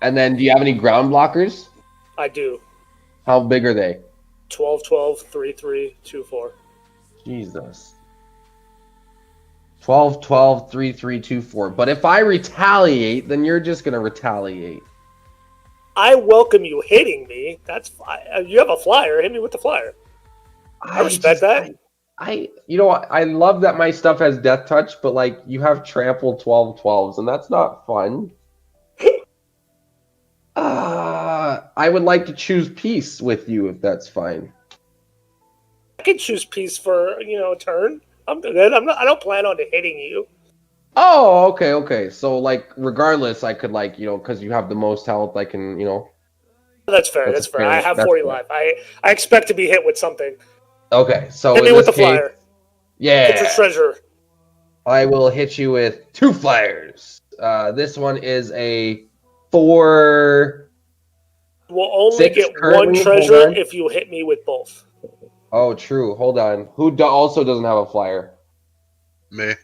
And then, do you have any ground blockers? I do. How big are they? 12, 12, 3, 3, 2, 4. Jesus. 12, 12, 3, 3, 2, 4. But if I retaliate, then you're just gonna retaliate. I welcome you hitting me. That's you have a flyer. Hit me with the flyer. I respect that. You know what? I love that my stuff has death touch, but like you have trample 12 12s, and that's not fun. I would like to choose peace with you if that's fine. I can choose peace for a turn. I'm good. I don't plan on hitting you. Oh, okay, okay. So like regardless, I could like, because you have the most health, I can, That's fair. That's fair. I have 40 fair. life. I expect to be hit with something. Okay, so Hit me in with this the case, flyer. yeah. Get your treasure. I will hit you with 2 flyers. This one is a 4. We'll only 6 get one currently. Hold treasure on. if you hit me with both. Oh, true. Hold on. Who also doesn't have a flyer? Me.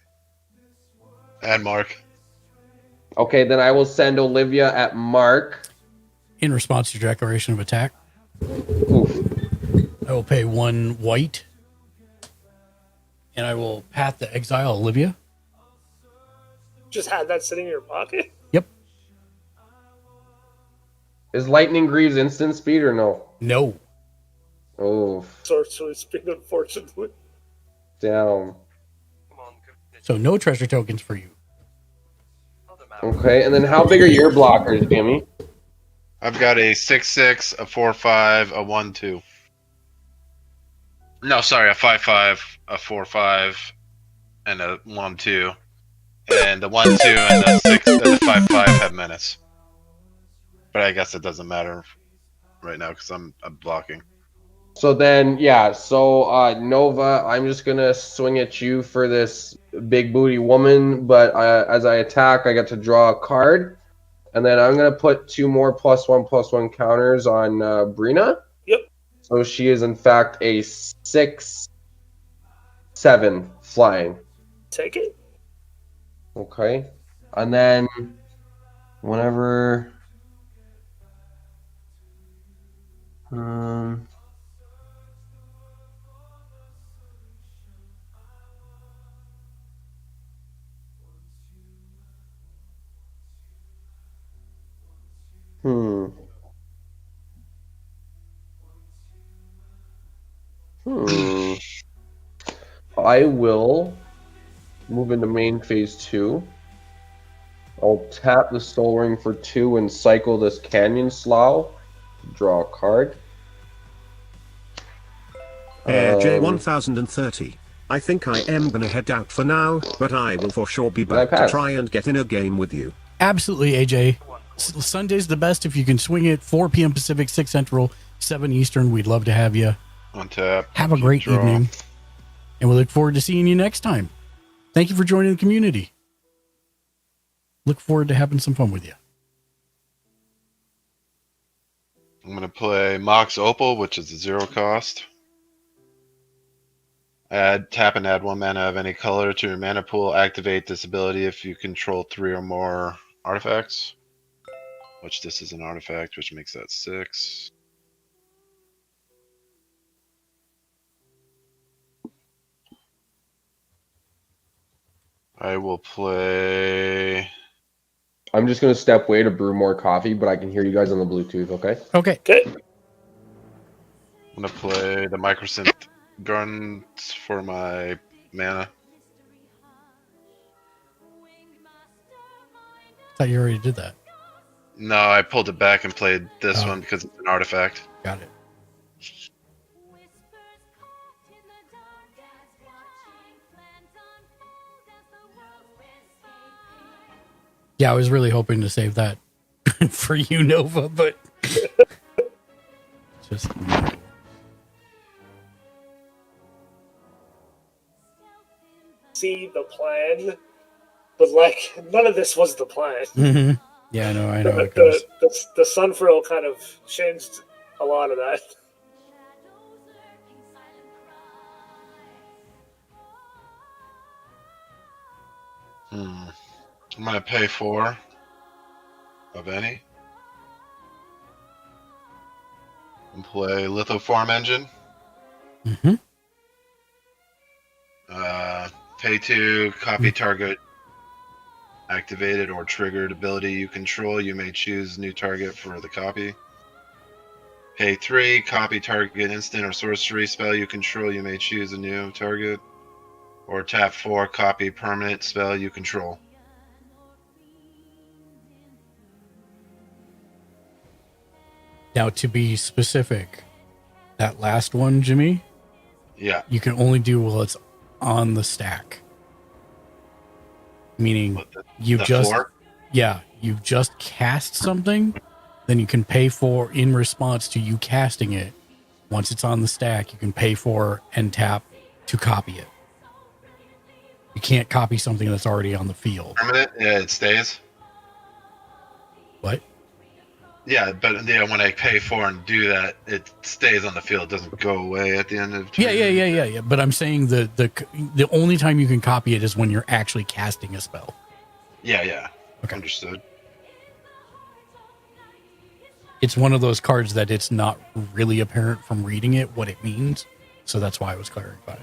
And Mark. Okay, then I will send Olivia at Mark. In response to your declaration of attack, Oof. I will pay 1 white, and I will path to exile Olivia. Just had that sitting in your pocket? Yep. Is Lightning Greaves instant speed or no? No. Oh. Sorcery speed, unfortunately. Damn. So no treasure tokens for you. Okay, and then how big are your blockers, Jimmy? I've got a 6/6, a 4/5, a 1/2. No, sorry, a 5/5, a 4/5, and a 1/2. And the 1/2 and the 6 and the 5/5 have menace. But I guess it doesn't matter right now because I'm blocking. So then, yeah, so Nova, I'm just going to swing at you for this big booty woman, but as I attack, I get to draw a card. And then I'm going to put 2 more +1/+1 counters on Brina. Yep. So she is, in fact, a 6/7 flying. Take it. Okay. And then whenever... I will move into main phase 2. I'll tap the Soul Ring for 2 and cycle this Canyon Slough. Draw a card. Air J1030. I think I am gonna head out for now, but I will for sure be back to try and get in a game with you. Absolutely, AJ. Sunday's the best if you can swing it. 4 p.m. Pacific, 6 Central, 7 Eastern. We'd love to have you. On tap. Have a great evening. And we look forward to seeing you next time. Thank you for joining the community. Look forward to having some fun with you. I'm going to play Mox Opal, which is a 0 cost. Tap and add 1 mana of any color to your mana pool. Activate this ability if you control 3 or more artifacts. Which this is an artifact, which makes that 6. I will play... I'm just going to step away to brew more coffee, but I can hear you guys on the Bluetooth, okay? Okay. Okay. I'm going to play the Microsynth Gardens for my mana. Thought you already did that. No, I pulled it back and played this one because it's an artifact. Got it. Yeah, I was really hoping to save that for you, Nova, but just see the plan, but like none of this was the plan. Mm-hmm. Yeah, I know how it The, goes. the Sunfrill kind of changed a lot of that. I'm going to pay 4 of any. And play Lithoform Engine. Mm-hmm. Pay 2, copy target activated or triggered ability you control. You may choose new target for the copy. Pay 3, copy target instant or sorcery spell you control. You may choose a new target. Or tap 4, copy permanent spell you control. Now, to be specific, that last one, Jimmy, Yeah. you can only do while it's on the stack. Meaning, you've the just, floor? you've just cast something, then you can pay for in response to you casting it. Once it's on the stack, you can pay for and tap to copy it. You can't copy something that's already on the field. Permanent? Yeah, it stays. What? Yeah, but when I pay 4 and do that, it stays on the field. It doesn't go away at the end of turn. Yeah. But I'm saying the only time you can copy it is when you're actually casting a spell. Yeah. Okay. Understood. It's one of those cards that it's not really apparent from reading it what it means. So that's why I was clarifying.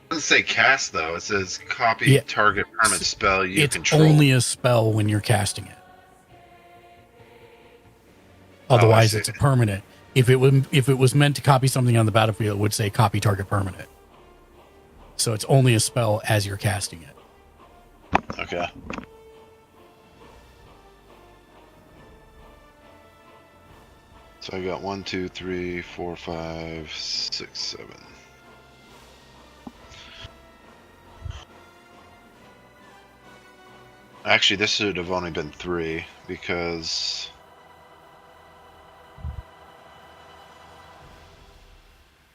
It doesn't say cast, though. It says copy target permanent spell you It's control. only a spell when you're casting it. Otherwise, it's a permanent. If it was meant to copy something on the battlefield, it would say copy target permanent. So it's only a spell as you're casting it. Okay. So I got 1, 2, 3, 4, 5, 6, 7. Actually, this should have only been 3 because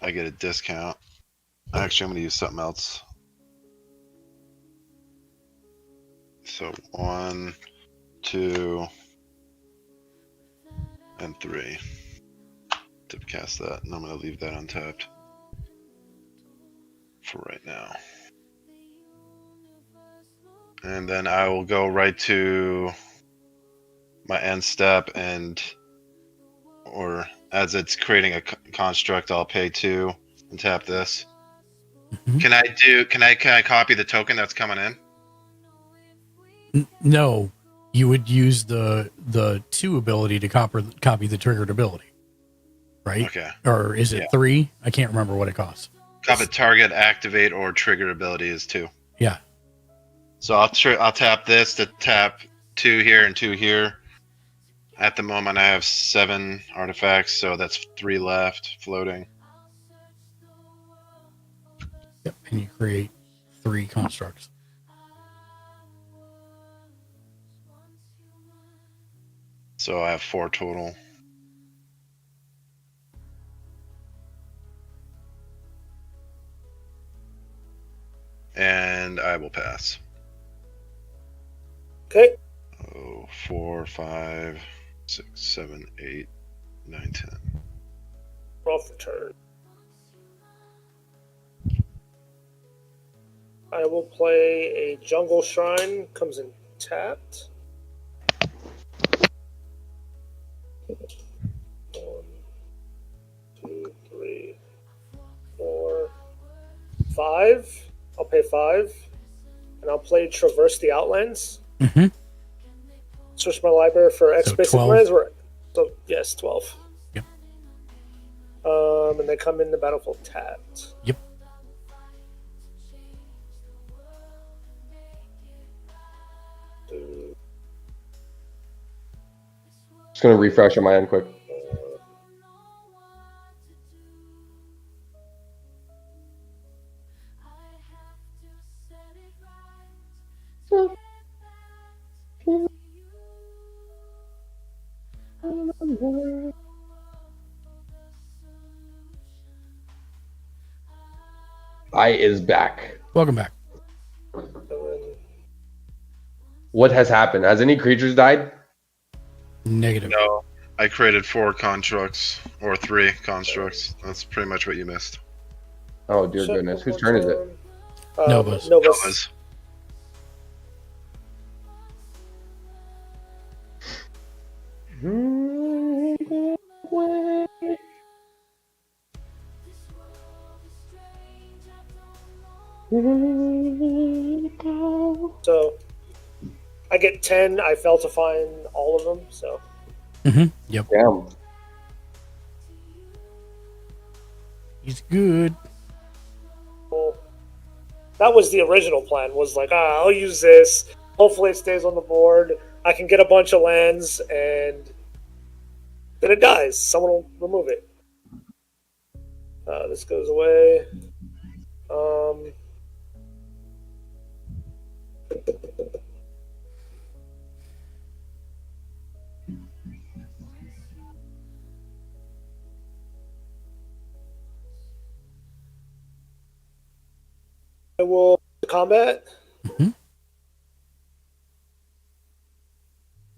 I get a discount. Actually, I'm going to use something else. So 1, 2, and 3 to cast that, and I'm going to leave that untapped for right now. And then I will go right to my end step, or as it's creating a construct, I'll pay 2 and tap this. Mm-hmm. Can I copy the token that's coming in? No, you would use the 2 ability to copy the triggered ability, right? Okay. Or is it 3? I can't remember what it costs. Copy target, activate, or trigger ability is 2. Yeah. So I'll tap this to tap 2 here and 2 here. At the moment, I have 7 artifacts, so that's 3 left floating. Yep, and you create 3 constructs. So I have 4 total. And I will pass. Okay. 4, 5, 6, 7, 8, 9, 10. Roll for turn. I will play a Jungle Shrine. Comes in tapped. 1, 2, 3, 4, 5. I'll pay 5. And I'll play Traverse the Outlands. Mm-hmm. Switch my library for X basic 12. lands. So yes, 12. Yep. And they come in the battlefield tapped. Yep. Just gonna refresh on my end quick. I is back. Welcome back. What has happened? Has any creatures died? Negative. No, I created 4 constructs, or 3 constructs. That's pretty much what you missed. Oh dear goodness, whose turn is it? Nova's. Nova's. So I get 10. I fail to find all of them. So Yep. Damn. He's good. well, that was the original plan. Was like, I'll use this. Hopefully, it stays on the board. I can get a bunch of lands, and then it dies. Someone will remove it. This goes away. I will combat.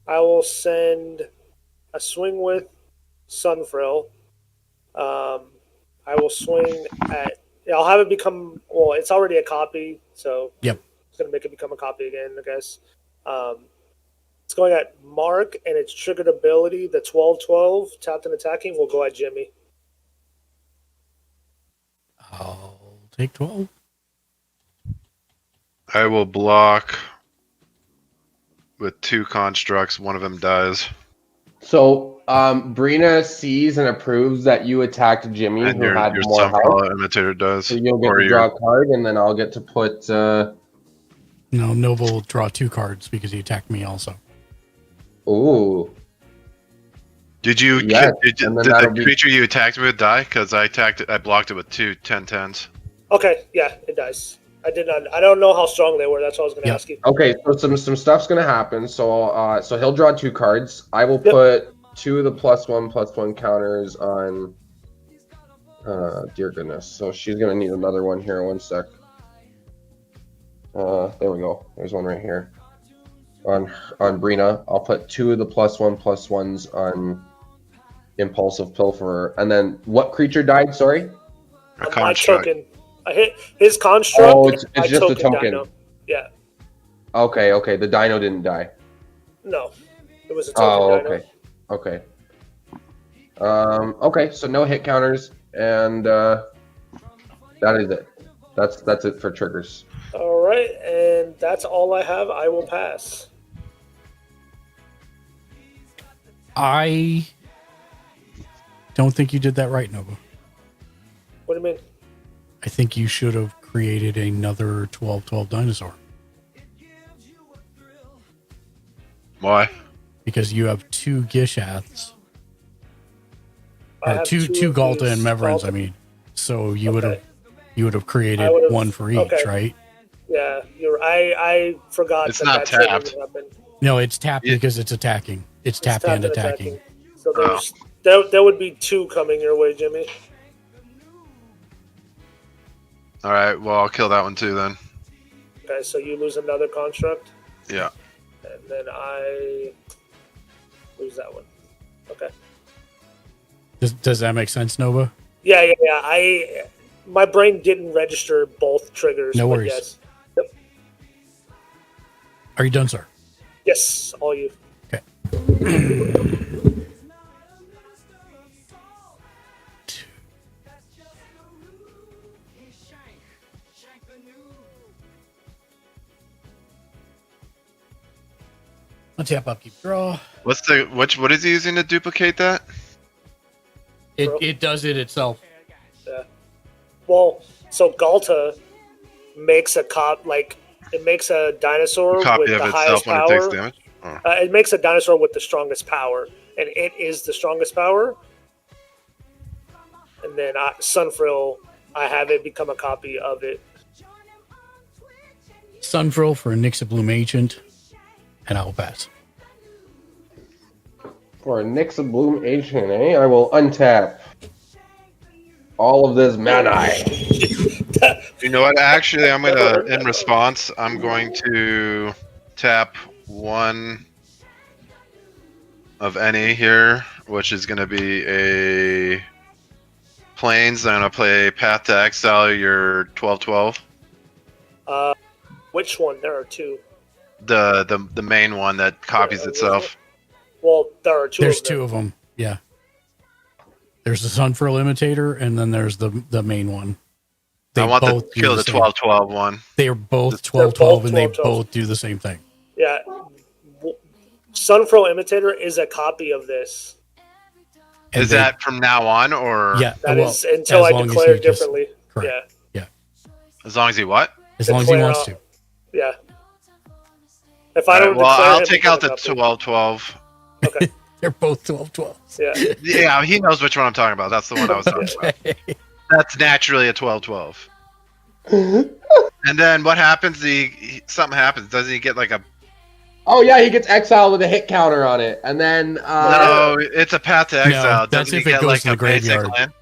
I will send a swing with Sunfrill. I will swing at. I'll have it become. Well, it's already a copy, so Yep. it's gonna make it become a copy again, I guess. It's going at Mark, and its triggered ability, the 12/12, tapped and attacking, will go at Jimmy. I'll take 12. I will block with 2 constructs. One of them dies. So, Brina sees and approves that you attacked Jimmy, And who your had more Sunflower health. Imitator does. So you'll get Or to draw a card, and then I'll get to put. No, Nova will draw 2 cards because he attacked me also. Ooh. Did you? Yes, did and then the that'll be- creature you attacked with die? Because I attacked it. I blocked it with 2 10/10s. Okay, yeah, it dies. I did not. I don't know how strong they were. That's what I was going to ask you. Okay, so some stuff's gonna happen. So so he'll draw 2 cards. I will put 2 of the +1/+1 counters on. Dear goodness. So she's gonna need another one here. 1 sec. There we go. There's one right here. On Brina, I'll put 2 of the +1/+1s on Impulsive Pilferer, and then what creature died? Sorry. My token. I hit his construct. Oh, it's my just a token. Dino. Yeah. Okay. The Dino didn't die. No, it was a token Dino. Okay. Okay. So no hit counters, and that is it. That's it for triggers. All right, and that's all I have. I will pass. I don't think you did that right, Nova. What do you mean? I think you should have created another 12/12 dinosaur. Why? Because you have 2 Gishaths. I Or have 2 two of Galta these and Meverons, Galta. I mean. So you would have created I would've- 1 for each, okay. right? Yeah, I forgot. It's that not trigger tapped. happened. No, it's tapped because it's attacking. It's tapped and attacking. So there would be 2 coming your way, Jimmy. All right. Well, I'll kill that one too then. Okay, so you lose another construct, Yeah. and then I lose that one. Okay. Does that make sense, Nova? Yeah. My brain didn't register both triggers. No but worries. Yes. Yep. Are you done, sir? Yes, all you. Okay. Untap, upkeep, draw. What is he using to duplicate that? It does it itself. Yeah. Well, so Galta makes a it makes a dinosaur Copy with of the itself highest when power. it takes damage. Oh. It makes a dinosaur with the strongest power, and it is the strongest power. And then Sunfrill, I have it become a copy of it. Sunfrill for a Nixabloom Agent, and I will pass. For a Nixabloom Agent, I will untap all of this mana. You know what? Actually, I'm gonna, in response, I'm going to tap 1 of any here, which is gonna be a Plains. I'm gonna play Path to Exile. Your 12/12. Which one? There are 2. The main one that copies itself. Well, there are 2. There's of them. 2 of them. Yeah. There's the Sunfrill Imitator, and then there's the main one. They I want to both do kill the the same. 12-12 one. They are both They're 12-12, both and they 12-12. both do the same thing. Yeah. Sunfurl Imitator is a copy of this. And Is that from now on, or Yeah. That well, is until as I long as declare he just- differently. correct. Yeah. as long as he what? As long as he Declare wants out- to. Yeah. If I All right, don't well, declare I'll him, take he out gets the a copy. 12-12. Okay. They're both 12-12s. Yeah. Yeah, he knows which one I'm talking about. That's the one I was talking about. That's naturally a 12-12. And then what happens? Something happens. Doesn't he get like a? Oh yeah, he gets exiled with a hit counter on it, and then No, it's a path to exile. that's Doesn't he if it get goes like to the a basic graveyard. land?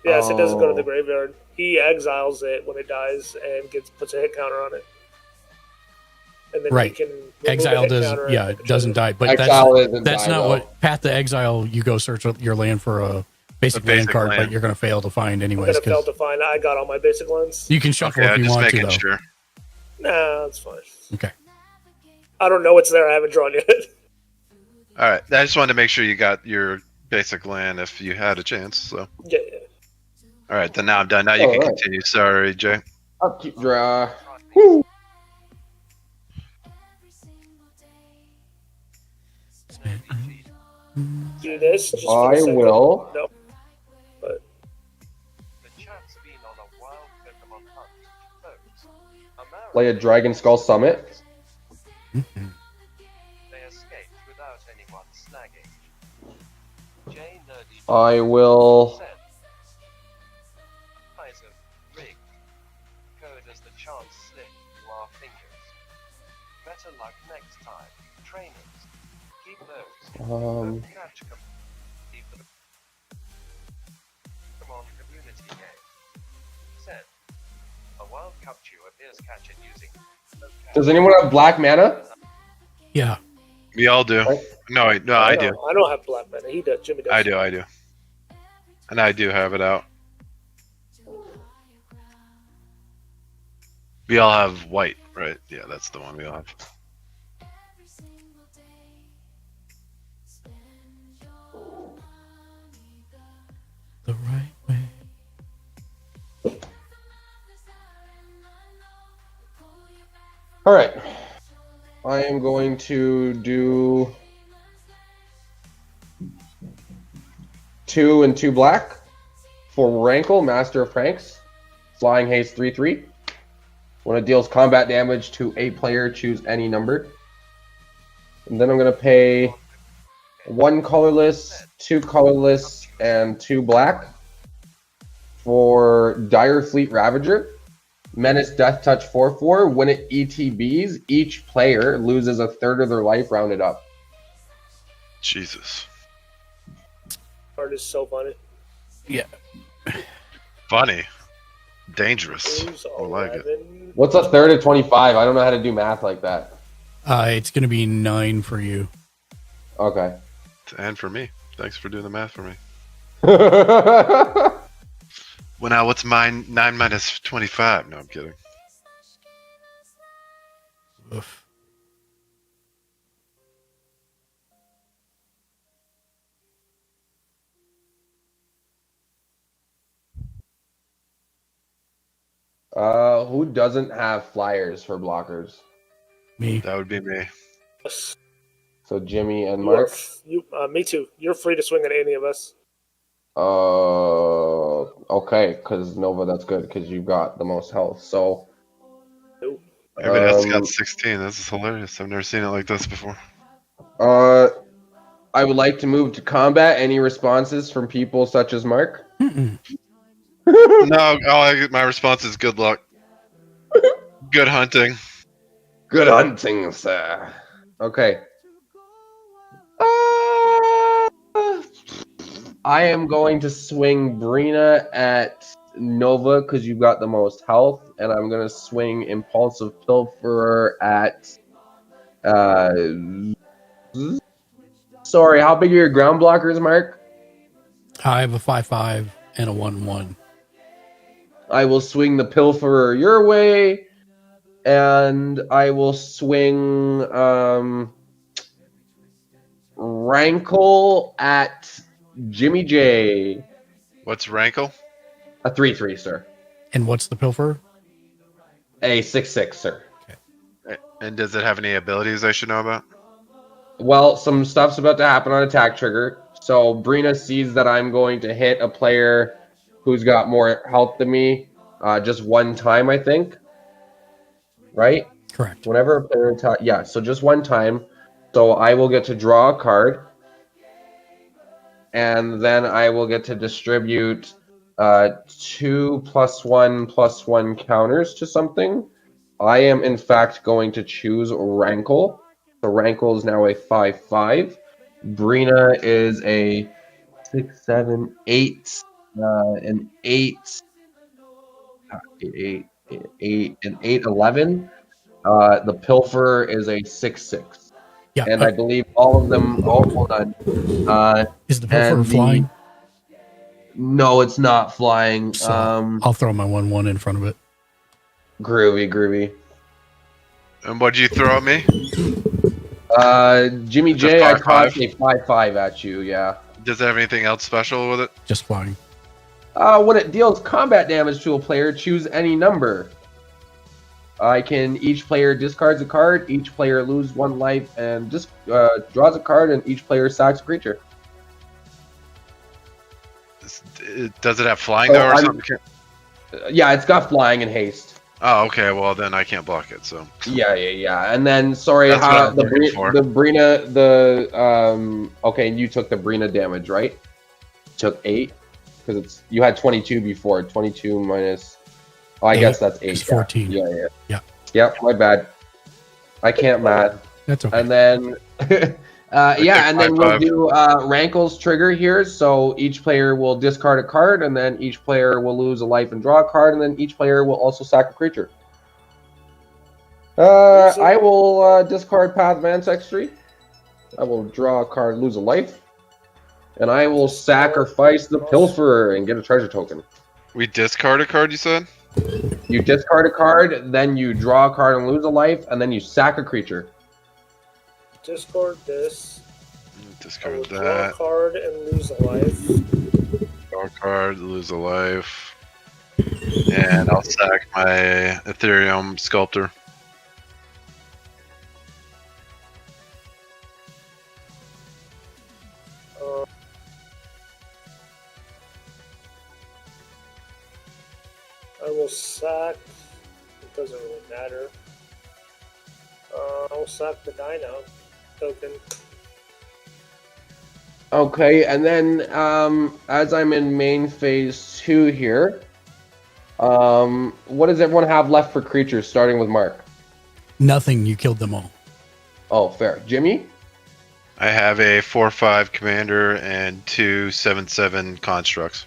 Yes, it doesn't go to Oh. the graveyard. He exiles it when it dies and puts a hit counter on it. And then Right. he can remove Exile a hit does, counter yeah, and it doesn't die. But Exile doesn't that's die, not though. what Path to Exile. You go search your land for a basic land basic card, land. but you're going to fail to find I'm anyways. gonna fail 'Cause to find. I got all my basic lands. you can shuffle Okay, if I'm you just want to, making though. sure. Nah, that's fine. Okay. I don't know what's there. I haven't drawn yet. All right, I just wanted to make sure you got your basic land if you had a chance. So, Yeah. all right, then now I'm done. Now you All can right. continue. Sorry, Jay. I'll keep draw. Woo. Do this. Just for I the second. will. No. But Play a Dragon Skull Summit. I will. Um, does anyone have black mana? Yeah. We all do. No, I do. I don't have black mana. He does. Jimmy does. I do. And I do have it out. We all have white, right? Yeah, that's the one we all have. The right way. All right. I am going to do 2 and 2 black for Rankle, Master of Pranks. Flying haste 3/3. When it deals combat damage to a player, choose any number. And then I'm going to pay 1 colorless, 2 colorless, and 2 black for Dire Fleet Ravager. Menace Death Touch 4/4. When it ETBs, each player loses a third of their life rounded up. Jesus. Art is so funny. Yeah. Funny. Dangerous. Who's I like it. 11? What's a third of 25? I don't know how to do math like that. It's going to be 9 for you. Okay. And for me. Thanks for doing the math for me. All Well, now what's mine? 9 minus 25. No, I'm kidding. Oof. Who doesn't have flyers for blockers? Me. That would be me. So Jimmy and You are Mark. me too. You're free to swing at any of us. Okay, because Nova, that's good because you got the most health. So Everybody else got 16. This is hilarious. I've never seen it like this before. I would like to move to combat. Any responses from people such as Mark? No, my response is good luck. Good hunting. Good hunting, sir. Okay. I am going to swing Brina at Nova because you got the most health, and I'm going to swing Impulsive Pilferer at. Sorry, how big are your ground blockers, Mark? I have a 5/5 and a 1/1. I will swing the Pilferer your way, and I will swing Rankle at Jimmy J. What's Rankle? A 3/3, sir. And what's the pilfer? A 6/6, sir. And does it have any abilities I should know about? Well, some stuff's about to happen on attack trigger. So Brina sees that I'm going to hit a player who's got more health than me just one time, I think. Right? Correct. Whenever a player attack, yeah, so just one time. So I will get to draw a card. And then I will get to distribute 2 +1/+1 counters to something. I am, in fact, going to choose Rankle. So Rankle is now a 5/5. Brina is a 6, 7, 8, an 8, 8, 11. The Pilfer is a 6/6. Yeah. And I believe all of them. Oh, hold on. Is the pilfer flying? No, it's not flying. So I'll throw my 1/1 in front of it. Groovy. And what'd you throw at me? Jimmy It's a J, I 5/5? tossed a 5/5 at you, yeah. Does it have anything else special with it? Just flying. When it deals combat damage to a player, choose any number. Each player discards a card, each player loses 1 life, and just draws a card, and each player sacks a creature. Does it have flying though, or something? Yeah, it's got flying and haste. Oh, okay. Well, then I can't block it. So. Yeah. And then, sorry, That's what I was looking for. the Brina, okay, and you took the Brina damage, right? Took 8 because you had 22 before. 22 minus. Oh, I guess that's 8. It's 14. Yeah. Yep, my bad. I can't math. That's okay. And then, and then we'll 5/5. do Rankle's trigger here. So each player will discard a card, and then each player will lose a life and draw a card, and then each player will also sack a creature. I will discard Path of Ancestry. I will draw a card, lose a life, and I will sacrifice the Pilferer and get a treasure token. We discard a card, you said? You discard a card, then you draw a card and lose a life, and then you sack a creature. Discard this. Discard Draw a that. card and lose a life. Draw a card, lose a life. And I'll sack my Ethereum Sculptor. I will sack. It doesn't really matter. I'll sack the Dino token. Okay, and then as I'm in main phase 2 here, what does everyone have left for creatures, starting with Mark? Nothing. You killed them all. Oh, fair. Jimmy? I have a 4/5 commander and 2 7/7 constructs.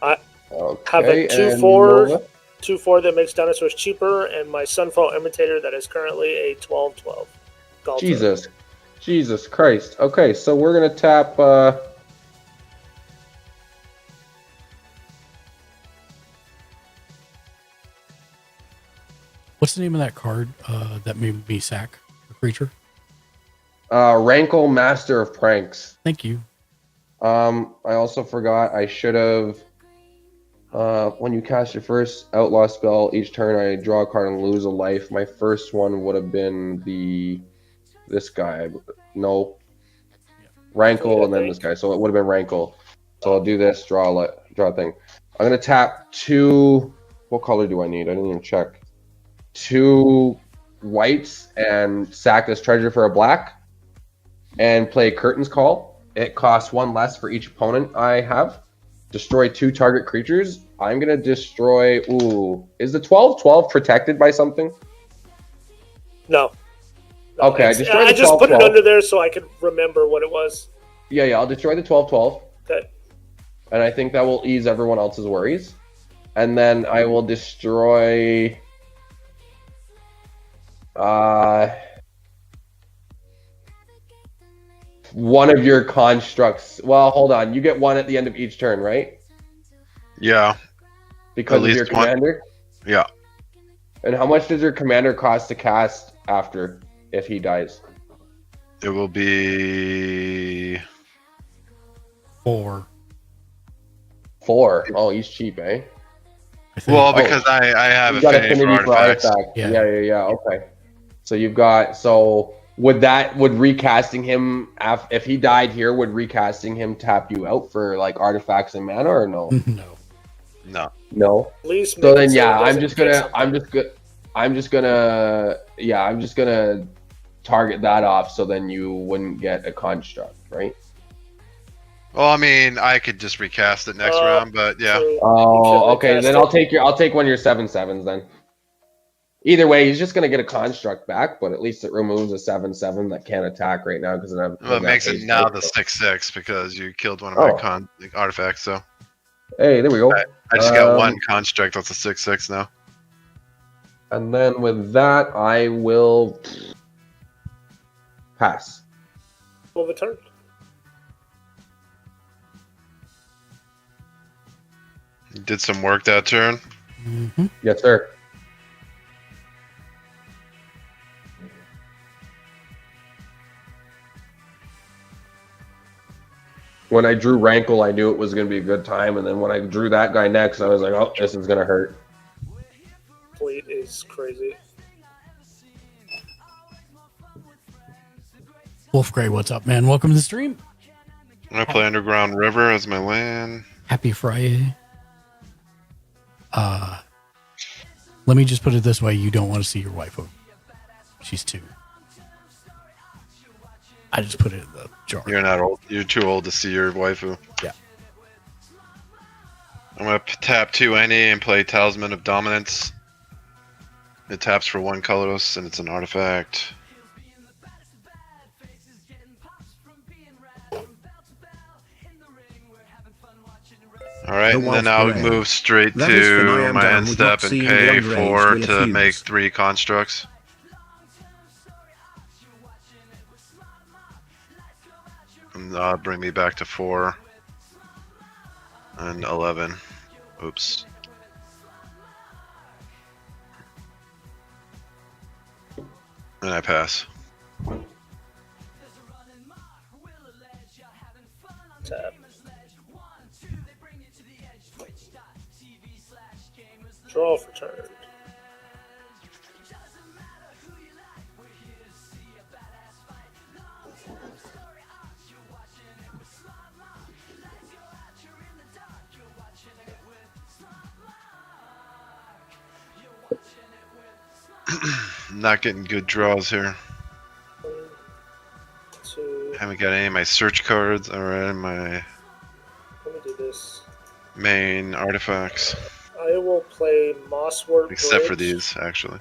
I Okay, have a and 2/4 Nova? 2/4 that makes dinosaurs cheaper, and my Sunfall Imitator that is currently a 12/12. Jesus Christ. Okay, so we're gonna tap. What's the name of that card that made me sack a creature? Rankle, Master of Pranks. Thank you. I also forgot. I should have. When you cast your first outlaw spell, each turn I draw a card and lose a life. My first one would have been this guy. No. Rankle and then this guy. So it would have been Rankle. So I'll do this, draw a thing. I'm gonna tap 2. What color do I need? I didn't even check. 2 whites and sack this treasure for a black. And play Curtain's Call. It costs 1 less for each opponent I have. Destroy 2 target creatures. I'm gonna destroy. Ooh, is the 12/12 protected by something? No. Okay, I just put it under there so I could remember what it was. Yeah, I'll destroy the 12/12. Okay. And I think that will ease everyone else's worries. And then I will destroy. One of your constructs. Well, hold on. You get 1 at the end of each turn, right? Yeah. Because At of your least one. commander? Yeah. And how much does your commander cost to cast after if he dies? It will be 4. 4. Oh, he's cheap, eh? Well, because I have You've got affinity for artifacts. Yeah. Okay. So you've got would recasting him if he died here? Would recasting him tap you out for like artifacts and mana or no? No. No. At least So make then it so yeah, it I'm doesn't just get gonna something. I'm just gonna target that off so then you wouldn't get a construct, right? Well, I mean, I could just recast it next round, but yeah. Oh, okay. Then I'll take one of your 7/7s then. Either way, he's just gonna get a construct back, but at least it removes a 7/7 that can't attack right now because Well, it makes it now the 6/6 because you killed one of my artifacts. So. Hey, there we go. I just got one construct that's a 6/6 now. And then with that, I will pass. Of a turn. You did some work that turn. Mm-hmm. Yes, sir. When I drew Rankle, I knew it was going to be a good time, and then when I drew that guy next, I was like, "Oh, this is going to hurt." Fleet is crazy. Wolf Gray, what's up, man? Welcome to the stream. I play Underground River as my land. Happy Friday. Let me just put it this way: you don't want to see your waifu. She's 2. I just put it in the jar. You're not old. You're too old to see your waifu. Yeah. I'm gonna tap 2 any and play Talisman of Dominance. It taps for 1 colorless and it's an artifact. Alright, and then I'll move straight to my end step and pay 4 to make 3 constructs. And that'll bring me back to 4 and 11. Oops. And I pass. Tap. Draw for turn. Not getting good draws here. 1, 2. Haven't got any of my search cards or any of my Let me do this. main artifacts. I will play Mosswort Except for Bridge. these, actually.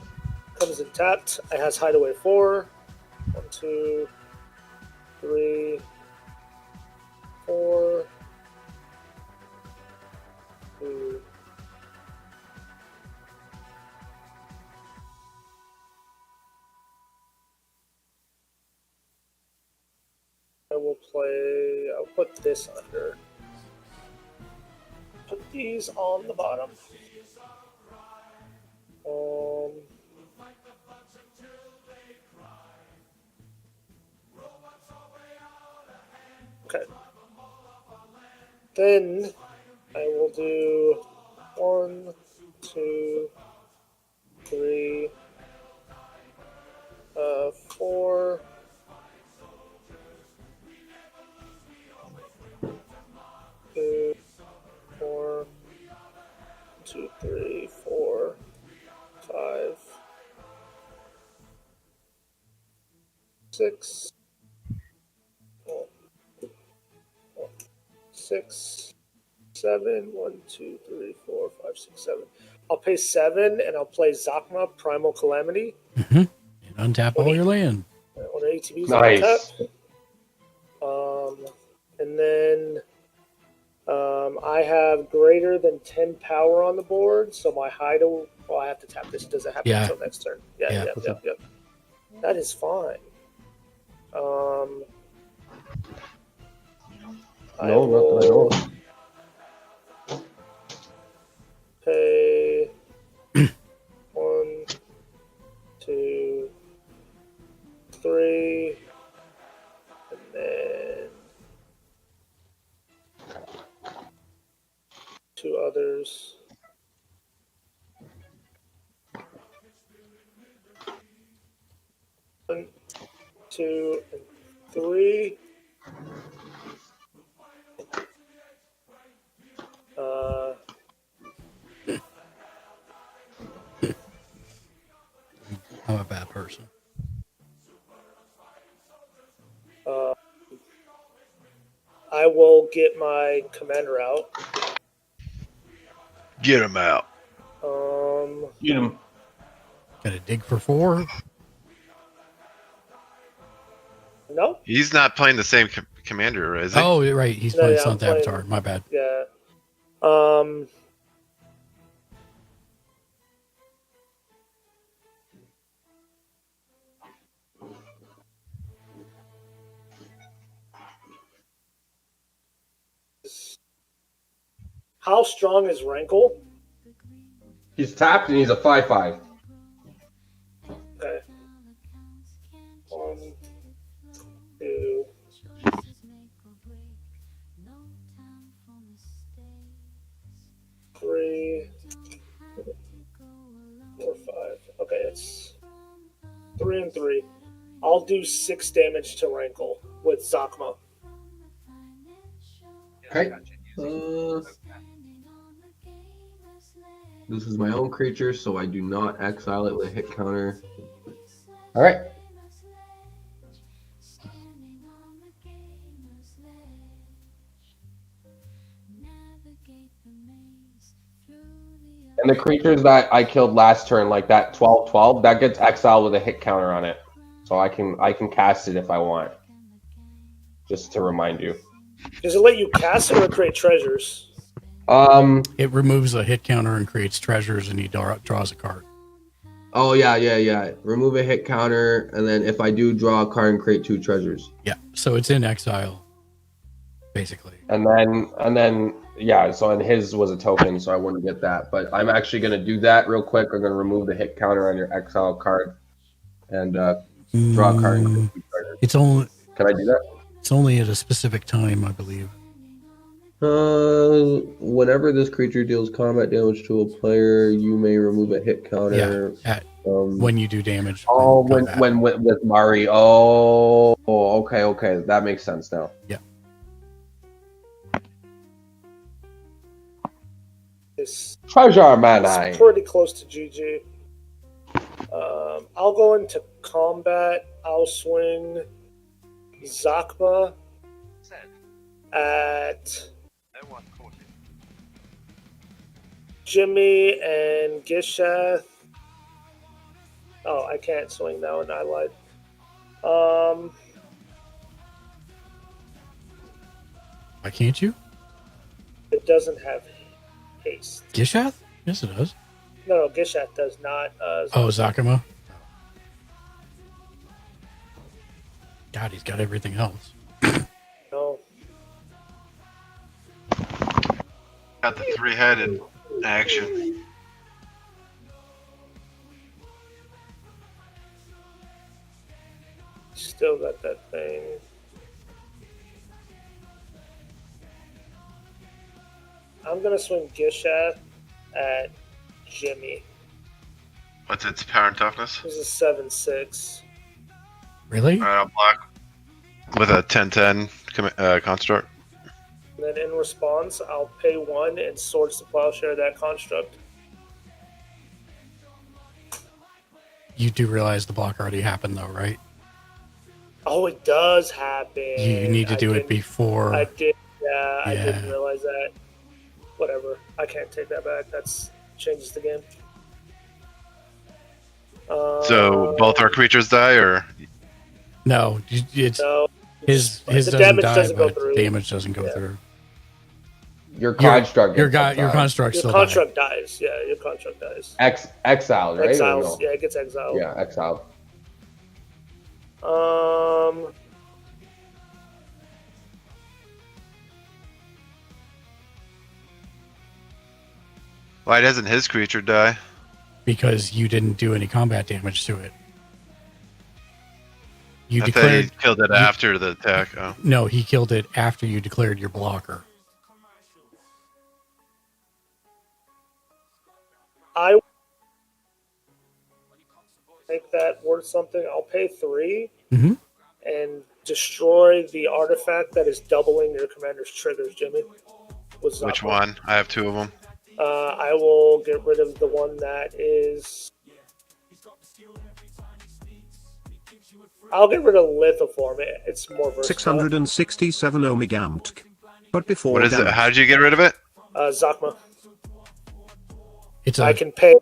Comes in tapped. It has Hideaway 4. 1, 2, 3, 4. 2. I will play. I'll put this under. Put these on the bottom. Okay. Then I will do 1, 2, 3, 4. 2, 4, 2, 3, 4, 5, 6, 6, 7, 1, 2, 3, 4, 5, 6, 7. I'll pay 7 and I'll play Zakma Primal Calamity. Mm-hmm. And untap all your land. On ATVs Nice. And then I have greater than 10 power on the board, so my hideaway. Well, I have to tap this. It doesn't happen until next turn. Yep. That is fine. No, nothing at all. Pay 1, 2, 3, and then others. One, two, and three. I'm a bad person. I will get my commander out. Get him out. Get him. Got to dig for 4. No. He's not playing the same commander, is he? Oh, you're right. He's playing Sun's Avatar. My bad. Yeah. How strong is Rankle? He's tapped and he's a 5/5. Okay. 1, 2, 3, 4, 5. Okay, it's 3 and 3. I'll do 6 damage to Rankle with Zakma. Okay. This is my own creature, so I do not exile it with a hit counter. All right. And the creatures that I killed last turn, like that 12/12, that gets exiled with a hit counter on it. So I can cast it if I want. Just to remind you. Does it let you cast it or create treasures? It removes a hit counter and creates treasures, and he draws a card. Oh yeah. Remove a hit counter, and then if I do draw a card and create 2 treasures. Yeah, so it's in exile, basically. And then yeah, so and his was a token, so I wouldn't get that. But I'm actually gonna do that real quick. I'm gonna remove the hit counter on your exile card and draw a card and create 2 treasures. It's only. Can I do that? It's only at a specific time, I believe. Whenever this creature deals combat damage to a player, you may remove a hit counter. Yeah, when you do damage. Oh, when with Mari. Oh, okay. That makes sense now. Yeah. It's Treasure Man. pretty close to GG. I'll go into combat. I'll swing Zakma at Jimmy and Gishath. Oh, I can't swing that one. I lied. Why can't you? It doesn't have haste. Gishath? Yes, it does. No, Gishath does not. Zakama. God, he's got everything else. No. Got the 3-headed action. Still got that thing. I'm gonna swing Gishath at Jimmy. What's its power and toughness? This is 7/6. Really? Alright, I'll block with a 10/10 construct. And then in response, I'll pay 1 and Swords to Plowshare that construct. You do realize the block already happened, though, right? Oh, it does happen. You need to do it before. I did. Yeah, I didn't realize that. Whatever. I can't take that back. That's changes the game. So both our creatures die, or No, it's No. his The doesn't damage die, doesn't go but through. damage doesn't go through. Your construct. Your gets construct Your still construct dies. Yeah, your construct dies. exiled, right? Or Exiles. no? Yeah, it gets exiled. Yeah, exiled. why doesn't his creature die? because you didn't do any combat damage to it. You I thought declared he killed it after the attack. Oh. No, he killed it after you declared your blocker. I make that worth something. I'll pay 3 Mm-hmm. and destroy the artifact that is doubling your commander's triggers, Jimmy. With Which Zopper. one? I have 2 of them. I will get rid of the one that is. I'll get rid of Lithoform. It's more versatile. 667 Omegamtk. But before What is it? damage. How did you get rid of it? Zakma. It's I can pay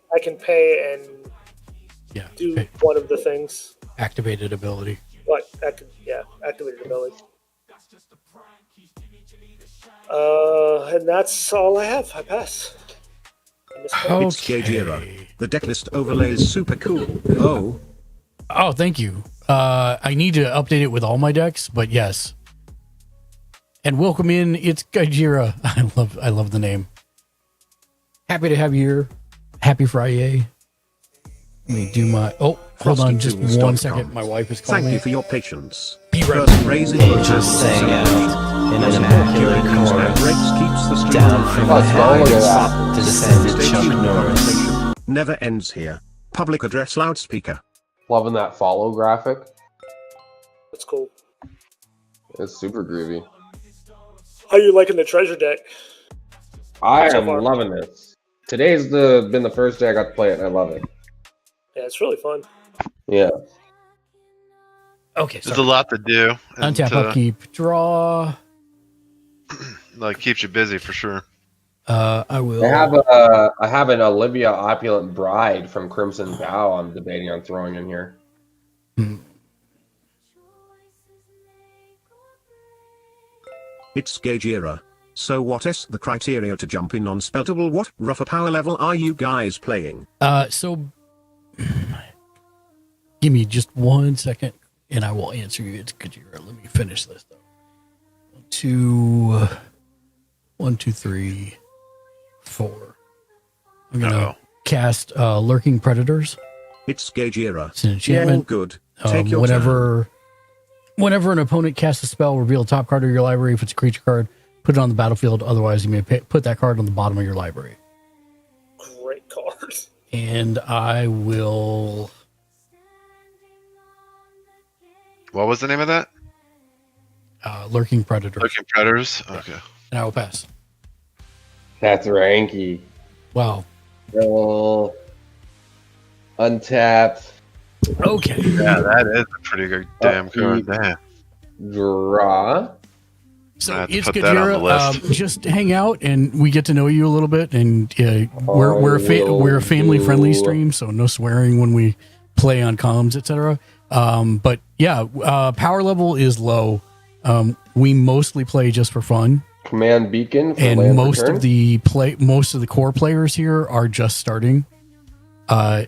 and do one of the things. activated ability. What? Activated ability. And that's all I have. I pass. It's Gajira. The decklist overlay is super cool. Oh, thank you. I need to update it with all my decks, but yes. And welcome in. It's Gajira. I love the name. Happy to have you here. Happy Friday. Let me do my. Oh, hold on, just 1 second. My wife is calling. Thank you for your patience. Be right Person raising just sang out in an immaculate chorus. Keeps the stream Down from the alive. heavens descended Chuck Norris. Never ends here. Public address loudspeaker. Loving that follow graphic. That's cool. It's super groovy. How you liking the treasure deck? I So am far. loving this. Today's been the first day I got to play it, and I love it. Yeah, it's really fun. Yeah. Okay, There's a lot to do. And Untap, upkeep, draw. Like keeps you busy for sure. I will. I have an Olivia Opulent Bride from Crimson Vow I'm debating on throwing in here. It's Gajira. So what is the criteria to jump in on SpellTable? What rougher power level are you guys playing? So give me just 1 second and I will answer you. It's Gajira. Let me finish this though. 1, 2, 3, 4. I'm gonna cast Lurking Predators. It's Gajira. It's an enchantment. Good. Take your Whenever an opponent casts a spell, reveal a top card of your library. If it's a creature card, put it on the battlefield. Otherwise, you may put that card on the bottom of your library. Great card. And I will. What was the name of that? Lurking Predators. Lurking Predators? Okay. And I will pass. That's ranky. Wow. Roll. Untap. Okay. Yeah, that is a pretty good damn card. Damn. Draw. So it's Gajira. Just hang out and we get to know you a little bit. And we're a family friendly stream, so no swearing when we play on comms, etc. But yeah, power level is low. We mostly play just for fun. Command Beacon for and land most return? of the core players here are just starting. I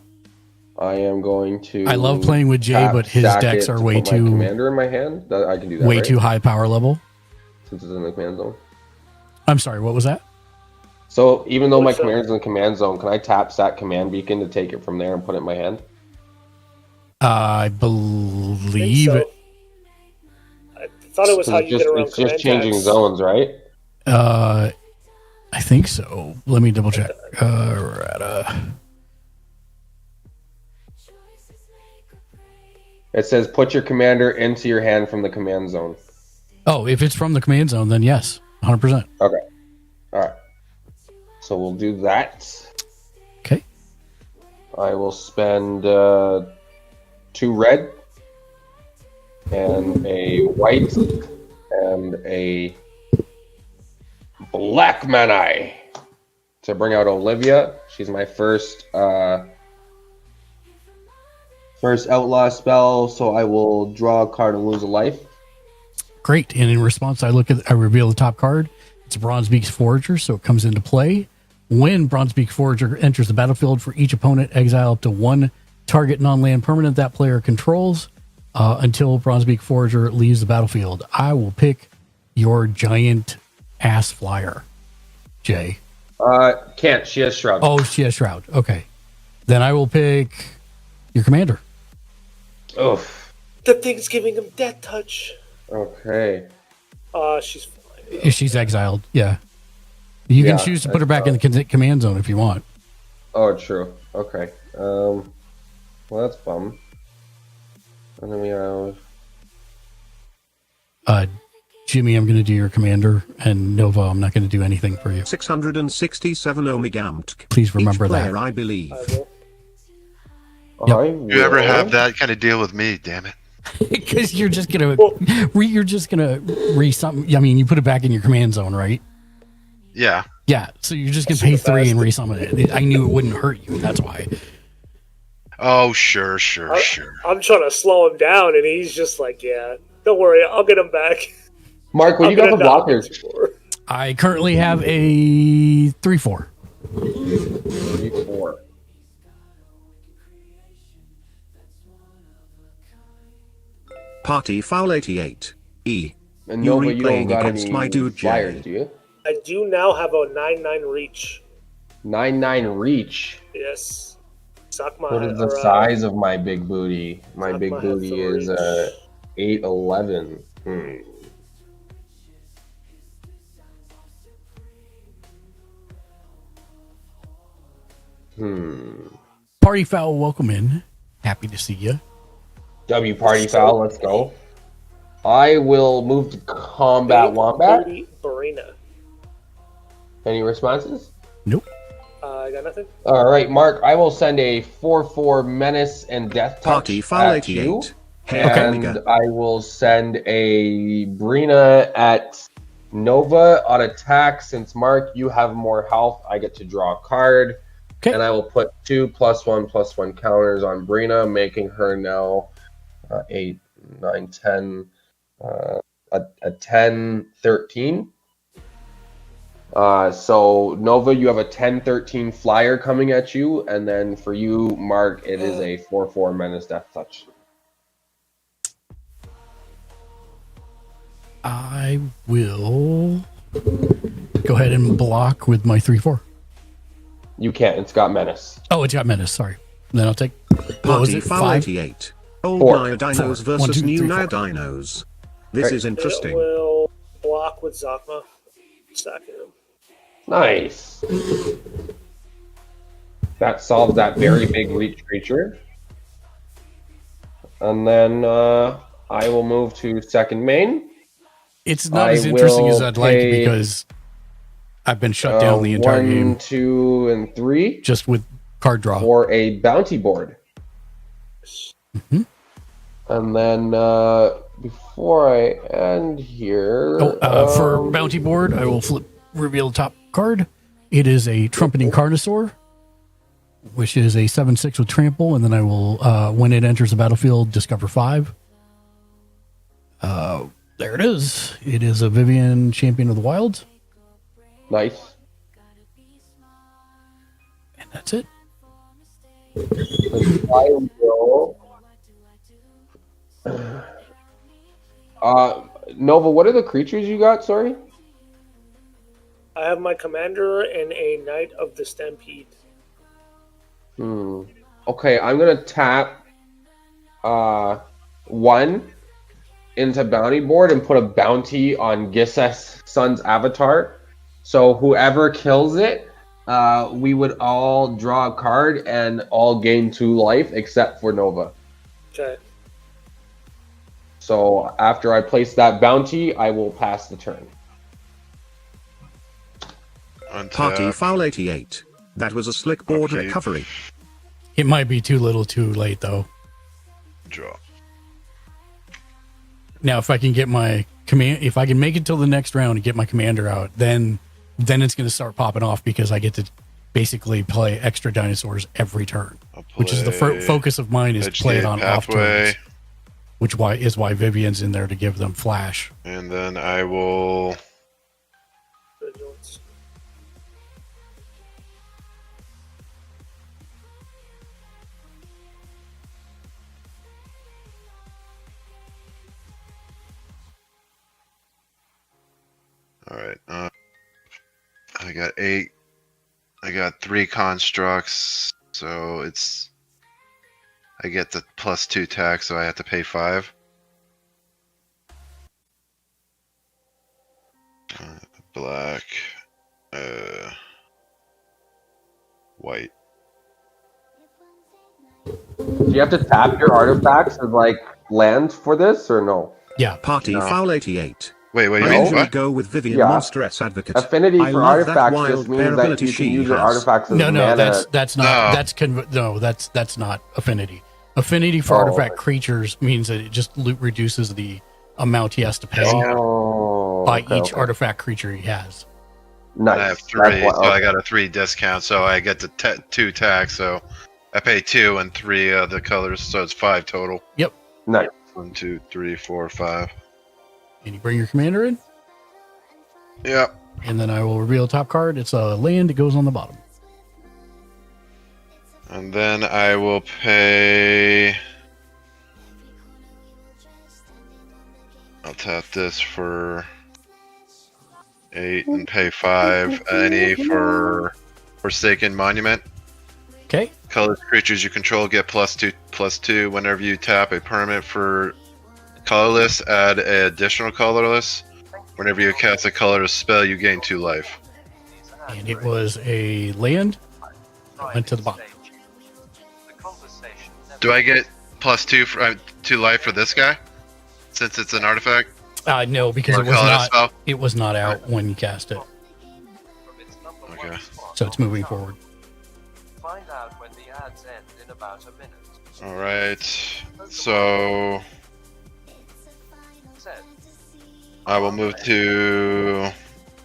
am going to. I love playing with Jay, but his stack decks it are to way put my too commander in my hand. I can do that. way right? too high power level. Since it's in the command zone. I'm sorry, what was that? So even though my commander's in the command zone, can I tap stack Command Beacon to take it from there and put it in my hand? I believe it. I thought it was how you get around It's just command changing tags. zones, right? I think so. Let me double check. Errata. It says put your commander into your hand from the command zone. Oh, if it's from the command zone, then yes, 100%. Okay. All right. So we'll do that. Okay. I will spend 2 red and a white and a black mana to bring out Olivia. She's my first outlaw spell, so I will draw a card and lose a life. Great. And in response, I reveal the top card. It's a Bronzebeak's Forager, so it comes into play. When Bronzebeak Forager enters the battlefield, for each opponent, exile up to 1 target non-land permanent that player controls until Bronzebeak Forager leaves the battlefield. I will pick your giant ass flyer, Jay. Can't. She has Shroud. Oh, she has Shroud. Okay. Then I will pick your commander. Oof. The thing's giving him death touch. Okay. She's fine. If she's exiled, yeah. You can choose to put her back in the command zone if you want. Oh, true. Okay. Well, that's bum. And then we have. Jimmy, I'm going to do your commander, and Nova, I'm not going to do anything for you. 667 Omegamtk. Please remember Each player, that. I believe. You ever have that kind of deal with me? Damn it! Because you're just gonna something. I mean, you put it back in your command zone, right? Yeah. Yeah. So you're just gonna pay 3 and resummon it. I knew it wouldn't hurt you. That's why. Oh, sure. I'm trying to slow him down, and he's just like, "Yeah, don't worry, I'll get him back." Mark, what do you got for blockers? I currently have a 3/4. 3/4. Party foul 88. E. And You Nova, you don't replaying got against any my dude flyers, Jay. do you? I do now have a 9/9 reach. 9/9 reach. Yes. Sakma What is the size of my big booty? My big Sakma booty has is the 811. Party foul, welcome in. Happy to see you. W party foul, let's go. I will move to combat wombat. Barina. Any responses? Nope. I got nothing. All right, Mark. I will send a 4/4 menace and death touch Party foul at you, 88. Hey, and I will send a Brina at Nova on attack. Since Mark, you have more health, I get to draw a card, and I will put 2 +1/+1 counters on Brina, making her now 8, 9, 10, a 10, 13. So Nova, you have a 10-13 flyer coming at you, and then for you, Mark, it is a 4/4 menace death touch. I will go ahead and block with my 3/4. You can't. It's got menace. Oh, it's got menace. Sorry. Then I'll take. What was Party it? foul 5? 88. Old 4. Naya Dinos 4. versus 1, 2, new 3, Naya 4. Dinos. This is interesting. It will block with Zakma. Stacking him. Nice. That solves that very big reach creature. And then I will move to second main. It's not as interesting as I'd like because I've been shut down the entire 1, game. 2, and 3. Just with card draw. For a bounty board. Mm-hmm. And then before I end here... for bounty board, I will reveal the top card. It is a Trumpeting Carnosaur, which is a 7/6 with trample, and then I will, when it enters the battlefield, discover 5. There it is. It is a Vivian Champion of the Wilds. Nice. And that's it. I will... Nova, what are the creatures you got? Sorry? I have my commander and a Knight of the Stampede. Okay, I'm gonna tap 1 into bounty board and put a bounty on Giseth's son's avatar. So whoever kills it, we would all draw a card and all gain 2 life except for Nova. Okay. So after I place that bounty, I will pass the turn. Party foul 88. That was a slick board recovery. It might be too little too late, though. Draw. Now, if I can get my command, if I can make it till the next round and get my commander out, then it's going to start popping off because I get to basically play extra dinosaurs every turn, which is the focus of mine is to play it on off turns. Which is why Vivian's in there to give them flash. And then I will... Alright, I got 8. I got 3 constructs, so it's... I get the +2 tax, so I have to pay 5. Black. White. Do you have to tap your artifacts as like land for this or no? Yeah. Party No. foul 88. Wait, I no? usually What? go with Vivian Yeah. Monstress Advocate. Affinity I for love that artifacts wild just means pair that ability you can she use your has. artifacts as No, mana. that's not No. that's not affinity. Affinity for Oh, artifact okay. creatures means that it just reduces the amount he has to pay Oh, by okay, each okay. artifact creature he has. Nice. I have That's 3, what- so I okay. got a 3 discount, so I get the 2 tax, so I pay 2 and 3 of the colors, so it's 5 total. Yep. Nice. 1, 2, 3, 4, 5. And you bring your commander in, Yep. and then I will reveal top card. It's a land. It goes on the bottom. And then I will pay. I'll tap this for 8 and pay 5. Any for Forsaken Monument. Okay. Colorless creatures you control get +2/+2 whenever you tap a permanent for colorless. Add an additional colorless. Whenever you cast a colorless spell, you gain 2 life. And it was a land. It went to the bottom. Do I get +2 for 2 life for this guy? Since it's an artifact? No, because Or it was colorless not. spell? It was not out when you cast it, Okay. so it's moving forward. Find out when the ads end in about a minute. Alright. So Said, I will move to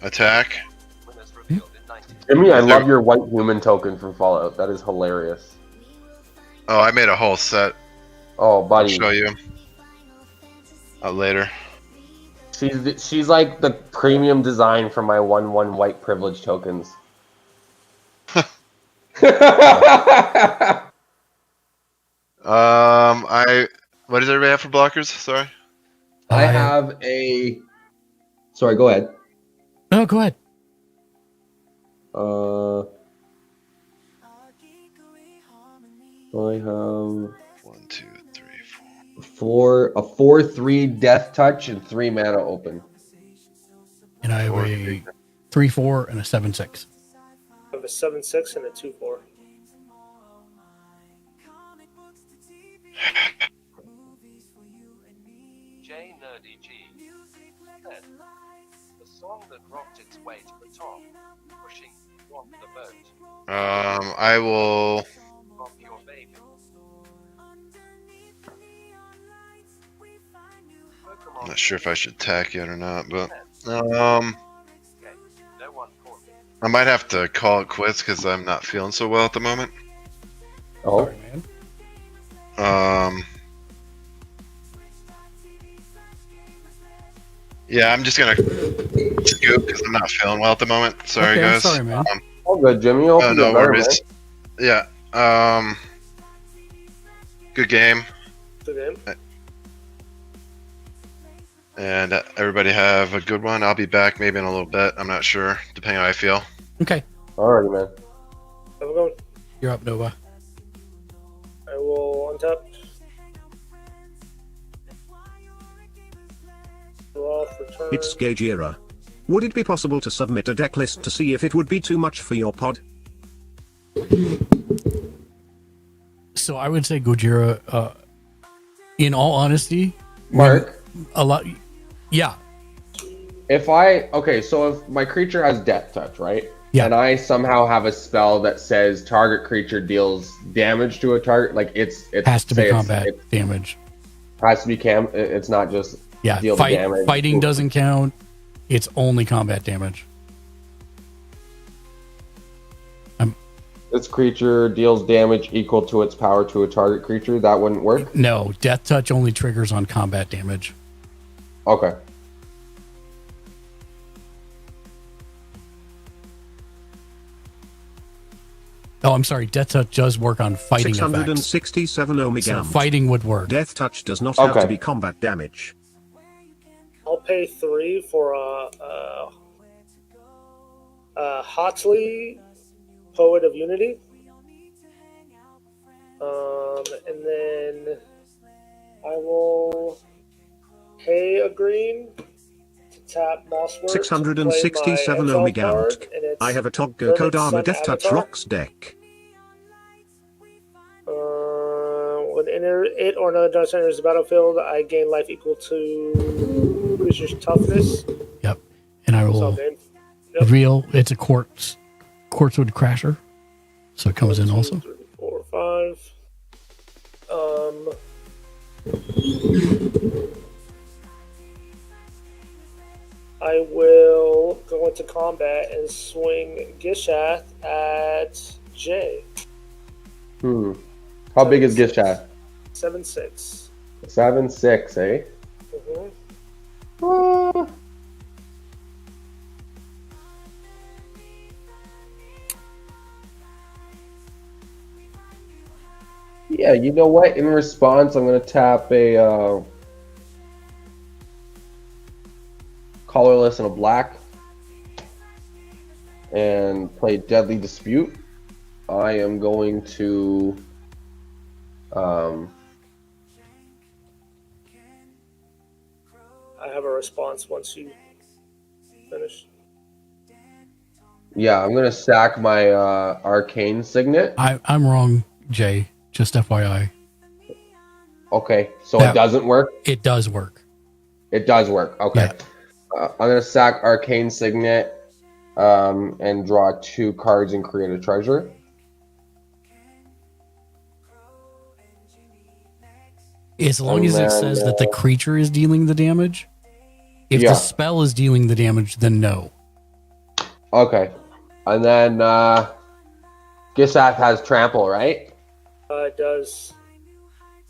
attack. winners revealed in 90. Jimmy, I Is there- love your white human token from Fallout. That is hilarious. Oh, I made a whole set. Oh, I'll buddy. show you later. She's like the premium design for my 1/1 white privilege tokens. What does everybody have for blockers? Sorry. I have a. Sorry, go ahead. No, go ahead. I have 1, 2, 3, 4. A 4/3 death touch and 3 mana open. And I have a 3/4 and a 7/6. I have a 7/6 and a 2/4. J Nerdy G. Said, the song that rocked its way to the top, pushing rock the boat. I will. Rock your baby. I'm not sure if I should attack yet or not, but Okay, no one caught me. I might have to call it quits because I'm not feeling so well at the moment. Oh, Sorry, man. Yeah, I'm just gonna scoop because I'm not feeling well at the moment. Sorry, Okay, I'm guys. sorry, man. all good, Jimmy. Hope Oh, you no get better, worries. man. Yeah. Good game, Good game. and everybody have a good one. I'll be back maybe in a little bit. I'm not sure, depending on how I feel. Okay, Alrighty, man. Have a good one. you're up, Nova. I will untap. Draw for turn. It's Gajira. Would it be possible to submit a deck list to see if it would be too much for your pod? So I would say Gojira. In all honesty, Mark, a lot. Yeah, so if my creature has death touch, right? Yeah. And I somehow have a spell that says target creature deals damage to a target, like it has to be say combat it damage. has to be it's not just Yeah, deal the damage. fighting doesn't count. It's only combat damage. This creature deals damage equal to its power to a target creature. That wouldn't work. No, death touch only triggers on combat damage. Okay. Oh, I'm sorry. Death touch does work on fighting effects. 667 So Omega. fighting would work. Death touch does not have Okay. to be combat damage. I'll pay 3 for Hotley, Poet of Unity. And then I will pay a green to tap Mosswork. 667 Omega. I have a Toggo Kodama Death Touch Rocks deck. when it or another dinosaur enters the battlefield, I gain life equal to creature's toughness. Yep. And I will reveal it's a quartzwood crasher. So it comes in also. 3, 4, 5. I will go into combat and swing Gishath at Jay. How big is Gishath? 7-6. 7'6", eh? Yeah, you know what? In response, I'm going to tap a colorless and a black and play Deadly Dispute. I am going to I have a response once you finish. Yeah, I'm going to sack my Arcane Signet. I'm wrong, Jay. Just FYI. Okay, so it doesn't work? It does work. It does work. Okay. I'm going to sack Arcane Signet and draw 2 cards and create a treasure. As long as it says that the creature is dealing the damage. If the spell is dealing the damage, then no. Okay. And then Gishath has trample, right? It does.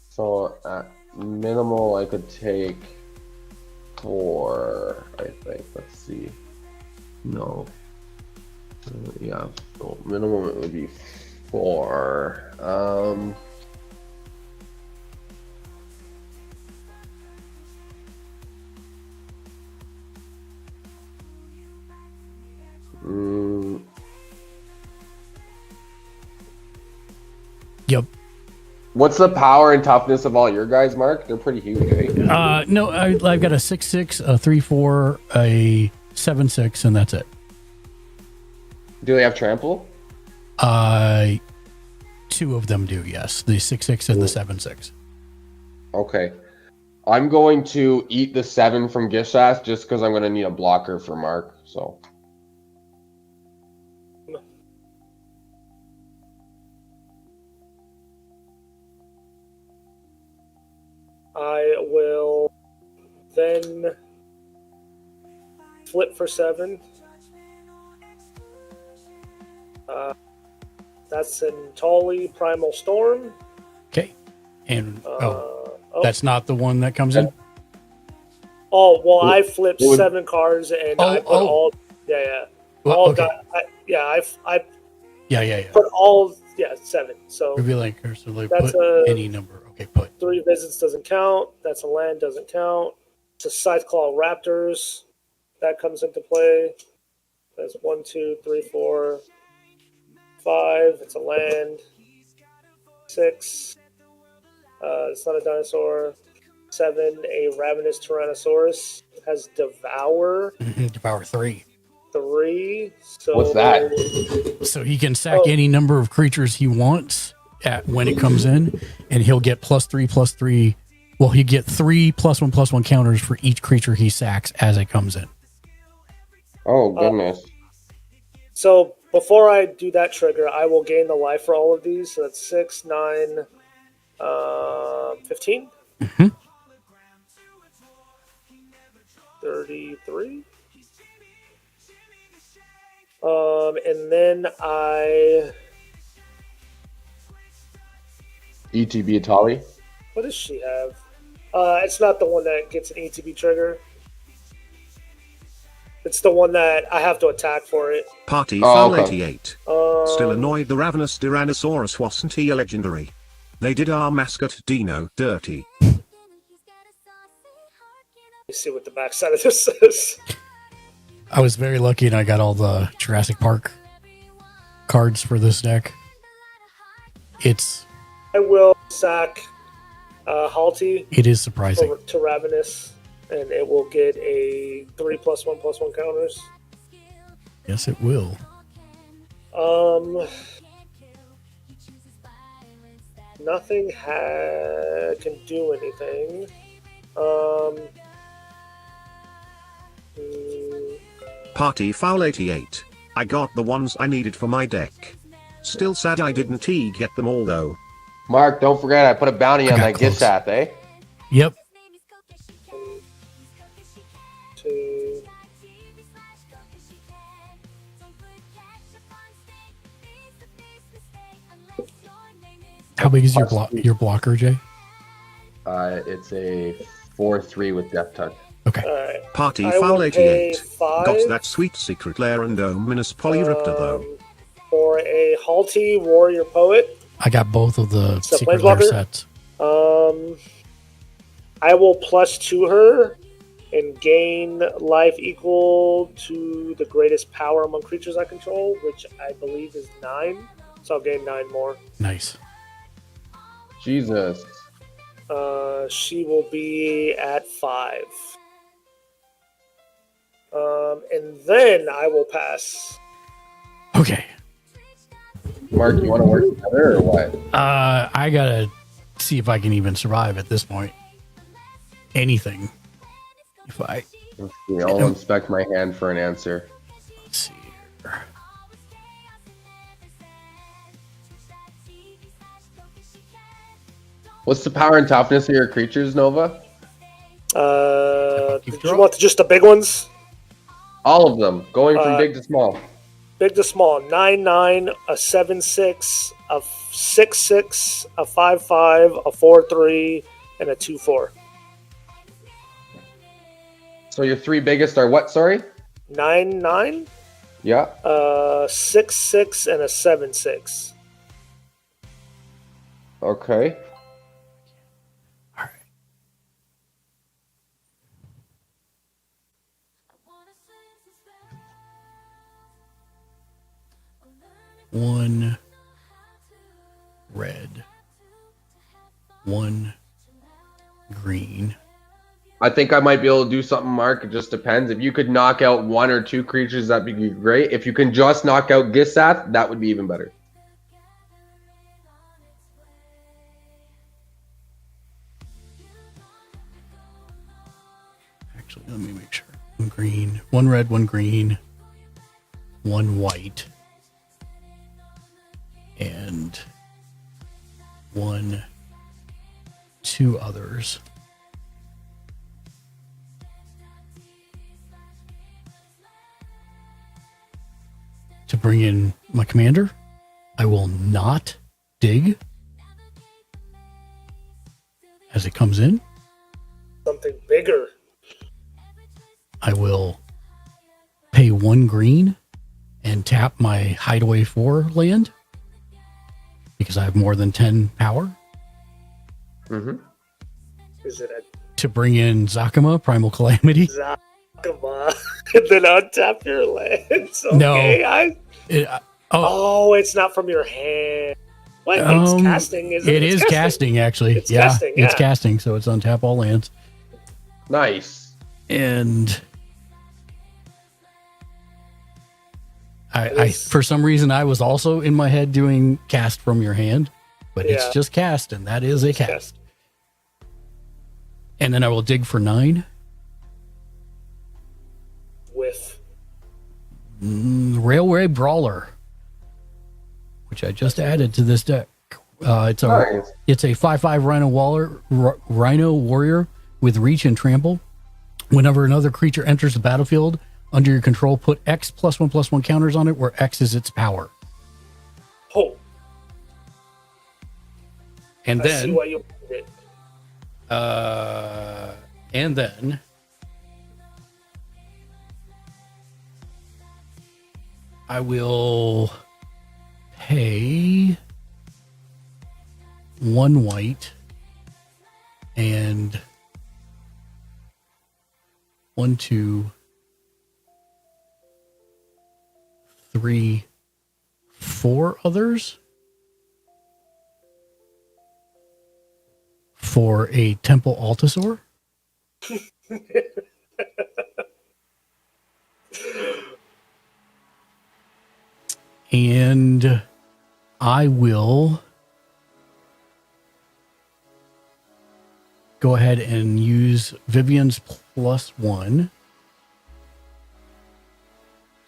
So at minimal, I could take 4, I think. Let's see. No. Yeah. So minimum, it would be 4. Yep. What's the power and toughness of all your guys, Mark? They're pretty huge, eh? No, I've got a 6/6, a 3/4, a 7/6, and that's it. Do they have trample? 2 of them do, yes. The 6/6 and the 7/6. Okay. I'm going to eat the 7 from Gishath just because I'm going to need a blocker for Mark. So. I will then flip for 7. That's in Tolly Primal Storm. Okay. And that's not the one that comes in? Oh, well, I flipped 7 cards and I put all. Yeah. Well, all okay. I Yeah. put all. Yeah, 7. So revealing cursor, like that's put any number. Okay, put 3 visits doesn't count. That's a land, doesn't count. It's a Scytheclaw Raptors that comes into play. That's 1, 2, 3, 4, 5. It's a land. 6. It's not a dinosaur. 7. A Ravenous Tyrannosaurus has Devour. Devour 3. 3. So what's that? So he can sack any number of creatures he wants at when it comes in, and he'll get +3/+3. Well, he get 3 +1/+1 counters for each creature he sacks as it comes in. Oh goodness. So before I do that trigger, I will gain the life for all of these. So that's 6, 9, 15. 33. And then I. ETB Atali. What does she have? It's not the one that gets an ETB trigger. It's the one that I have to attack for it. Party Foul 88. Still annoyed the Ravenous Tyrannosaurus wasn't he a legendary? They did our mascot Dino dirty. Let me see what the backside of this is. I was very lucky and I got all the Jurassic Park cards for this deck. I will sack Halti. It is surprising. To Ravenous, and it will get a 3 +1/+1 counters. Yes, it will. Nothing can do anything. Um, mm, Party foul 88. I got the ones I needed for my deck. Still sad I didn't get them all though. Mark, don't forget I put a bounty on that Gishath, eh? Yep. two. How big is your blocker, Jay? It's a 4/3 with Death Touch. Okay. Alright. Party I foul will 88. pay 5, Got that sweet secret lair and ominous Polyriptor though. for a Halti Warrior Poet. I got both of the It's a secret lair Planeswalker? sets. I will +2 her and gain life equal to the greatest power among creatures I control, which I believe is 9. So I'll gain 9 more. Nice. Jesus. She will be at 5. And then I will pass. Okay. Mark, you want to work together or what? I gotta see if I can even survive at this point. Anything. If I Let's see, I'll inspect my hand for an answer. let's see here. What's the power and toughness of your creatures, Nova? Did you want just the big ones? All of them, going from big to small. Big to small. 9/9, a 7/6, a 6/6, a 5/5, a 4/3, and a 2/4. So your 3 biggest are what, sorry? 9/9, Yeah. 6/6, and a 7/6. Okay. One red. One green. I think I might be able to do something, Mark. It just depends. If you could knock out 1 or 2 creatures, that'd be great. If you can just knock out Gishath, that would be even better. Actually, let me make sure. One green, one red, one green, one white, and 2 others. To bring in my commander, I will not dig as it comes in. Something bigger. I will pay 1 green and tap my Hideaway 4 land because I have more than 10 power. Mm-hmm. Is it a To bring in Zakama, Primal Calamity. Zakama? And then untap your lands. Okay. No. Oh, it's not from your hand. What? It's casting, isn't it? It is casting, actually. It's casting, It's yeah. casting, so it's untap all lands. Nice. And I for some reason, I was also in my head doing cast from your hand, but it's Yeah. just cast, and that is a cast. And then I will dig for 9. With Railway Brawler, which I just added to this deck. It's a Nice. 5/5 Rhino Warrior with reach and trample. Whenever another creature enters the battlefield under your control, put X +1/+1 counters on it, where X is its power. oh, And I see then why you did. and then I will pay 1 white and 1, 2, 3, 4 others for a Temple Altasaur. And I will go ahead and use Vivian's +1,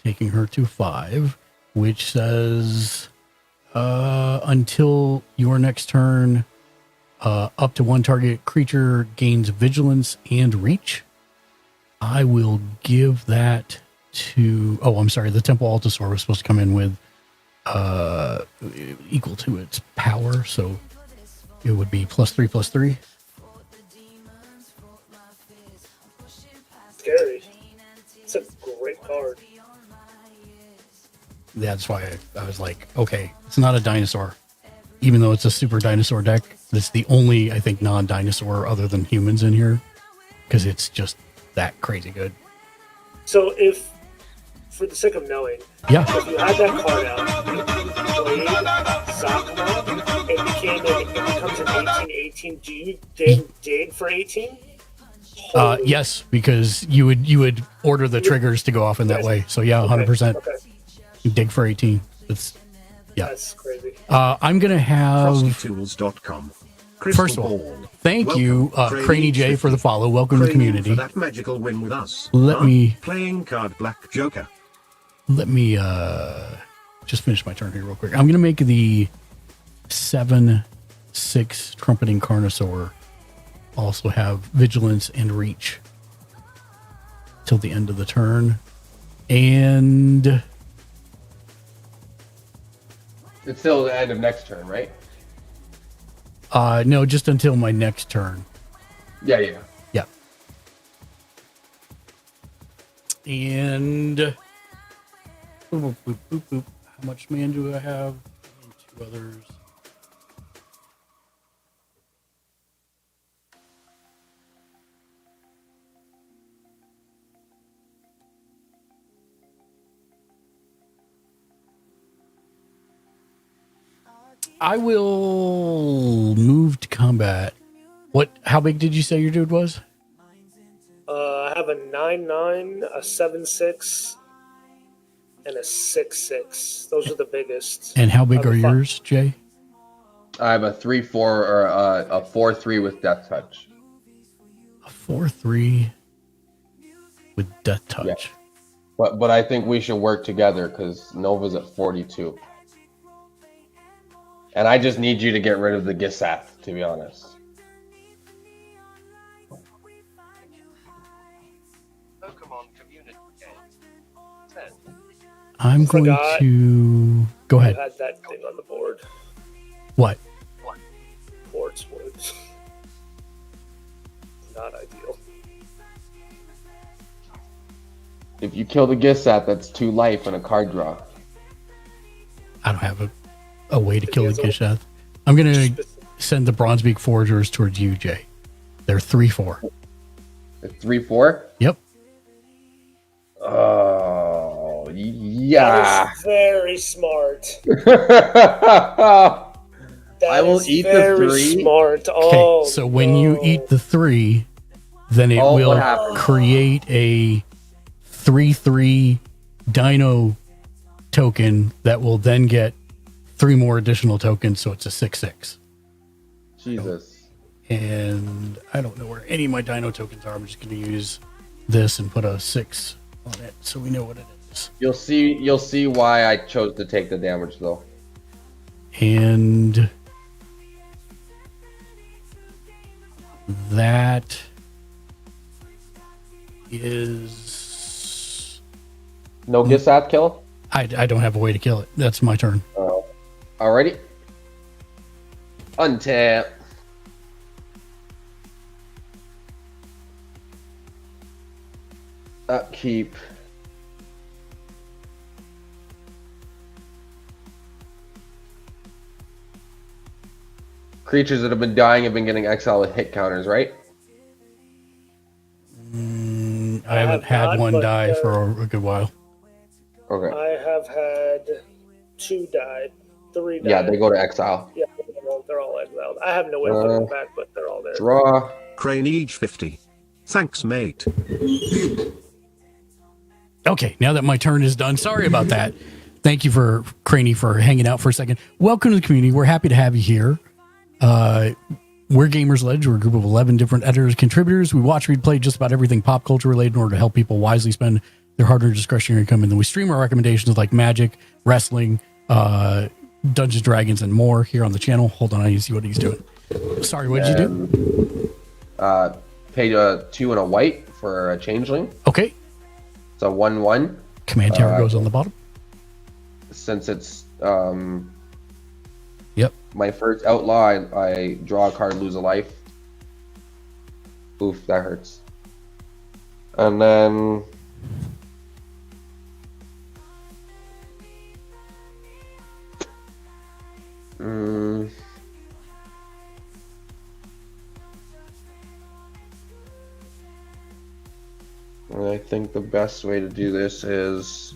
taking her to 5, which says until your next turn, up to one target creature gains vigilance and reach. I will give that to... Oh, I'm sorry. The Temple Altosaur was supposed to come in with equal to its power, so it would be +3/+3. Scary. It's a great card. That's why I was like, okay, it's not a dinosaur. Even though it's a super dinosaur deck, it's the only, I think, non-dinosaur other than humans in here, because it's just that crazy good. So if, for the sake of knowing, Yeah. if you had that card out, played Sakuma, it becomes an 18/18, do you dig for 18? Yes, because you would order the triggers to go off in that way. So yeah, 100%. Okay. You dig for 18. That's crazy. I'm gonna have FrostyTools.com. First of all, thank you, Craney J, for the follow. Welcome to the community. For that magical win with us. Let me playing card Black Joker. Let me just finish my turn here real quick. I'm gonna make the 7/6 trumpeting Carnosaur also have vigilance and reach till the end of the turn, and It's still the end of next turn, right? no, just until my next turn. Yeah. And boop, boop, boop, boop. How much man do I have? And 2 others. I will move to combat. How big did you say your dude was? I have a 9/9, a 7/6, and a 6/6. Those are the biggest. And how big are yours, Jay? I have a 3/4 or a 4/3 with Death Touch. A 4/3 with Death Touch. Yeah. But I think we should work together because Nova's at 42. And I just need you to get rid of the Gisath, to be honest. Pokemon Community Game. 10. I'm going to go ahead. You had that thing on the board. What? Quartz woods. Not ideal. If you kill the Gisath, that's 2 life and a card draw. I don't have a way to kill the Gishath. I'm going to send the Bronzebeak Foragers towards you, Jay. They're 3/4. 3/4? Yep. Oh, yeah. That is very smart. I will eat the 3. Smart. Okay, so when you eat the 3, then it will create a 3/3 Dino token that will then get 3 more additional tokens, so it's a 6/6. Jesus. And I don't know where any of my Dino tokens are. I'm just going to use this and put a 6 on it, so we know what it is. You'll see why I chose to take the damage, though. And that is no Gisath kill. I don't have a way to kill it. That's my turn. Alrighty. Untap. Upkeep. Creatures that have been dying have been getting exiled with hit counters, right? I haven't had one die for a good while. Okay. I have had 2 die, 3 die. Yeah, they go to exile. Yeah, they're all exiled. I have no way of putting them back, but they're all there. Draw. Crane Age 50. Thanks, mate. Okay, now that my turn is done, sorry about that. Thank you for Craney for hanging out for a second. Welcome to the community. We're happy to have you here. We're Gamers Ledge. We're a group of 11 different editors, contributors. We watch, read, play just about everything pop culture related in order to help people wisely spend their hard-earned discretionary income. And then we stream our recommendations like magic, wrestling, Dungeons, Dragons, and more here on the channel. Hold on, I need to see what he's doing. Sorry, what did you do? Paid 2 and a white for a changeling. Okay. It's a 1/1. Command tower goes on the bottom. Since it's Yep. my first outlaw, I draw a card, lose a life. Oof, that hurts. And then I think the best way to do this is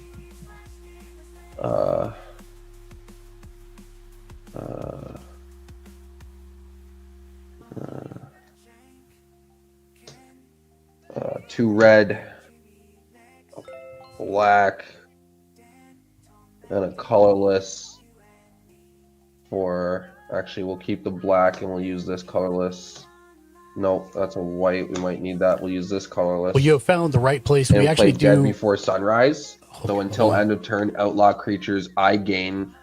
two red, black, and a colorless for, actually we'll keep the black and we'll use this colorless. Nope, that's a white. We might need that. We'll use this colorless. Well, you have found the right place. And we actually play Dead do. Before Sunrise. So until end of turn, outlaw creatures I gain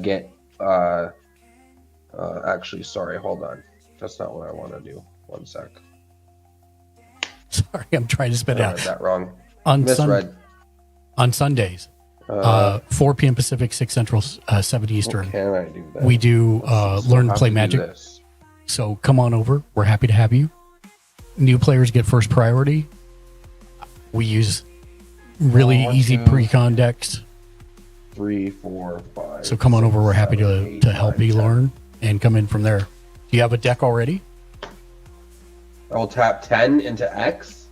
get. Actually, sorry, hold on. That's not what I want to do. One sec. Sorry, I'm trying to spit I out. read that wrong. On Misread. on Sundays, 4 p.m. Pacific, 6 Central, 7 Eastern. Can I do that? We do learn to play magic. This. So come on over. We're happy to have you. New players get first priority. We use really easy pre-con decks. 3, 4, 5. So come on over. We're happy to help you learn and come in from there. Do you have a deck already? I will tap 10 into X.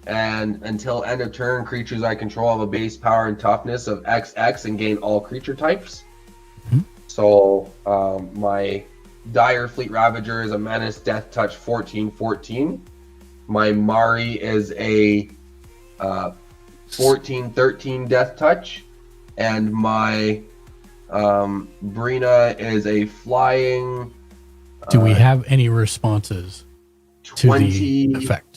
And until end of turn, creatures I control have a base power and toughness of XX and gain all creature types. So my Dire Fleet Ravager is a menace, death touch 14/14. My Mari is a 14/13 death touch, and my Brina is a flying. Do we have any responses to 20 the effect?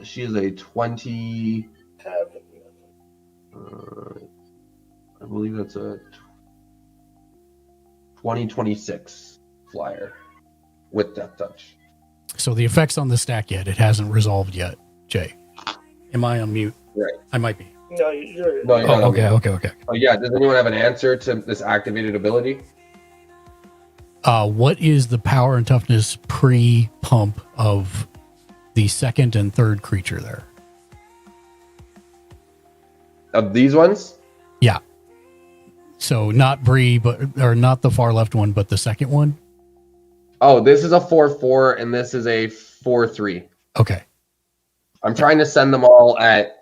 She is a 20. I believe that's a 2026 flyer with death touch. So the effect's on the stack yet. It hasn't resolved yet, Jay. Am I on mute? Right. I might be. No, you're. No, you're not on okay, mute. okay. Oh yeah. Does anyone have an answer to this activated ability? What is the power and toughness pre-pump of the second and third creature there? Of these ones? Yeah. So not Bree, or not the far left one, but the second one. Oh, this is a 4/4 and this is a 4/3. Okay. I'm trying to send them all at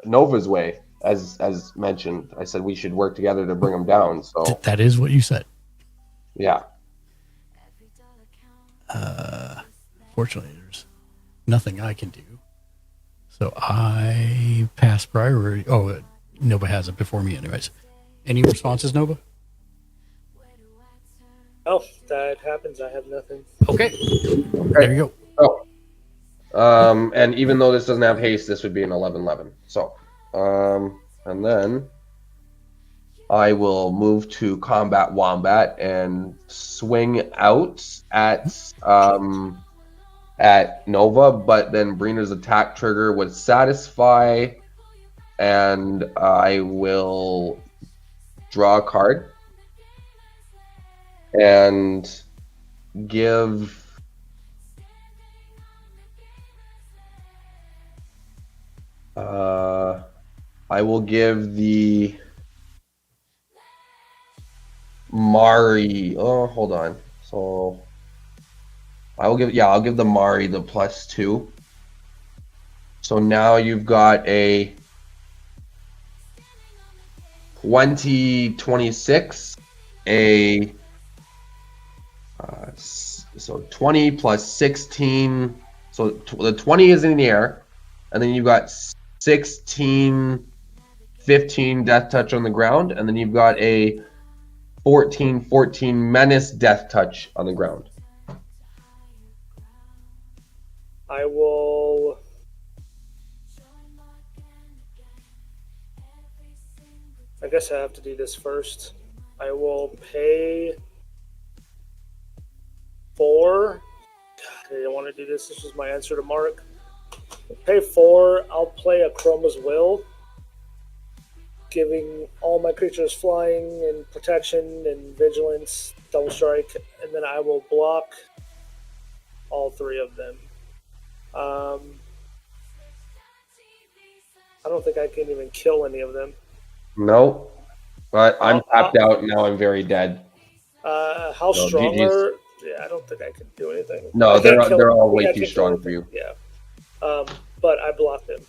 Nova's way, as mentioned. I said we should work together to bring them down. So That is what you said. yeah. Fortunately, there's nothing I can do. So I pass priority. Oh, Nova has it before me anyways. Any responses, Nova? Oh, that happens. I have nothing. Okay. There you go. Oh. And even though this doesn't have haste, this would be an 11/11. So, and then I will move to Combat Wombat and swing out at Nova, but then Brina's attack trigger would satisfy, and I will draw a card and give I will give the Mari. Oh, hold on. So I'll give the Mari the +2. So now you've got a 2026, a so 20 plus 16. So the 20 is in the air, and then you've got 16, 15 death touch on the ground, and then you've got a 14/14 menace death touch on the ground. I will. I guess I have to do this first. I will pay 4. I didn't want to do this. This was my answer to Mark. Pay 4. I'll play a Chroma's Will, giving all my creatures flying and protection and vigilance, double strike, and then I will block all 3 of them. I don't think I can even kill any of them. No, but I'm tapped out now. I'm very dead. How No, strong GG's. are? Yeah, I don't think I can do anything. No, I can't kill they're them. all way Yeah, I too can't strong kill for you. them. Yeah. But I blocked them.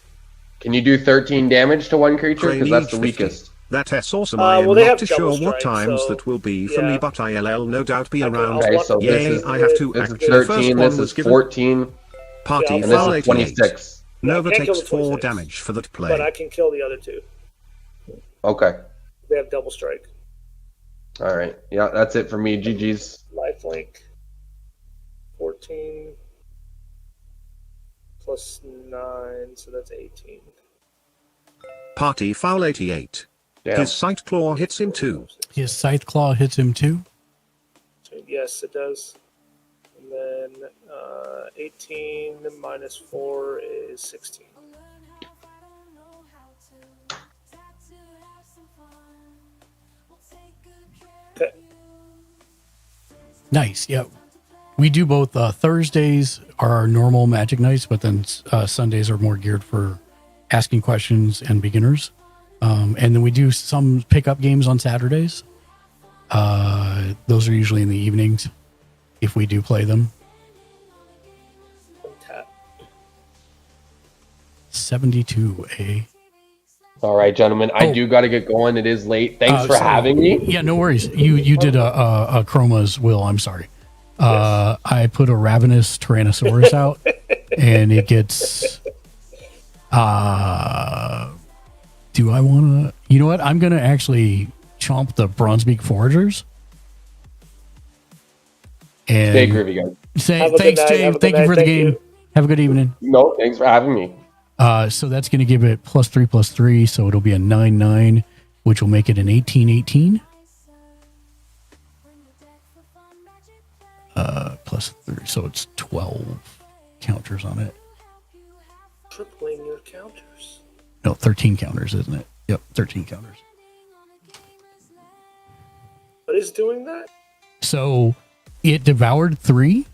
Can you do 13 damage to one creature? Because that's the weakest. That's awesome. I am well, they not have too double sure what strike, times so, that will be for me, yeah. but I'll no doubt be around. Okay, so this Yay, is, I have to this is action. The first 13, one this was is given 14, Party Yeah, and this foul is 88. 26. Nova I can't kill takes the 4 26. damage for that play. But I can kill the other 2. Okay. They have double strike. All right. Yeah, that's it for me. GG's. Lifelink. 14 plus 9, so that's 18. Party foul 88. Damn. His sight claw hits him too. His scythe claw hits him too. So yes, it does. And then 18 minus 4 is 16. Okay. Nice. Yeah. We do both. Thursdays are our normal magic nights, but then Sundays are more geared for asking questions and beginners. And then we do some pickup games on Saturdays. Those are usually in the evenings if we do play them. 72, eh? All right, gentlemen. I do got to get going. It is late. Thanks for having me. Yeah, no worries. You did a Chroma's Will. I'm sorry. I put a ravenous Tyrannosaurus out, and it gets. Do I want to? You know what? I'm going to actually chomp the Bronzebeak Foragers. And Stay groovy, guys. Thanks, Jay. Thank you for the game. Have a good evening. No, thanks for having me. So that's going to give it +3/+3, so it'll be a 9/9, which will make it an 18/18. +3, so it's 12 counters on it. Tripling your counters. No, 13 counters, isn't it? Yep, 13 counters. What is doing that? So it devoured 3,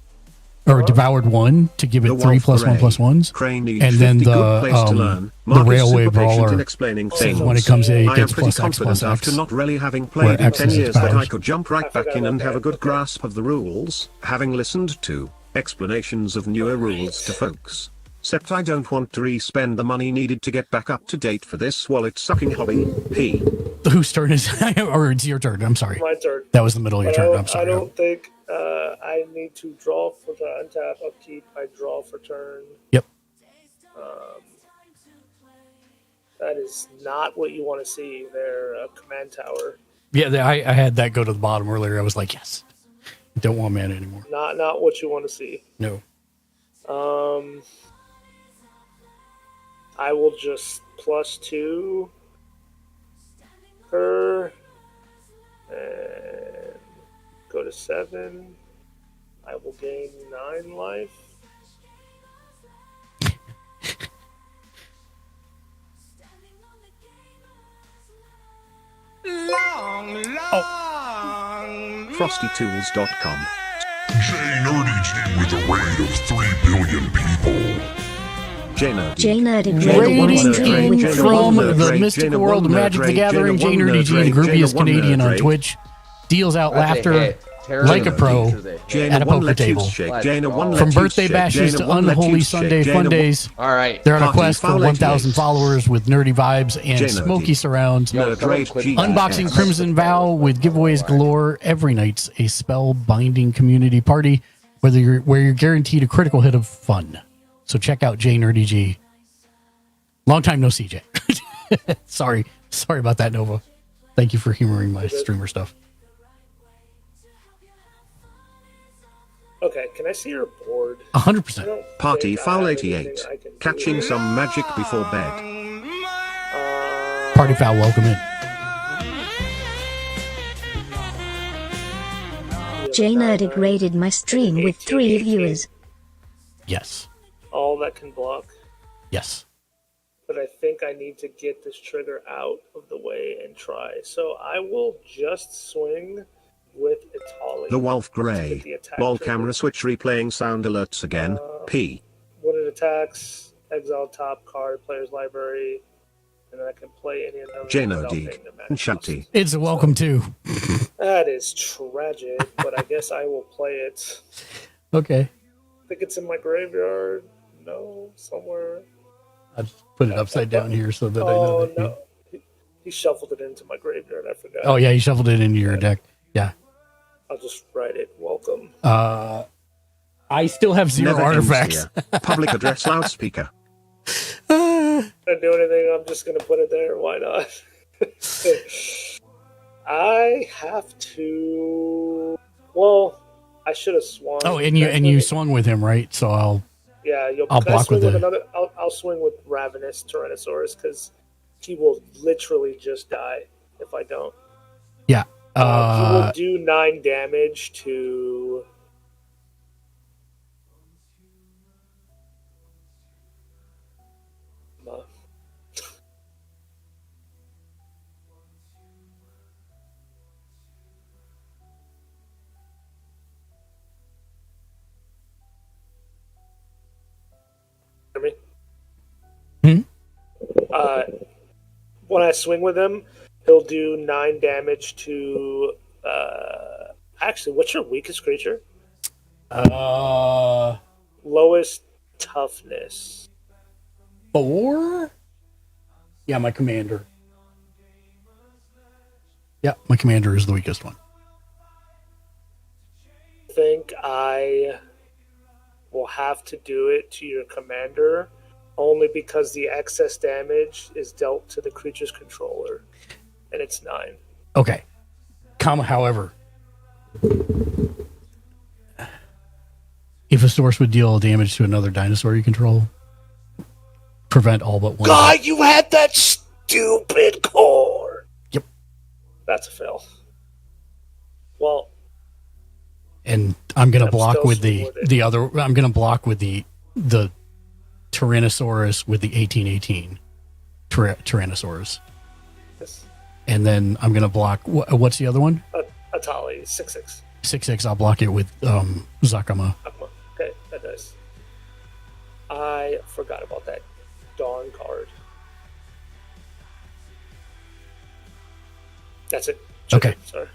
or devoured 1 to give it The 3 Wolf +1/+1s, Crane needs and then 50 good place to learn. the Mark is Railway super patient Brawler. in explaining things. When it comes in, I it am gets pretty +X confident +X. after not really having where played in X 10 is years that I powers. could jump right back in and have a good grasp of the rules, having listened to explanations of newer rules to folks. Except I don't want to re-spend the money needed to get back up to date for this wallet-sucking hobby. Whose turn is or it's your turn? I'm sorry. My turn. That was the middle of your But turn. I'm sorry. I don't think I need to draw for untap, upkeep. I draw for turn. Yep. That is not what you want to see there, a command tower. Yeah, I had that go to the bottom earlier. I was like, yes. Don't want mana anymore. Not what you want to see. No. I will just +2 her and go to 7. I will gain 9 life. FrostyTools.com. JNerdyG with a raid of 3 billion people. JNerdy. Rating from the Mystic World of Magic the Gathering, Jay Nerdy G, the grooviest Canadian on Twitch, deals out laughter like a pro at a poker table. From birthday bashes to unholy Sunday fun days, All right. they're on a quest for 1,000 followers with nerdy vibes and smoky surrounds. Unboxing Crimson Vow with giveaways galore. Every night's a spell-binding community party, where you're guaranteed a critical hit of fun. So check out Jay Nerdy G. Long time no see, Jay. Sorry about that, Nova. Thank you for humoring my streamer stuff. Okay, can I see your board? 100%. Party foul 88. Catching some magic before bed. Party foul, welcome in. J Nerdic raided my stream with 3 viewers. Yes. All that can block. Yes. But I think I need to get this trigger out of the way and try. So I will just swing with Italy. The Wolf Grey. Lol camera switch replaying sound alerts again. P. When it attacks, exile top card, player's library, and then I can play any another. Jano Deeg. And Shanti. It's a welcome to. That is tragic, but I guess I will play it. Okay. I think it's in my graveyard. No, somewhere. I just put it upside down here so that I know. Oh, That no. He shuffled it into my graveyard. I forgot. Oh, yeah, you shuffled it into your deck. Yeah. I'll just write it. Welcome. I still have 0 Never ends artifacts. here. Public address loudspeaker. If I do anything, I'm just going to put it there. Why not? I have to. Well, I should have swung. Oh, and you swung with him, right? So I'll I'll block swing with with the- another. I'll swing with Ravenous Tyrannosaurus because he will literally just die if I don't. Yeah. He will do 9 damage to. Hear me? When I swing with him, he'll do 9 damage to. Actually, what's your weakest creature? Lowest toughness. 4? Yeah, my commander. Yeah, my commander is the weakest one. I think I will have to do it to your commander only because the excess damage is dealt to the creature's controller, and it's 9. Okay. However, if a source would deal damage to another dinosaur you control, prevent all but one. God, you had that stupid core. Yep. That's a fail. Well, And I'm gonna I'm block still with swinging with it. the other. I'm gonna block with the Tyrannosaurus with the 1818 Tyrannosaurus, yes. and then I'm gonna block. What's the other one? Atali 6/6. 6/6. I'll block it with Zakama. Okay, that does. I forgot about that Dawn card. That's it. Okay. Sorry.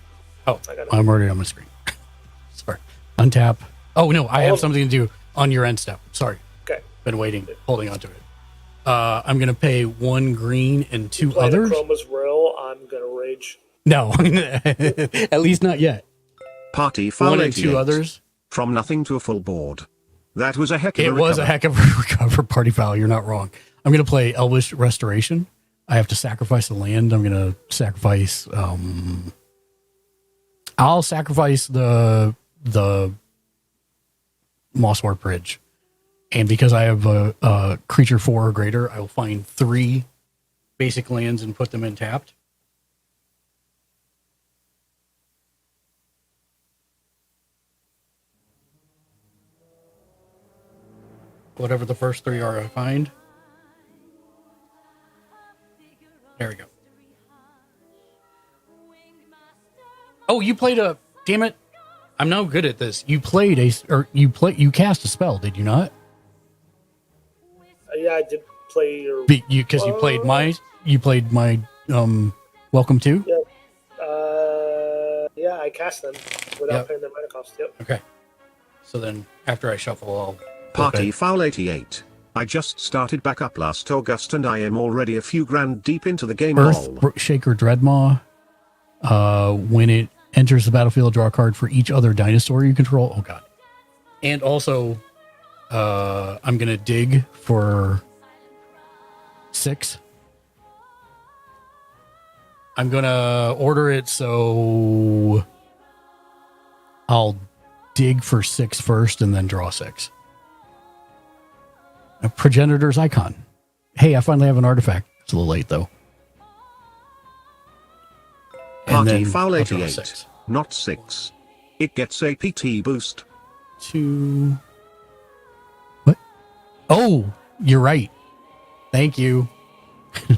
Oh, I got it. I'm already on my screen. Sorry. Untap. Oh no, I have something to do on your end step. Sorry. Okay. Been waiting, holding on to it. I'm gonna pay 1 green and 2 Play the others. Chroma's Royal, I'm gonna rage. No, at least not yet. Party foul 1 and 2 88. others. From nothing to a full board. That was a heck of a It was recover. a heck of a recover party foul. You're not wrong. I'm going to play Elvish Restoration. I have to sacrifice the land. I'm going to sacrifice. I'll sacrifice the Mosswort Bridge, and because I have a creature 4 or greater, I will find 3 basic lands and put them in tapped. Whatever the first 3 are, I find. There we go. Oh, you played a. Damn it! I'm now good at this. You played you cast a spell, did you not? Yeah, I did play your. Because you played my welcome to. Yeah. Yeah, I cast them without Yep. paying their mana cost. Yep. Okay. So then, after I shuffle, I'll. Party foul 88. I just started back up last August and I am already a few grand deep into the game. Earth lol. Shaker Dreadmaw. When it enters the battlefield, draw a card for each other dinosaur you control. Oh god. And also, I'm gonna dig for 6. I'm gonna order it so I'll dig for 6 first and then draw 6. A Progenitor's Icon. Hey, I finally have an artifact. It's a little late, though. And Party then foul I'll draw 88, 6. not 6. It gets a PT boost. 2. What? Oh, you're right. Thank you.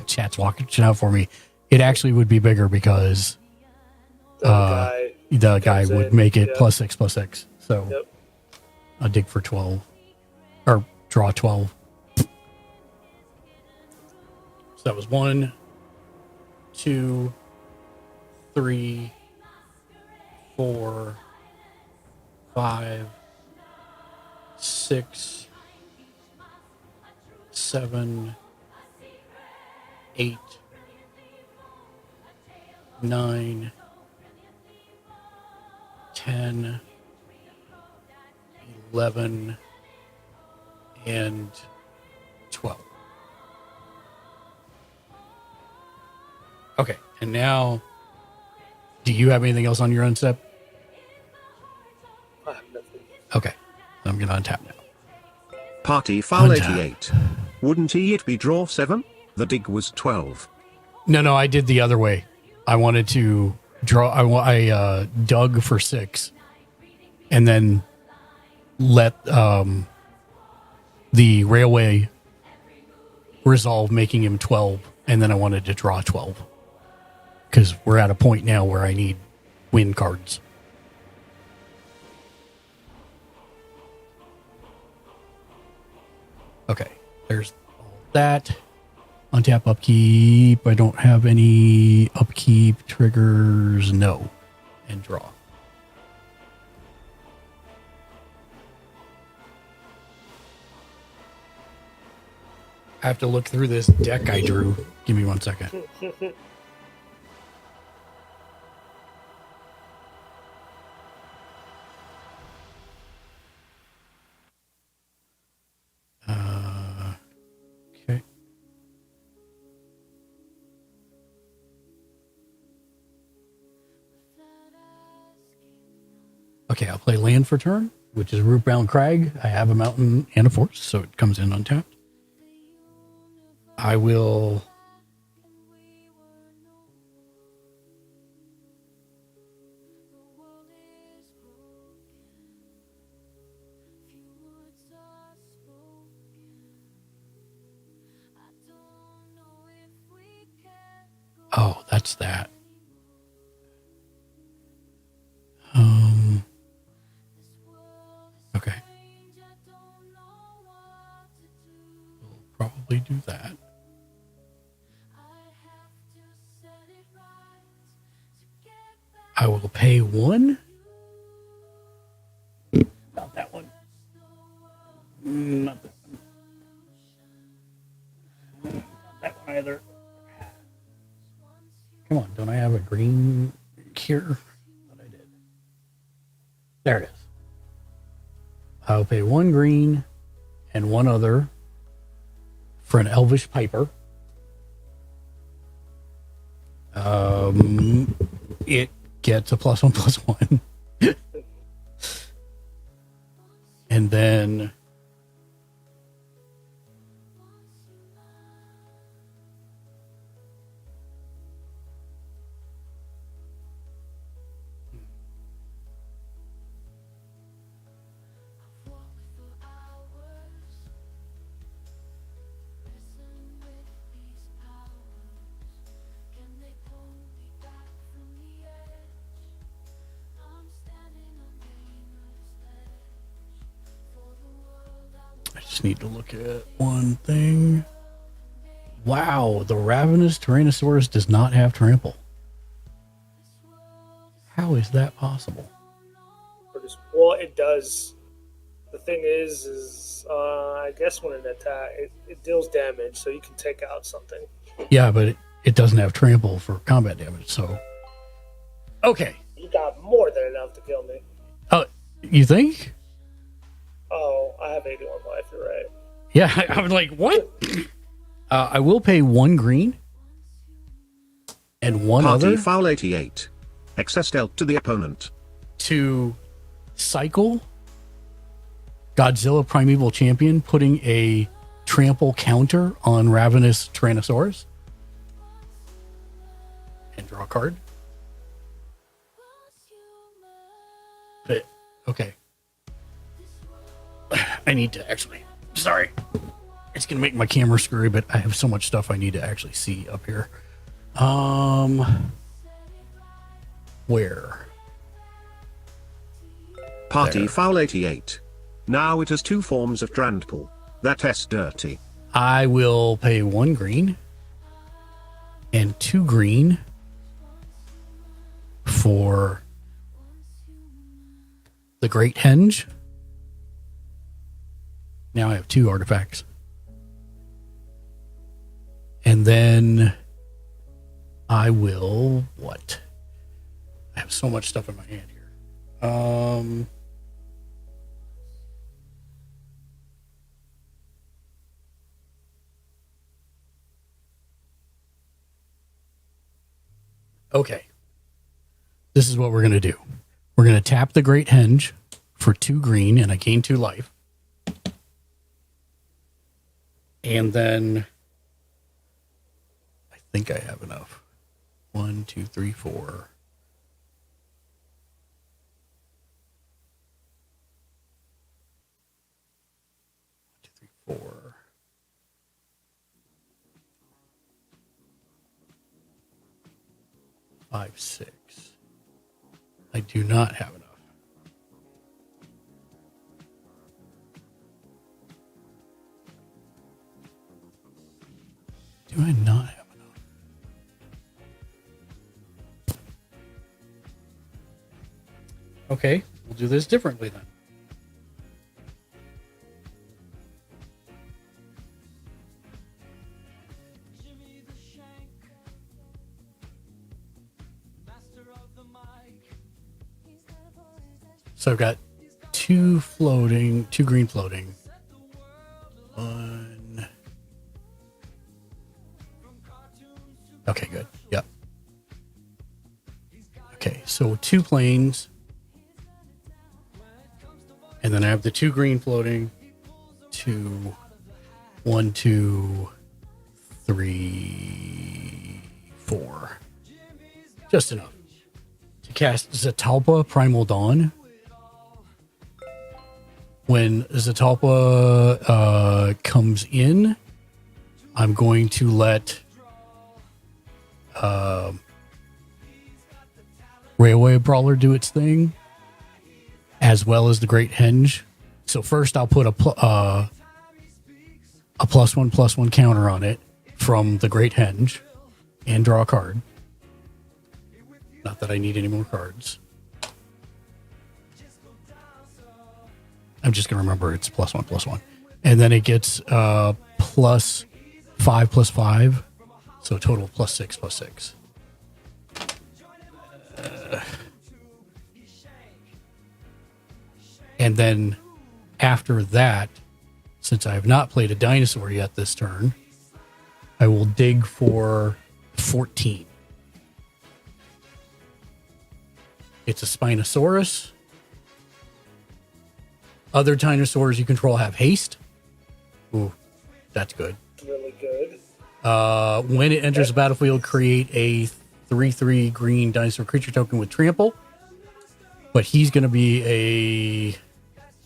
Chat's watching out for me. It actually would be bigger because the guy would make it +6/+6. So I'll dig for 12 or draw 12. So that was 1, 2, 3, 4, 5, 6, 7, 8, 9, 10, 11, and 12. Okay, and now, do you have anything else on your unstep? I have nothing. Okay, I'm going to untap now. Party foul Untap. 88. Wouldn't it be draw 7? The dig was 12. No, I did the other way. I wanted to draw. I dug for 6, and then let the railway resolve, making him 12, and then I wanted to draw 12 because we're at a point now where I need win cards. Okay, there's all that. Untap, upkeep. I don't have any upkeep triggers. No. And draw. I have to look through this deck I drew. Give me 1 second. Okay. Okay, I'll play land for turn, which is Rootbound Crag. I have a mountain and a forest, so it comes in untapped. I will... Oh, that's that. Okay. We'll probably do that. I will pay 1. Not that one. Not that one. Not that one either. Come on, don't I have a green here? What I did. There it is. I'll pay 1 green and 1 other for an Elvish Piper. It gets a +1/+1. And then I just need to look at one thing. Wow, the Ravenous Tyrannosaurus does not have trample. How is that possible? Well, it does. The thing is I guess when it attacks, it deals damage, so you can take out something. Yeah, but it doesn't have trample for combat damage, so... Okay. You got more than enough to kill me. Oh, you think? Oh, I have 81 life, you're right. Yeah, I was like, what? I will pay 1 green and 1 Party other foul 88. Excess dealt to the opponent. to cycle Godzilla Primeval Champion, putting a trample counter on Ravenous Tyrannosaurus. And draw a card. But, okay. I need to actually... Sorry. It's going to make my camera screwy, but I have so much stuff I need to actually see up here. Where? Party There. foul 88. Now it has two forms of Drandpool. That is dirty. I will pay 1 green and 2 green for the Great Henge. Now I have 2 artifacts. And then I will... What? I have so much stuff in my hand here. Okay. This is what we're going to do. We're going to tap the Great Henge for 2 green, and I gain 2 life. And then I think I have enough. 1, 2, 3, 4. 4. Five, 6. I do not have enough. Do I not have enough? Okay, we'll do this differently then. So I've got 2 green floating. 1. Okay, good. Yep. Okay, so 2 planes. And then I have the 2 green floating. 2, 1, 2, 3, 4. Just enough to cast Zatalpa Primal Dawn. When Zatalpa comes in, I'm going to let Railway Brawler do its thing, as well as the Great Henge. So first I'll put a +1/+1 counter on it from the Great Henge and draw a card. Not that I need any more cards. I'm just going to remember it's +1/+1. And then it gets +5/+5. So total +6/+6. And then after that, since I have not played a dinosaur yet this turn, I will dig for 14. It's a Spinosaurus. Other dinosaurs you control have haste. Ooh, that's good. Really good. When it enters the battlefield, create a 3/3 green dinosaur creature token with trample. But he's going to be a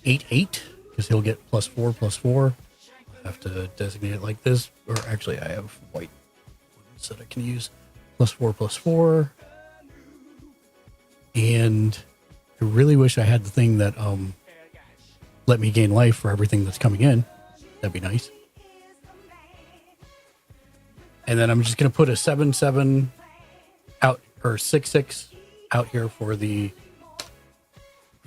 8/8 because he'll get +4/+4. I have to designate it like this. Or actually, I have white ones that I can use. +4/+4. And I really wish I had the thing that let me gain life for everything that's coming in. That'd be nice. And then I'm just going to put a 7/7 out, or 6/6 out here for the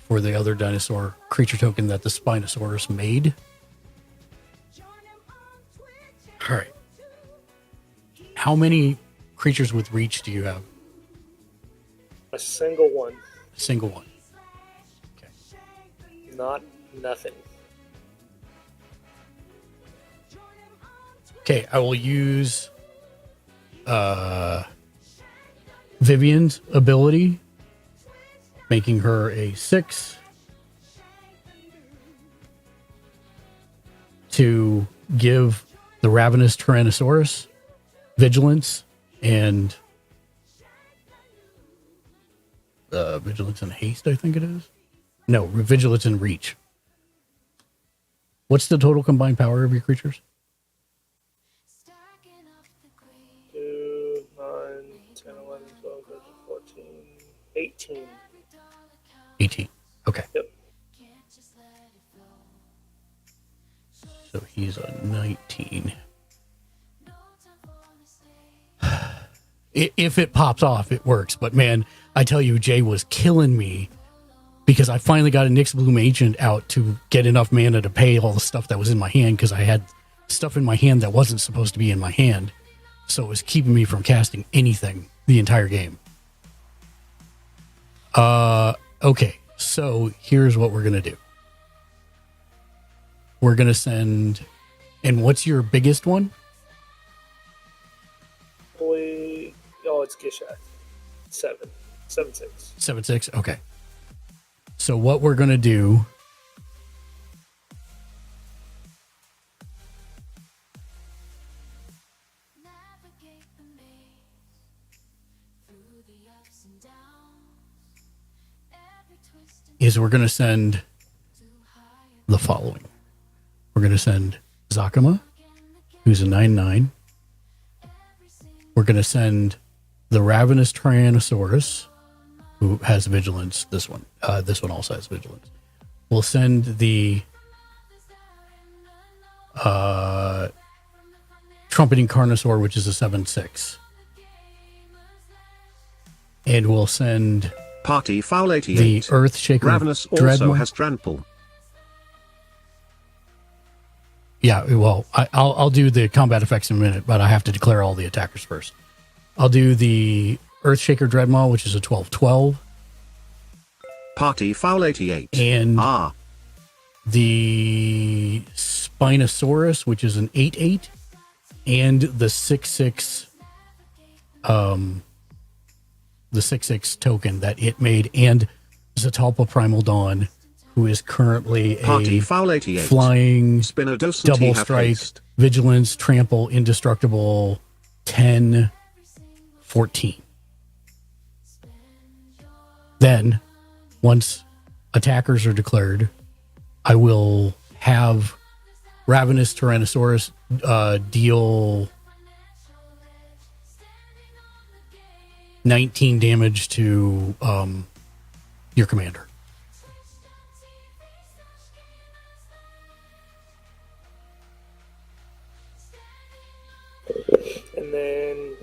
other dinosaur creature token that the Spinosaurus made. All right. How many creatures with reach do you have? A single one. A single one. Not nothing. Okay, I will use Vivian's ability, making her a 6, to give the Ravenous Tyrannosaurus vigilance and vigilance and haste, I think it is. No, vigilance and reach. What's the total combined power of your creatures? 2, 9, 10, 11, 12, 13, 14, 18. 18. Okay. Yep. So he's a 19. If it pops off, it works. But man, I tell you, Jay was killing me because I finally got a Nyx Bloom Agent out to get enough mana to pay all the stuff that was in my hand because I had stuff in my hand that wasn't supposed to be in my hand. So it was keeping me from casting anything the entire game. Okay, so here's what we're going to do. We're going to send... And what's your biggest one? It's Gishat. 7. 7-6. 7-6? Okay. So what we're going to do... is we're going to send the following. We're going to send Zakama, who's a 9/9. We're going to send the Ravenous Tyrannosaurus, who has vigilance. This one also has vigilance. We'll send the Trumpeting Carnosaur, which is a 7/6. And we'll send Party Foul 88. the Earthshaker Ravenous also Dreadmaw. has Trample. Yeah, well, I'll do the combat effects in a minute, but I have to declare all the attackers first. I'll do the Earthshaker Dreadmaw, which is a 12/12. Party Foul 88. And the Spinosaurus, which is an 8/8. And the 6/6 token that it made, and Zatalpa Primal Dawn, who is currently Party a Foul 88. flying Spinodocent double have strike, haste. vigilance, trample, indestructible, 10/14. Then, once attackers are declared, I will have Ravenous Tyrannosaurus deal 19 damage to your commander. And then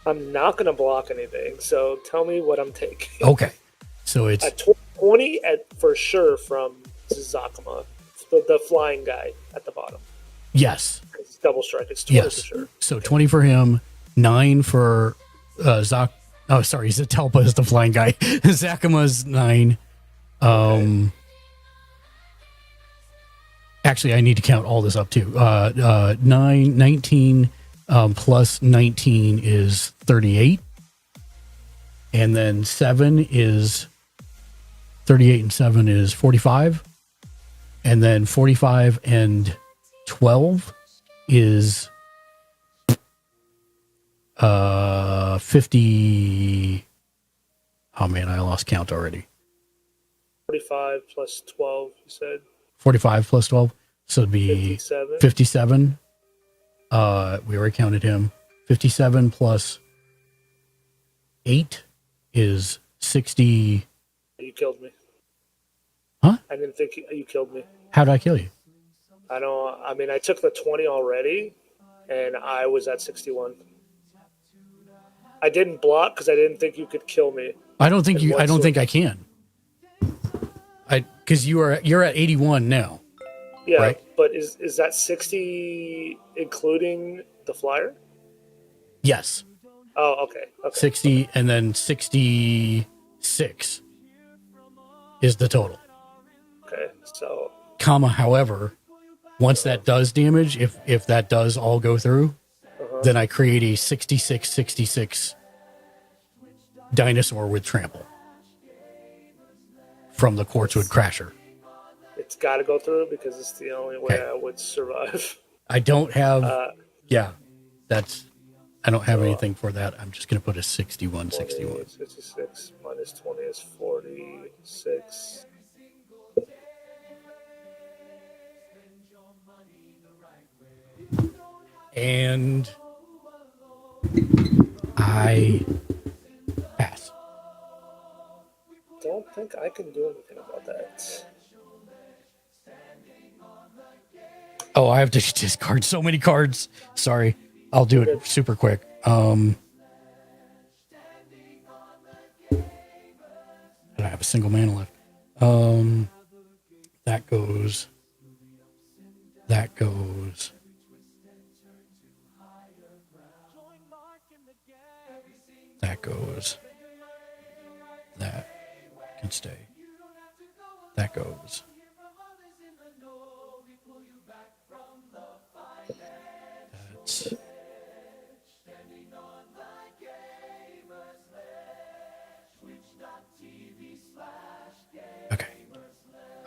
I'm not going to block anything. So tell me what I'm taking. Okay. So it's a 20 for sure from Zakama, the flying guy at the bottom. yes. It's double strike. It's 20 Yes. for sure. So 20 for him, 9 for Zatalpa is the flying guy. Zakama's 9. Actually, I need to count all this up too. 19 plus 19 is 38. And then 7 is 38 and 7 is 45. And then 45 and 12 is 50. Oh man, I lost count already. 45 plus 12, you said. 45 plus 12. So it'd be 57. We already counted him. 57 plus 8 is 60. You killed me. Huh? I didn't think you killed me. How did I kill you? I took the 20 already, and I was at 61. I didn't block because I didn't think you could kill me. I don't think I can. Because you're at 81 now. Yeah, right? But is that 60 including the flyer? Yes. Oh, okay. 60 and then 66 is the total. Okay, so However, once that does damage, if that does all go through, then I create a 66 dinosaur with trample from the Quartzwood Crasher. it it's got to go through because it's the only way I would survive. I don't have. I don't have anything for that. I'm just gonna put a 61. 66 minus 20 is 46. And I pass. Don't think I can do anything about that. Oh, I have to discard so many cards. Sorry. I'll do it super quick. I don't have a single mana left. That goes. That goes. That goes. That can stay. That goes. That's. Okay.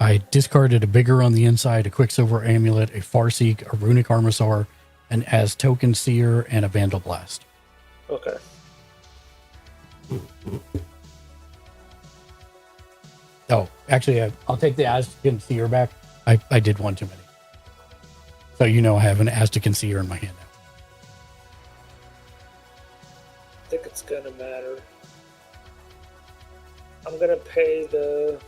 I discarded a Bigger on the inside, a Quicksilver Amulet, a Farseek, a Runic Armasaur, an Aztoken Seer, and a Vandal Blast. Okay. Oh, actually, I'll take the Aztecan Seer back. I did one too many. So you know I have an Aztecan Seer in my hand now. I think it's gonna matter. I'm gonna pay the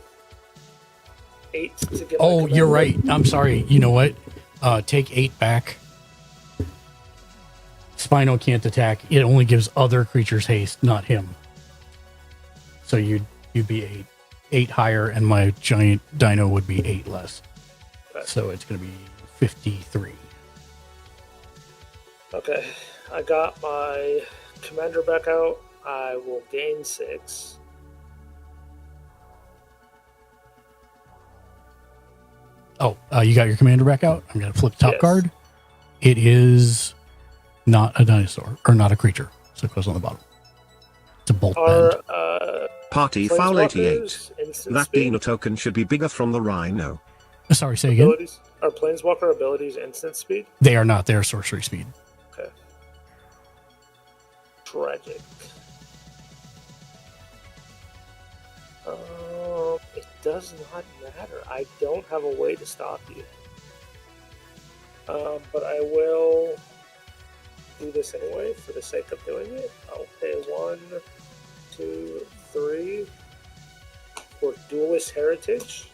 8 to get. Oh, you're right. I'm sorry. You know what? Take 8 back. Spino can't attack. It only gives other creatures haste, not him. So you'd be 8 higher, and my giant dino would be 8 less. Okay. So it's going to be 53. Okay, I got my commander back out. I will gain 6. Oh, you got your commander back out? I'm going to flip the top Yes. card. It is not a dinosaur, or not a creature. So it goes on the bottom. It's a bolt bend. Party foul 88. Planeswalkers, instant That speed. Dino token should be bigger from the Rhino. Sorry, say again? Abilities are planeswalker abilities instant speed. They are not. They're sorcery speed. Okay. Tragic. It does not matter. I don't have a way to stop you. But I will do this anyway for the sake of doing it. I'll pay 1, 2, 3 for Duelist Heritage.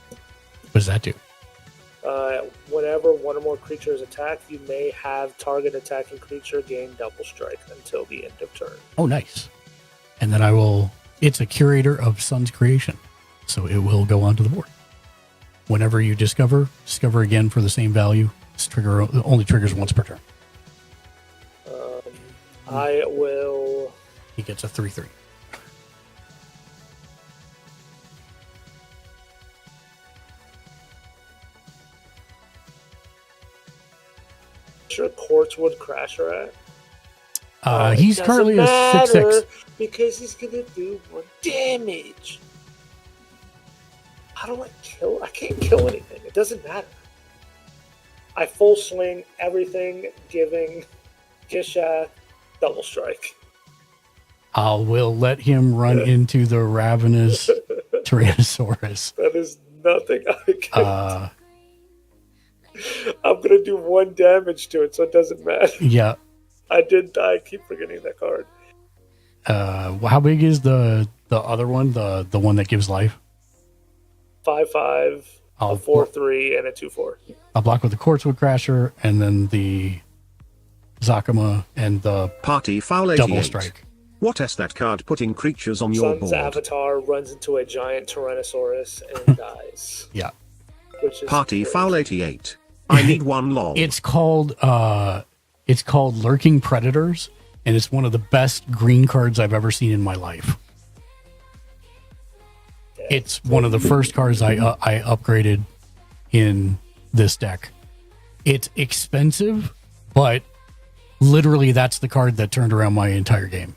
What does that do? Whenever one or more creatures attack, you may have target attacking creature gain double strike until the end of turn. Oh, nice. And then I will... It's a curator of Sun's creation. So it will go onto the board. Whenever you discover again for the same value. This trigger only triggers once per turn. I will... He gets a 3/3. Sure, Quartzwood Crasher at? He's currently a 6/6. Because he's gonna do 1 damage. How do I kill? I can't kill anything. It doesn't matter. I full swing everything, giving Kisha double strike. I will let him run into the ravenous Tyrannosaurus. That is nothing I can. I'm gonna do 1 damage to it, so it doesn't matter. Yeah. I did die. I keep forgetting that card. How big is the other one? The one that gives life? 5/5, a 4/3, and a 2/4. I'll block with the Quartzwood Crasher, and then the Zakama and the Party foul 88. double strike. What is that card putting creatures on your Sun's board? avatar runs into a giant Tyrannosaurus and dies. Yeah. Which is Party foul 88. I need 1 lol. It's called Lurking Predators, and it's one of the best green cards I've ever seen in my life. It's one of the first cards I upgraded in this deck. It's expensive, but literally that's the card that turned around my entire game.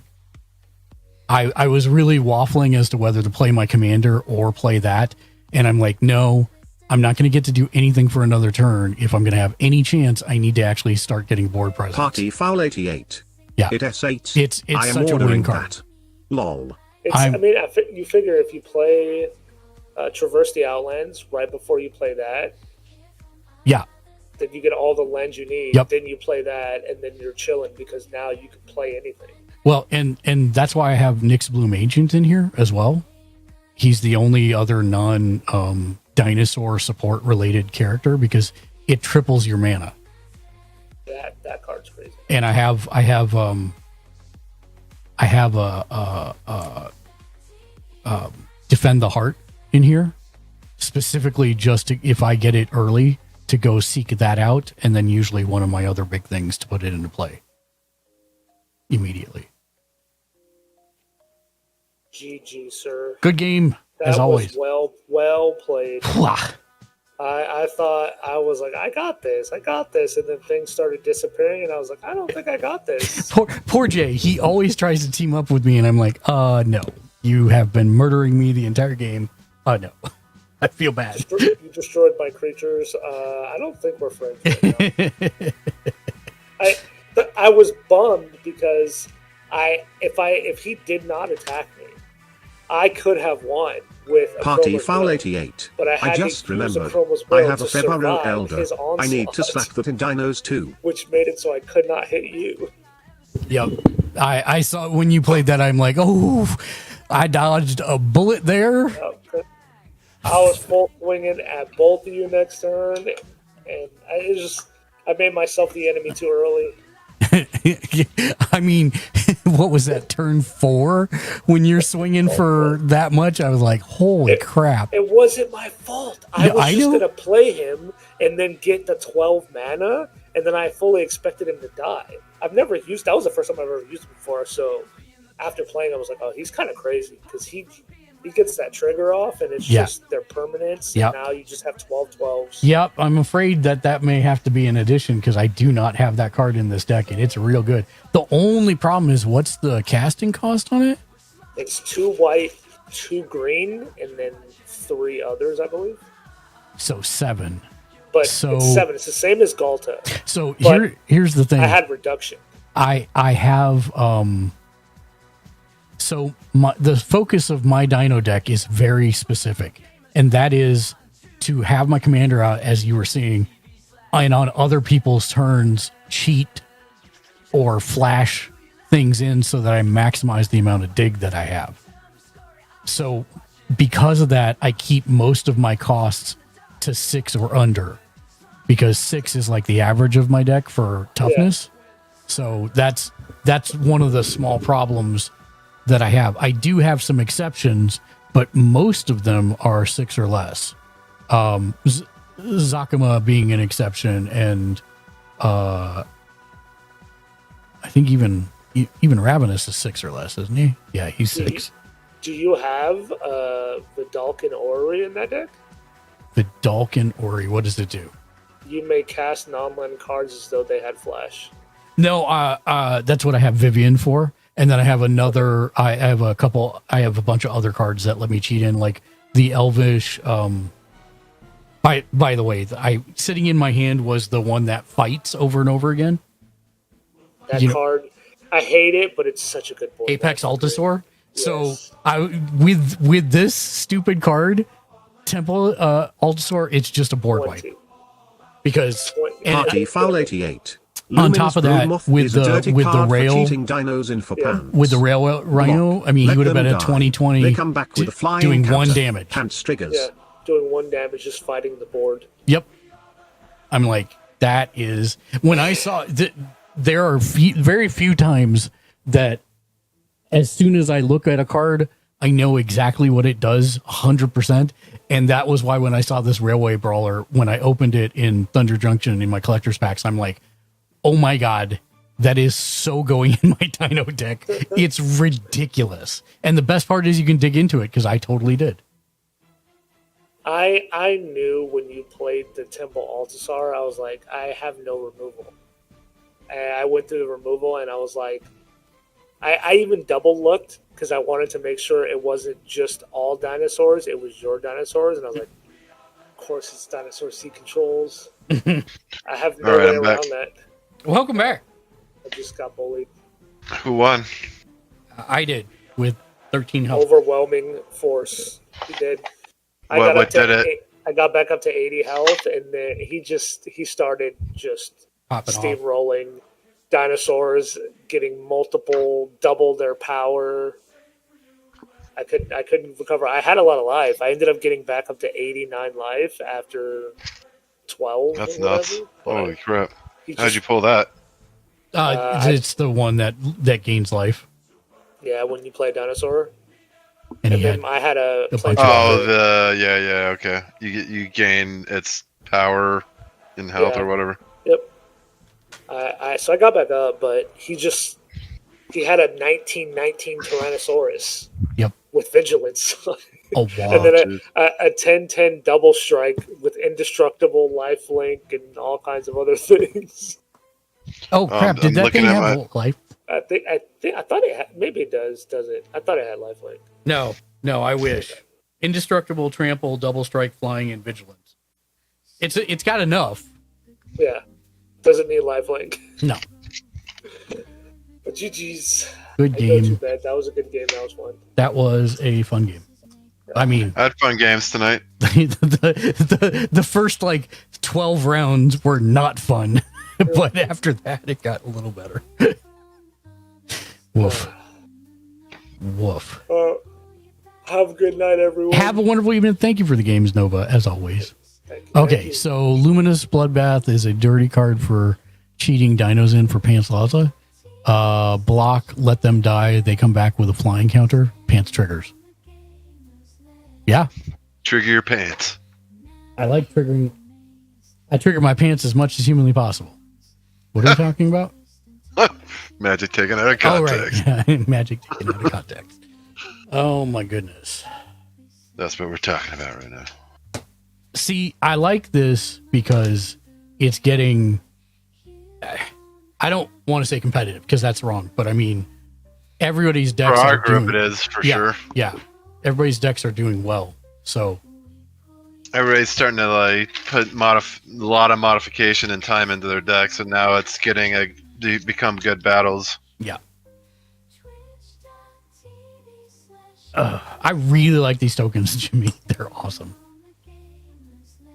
I was really waffling as to whether to play my commander or play that, and I'm like, no, I'm not going to get to do anything for another turn. If I'm going to have any chance, I need to actually start getting board presents. Party foul 88. Yeah. It S8. It's I am such a ordering win card. that. Lol. You figure if you play Traverse the Outlands right before you play that, Yeah. then you get all the lands you need. Yep. Then you play that, and then you're chilling because now you can play anything. Well, and that's why I have Nyx Bloom Ancient in here as well. He's the only other non dinosaur support related character because it triples your mana. That card's crazy. And I have Defend the Heart in here specifically just to, if I get it early, to go seek that out, and then usually one of my other big things to put it into play immediately. GG, sir. Good game, as always. Well played. I thought, I was like, I got this, and then things started disappearing, and I was like, I don't think I got this. Poor Jay. He always tries to team up with me, and I'm like, no. You have been murdering me the entire game. No. I feel bad. You destroyed my creatures. I don't think we're friends right now. I was bummed because if he did not attack me, I could have won with a Party Chroma's foul Will, 88. but I just remembered. Chroma's I Will have a to Febaro survive Elder. his I need to onslaught, slack that in dinos too. which made it so I could not hit you. Yep. I saw when you played that, I'm like, oh, I dodged a bullet there. I was full swinging at both of you next turn, and I made myself the enemy too early. I mean, what was that, turn 4? When you're swinging for that much, I was like, holy crap. It wasn't my fault. I was just going to play him and then get the 12 mana, and then I fully expected him to die. That was the first time I've ever used him before, so after playing, I was like, oh, he's kind of crazy, because he gets that trigger off, and it's just their permanence, and now you just have 12/12s. Yep, I'm afraid that may have to be an addition, because I do not have that card in this deck, and it's real good. The only problem is, what's the casting cost on it? It's 2 white, 2 green, and then 3 others, I believe. So 7. But it's 7. It's the same as Galta. So here's the thing. I had reduction. I have so the focus of my Dino deck is very specific, and that is to have my commander out, as you were seeing, and on other people's turns cheat or flash things in so that I maximize the amount of dig that I have. So because of that, I keep most of my costs to 6 or under, because 6 is like the average of my deck for toughness. So that's one of the small problems that I have. I do have some exceptions, but most of them are 6 or less. Zakama being an exception, and I think even Ravenous is 6 or less, isn't he? Yeah, he's 6. Do you have the Dalkin Ori in that deck? The Dalkin Ori, what does it do? You may cast non-land cards as though they had flash. No, that's what I have Vivian for. And then I have another, I have a bunch of other cards that let me cheat in, like the Elvish. By the way, sitting in my hand was the one that fights over and over again. That card, I hate it, but it's such a good board. Apex Altasaur. Yes. So with this stupid card, Temple Altasaur, it's just a board wipe. Because Party foul 88. On top of that, with the rail dinos in for pans. with the rail rhino, I mean, he would have been a 2020 They come back with a flying doing counter. 1 damage. Pants triggers. Yeah, doing 1 damage, just fighting the board. Yep. I'm like, that is when I saw that. There are very few times that as soon as I look at a card, I know exactly what it does 100%. And that was why when I saw this Railway Brawler, when I opened it in Thunder Junction in my collector's packs, I'm like, oh my God, that is so going in my Dino deck. It's ridiculous. And the best part is you can dig into it, because I totally did. I knew when you played the Temple Altasaur, I was like, I have no removal. And I went through the removal, and I was like, I even double looked because I wanted to make sure it wasn't just all dinosaurs, it was your dinosaurs. And I was like, course, it's Dinosaur C controls. I have no All right, way I'm around back. that. Welcome back. I just got bullied. Who won? I did with 13 health. Overwhelming force. He did. What did it? I got back up to 80 health, and then he started just Popping off. steamrolling. Dinosaurs getting double their power. I couldn't recover. I had a lot of life. I ended up getting back up to 89 life after 12. That's or whatever, nuts. but Holy crap! he How'd just- you pull that? It's the one that gains life. Yeah, when you play dinosaur. And he then had I had a a play bunch of Yeah, okay. You gain its power in health Yeah. or whatever. Yep. So I got back up, but he had a 1919 Tyrannosaurus. Yep. With vigilance. Oh, wow. And then a 10-10 double strike with indestructible life link and all kinds of other things. Oh crap! Did I'm that looking thing at have life? I thought it had, maybe it does it? I thought it had life link. No. I wish. Indestructible, trample, double strike, flying, and vigilance. It's got enough. Yeah. Doesn't need life link. No. But GG's. Good I go too game. bad. That was a good game. That was fun. That was a fun game. I mean, I had fun games tonight. the first 12 rounds were not fun, but after that it got a little better. Woof. Woof. Have a good night, everyone. Have a wonderful evening. Thank you for the games, Nova, as always. Okay, so Luminous Bloodbath is a dirty card for cheating dinos in for Pants Laza. Block, let them die. They come back with a flying counter. Pants triggers. Yeah. Trigger your pants. I like triggering. I trigger my pants as much as humanly possible. What are we talking about? Magic taken out of context. Oh, right. Yeah, magic taken out of context. Oh, my goodness. That's what we're talking about right now. See, I like this because it's getting... I don't want to say competitive because that's wrong, but I mean, everybody's decks For our are group, doing, it is, for yeah, sure. Yeah. Everybody's decks are doing well, so... Everybody's starting to put a lot of modification and time into their decks, and now it's getting become good battles. Yeah. I really like these tokens, Jimmy. They're awesome.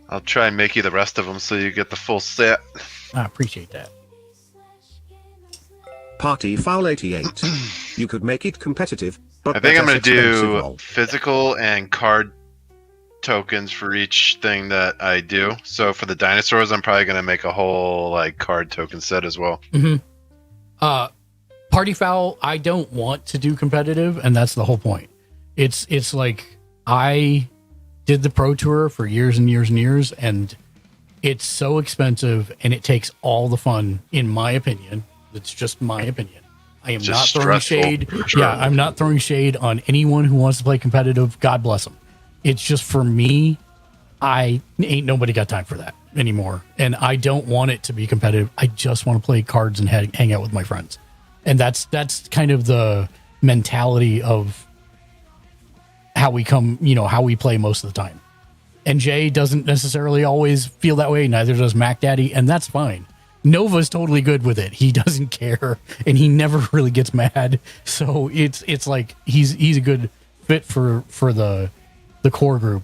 I'll try and make you the rest of them so you get the full set. I appreciate that. Party Foul 88. You could make it competitive, but I think I'm going going to to do physical and card tokens for each thing that I do. So for the dinosaurs, I'm probably going to make a whole card token set as well. Mm-hmm. Party Foul, I don't want to do competitive, and that's the whole point. It's like I did the Pro Tour for years and years and years, and it's so expensive, and it takes all the fun, in my opinion. It's just my opinion. I am not throwing shade. Sure. Yeah, I'm not throwing shade on anyone who wants to play competitive. God bless them. It's just for me, ain't nobody got time for that anymore. And I don't want it to be competitive. I just want to play cards and hang out with my friends. And that's kind of the mentality of how we how we play most of the time. And Jay doesn't necessarily always feel that way. Neither does Mac Daddy. And that's fine. Nova's totally good with it. He doesn't care, and he never really gets mad. So it's like he's a good fit for the core group.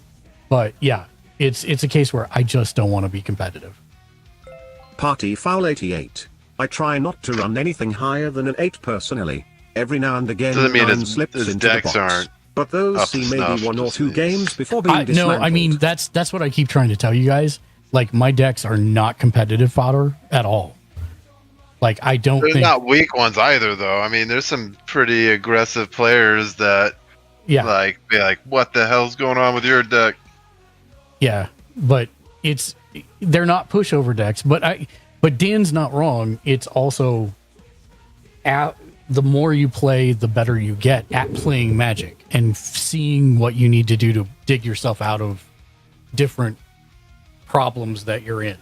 But yeah, it's a case where I just don't want to be competitive. Party Foul 88. I try not to run anything higher than an 8 personally. Every now and again, Doesn't mean 9 his slips into decks the box. aren't But those up to see maybe snuff, 1 or just 2 means. games before being No, dismantled. I mean that's what I keep trying to tell you guys. Like, my decks are not competitive fodder at all. Like, I don't There's think... not weak ones either, though. I mean, there's some pretty aggressive players that be like, what the hell's going on with your deck? Yeah, but they're not pushover decks. But Dan's not wrong. It's also the more you play, the better you get at playing Magic and seeing what you need to do to dig yourself out of different problems that you're in.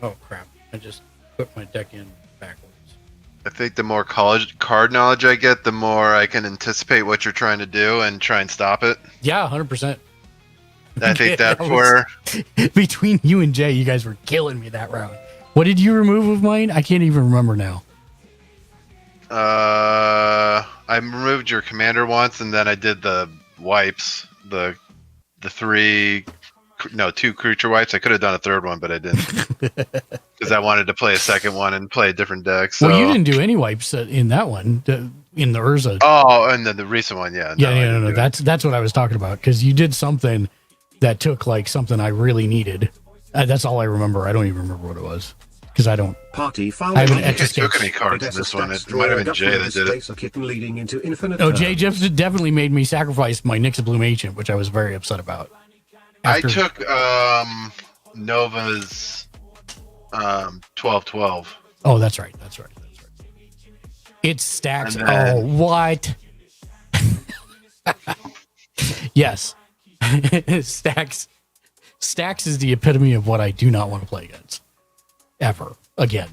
Oh crap! I just put my deck in backwards. I think the more card knowledge I get, the more I can anticipate what you're trying to do and try and stop it. Yeah, 100%. I think That that's where. between you and Jay, you guys were killing me that round. What did you remove of mine? I can't even remember now. I removed your commander once, and then I did the wipes. The 2 creature wipes. I could have done a third one, but I didn't because I wanted to play a second one and play a different deck. So. Well, you didn't do any wipes in that one, in the Urza. Oh, and then the recent one, yeah. No. That's what I was talking about, because you did something that took like something I really needed. That's all I remember. I don't even remember what it was because I don't. Party foul. I haven't I think I took any cards in this one. It might have been Jay that did it. A kitten leading into infinite No, Jay turns. just definitely made me sacrifice my Nyx of Bloom Ancient, which I was very upset about. After- I took Nova's 12-12. Oh, that's right. It stacks. And then- Oh, what? Yes. Stacks is the epitome of what I do not want to play against. Ever. Again.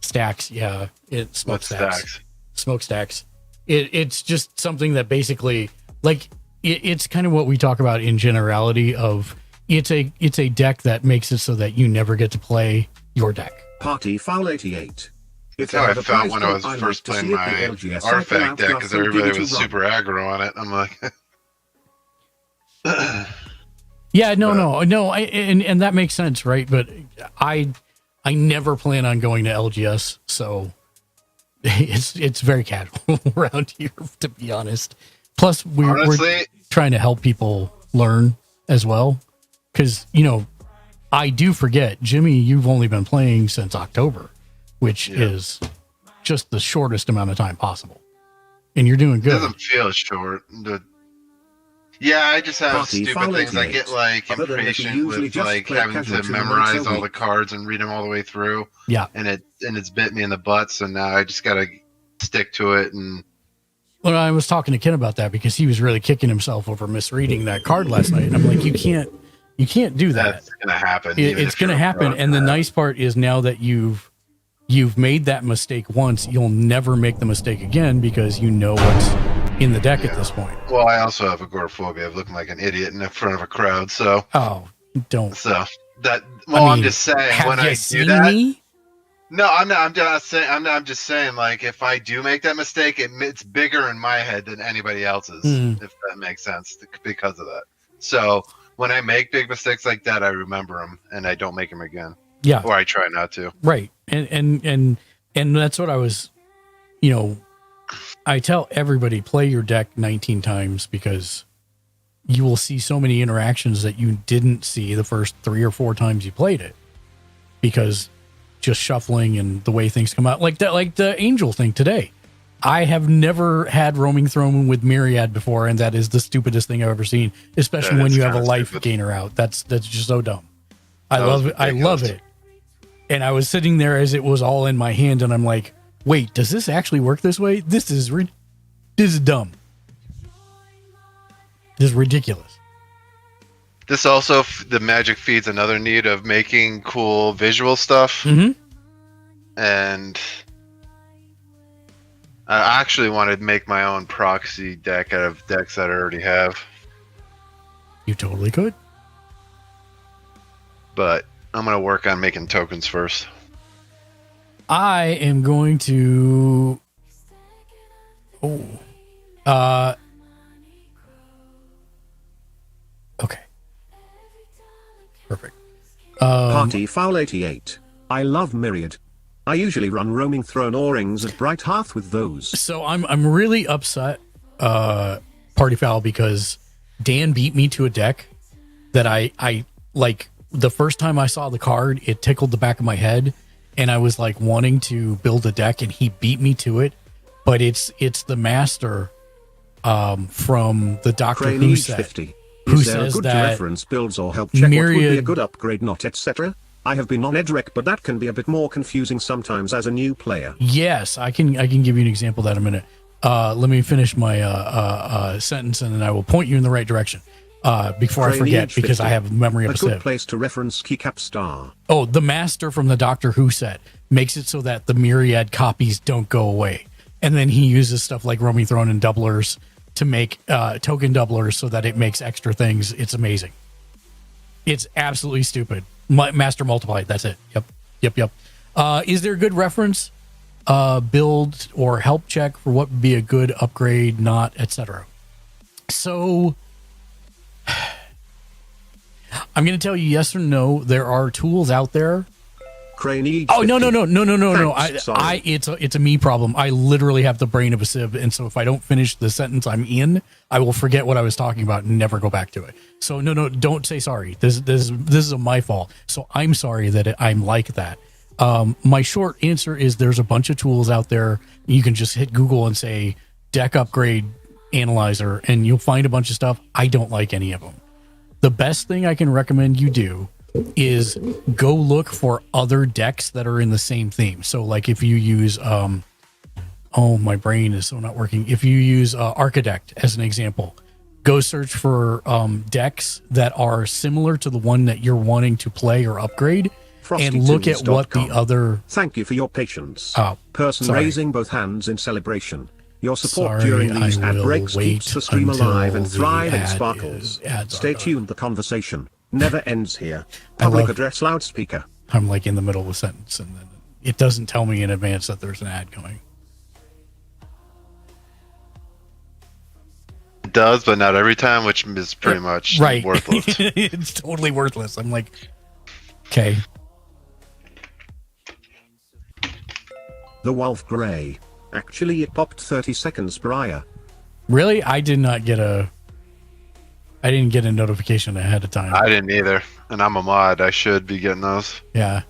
Stacks, yeah. Smokestacks. Smokestacks. It's just something that basically, like, it's kind of what we talk about in generality of it's a deck that makes it so that you never get to play your deck. Party foul 88. That's how I felt when I was first playing my artifact deck, because everybody was super aggro on it. I'm like... Yeah, no. And that makes sense, right? But I never plan on going to LGS, so it's very casual around here, to be honest. Plus, we're trying to help people learn as well, because I do forget, Jimmy, you've only been playing since October, which is just the shortest amount of time possible, and you're doing good. It doesn't feel short. Yeah, I just have stupid things. I get like impatient with like having to memorize all the cards and read them all the way through. Yeah, and it's bit me in the butt. So now I just gotta stick to it. And well, I was talking to Ken about that because he was really kicking himself over misreading that card last night, and I'm like, you can't do that. That's gonna happen. It's gonna happen. And the nice part is now that you've made that mistake once, you'll never make the mistake again because you know what's in the deck at this point. Well, I also have agoraphobia of looking like an idiot in front of a crowd. So don't. So that. Well, I'm just saying when I do that. Me? No, I'm not. I'm not saying. I'm just saying. Like, if I do make that mistake, it's bigger in my head than anybody else's. If that makes sense, because of that. So when I make big mistakes like that, I remember them and I don't make them again. Yeah, or I try not to. Right, and that's what I was. I tell everybody, play your deck 19 times because you will see so many interactions that you didn't see the first 3 or 4 times you played it, because just shuffling and the way things come out, like the Angel thing today. I have never had Roaming Throne with Myriad before, and that is the stupidest thing I've ever seen, especially when you have a life gainer out. That's just so dumb. I love it. And I was sitting there as it was all in my hand, and I'm like, wait, does this actually work this way? This is dumb. This is ridiculous. This also, the Magic feeds another need of making cool visual stuff. Mm-hmm. And I actually wanted to make my own proxy deck out of decks that I already have. You totally could. But I'm going to work on making tokens first. I am going to... Okay. Perfect. Party foul 88. I love Myriad. I usually run Roaming Throne or Rings at Bright Hearth with those. So I'm really upset, Party Foul, because Dan beat me to a deck that I like. The first time I saw the card, it tickled the back of my head, and I was like wanting to build a deck, and he beat me to it. But it's the master from the Doctor Crane Who Age set. 50. Who Is there a says good to that reference builds or help check what would be a Myriad- good upgrade, not etc.? I have been on Edrek, but that can be a bit more confusing sometimes as a new player. Yes, I can give you an example of that in a minute. Let me finish my sentence, and then I will point you in the right direction before I Crane forget, Age because 50. I have memory of a a good sieve. place to reference Keycap Star. Oh, the master from the Doctor Who set makes it so that the Myriad copies don't go away. And then he uses stuff like Roaming Throne and doublers to make token doublers so that it makes extra things. It's amazing. It's absolutely stupid. Master multiply. That's it. Yep. Is there a good reference, build, or help check for what would be a good upgrade, not, etc.? So I'm going to tell you yes or no. There are tools out there. Oh no! It's a me problem. I literally have the brain of a sieve, and so if I don't finish the sentence I'm in, I will forget what I was talking about and never go back to it. So no, don't say sorry. This is my fault. So I'm sorry that I'm like that. My short answer is there's a bunch of tools out there. You can just hit Google and say deck upgrade analyzer, and you'll find a bunch of stuff. I don't like any of them. The best thing I can recommend you do is go look for other decks that are in the same theme. So like if you use my brain is so not working. If you use Architect as an example, go search for decks that are similar to the one that you're wanting to play or upgrade, and look at what the other... Thank you for your patience. Person raising both hands in celebration. Your support during these ad breaks keeps the stream alive and thrive and sparkles. Stay tuned, the conversation never ends here. Public address loudspeaker. I'm like in the middle of a sentence and then it doesn't tell me in advance that there's an ad coming. It does, but not every time, which is pretty much worthless. It's totally worthless. I'm like, okay. The Wolf Grey. Actually, it popped 30 seconds prior. Really? I didn't get a notification ahead of time. I didn't either. And I'm a mod. I should be getting those. Yeah.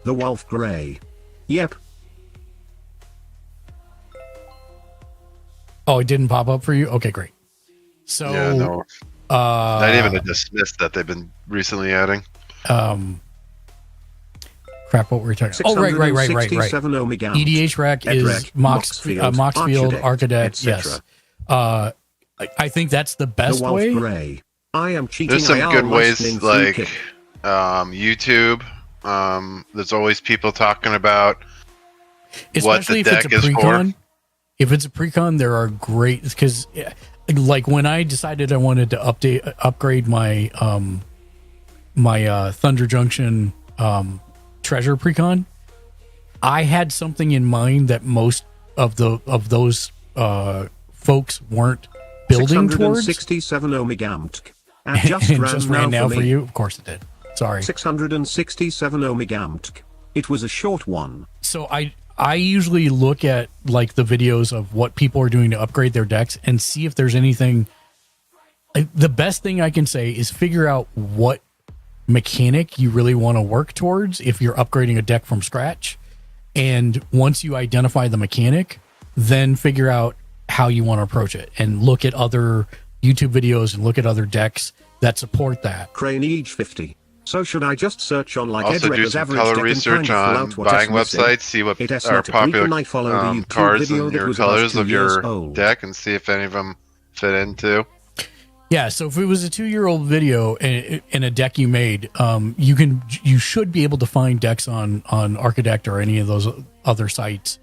The Wolf Grey. Yep. Oh, it didn't pop up for you? Okay, great. So yeah, no. Not even a dismiss that they've been recently adding. Crap, what were we talking about? Oh, right. EDH Rec is Moxfield, Architect, yes. I think that's the best way. Gray. I am cheating. There's some good ways, like YouTube. There's always people talking about especially what the deck is for. If it's a precon, there are great, because like when I decided I wanted to upgrade my my Thunder Junction treasure precon, I had something in mind that most of those folks weren't building towards. 667 Omegamtk. And just ran now for you. Of course it did. Sorry. 667 Omegamtk. It was a short one. So I usually look at like the videos of what people are doing to upgrade their decks and see if there's anything. The best thing I can say is figure out what mechanic you really want to work towards if you're upgrading a deck from scratch. And once you identify the mechanic, then figure out how you want to approach it and look at other YouTube videos and look at other decks that support that. Crane Age 50. So should I just search on like also do some color research on buying websites, see what are popular cards and your colors of your deck, and see if any of them fit into. Yeah, so if it was a 2-year-old video and a deck you made, you should be able to find decks on Architect or any of those other sites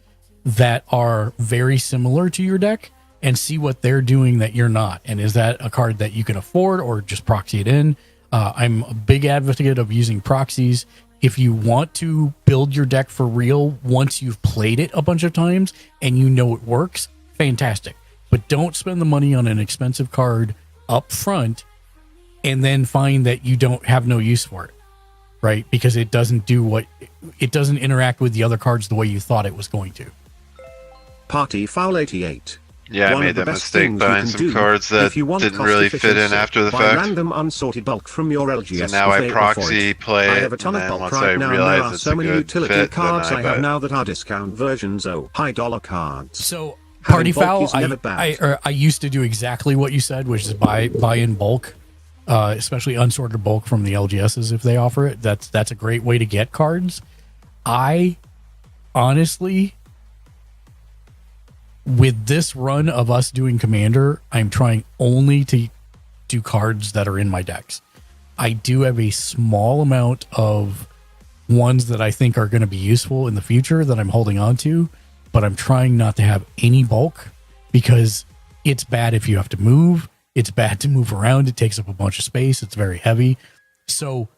that are very similar to your deck and see what they're doing that you're not. And is that a card that you can afford or just proxy it in? I'm a big advocate of using proxies. If you want to build your deck for real, once you've played it a bunch of times and you know it works, fantastic. But don't spend the money on an expensive card up front and then find that you don't have no use for it, right? Because it doesn't interact with the other cards the way you thought it was going to. Party Foul 88. Yeah, I made that mistake buying some cards that didn't really fit in after the fact. Random unsorted bulk from your LGS. So now I proxy play it, I have a ton of bulk right now. There are so many utility cards I have now that are discount versions. Oh, high dollar cards. So Party Foul, I used to do exactly what you said, which is buy in bulk, especially unsorted bulk from the LGSs if they offer it. That's a great way to get cards. I honestly, with this run of us doing Commander, I'm trying only to do cards that are in my decks. I do have a small amount of ones that I think are going to be useful in the future that I'm holding on to, but I'm trying not to have any bulk because It's bad if you have to move. It's bad to move around. It takes up a bunch of space. It's very heavy. So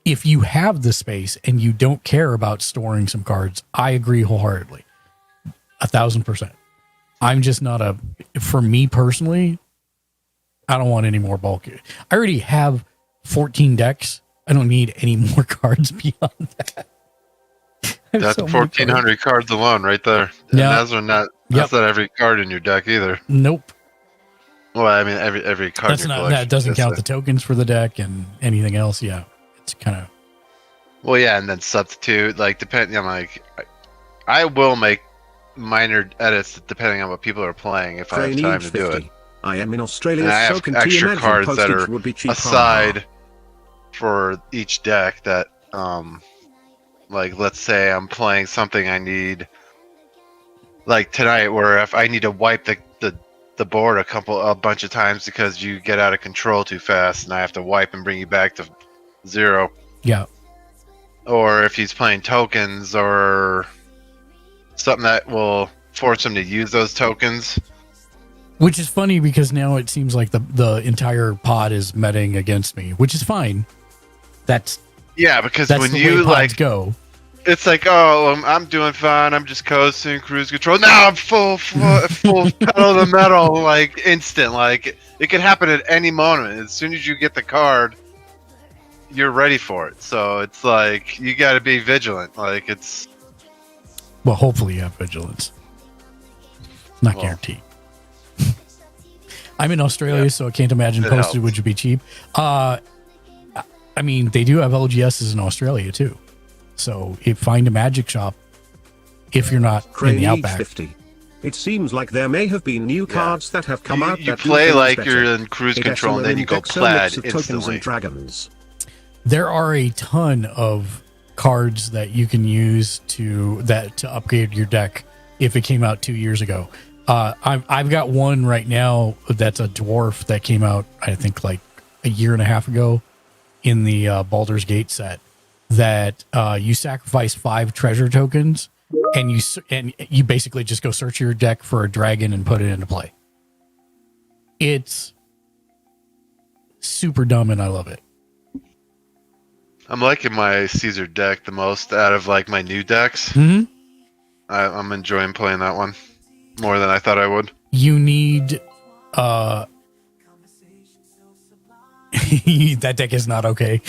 if you have the space and you don't care about storing some cards, I agree wholeheartedly. 1,000%. I'm just not for me personally, I don't want any more bulk. I already have 14 decks. I don't need any more cards beyond that. That's 1,400 cards alone right there. And those are not, that's not every card in your deck either. Nope. Well, I mean, every card That's in your not, collection. that doesn't count the tokens for the deck and anything else. Yeah. It's kind of. Well, yeah, and then substitute, like, depending on, like, I will make minor edits depending on what people are playing if I have time to do it. I am in Australia, And I so have can extra imagine cards that postage are would be cheap. aside for each deck that, like, let's say I'm playing something I need, like tonight, where if I need to wipe the board a bunch of times because you get out of control too fast and I have to wipe and bring you back to 0. Yeah. Or if he's playing tokens or something that will force him to use those tokens. Which is funny because now it seems like the entire pod is meting against me, which is fine. That's because that's when the you way like pods go. It's like, oh, I'm doing fine. I'm just coasting, cruise control. Now I'm full pedal to the metal, like instant. Like it could happen at any moment. As soon as you get the card, you're ready for it. So it's like you got to be vigilant. Like it's. Well, hopefully you have vigilance. Not guaranteed. I'm in Australia, so I can't imagine It postage helps. would be cheap. I mean, they do have LGSs in Australia too. So find a magic shop if you're not in the outback. 50. It seems like there may have been new cards that have come out. You that play do things like better. you're in cruise It control, and then you go SMO plaid mix of tokens instantly. and dragons. There are a ton of cards that you can use to upgrade your deck if it came out 2 years ago. I've got one right now that's a dwarf that came out, I think, like a year and a half ago in the Baldur's Gate set. That you sacrifice 5 treasure tokens, and you basically just go search your deck for a dragon and put it into play. It's super dumb, and I love it. I'm liking my Caesar deck the most out of like my new decks. Mm-hmm. I'm enjoying playing that one more than I thought I would. You need that deck is not okay.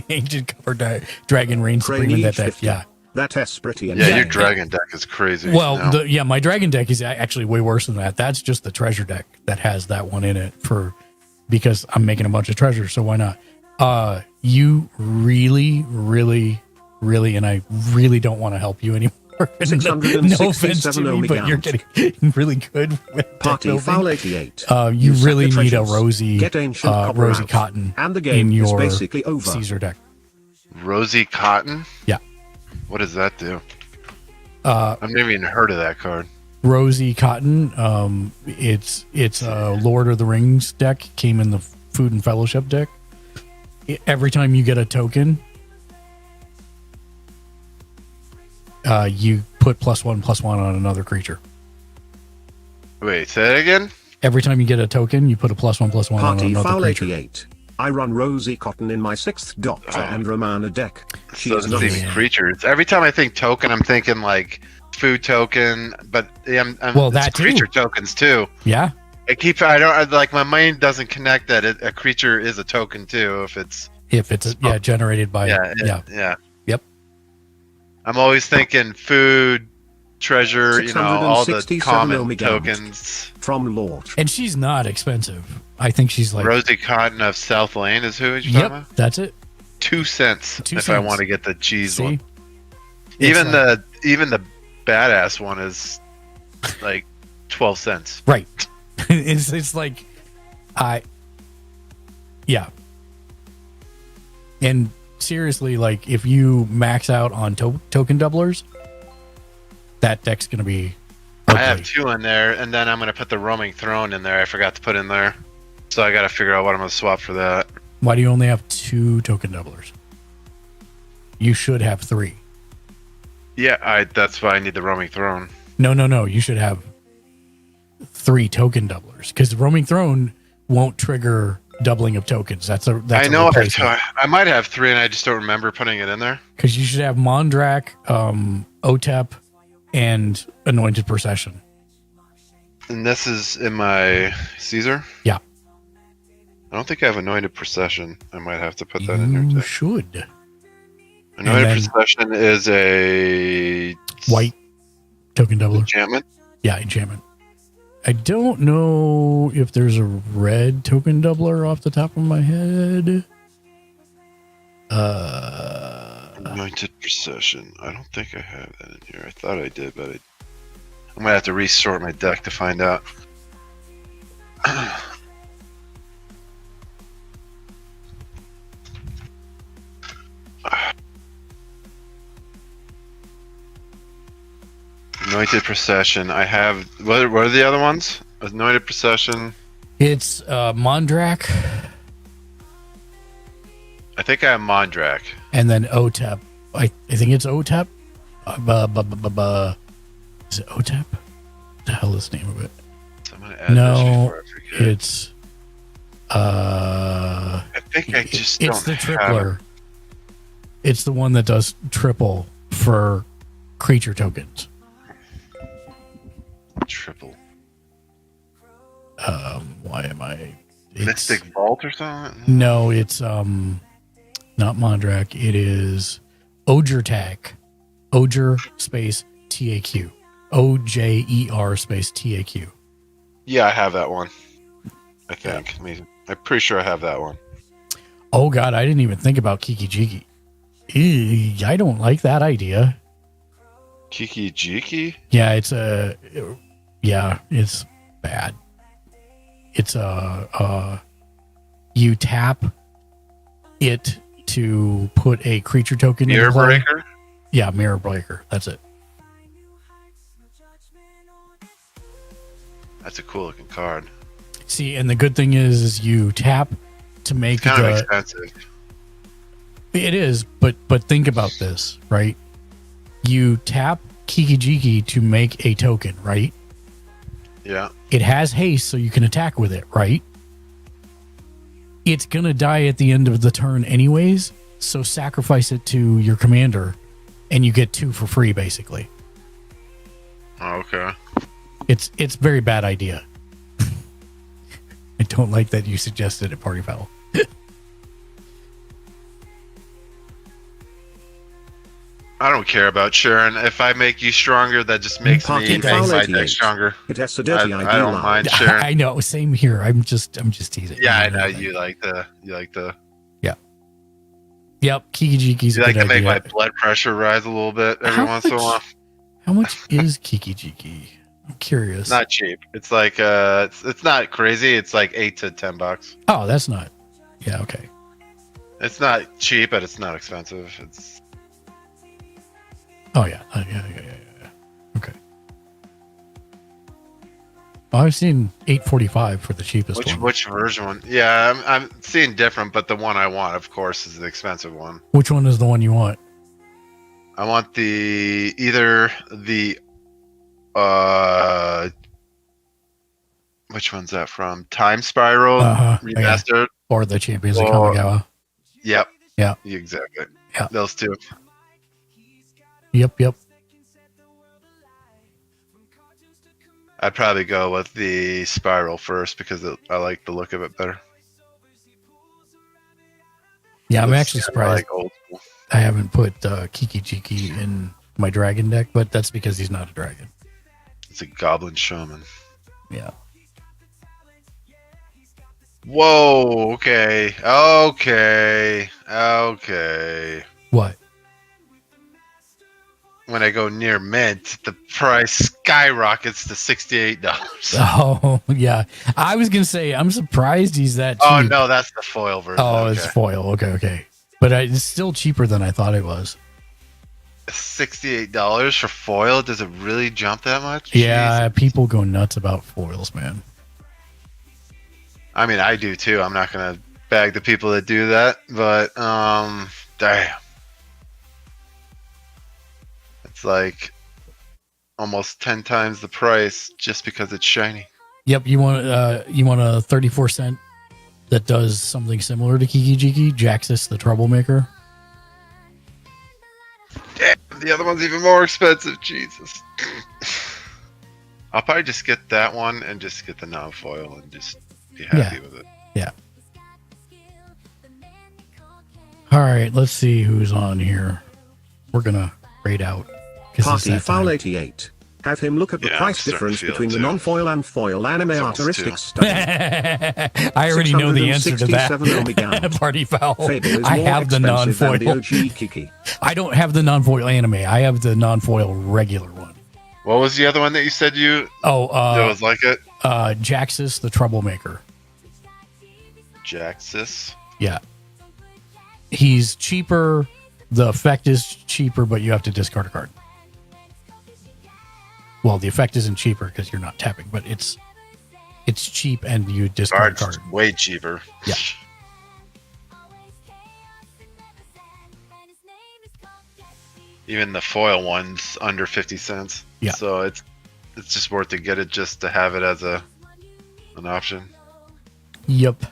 Ancient Cover Dragon Reign Supreme in that deck. Yeah. That's pretty. Yeah, your dragon deck is crazy. Well, my dragon deck is actually way worse than that. That's just the treasure deck that has that one in it because I'm making a bunch of treasures, so why not? You really, really, really, and I really don't want to help you anymore. No offense to me, but you're getting really good with Party Foul 88. You really need a treasures. Rosy Cotton and the game in your is basically over. Caesar deck. Rosy Cotton? Yeah. What does that do? I've never even heard of that card. Rosy Cotton. It's a Lord of the Rings deck. Came in the Food and Fellowship deck. Every time you get a token, you put +1/+1 on another creature. Wait, say that again? Every time you get a token, you put a +1/+1 on Party another Foul creature. 88. I run Rosy Cotton in my 6th Doctor and Romana deck. So it's not even creatures. Every time I think token, I'm thinking like food token, but Well, it's that too. creature tokens too. Yeah. My mind doesn't connect that a creature is a token too if it's generated by yeah. Yep. I'm always thinking food, treasure, all the 667 common Omega tokens. From Lord. And she's not expensive. I think she's like Rosy Cotton of South Lane is who you're talking Yep, about? that's it. 2 cents 2 if I cents. want to get the cheese See? one. It's Even the badass one is like 12 cents. Right. it's like yeah. And seriously, like if you max out on token doublers, that deck's gonna be I have 2 in there, and then I'm going to put the Roaming Throne in there. I forgot to put in there. So I got to figure out what I'm going to swap for that. Why do you only have 2 token doublers? You should have 3. Yeah, that's why I need the Roaming Throne. No. You should have 3 token doublers because roaming throne won't trigger doubling of tokens. That's a I might have 3 and I just don't remember putting it in there. because you should have Mondrak, OTEP, and Anointed Procession. And this is in my Caesar? Yeah. I don't think I have Anointed Procession. I might have to put that in here too. You should. Anointed Procession is a white token doubler. Enchantment? Yeah, enchantment. I don't know if there's a red token doubler off the top of my head. Anointed Procession. I don't think I have that in here. I thought I did, but I might have to resort my deck to find out. Anointed Procession. I have. What are the other ones? Anointed Procession. It's Mondrak. I think I have Mondrak. And then OTEP. I think it's OTEP. Is it OTEP? What the hell is the name of it? So I'm gonna add No, this before I forget. it's. I think I just It's don't the have tripler. It's the one that does triple for creature tokens. Triple. Why am I? Mystic Vault or something? No, it's not Mondrak. It is Ojertak. Ojer space TAQ. OJER space TAQ. Yeah, I have that one. I think. I'm pretty sure I have that one. Oh God, I didn't even think about Kiki Jiki. Ew, I don't like that idea. Kiki Jiki? Yeah, it's bad. It's you tap it to put a creature token in Mirror play. Breaker? Yeah, Mirror Breaker. That's it. That's a cool looking card. See, and the good thing is you tap to make It's kind of the. expensive. It is, but think about this, right? You tap Kiki Jiki to make a token, right? Yeah. It has haste, so you can attack with it, right? It's gonna die at the end of the turn anyways, so sacrifice it to your commander, and you get 2 for free, basically. Oh, okay. It's a very bad idea. I don't like that you suggested it, Party Foul. I don't care about Sharon. If I make you stronger, that just makes me make my deck stronger. It has a dirty I idea. don't mind Sharon. I know, same here. I'm just teasing. Yeah, I know you like the. Yeah. Yep, Kiki Jiki's You a like good to make idea. my blood pressure rise a little bit every once in a while. How much is Kiki Jiki? I'm curious. Not cheap. It's like it's not crazy. It's like $8 to $10. Oh, that's not. Yeah, okay. It's not cheap, but it's not expensive. It's Oh yeah. Yeah. Okay. Well, I've seen $8.45 for the cheapest one. which version one? Yeah, I'm seeing different, but the one I want, of course, is the expensive one. Which one is the one you want? I want either the which one's that from? Time Spiral Remastered or the Champions of Or- Kamigawa? Yep. Yeah. Exactly. Yeah. Those two. Yep. I'd probably go with the Spiral first because I like the look of it better. Yeah, I'm It's actually kinda surprised like old school. I haven't put Kiki Jiki in my dragon deck, but that's because he's not a dragon. It's a Goblin Shaman. Yeah. Whoa. Okay. What? When I go near mint, the price skyrockets to $68. Oh yeah, I was gonna say I'm surprised he's that cheap. Oh no, that's the foil version. Oh, okay. it's foil. Okay. But it's still cheaper than I thought it was. $68 for foil? Does it really jump that much? Yeah, people go nuts about foils, man. I mean, I do too. I'm not gonna bag the people that do that, but damn, it's like almost 10 times the price just because it's shiny. Yep, you want a 34-cent that does something similar to Kiki Jiki, Jaxus the Troublemaker. Damn, the other one's even more expensive. Jesus. I'll probably just get that one and just get the non-foil and just be happy with it. Yeah. All right, let's see who's on here. We're gonna rate out. 'Cause it's Party that Foul time. 88. Have him look at the Yeah, I'm price starting to difference feel it between the too. non-foil and foil anime It's almost artistic 2. study. I already know the answer to that. 667 Omega. Party Foul. Fable is I more have the expensive than the non-foil. OG Kiki. I don't have the non-foil anime. I have the non-foil regular one. What was the other one that you said you? Oh, it was like it. Jaxus the Troublemaker. Jaxus. Yeah. He's cheaper. The effect is cheaper, but you have to discard a card. Well, the effect isn't cheaper because you're not tapping, but it's cheap and you discard a Card's card. way cheaper. Yeah. Even the foil one's under 50 cents. Yeah. So it's just worth to get it just to have it as an option. Yep.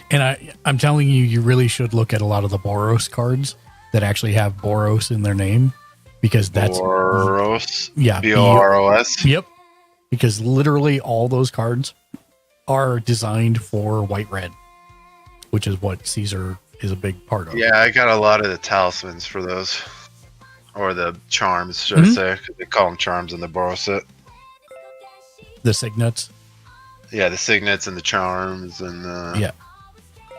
And I'm telling you, you really should look at a lot of the Boros cards that actually have Boros in their name, because that's Boros. yeah, BOROS. Yep. Because literally all those cards are designed for white red, which is what Caesar is a big part of. Yeah, I got a lot of the talismans for those, or the charms, should I say? 'Cause they call them charms in the Boros set. The signets. Yeah, the signets and the charms and yeah.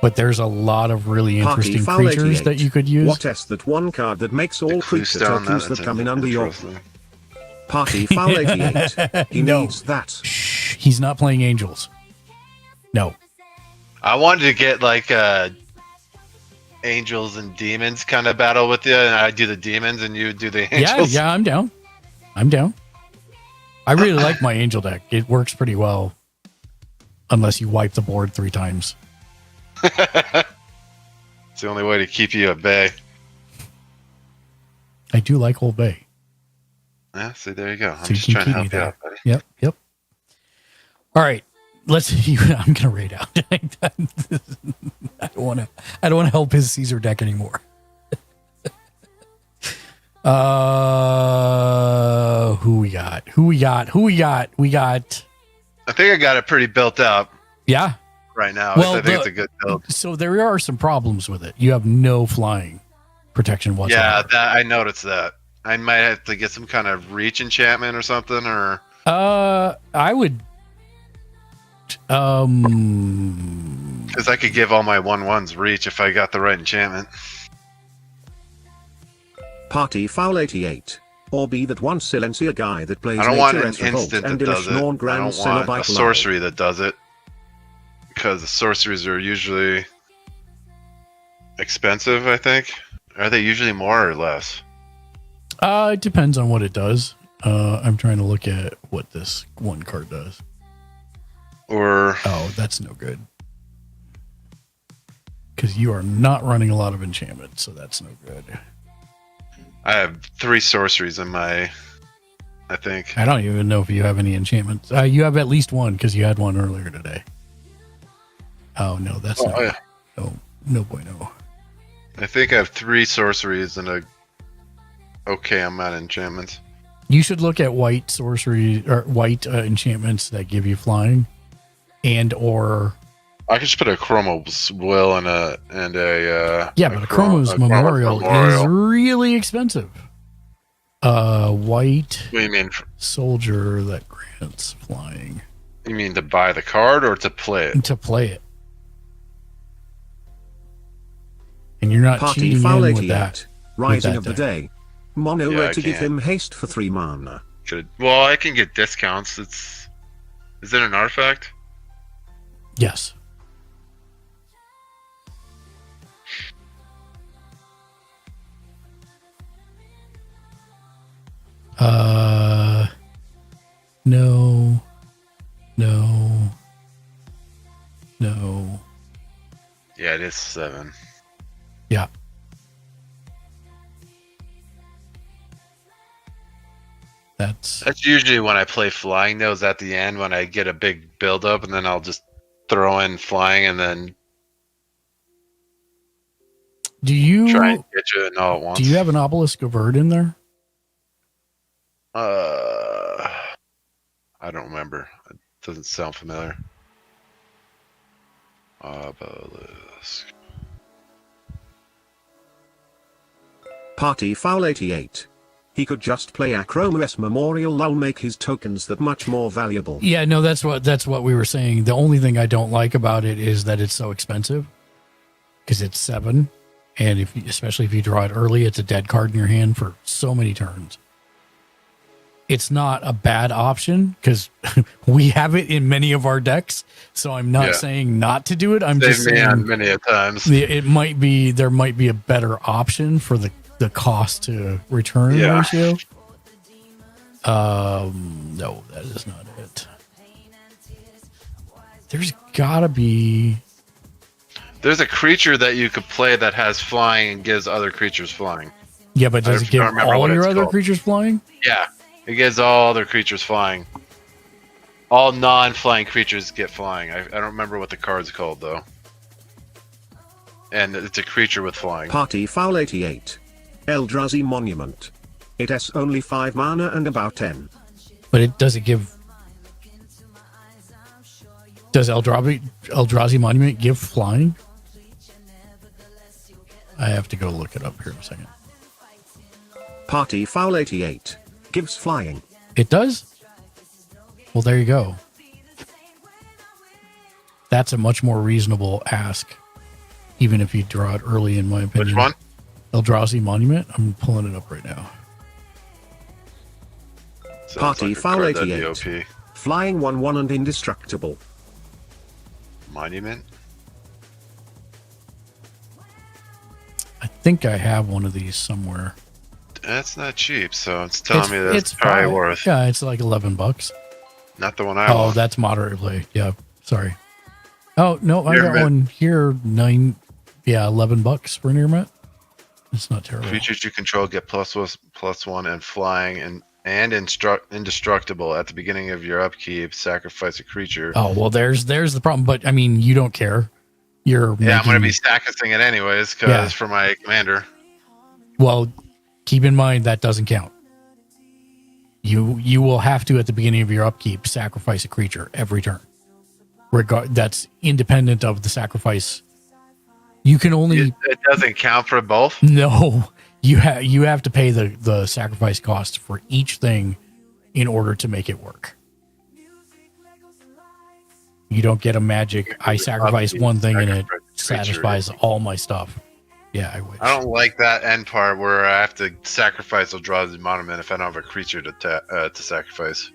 But there's a lot of really Party interesting Foul creatures 88. that you could use. What is that one card that makes all creature stone, tokens that's that come in under your interesting. Party Foul 88? He No. needs that. Shh, he's not playing angels. No. I wanted to get like angels and demons kind of battle with you, and I do the demons and you do the angels. Yeah, I'm down. I'm down. I really like my angel deck. It works pretty well. Unless you wipe the board 3 times. It's the only way to keep you at bay. I do like Old Bay. Yeah, see, there you go. I'm So you just can trying to keep me help you there. out, buddy. Yep. All right. Let's I'm gonna raid out. I don't wanna help his Caesar deck anymore. Who we got? We got I think I got it pretty built up yeah. right now. Well, I think it's a good build. So there are some problems with it. You have no flying protection whatsoever. Yeah, that I noticed that. I might have to get some kind of reach enchantment or something, or I would because I could give all my 1/1s reach if I got the right enchantment. Party Foul 88. Or be that one Silencia guy that plays I don't want Nature an S Revolt instant and that does it. Norn I Grand don't want a Cenobite sorcery that does it, because the sorceries are usually expensive. I think. Are they usually more or less? it depends on what it does. I'm trying to look at what this one card does. Or oh, that's no good. Because you are not running a lot of enchantment, so that's no good. I have 3 sorceries in my. I think. I don't even know if you have any enchantments. You have at least one because you had one earlier today. Oh no, that's not. Yeah. No bueno. I think I have 3 sorceries and a okay amount of enchantments. You should look at white sorcery or white enchantments that give you flying, and or I could just put a Chromo's Will and a yeah, but a Chromo's Memorial is really expensive. White What do you mean? soldier that grants flying. You mean to buy the card or to play it? To play it. And you're not Party cheating Foul in with 88. that. Rising that of the deck. day. Mono Yeah, red I to give can't. him haste for 3 mana. Well, I can get discounts. Is it an artifact? Yes. No. Yeah, it is 7. That's usually when I play flying nose at the end when I get a big build up, and then I'll just throw in flying and then Do you try and get you in all at once. Do you have an obelisk of Erd in there? I don't remember. It doesn't sound familiar. Obelisk. Party Foul 88. He could just play Acroma's Memorial lol, make his tokens that much more valuable. Yeah, no, that's what we were saying. The only thing I don't like about it is that it's so expensive because it's 7, and especially if you draw it early, it's a dead card in your hand for so many turns. It's not a bad option because we have it in many of our decks. So I'm not saying not to do it. I'm just saying many a times. There might be a better option for the cost to return ratio. No, that is not it. There's gotta be. There's a creature that you could play that has flying and gives other creatures flying. Yeah, but does it give all your other creatures flying? Yeah, it gives all other creatures flying. All non-flying creatures get flying. I don't remember what the card's called though. And it's a creature with flying. Party Foul 88. Eldrazi Monument. It has only 5 mana and about 10. But does Eldrazi Monument give flying? I have to go look it up here in a second. Party Foul 88. Gives flying. It does? Well, there you go. That's a much more reasonable ask, even if you draw it early, in my opinion. Which one? Eldrazi Monument. I'm pulling it up right now. Party Foul 88. Flying 1/1 and indestructible. Monument? I think I have one of these somewhere. That's not cheap, so it's telling me that it's probably worth. Yeah, it's like $11. Not the one I want. Oh, that's moderately. Yeah, sorry. Oh no, I got Nearmint. one here. $11 for Nearmint. It's not terrible. Creatures you control get +1 and flying and indestructible at the beginning of your upkeep. Sacrifice a creature. Oh well, there's the problem. But I mean, you don't care. I'm going to be sacrificing it anyways because for my commander. Well, keep in mind that doesn't count. You will have to at the beginning of your upkeep sacrifice a creature every turn. That's independent of the sacrifice. You can only. It doesn't count for both. No, you have to pay the sacrifice cost for each thing in order to make it work. You don't get a magic. I sacrifice one thing and it satisfies all my stuff. Yeah, I wish. I don't like that end part where I have to sacrifice Eldrazi Monument if I don't have a creature to sacrifice.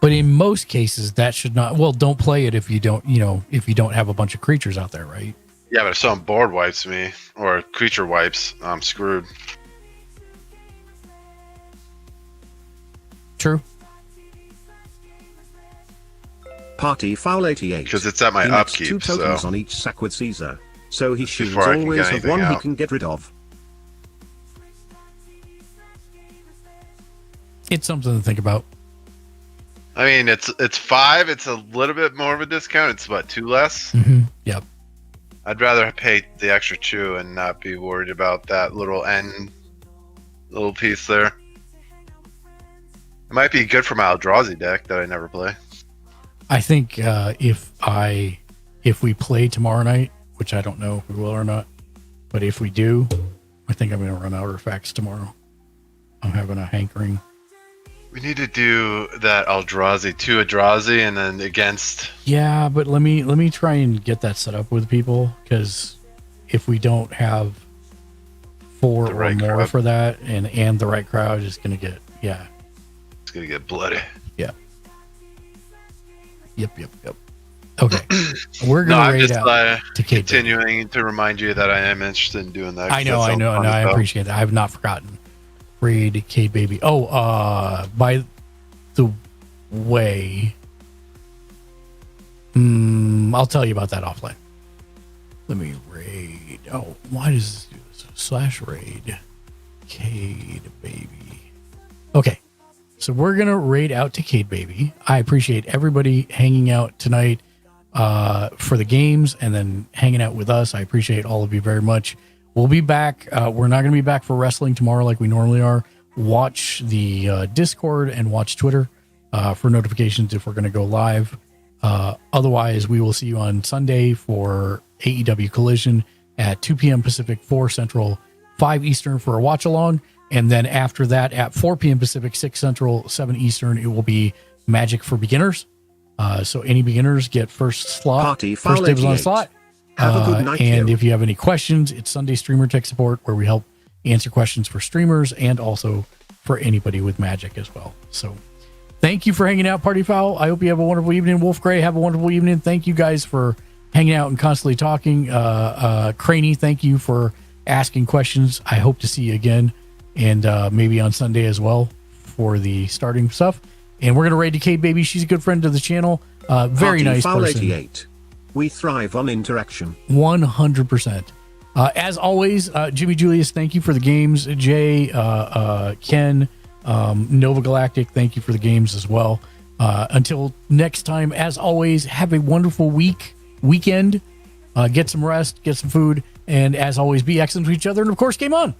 But in most cases, that should not. Well, don't play it if you don't. If you don't have a bunch of creatures out there, right? Yeah, but if some board wipes me or a creature wipes, I'm screwed. True. Party Foul 88. Because it's at my he makes upkeep, 2 tokens so. on each sack with Caesar. So he should Before I can always get have anything one he out. can get rid of. It's something to think about. I mean, it's 5. It's a little bit more of a discount. It's about 2 less. Mm-hmm. Yep. I'd rather pay the extra 2 and not be worried about that little piece there. It might be good for my Eldrazi deck that I never play. I think if we play tomorrow night, which I don't know if we will or not, but if we do, I think I'm going to run artifacts tomorrow. I'm having a hankering. We need to do that Eldrazi, 2 Eldrazi, and then against. Yeah, but let me try and get that set up with people, because if we don't have 4 or more crowd. for that and the right crowd, it's going to get It's going to get bloody. Yeah. Yep. Okay, we're going to raid out to Kate. Continuing to remind you that I am interested in doing that. I know, and I appreciate that. I have not forgotten. Raid K Baby. Oh, by the way, I'll tell you about that offline. Let me raid. Oh, why does this do this? /raid Cade Baby. Okay, So we're going to raid out to Cade Baby. I appreciate everybody hanging out tonight for the games and then hanging out with us. I appreciate all of you very much. We'll be back. We're not going to be back for wrestling tomorrow like we normally are. Watch the Discord and watch Twitter for notifications if we're going to go live. Otherwise, we will see you on Sunday for AEW Collision at 2 p.m. Pacific, 4 Central, 5 Eastern for a watch along. And then after that, at 4 p.m. Pacific, 6 Central, 7 Eastern, it will be Magic for Beginners. So any beginners get first slot, first dibs on a slot. Have a good night. And if you have any questions, it's Sunday Streamer Tech Support, where we help answer questions for streamers and also for anybody with Magic as well. So thank you for hanging out, Party Foul. I hope you have a wonderful evening. Wolf Gray, have a wonderful evening. Thank you guys for hanging out and constantly talking. Craney, thank you for asking questions. I hope to see you again, and maybe on Sunday as well for the starting stuff. And we're going to raid to Cade Baby. She's a good friend of the channel. Very nice person. 88. We thrive on interaction. 100%. As always, Jimmy Julius, thank you for the games. Jay, Ken, Nova Galactic, thank you for the games as well. Until next time, as always, have a wonderful weekend. Get some rest, get some food, and as always, be excellent to each other. And of course, game on.